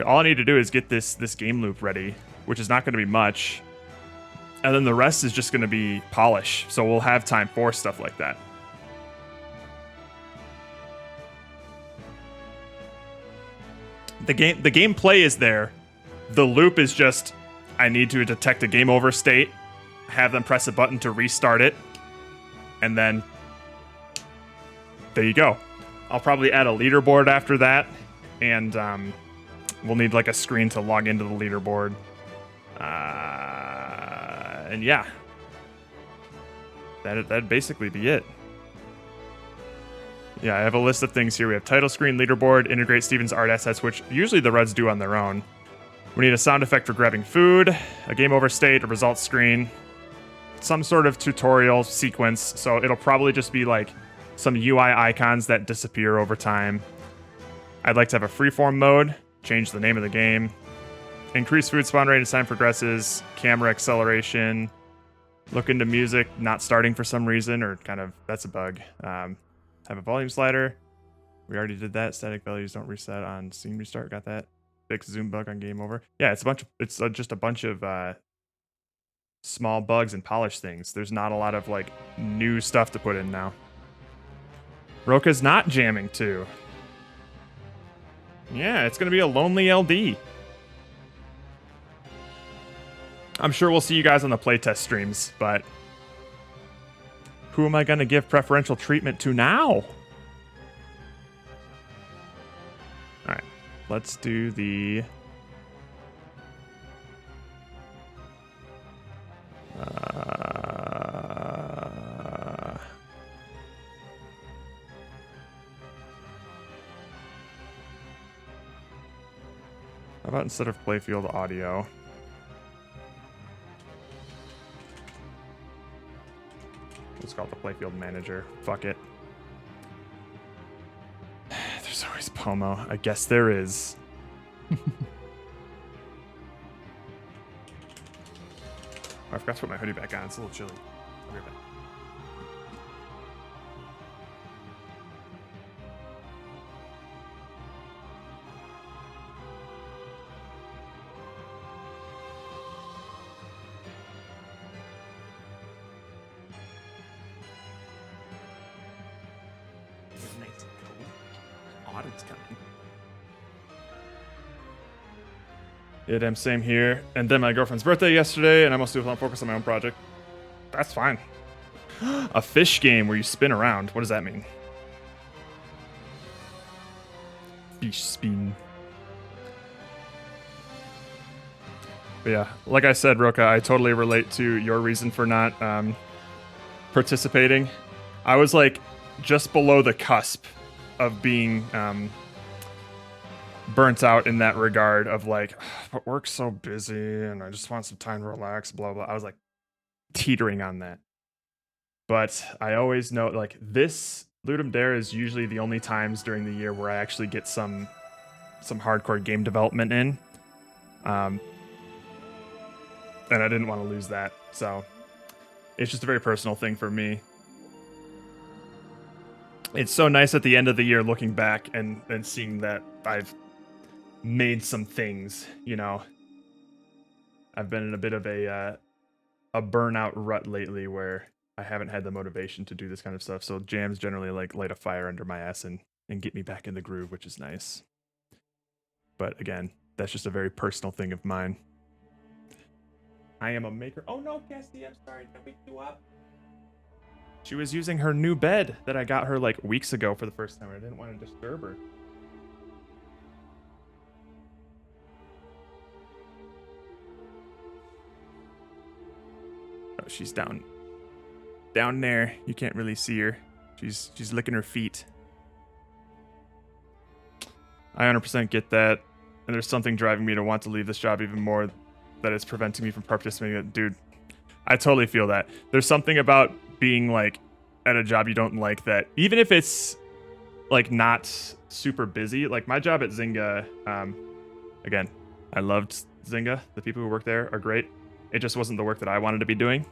All I need to do is get this game loop ready, which is not going to be much. And then the rest is just going to be polish. So we'll have time for stuff like that. The gameplay is there. The loop is just, I need to detect a game over state, have them press a button to restart it, and then there you go. I'll probably add a leaderboard after that, and we'll need, like, a screen to log into the leaderboard. And yeah, that'd basically be it. Yeah, I have a list of things here. We have title screen, leaderboard, integrate Steven's art assets, which usually the Reds do on their own. We need a sound effect for grabbing food, a game over state, a results screen, some sort of tutorial sequence. So it'll probably just be like some UI icons that disappear over time. I'd like to have a freeform mode, change the name of the game, increase food spawn rate as time progresses, camera acceleration, look into music not starting for some reason, or kind of, that's a bug. Have a volume slider. We already did that. Static values don't reset on scene restart. Got that. Fix zoom bug on game over. Yeah, it's just a bunch of small bugs and polish things. There's not a lot of, like, new stuff to put in now. Roka's not jamming too. Yeah, it's gonna be a lonely LD. I'm sure we'll see you guys on the playtest streams, but who am I going to give preferential treatment to now? Alright, let's do the... How about instead of playfield audio? Let's call it the playfield manager. Fuck it. There's always Pomo. I guess there is. I forgot to put my hoodie back on. It's a little chilly. I'll be right back. Nice and cold. Autumn's coming. Yeah, damn, same here. And then my girlfriend's birthday yesterday, and I mostly was on focus on my own project. That's fine. A fish game where you spin around. What does that mean? Fish spin. But yeah, like I said, Roka, I totally relate to your reason for not participating. I was like just below the cusp of being burnt out in that regard of like, but work's so busy and I just want some time to relax, blah, blah. I was like teetering on that. But I always know like this Ludum Dare is usually the only times during the year where I actually get some hardcore game development in. And I didn't want to lose that. So it's just a very personal thing for me. It's so nice at the end of the year looking back and seeing that I've made some things, you know. I've been in a bit of a burnout rut lately where I haven't had the motivation to do this kind of stuff. So jams generally like light a fire under my ass and get me back in the groove, which is nice. But again, that's just a very personal thing of mine. I am a maker. Oh no, Cassie, I'm sorry to wake you up. She was using her new bed that I got her like weeks ago for the first time. I didn't want to disturb her. Oh, she's down there. You can't really see her. She's licking her feet. I 100% get that. And there's something driving me to want to leave this job even more that is preventing me from participating. Dude, I totally feel that. There's something about being like at a job you don't like that, even if it's like not super busy. Like my job at Zynga, again, I loved Zynga. The people who work there are great. It just wasn't the work that I wanted to be doing.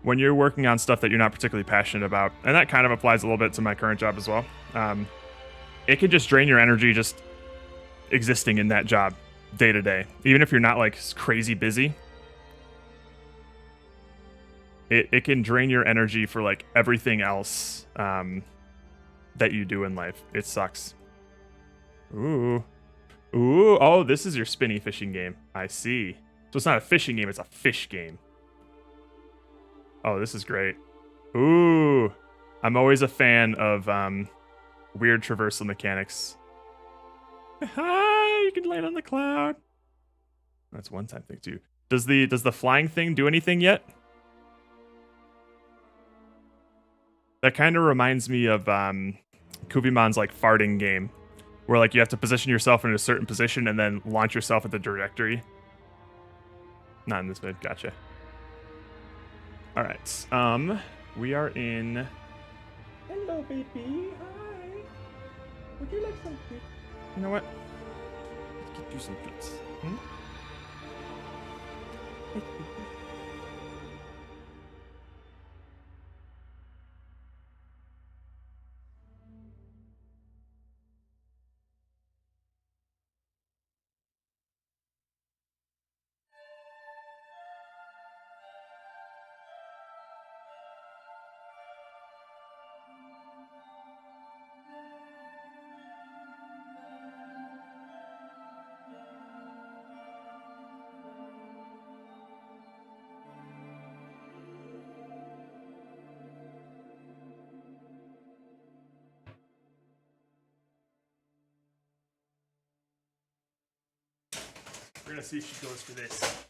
When you're working on stuff that you're not particularly passionate about, and that kind of applies a little bit to my current job as well, it can just drain your energy just existing in that job day to day. Even if you're not like crazy busy, it can drain your energy for like everything else that you do in life. It sucks. Ooh, oh, this is your spinny fishing game. I see. So it's not a fishing game, it's a fish game. Oh, this is great. Ooh, I'm always a fan of weird traversal mechanics. Hi, you can land on the cloud. That's one time thing too. Does the flying thing do anything yet? That kind of reminds me of Kuvimon's like farting game, where like you have to position yourself in a certain position and then launch yourself at the trajectory. Not in this bit. Gotcha. All right. We are in. Hello, baby. Hi. Would you like some treats? You know what? Let's get you some treats. We're gonna see if she goes for this.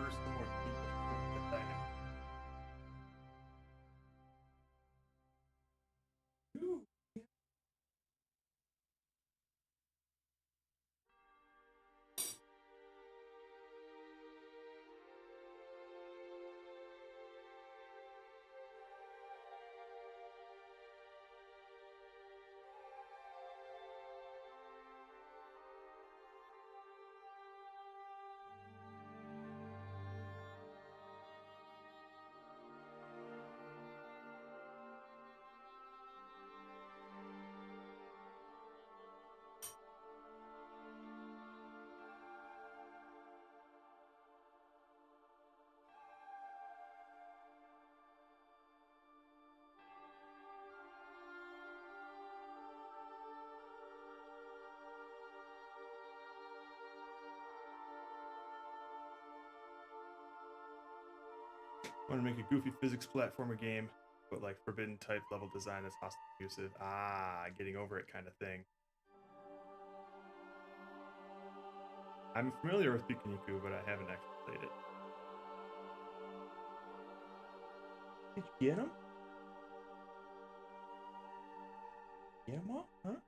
first more people. Ooh. Want to make a goofy physics platformer game, but like forbidden type level design that's hostile abusive. Ah, getting over it kind of thing. I'm familiar with Pikuniku, but I haven't actually played it. Did you get him? Get him all? Huh?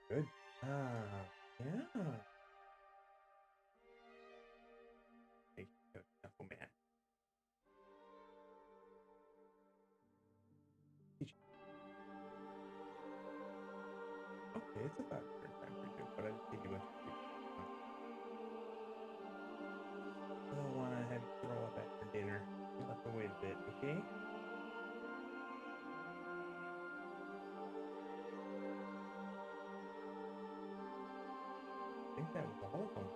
Good. Yeah. Thank you, Knuckle Man. Okay, it's about turn time for you, but I didn't think you went to sleep. I don't want to have you throw up after dinner. You'll have to wait a bit, okay? I think that was all of them.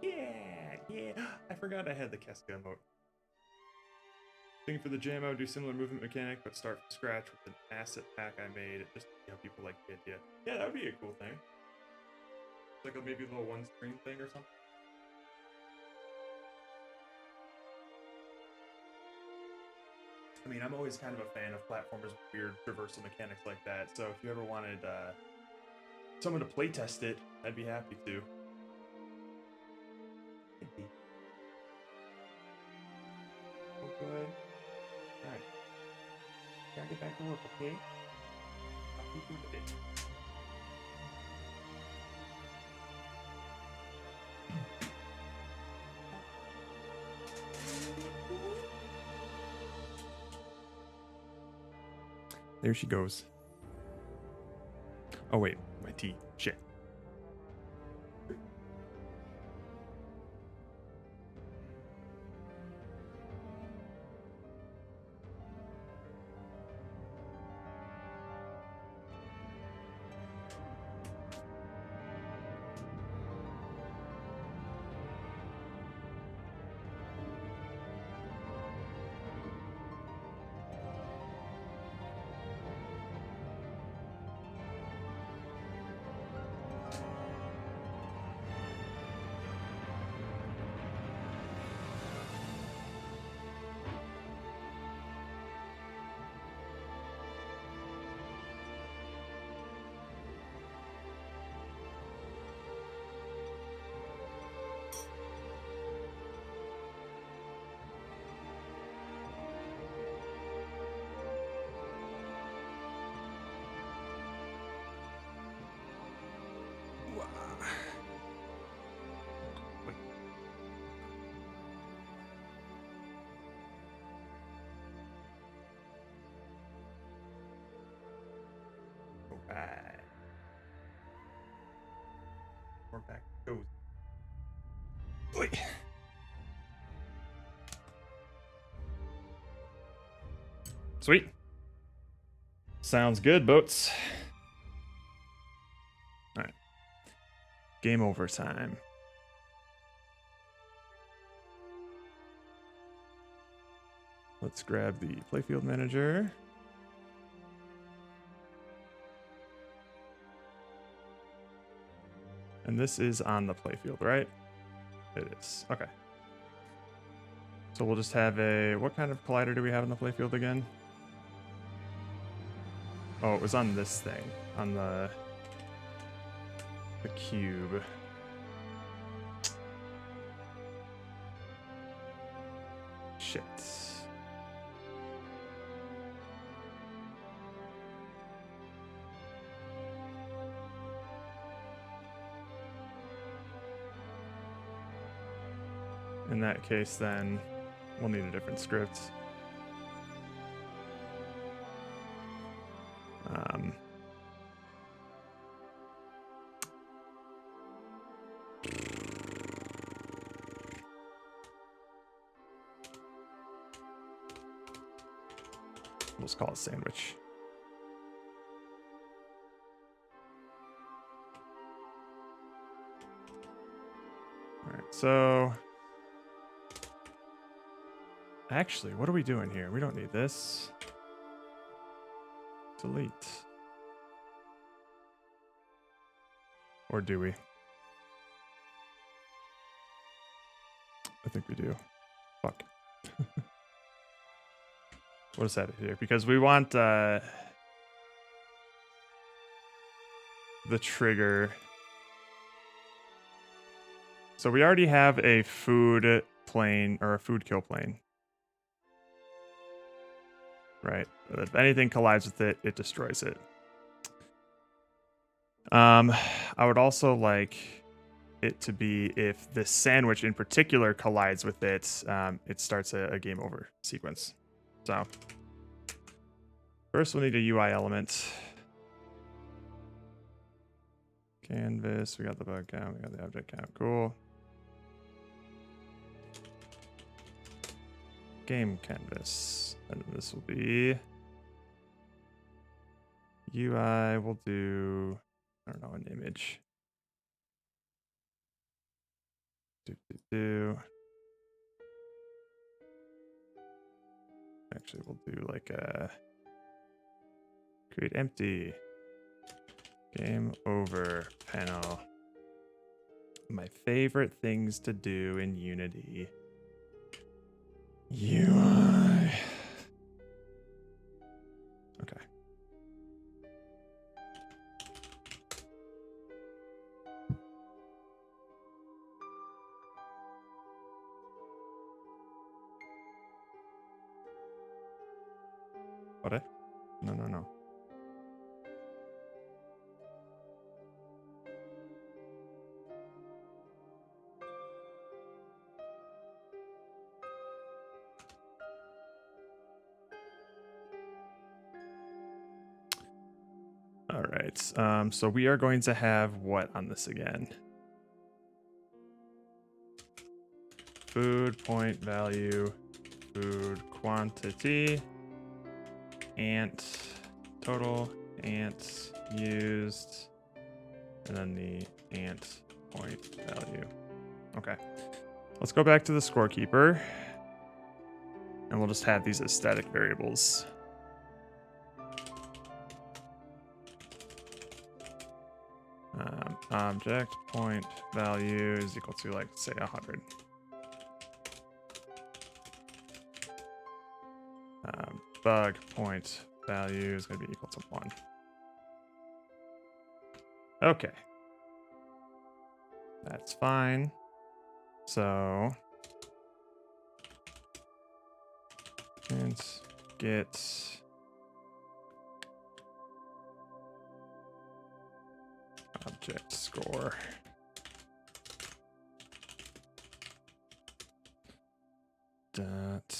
Yeah. I forgot I had the Casca emote. Thinking for the jam, I would do similar movement mechanic, but start from scratch with an asset pack I made. Just to see how people like the idea. Yeah, that would be a cool thing. Like maybe a little one-screen thing or something. I mean, I'm always kind of a fan of platformers with weird traversal mechanics like that. So if you ever wanted someone to playtest it, I'd be happy to. Oh, good. Alright. Gotta get back to work, okay? I'll keep you with it. There she goes. Oh wait, my tea. Shit. Alright. We're back to cozy. Wait. Sweet. Sounds good, boats. Alright. Game over time. Let's grab the playfield manager. And this is on the playfield, right? It is. Okay. So we'll just have a... What kind of collider do we have on the playfield again? Oh, it was on this thing. On the cube. Shit. In that case, then, we'll need a different script. We'll just call it sandwich. All right, so... Actually, what are we doing here? We don't need this. Delete. Or do we? I think we do. Fuck. What is that here? Because we want the trigger. So we already have a food plane or a food kill plane. Right. If anything collides with it, it destroys it. I would also like it to be if this sandwich in particular collides with it, it starts a game over sequence. So first we'll need a UI element. Canvas, we got the bug count, we got the object count, cool. Game canvas, and this will be UI, we'll do, I don't know, an image. Actually, we'll do like a create empty game over panel. My favorite things to do in Unity. UI. Okay. What? No. All right. So we are going to have what on this again? Food point value, food quantity, ant total, ant used, and then the ant point value. Okay. Let's go back to the scorekeeper, and we'll just have these as static variables. Object point value is equal to, like, say 100. Bug point value is going to be equal to 1. Okay. That's fine. So, let's get object score. Dot.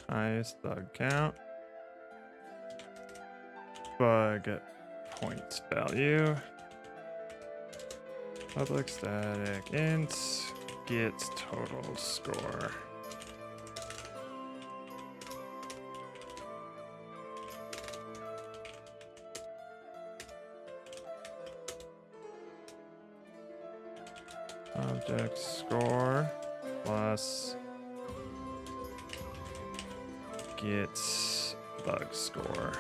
Highest bug count. Bug point value. Public static int get total score. object score plus get bug score.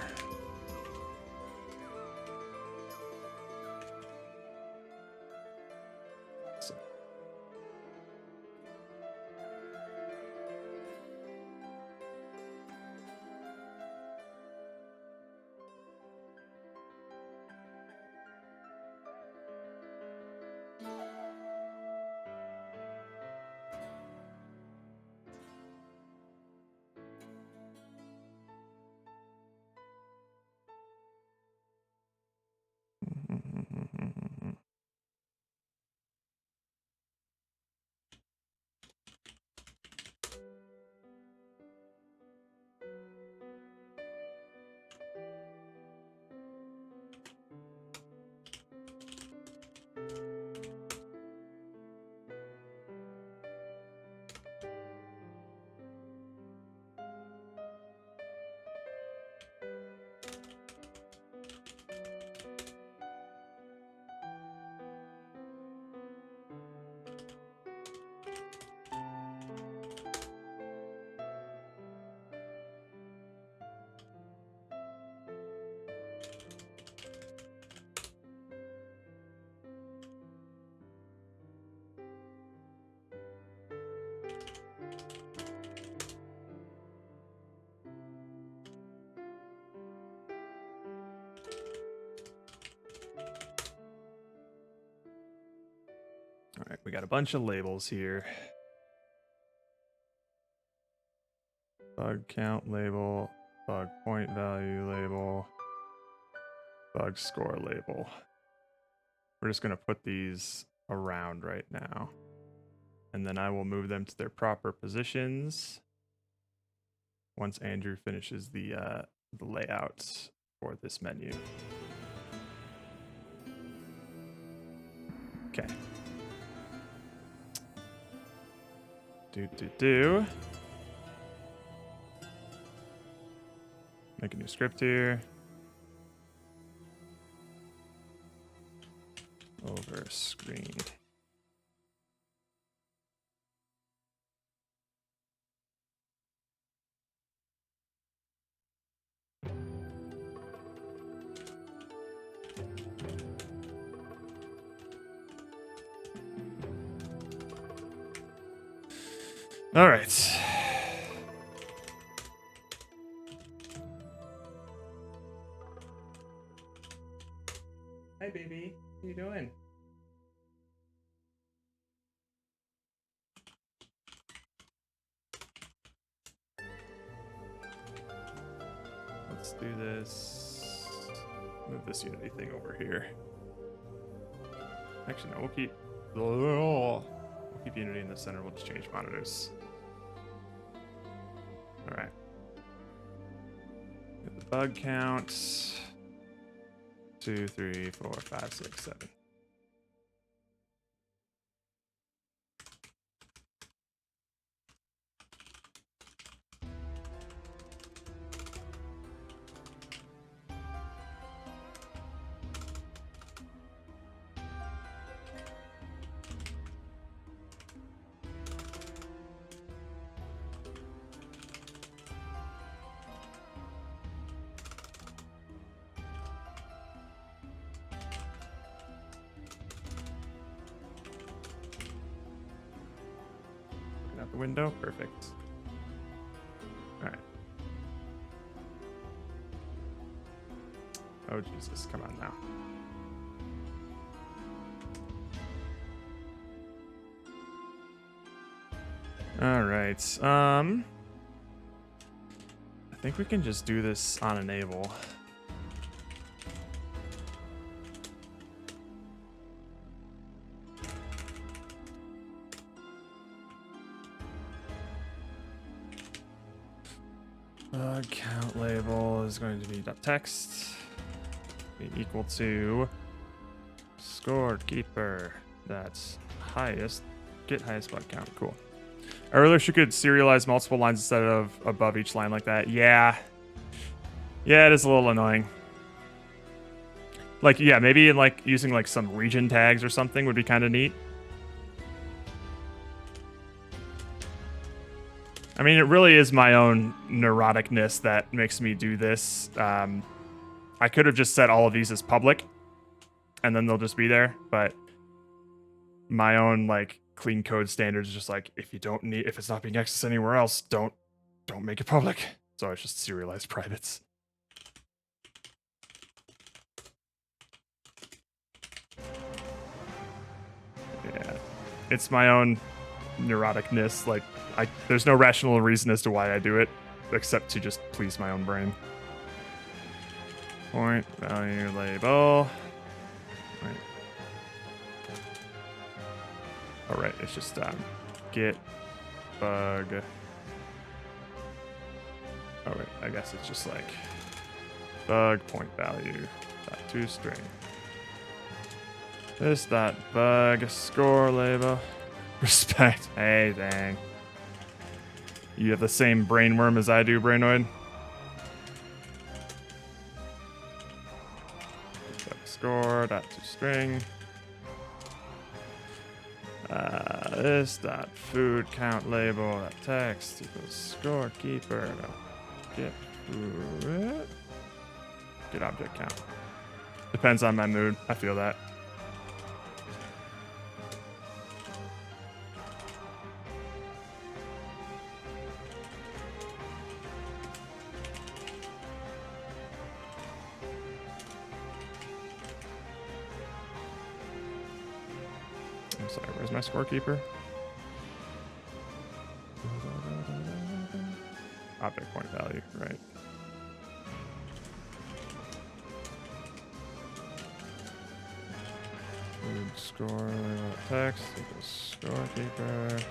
All right, we got a bunch of labels here. Bug count label, bug point value label, bug score label. We're just going to put these around right now. And then I will move them to their proper positions once Andrew finishes the layout for this menu. Okay. Make a new script here. Over screen. All right. Hi, baby. What are you doing? Let's do this. Move this Unity thing over here. Actually, no, we'll keep Unity in the center. We'll just change monitors. All right. Get the bug count. 2, 3, 4, 5, 6, 7. Out the window, perfect. All right. Oh Jesus, come on now. All right. I think we can just do this on enable. Count label is going to be .text be equal to scorekeeper. That's highest. Get highest bug count. Cool. I really wish you could serialize multiple lines instead of above each line like that. Yeah. Yeah, it is a little annoying. Like, yeah, maybe in like using like some region tags or something would be kind of neat. I mean, it really is my own neuroticness that makes me do this. I could have just set all of these as public, and then they'll just be there. But my own like clean code standards is just like, if it's not being accessed anywhere else, don't make it public. So it's just serialized privates. Yeah, it's my own neuroticness. Like, there's no rational reason as to why I do it, except to just please my own brain. Point value label. Right. All right, it's just get bug. Oh wait, I guess it's just like bug point value dot toString. This dot bug score label. Respect. Hey, dang. You have the same brainworm as I do, Brainoid. Score dot toString. This dot food count label dot text equals scorekeeper dot get object count. Depends on my mood. I feel that. I'm sorry, where's my scorekeeper? Object point value, right. Food score text equals scorekeeper.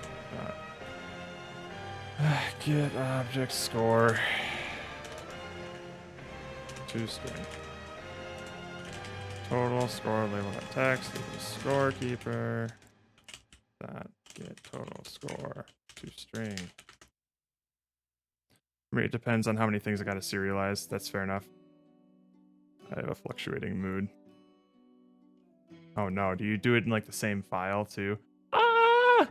Get object score. toString. Total score label text equals scorekeeper. Dot get total score toString. I mean, it depends on how many things I got to serialize. That's fair enough. I have a fluctuating mood. Oh no, do you do it in like the same file too? Ah!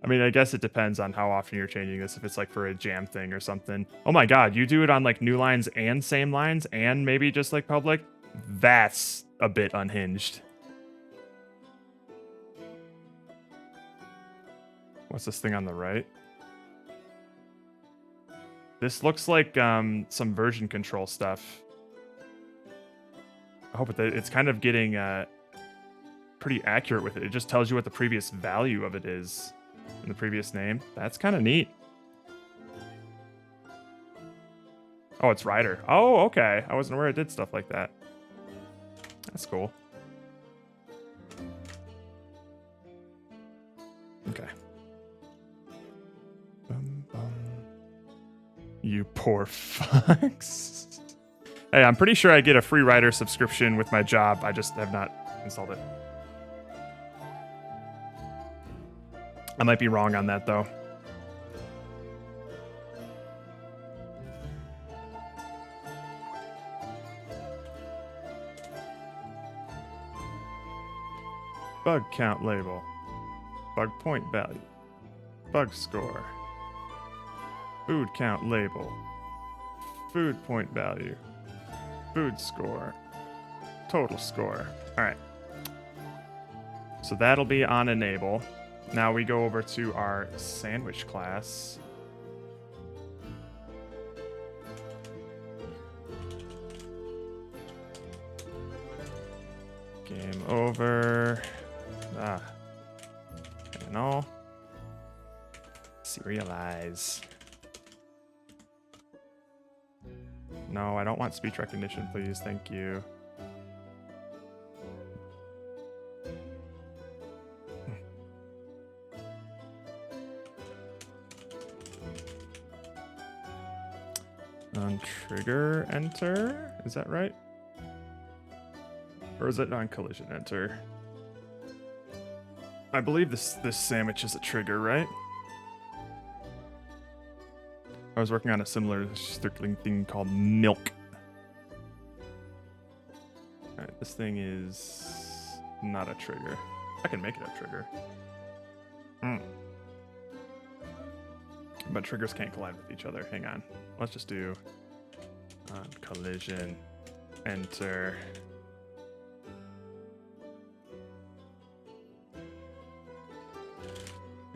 I mean, I guess it depends on how often you're changing this. If it's like for a jam thing or something. Oh my god, you do it on like new lines and same lines and maybe just like public? That's a bit unhinged. What's this thing on the right? This looks like some version control stuff. I hope it's kind of getting pretty accurate with it. It just tells you what the previous value of it is in the previous name. That's kind of neat. Oh, it's Rider. Oh, okay. I wasn't aware it did stuff like that. That's cool. Okay. You poor fucks. Hey, I'm pretty sure I get a free Rider subscription with my job. I just have not installed it. I might be wrong on that, though. Bug count label. Bug point value. Bug score. Food count label. Food point value. Food score. Total score. All right. So that'll be on enable. Now we go over to our sandwich class. Game over. And all. Serialize. No, I don't want speech recognition, please. Thank you. On trigger enter, is that right? Or is it on collision enter? I believe this sandwich is a trigger, right? I was working on a similar Strickling thing called milk. Alright, this thing is not a trigger. I can make it a trigger. but triggers can't collide with each other. Hang on. Let's just do collision, enter.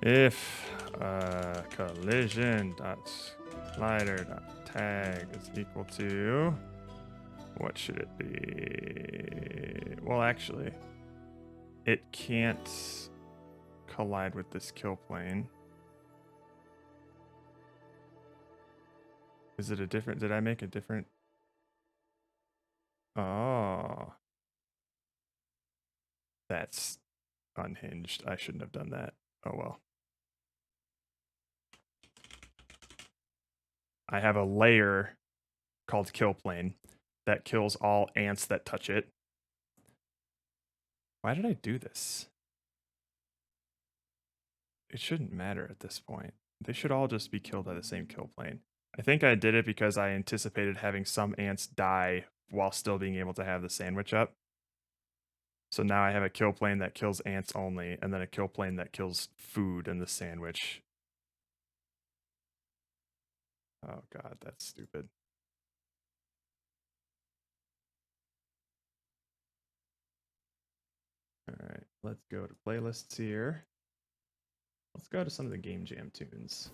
If collision dot slider dot tag is equal to, what should it be? Well, actually, it can't collide with this kill plane. Is it a different? Did I make a different? Oh, that's unhinged. I shouldn't have done that. Oh well. I have a layer called kill plane that kills all ants that touch it. Why did I do this? It shouldn't matter at this point. They should all just be killed by the same kill plane. I think I did it because I anticipated having some ants die while still being able to have the sandwich up. So now I have a kill plane that kills ants only, and then a kill plane that kills food in the sandwich. Oh god, that's stupid. Alright, let's go to playlists here. Let's go to some of the Game Jam tunes.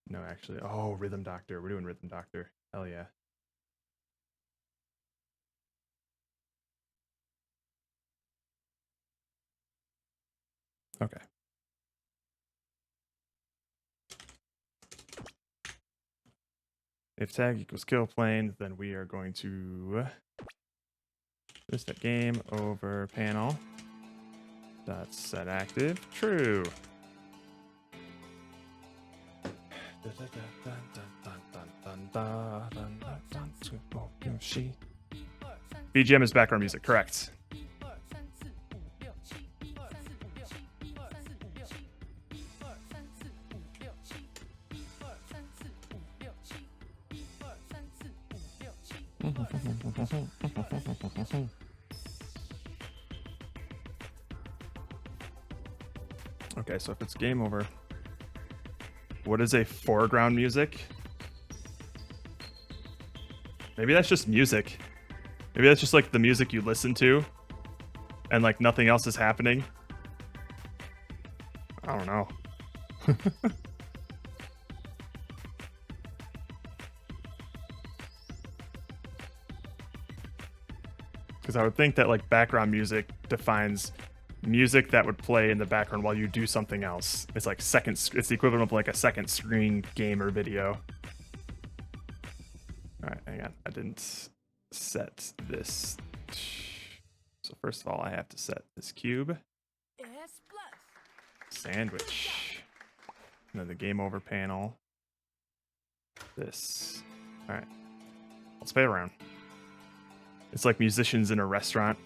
No, actually. Oh, Rhythm Doctor. We're doing Rhythm Doctor. Hell yeah. Okay. If tag equals kill plane, then we are going to list that game over panel. Dot set active true. BGM is background music, correct. Okay, so if it's game over, what is a foreground music? Maybe that's just music. Maybe that's just like the music you listen to and like nothing else is happening. I don't know. Because I would think that like background music defines music that would play in the background while you do something else. It's like it's the equivalent of like a second screen game or video. All right, hang on. I didn't set this. So first of all, I have to set this cube. Sandwich. And then the game over panel. This. All right. Let's play around. It's like musicians in a restaurant.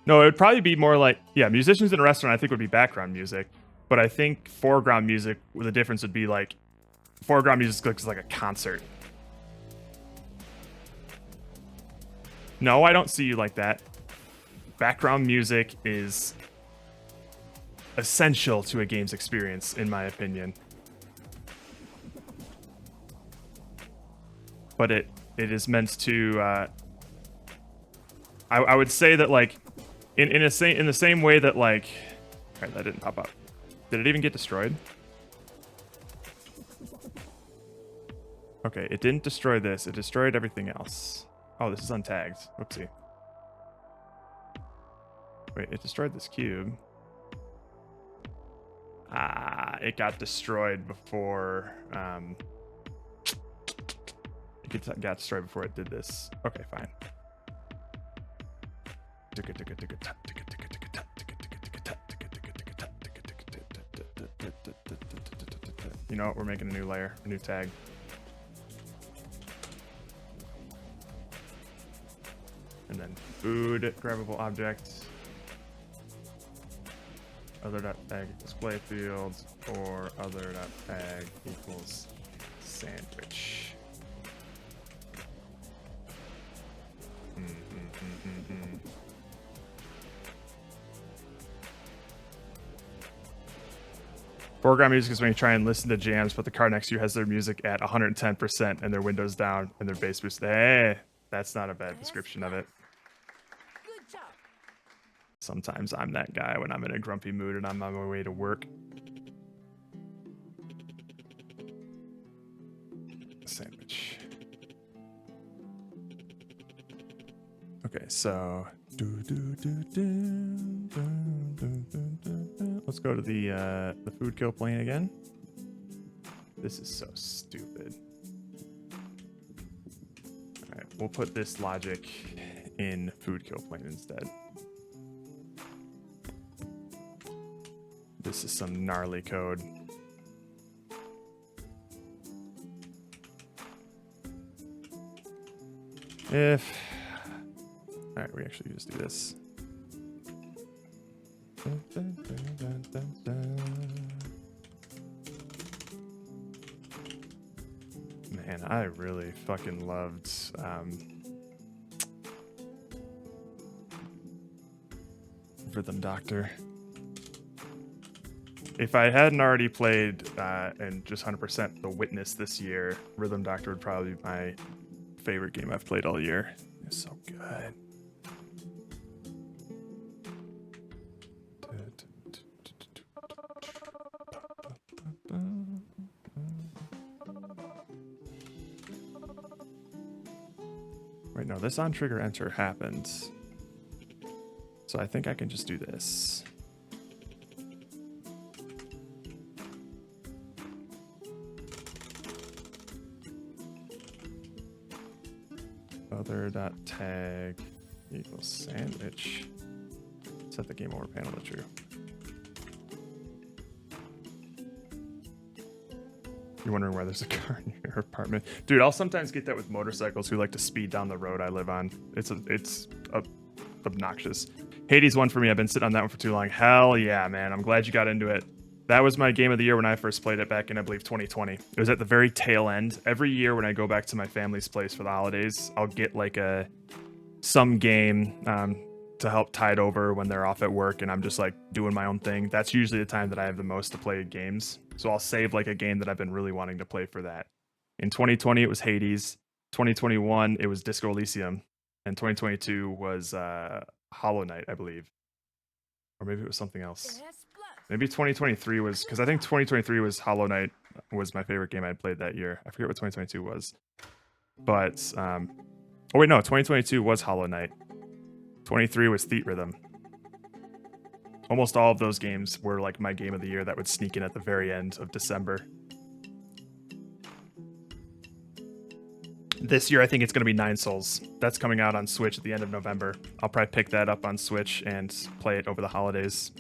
No, it would probably be more like, yeah, musicians in a restaurant I think would be background music. But I think foreground music, the difference would be like, foreground music looks like a concert. No, I don't see you like that. Background music is essential to a game's experience, in my opinion. But it is meant to, I would say that like, in the same way that like, alright, that didn't pop up. Did it even get destroyed? Okay, it didn't destroy this. It destroyed everything else. Oh, this is untagged. Whoopsie. Wait, it destroyed this cube. Ah, it got destroyed before. It got destroyed before it did this. Okay, fine. You know what? We're making a new layer, a new tag. And then food, grabbable objects. Other.tag equals playfields, or other.tag equals sandwich. Foreground music is when you try and listen to jams, but the car next to you has their music at 110% and their windows down and their bass boost. Hey, that's not a bad description of it. Good job. Sometimes I'm that guy when I'm in a grumpy mood and I'm on my way to work. Sandwich. Okay, so let's go to the food kill plane again. This is so stupid. All right, we'll put this logic in food kill plane instead. This is some gnarly code. All right, we actually just do this. Man, I really fucking loved Rhythm Doctor. If I hadn't already played and just 100% The Witness this year, Rhythm Doctor would probably be my favorite game I've played all year. It's so good. Wait, no, this on trigger enter happens. So I think I can just do this. Other.tag equals sandwich. Set the game over panel to true. You're wondering why there's a car in your apartment, dude. I'll sometimes get that with motorcycles who like to speed down the road I live on. It's obnoxious. Hades won for me. I've been sitting on that one for too long. Hell yeah, man. I'm glad you got into it. That was my game of the year when I first played it back in, I believe, 2020. It was at the very tail end. Every year when I go back to my family's place for the holidays, I'll get like some game to help tide over when they're off at work and I'm just like doing my own thing. That's usually the time that I have the most to play games. So I'll save like a game that I've been really wanting to play for that. In 2020, it was Hades. 2021, it was Disco Elysium. And 2022 was Hollow Knight, I believe. Or maybe it was something else. Maybe 2023 was, because I think 2023 was Hollow Knight was my favorite game I'd played that year. I forget what 2022 was. But, oh wait, no, 2022 was Hollow Knight. 23 was Theat Rhythm. Almost all of those games were like my game of the year that would sneak in at the very end of December. This year, I think it's going to be Nine Souls. That's coming out on Switch at the end of November. I'll probably pick that up on Switch and play it over the holidays.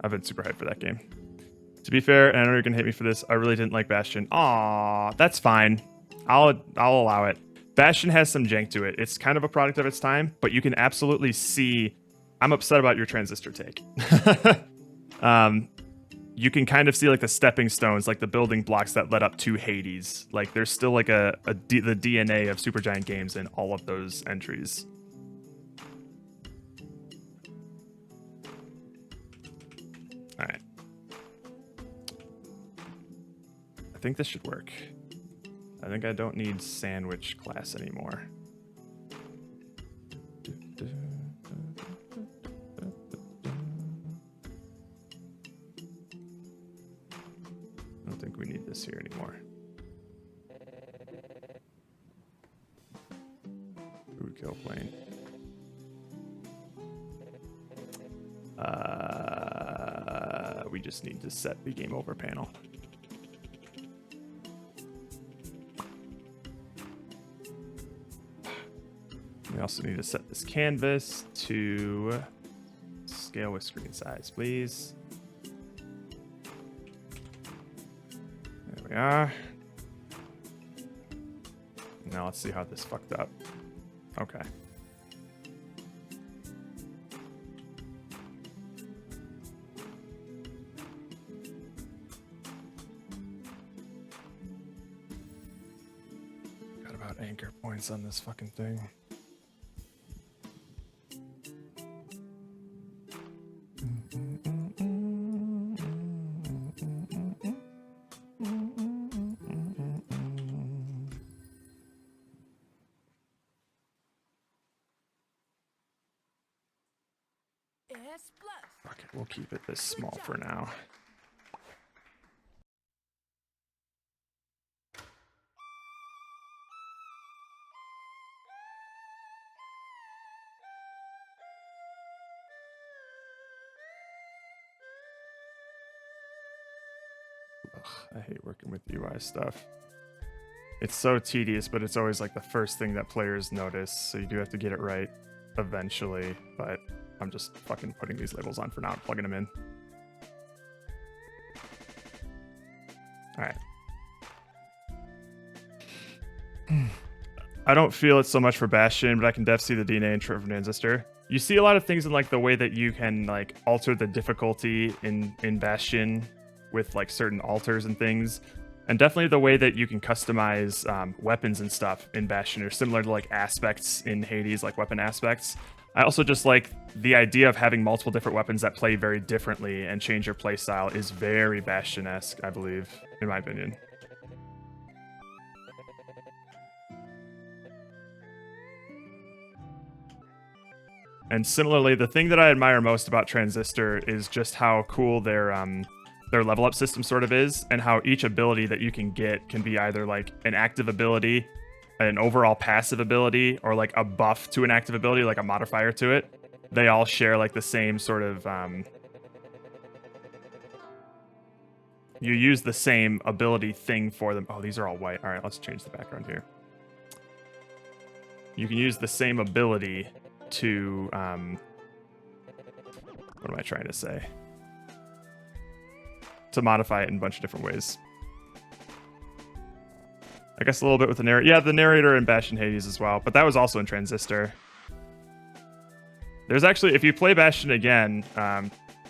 I've been super hyped for that game. To be fair, and I know you're going to hate me for this, I really didn't like Bastion. Aw, that's fine. I'll allow it. Bastion has some jank to it. It's kind of a product of its time, but you can absolutely see... I'm upset about your transistor take. You can kind of see like the stepping stones, like the building blocks that led up to Hades. Like there's still like the DNA of Supergiant Games in all of those entries. All right. I think this should work. I think I don't need sandwich class anymore. I don't think we need this here anymore. Food kill plane. We just need to set the game over panel. We also need to set this canvas to scale with screen size, please. There we are. Now let's see how this fucked up. Okay. Got about anchor points on this fucking thing. S plus. Okay, we'll keep it this small for now. Ugh, I hate working with UI stuff. It's so tedious, but it's always like the first thing that players notice, so you do have to get it right eventually, but I'm just fucking putting these labels on for now and plugging them in. Alright. I don't feel it so much for Bastion, but I can def see the DNA in Transistor. You see a lot of things in like the way that you can like alter the difficulty in Bastion with like certain alters and things. And definitely the way that you can customize weapons and stuff in Bastion are similar to like aspects in Hades, like weapon aspects. I also just like the idea of having multiple different weapons that play very differently and change your playstyle is very Bastion-esque, I believe, in my opinion. And similarly, the thing that I admire most about Transistor is just how cool their level up system sort of is, and how each ability that you can get can be either like an active ability, an overall passive ability, or like a buff to an active ability, like a modifier to it. They all share like the same sort of you use the same ability thing for them. Oh, these are all white. All right, let's change the background here. You can use the same ability to what am I trying to say? To modify it in a bunch of different ways. I guess a little bit with the narrator. Yeah, the narrator in Bastion Hades as well, but that was also in Transistor. There's actually, if you play Bastion again,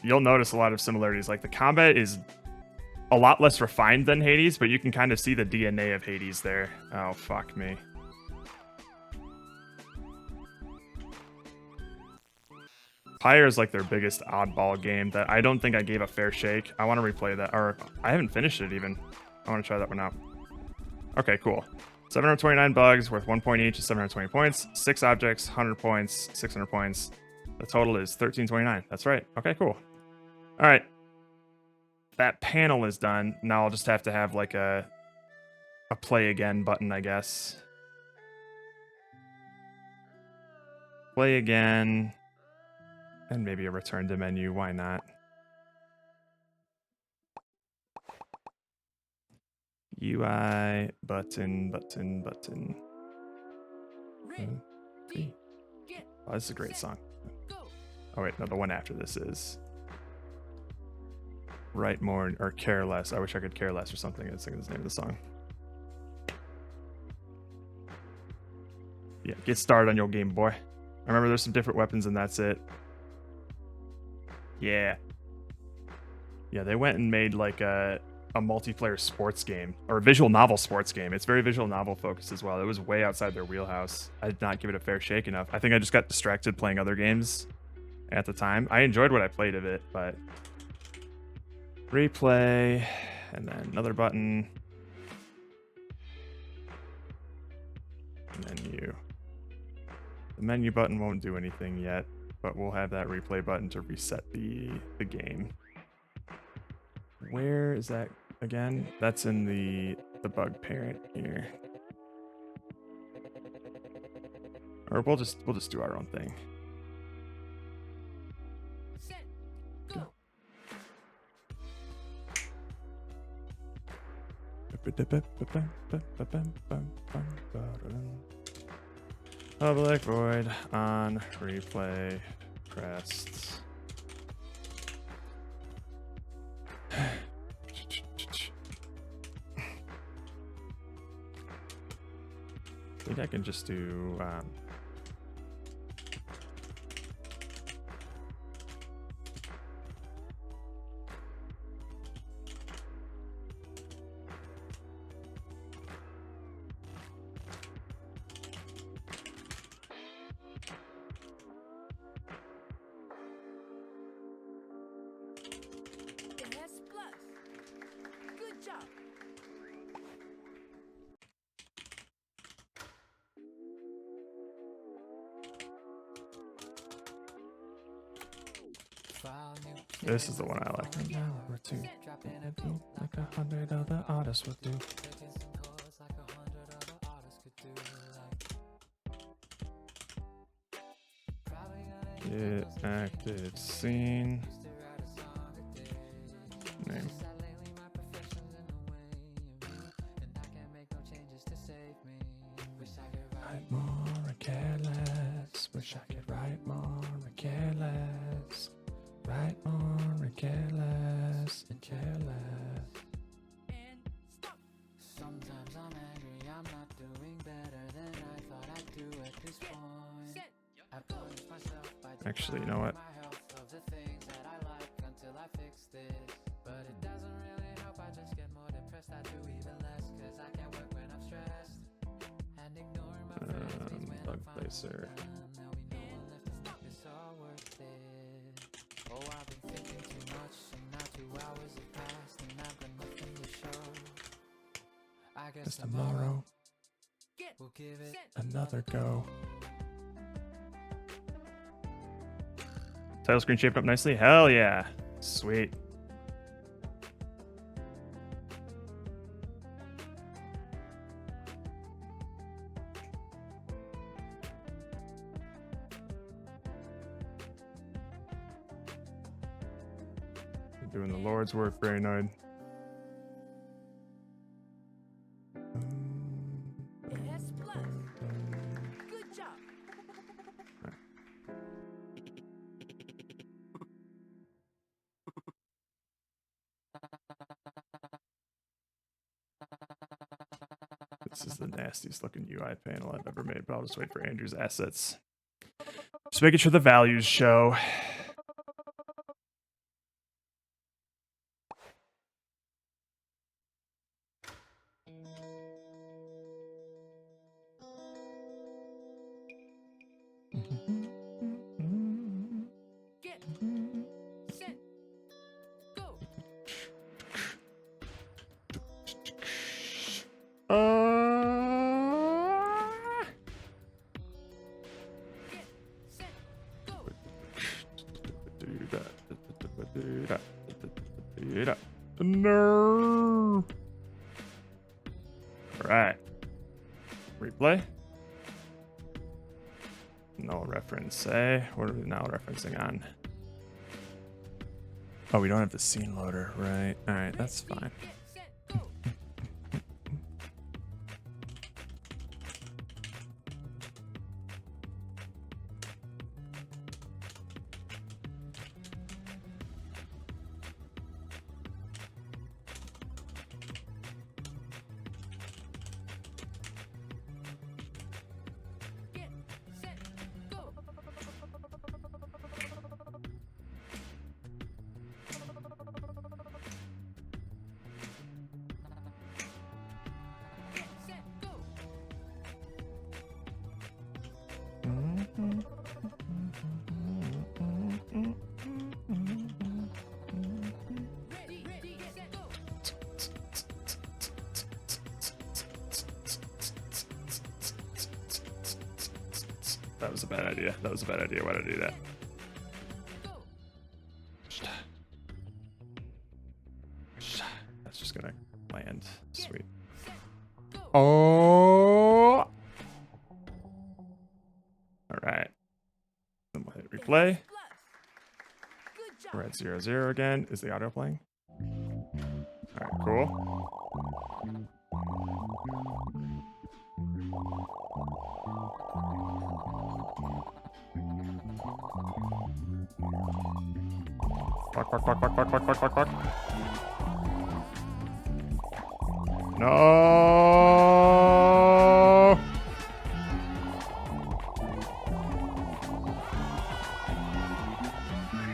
you'll notice a lot of similarities. Like the combat is a lot less refined than Hades, but you can kind of see the DNA of Hades there. Oh, fuck me. Pyre is like their biggest oddball game that I don't think I gave a fair shake. I want to replay that, or I haven't finished it even. I want to try that one out. Okay, cool. 729 bugs worth 1 point each is 720 points. 6 objects, 100 points, 600 points. The total is 1329. That's right. Okay, cool. All right. That panel is done. Now I'll just have to have like a play again button, I guess. Play again. And maybe a return to menu. Why not? UI, button, button, button. Oh, this is a great song. Oh, wait, no, the one after this is Write More or Care Less. I wish I could care less or something. I think it's the name of the song. Yeah, get started on your game, boy. I remember there's some different weapons and that's it. Yeah. Yeah, they went and made like a multiplayer sports game, or a visual novel sports game. It's very visual novel focused as well. It was way outside their wheelhouse. I did not give it a fair shake enough. I think I just got distracted playing other games at the time. I enjoyed what I played of it, but replay, and then another button. Menu. The menu button won't do anything yet, but we'll have that replay button to reset the game. Where is that again? That's in the bug parent here. Or we'll just do our own thing. Go. Public void on replay pressed. I think I can just do S plus. Good job. This is the one I like. An hour or two, like 100 other artists would do. Get acted, scene, name. Write more and care less. Wish I could write more and care less. Write more and care less and care less. Sometimes I'm angry, I'm not doing better than I thought I'd do at this point. I punish myself by Actually, you know what? my health of the things that I like until I fix this. But it doesn't really help, I just get more depressed. I do even less, cause I can't work when I'm stressed. And ignoring my friends means when Bug I'm finally placer. done, there'll be no one left to make this all worth it. Oh, I've been thinking too much, and now 2 hours have passed, and I've got nothing to show. I guess Tomorrow, we'll give it another go. Title screen shaped up nicely. Hell yeah. Sweet. You're doing the Lord's work, Brainoid. S plus. Good job. This is the nastiest looking UI panel I've ever made, but I'll just wait for Andrew's assets. Just making sure the values show. Get set. Go. No. All right. Replay. Null reference. What are we now referencing on? Oh, we don't have the scene loader, right? All right, that's fine. That was a bad idea. That was a bad idea. Why did I do that? That's just gonna land. Sweet. Oh! Alright. Then we'll hit replay. We're at 0-0 again. Is the audio playing? Alright, cool. Fuck, fuck, fuck, fuck, fuck, fuck, fuck, fuck, fuck. No!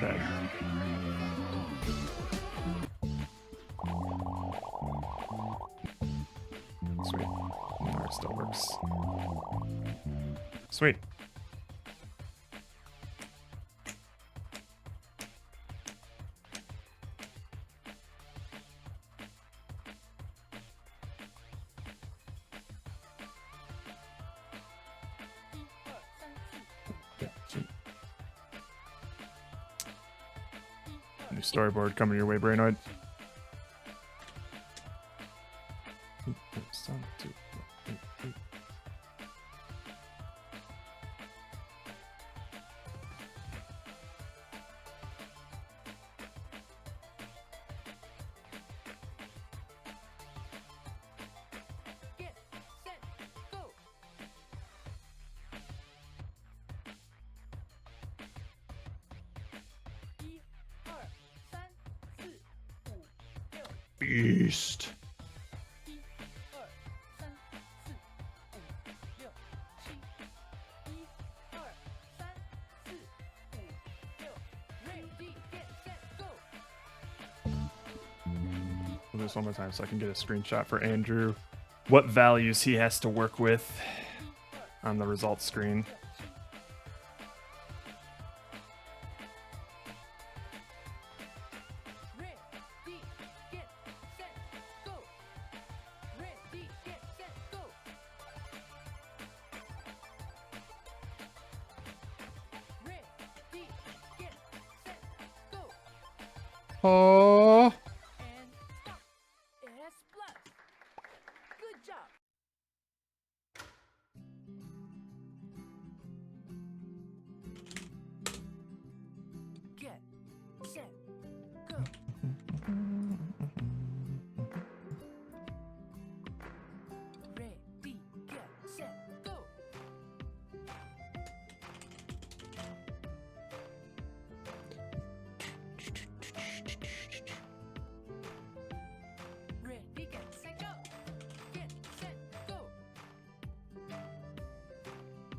Dead. Sweet. No, it still works. Sweet. New storyboard coming your way, Brainoid. Get set go. 一二三四五六 Beast. 一二三四五六七一二三四五六 Ready get set go. We'll do this one more time so I can get a screenshot for Andrew. What values he has to work with on the results screen. Ready get set go. Ready get set go. Ready get set go. Oh. And stop. S plus. Good job. Get set go. Ready get set go. Ready get set go. Get set go. Ready get set go. Get set go. Ready get set go.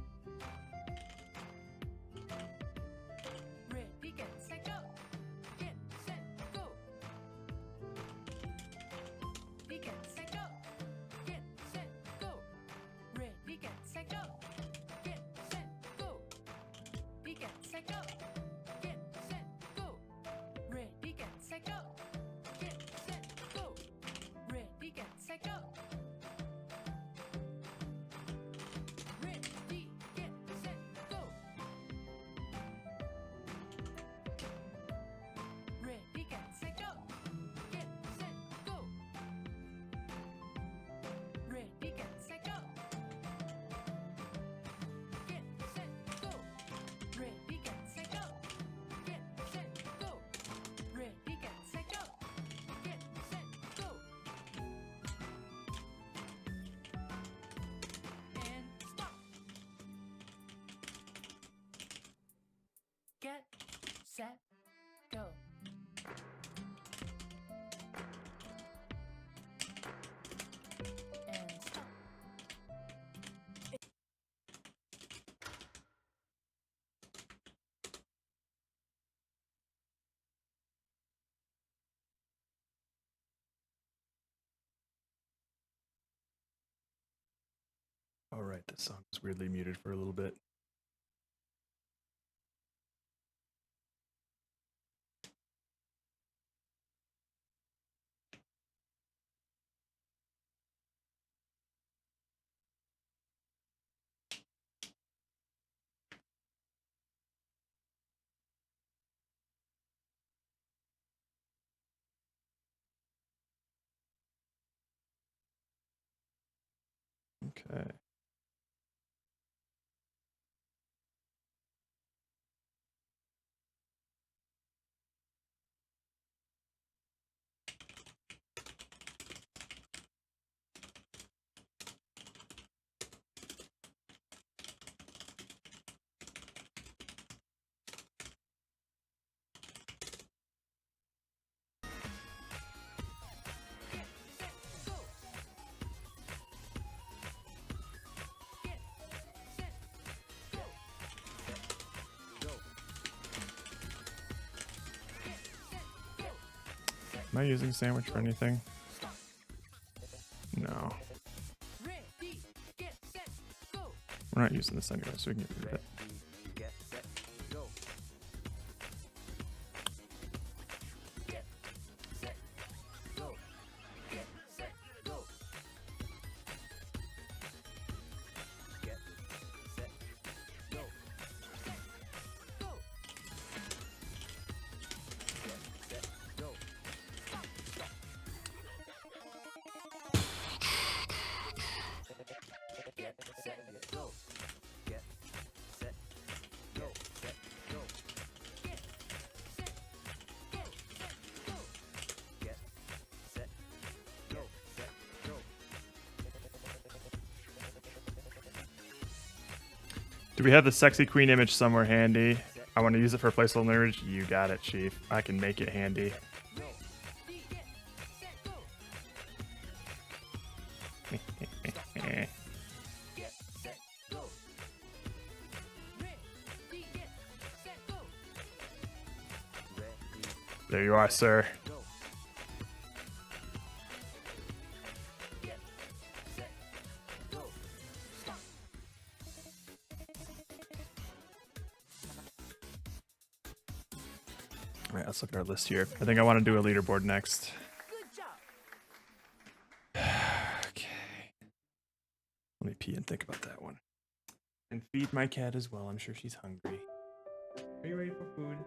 Get set go. Ready get set go. Get set go. Ready get set go. Get set go. Ready get set go. Get set go. Ready get set go. Ready get set go. Ready get set go. Get set go. Ready get set go. Get set go. Ready get set go. Get set go. Ready get set go. Get set go. And stop. Get set go. And stop. All right, this song is weirdly muted for a little bit. Okay. Am I using sandwich for anything? No. Ready get set go. We're not using this anyway, so we can get rid of it. Get set go. Get set go. Get set go. Get set go. Set go. Get Do we have the sexy queen image somewhere handy? I want to use it for a placeholder image. You got it, Chief. I can make it handy. There you are, sir. All right, let's look at our list here. I think I want to do a leaderboard next. Okay. Let me pee and think about that one. And feed my cat as well. I'm sure she's hungry. Are you ready for food?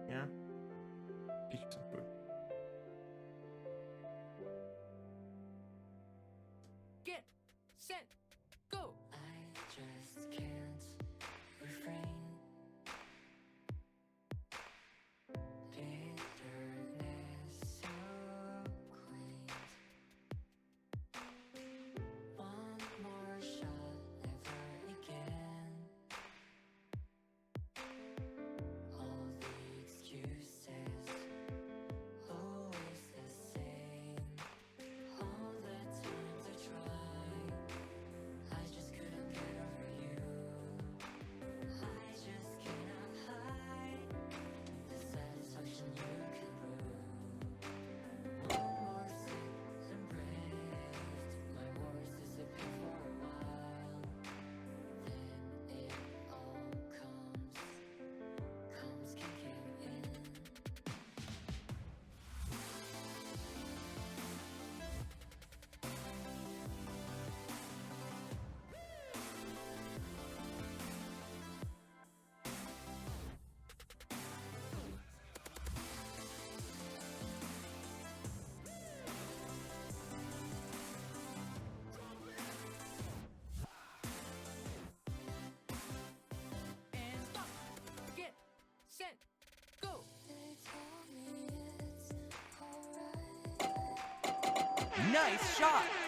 Yeah? Get you some food. Get set go. I just can't refrain. Bitterness so quaint. One more shot, never again. All the excuses, always the same. All the times I tried, I just couldn't get over you. I just cannot hide the satisfaction you can prove. One more sip and breathed, my worries disappear for a while. Then it all comes kicking in. And stop. Get set go. They told me it's alright. Nice shot!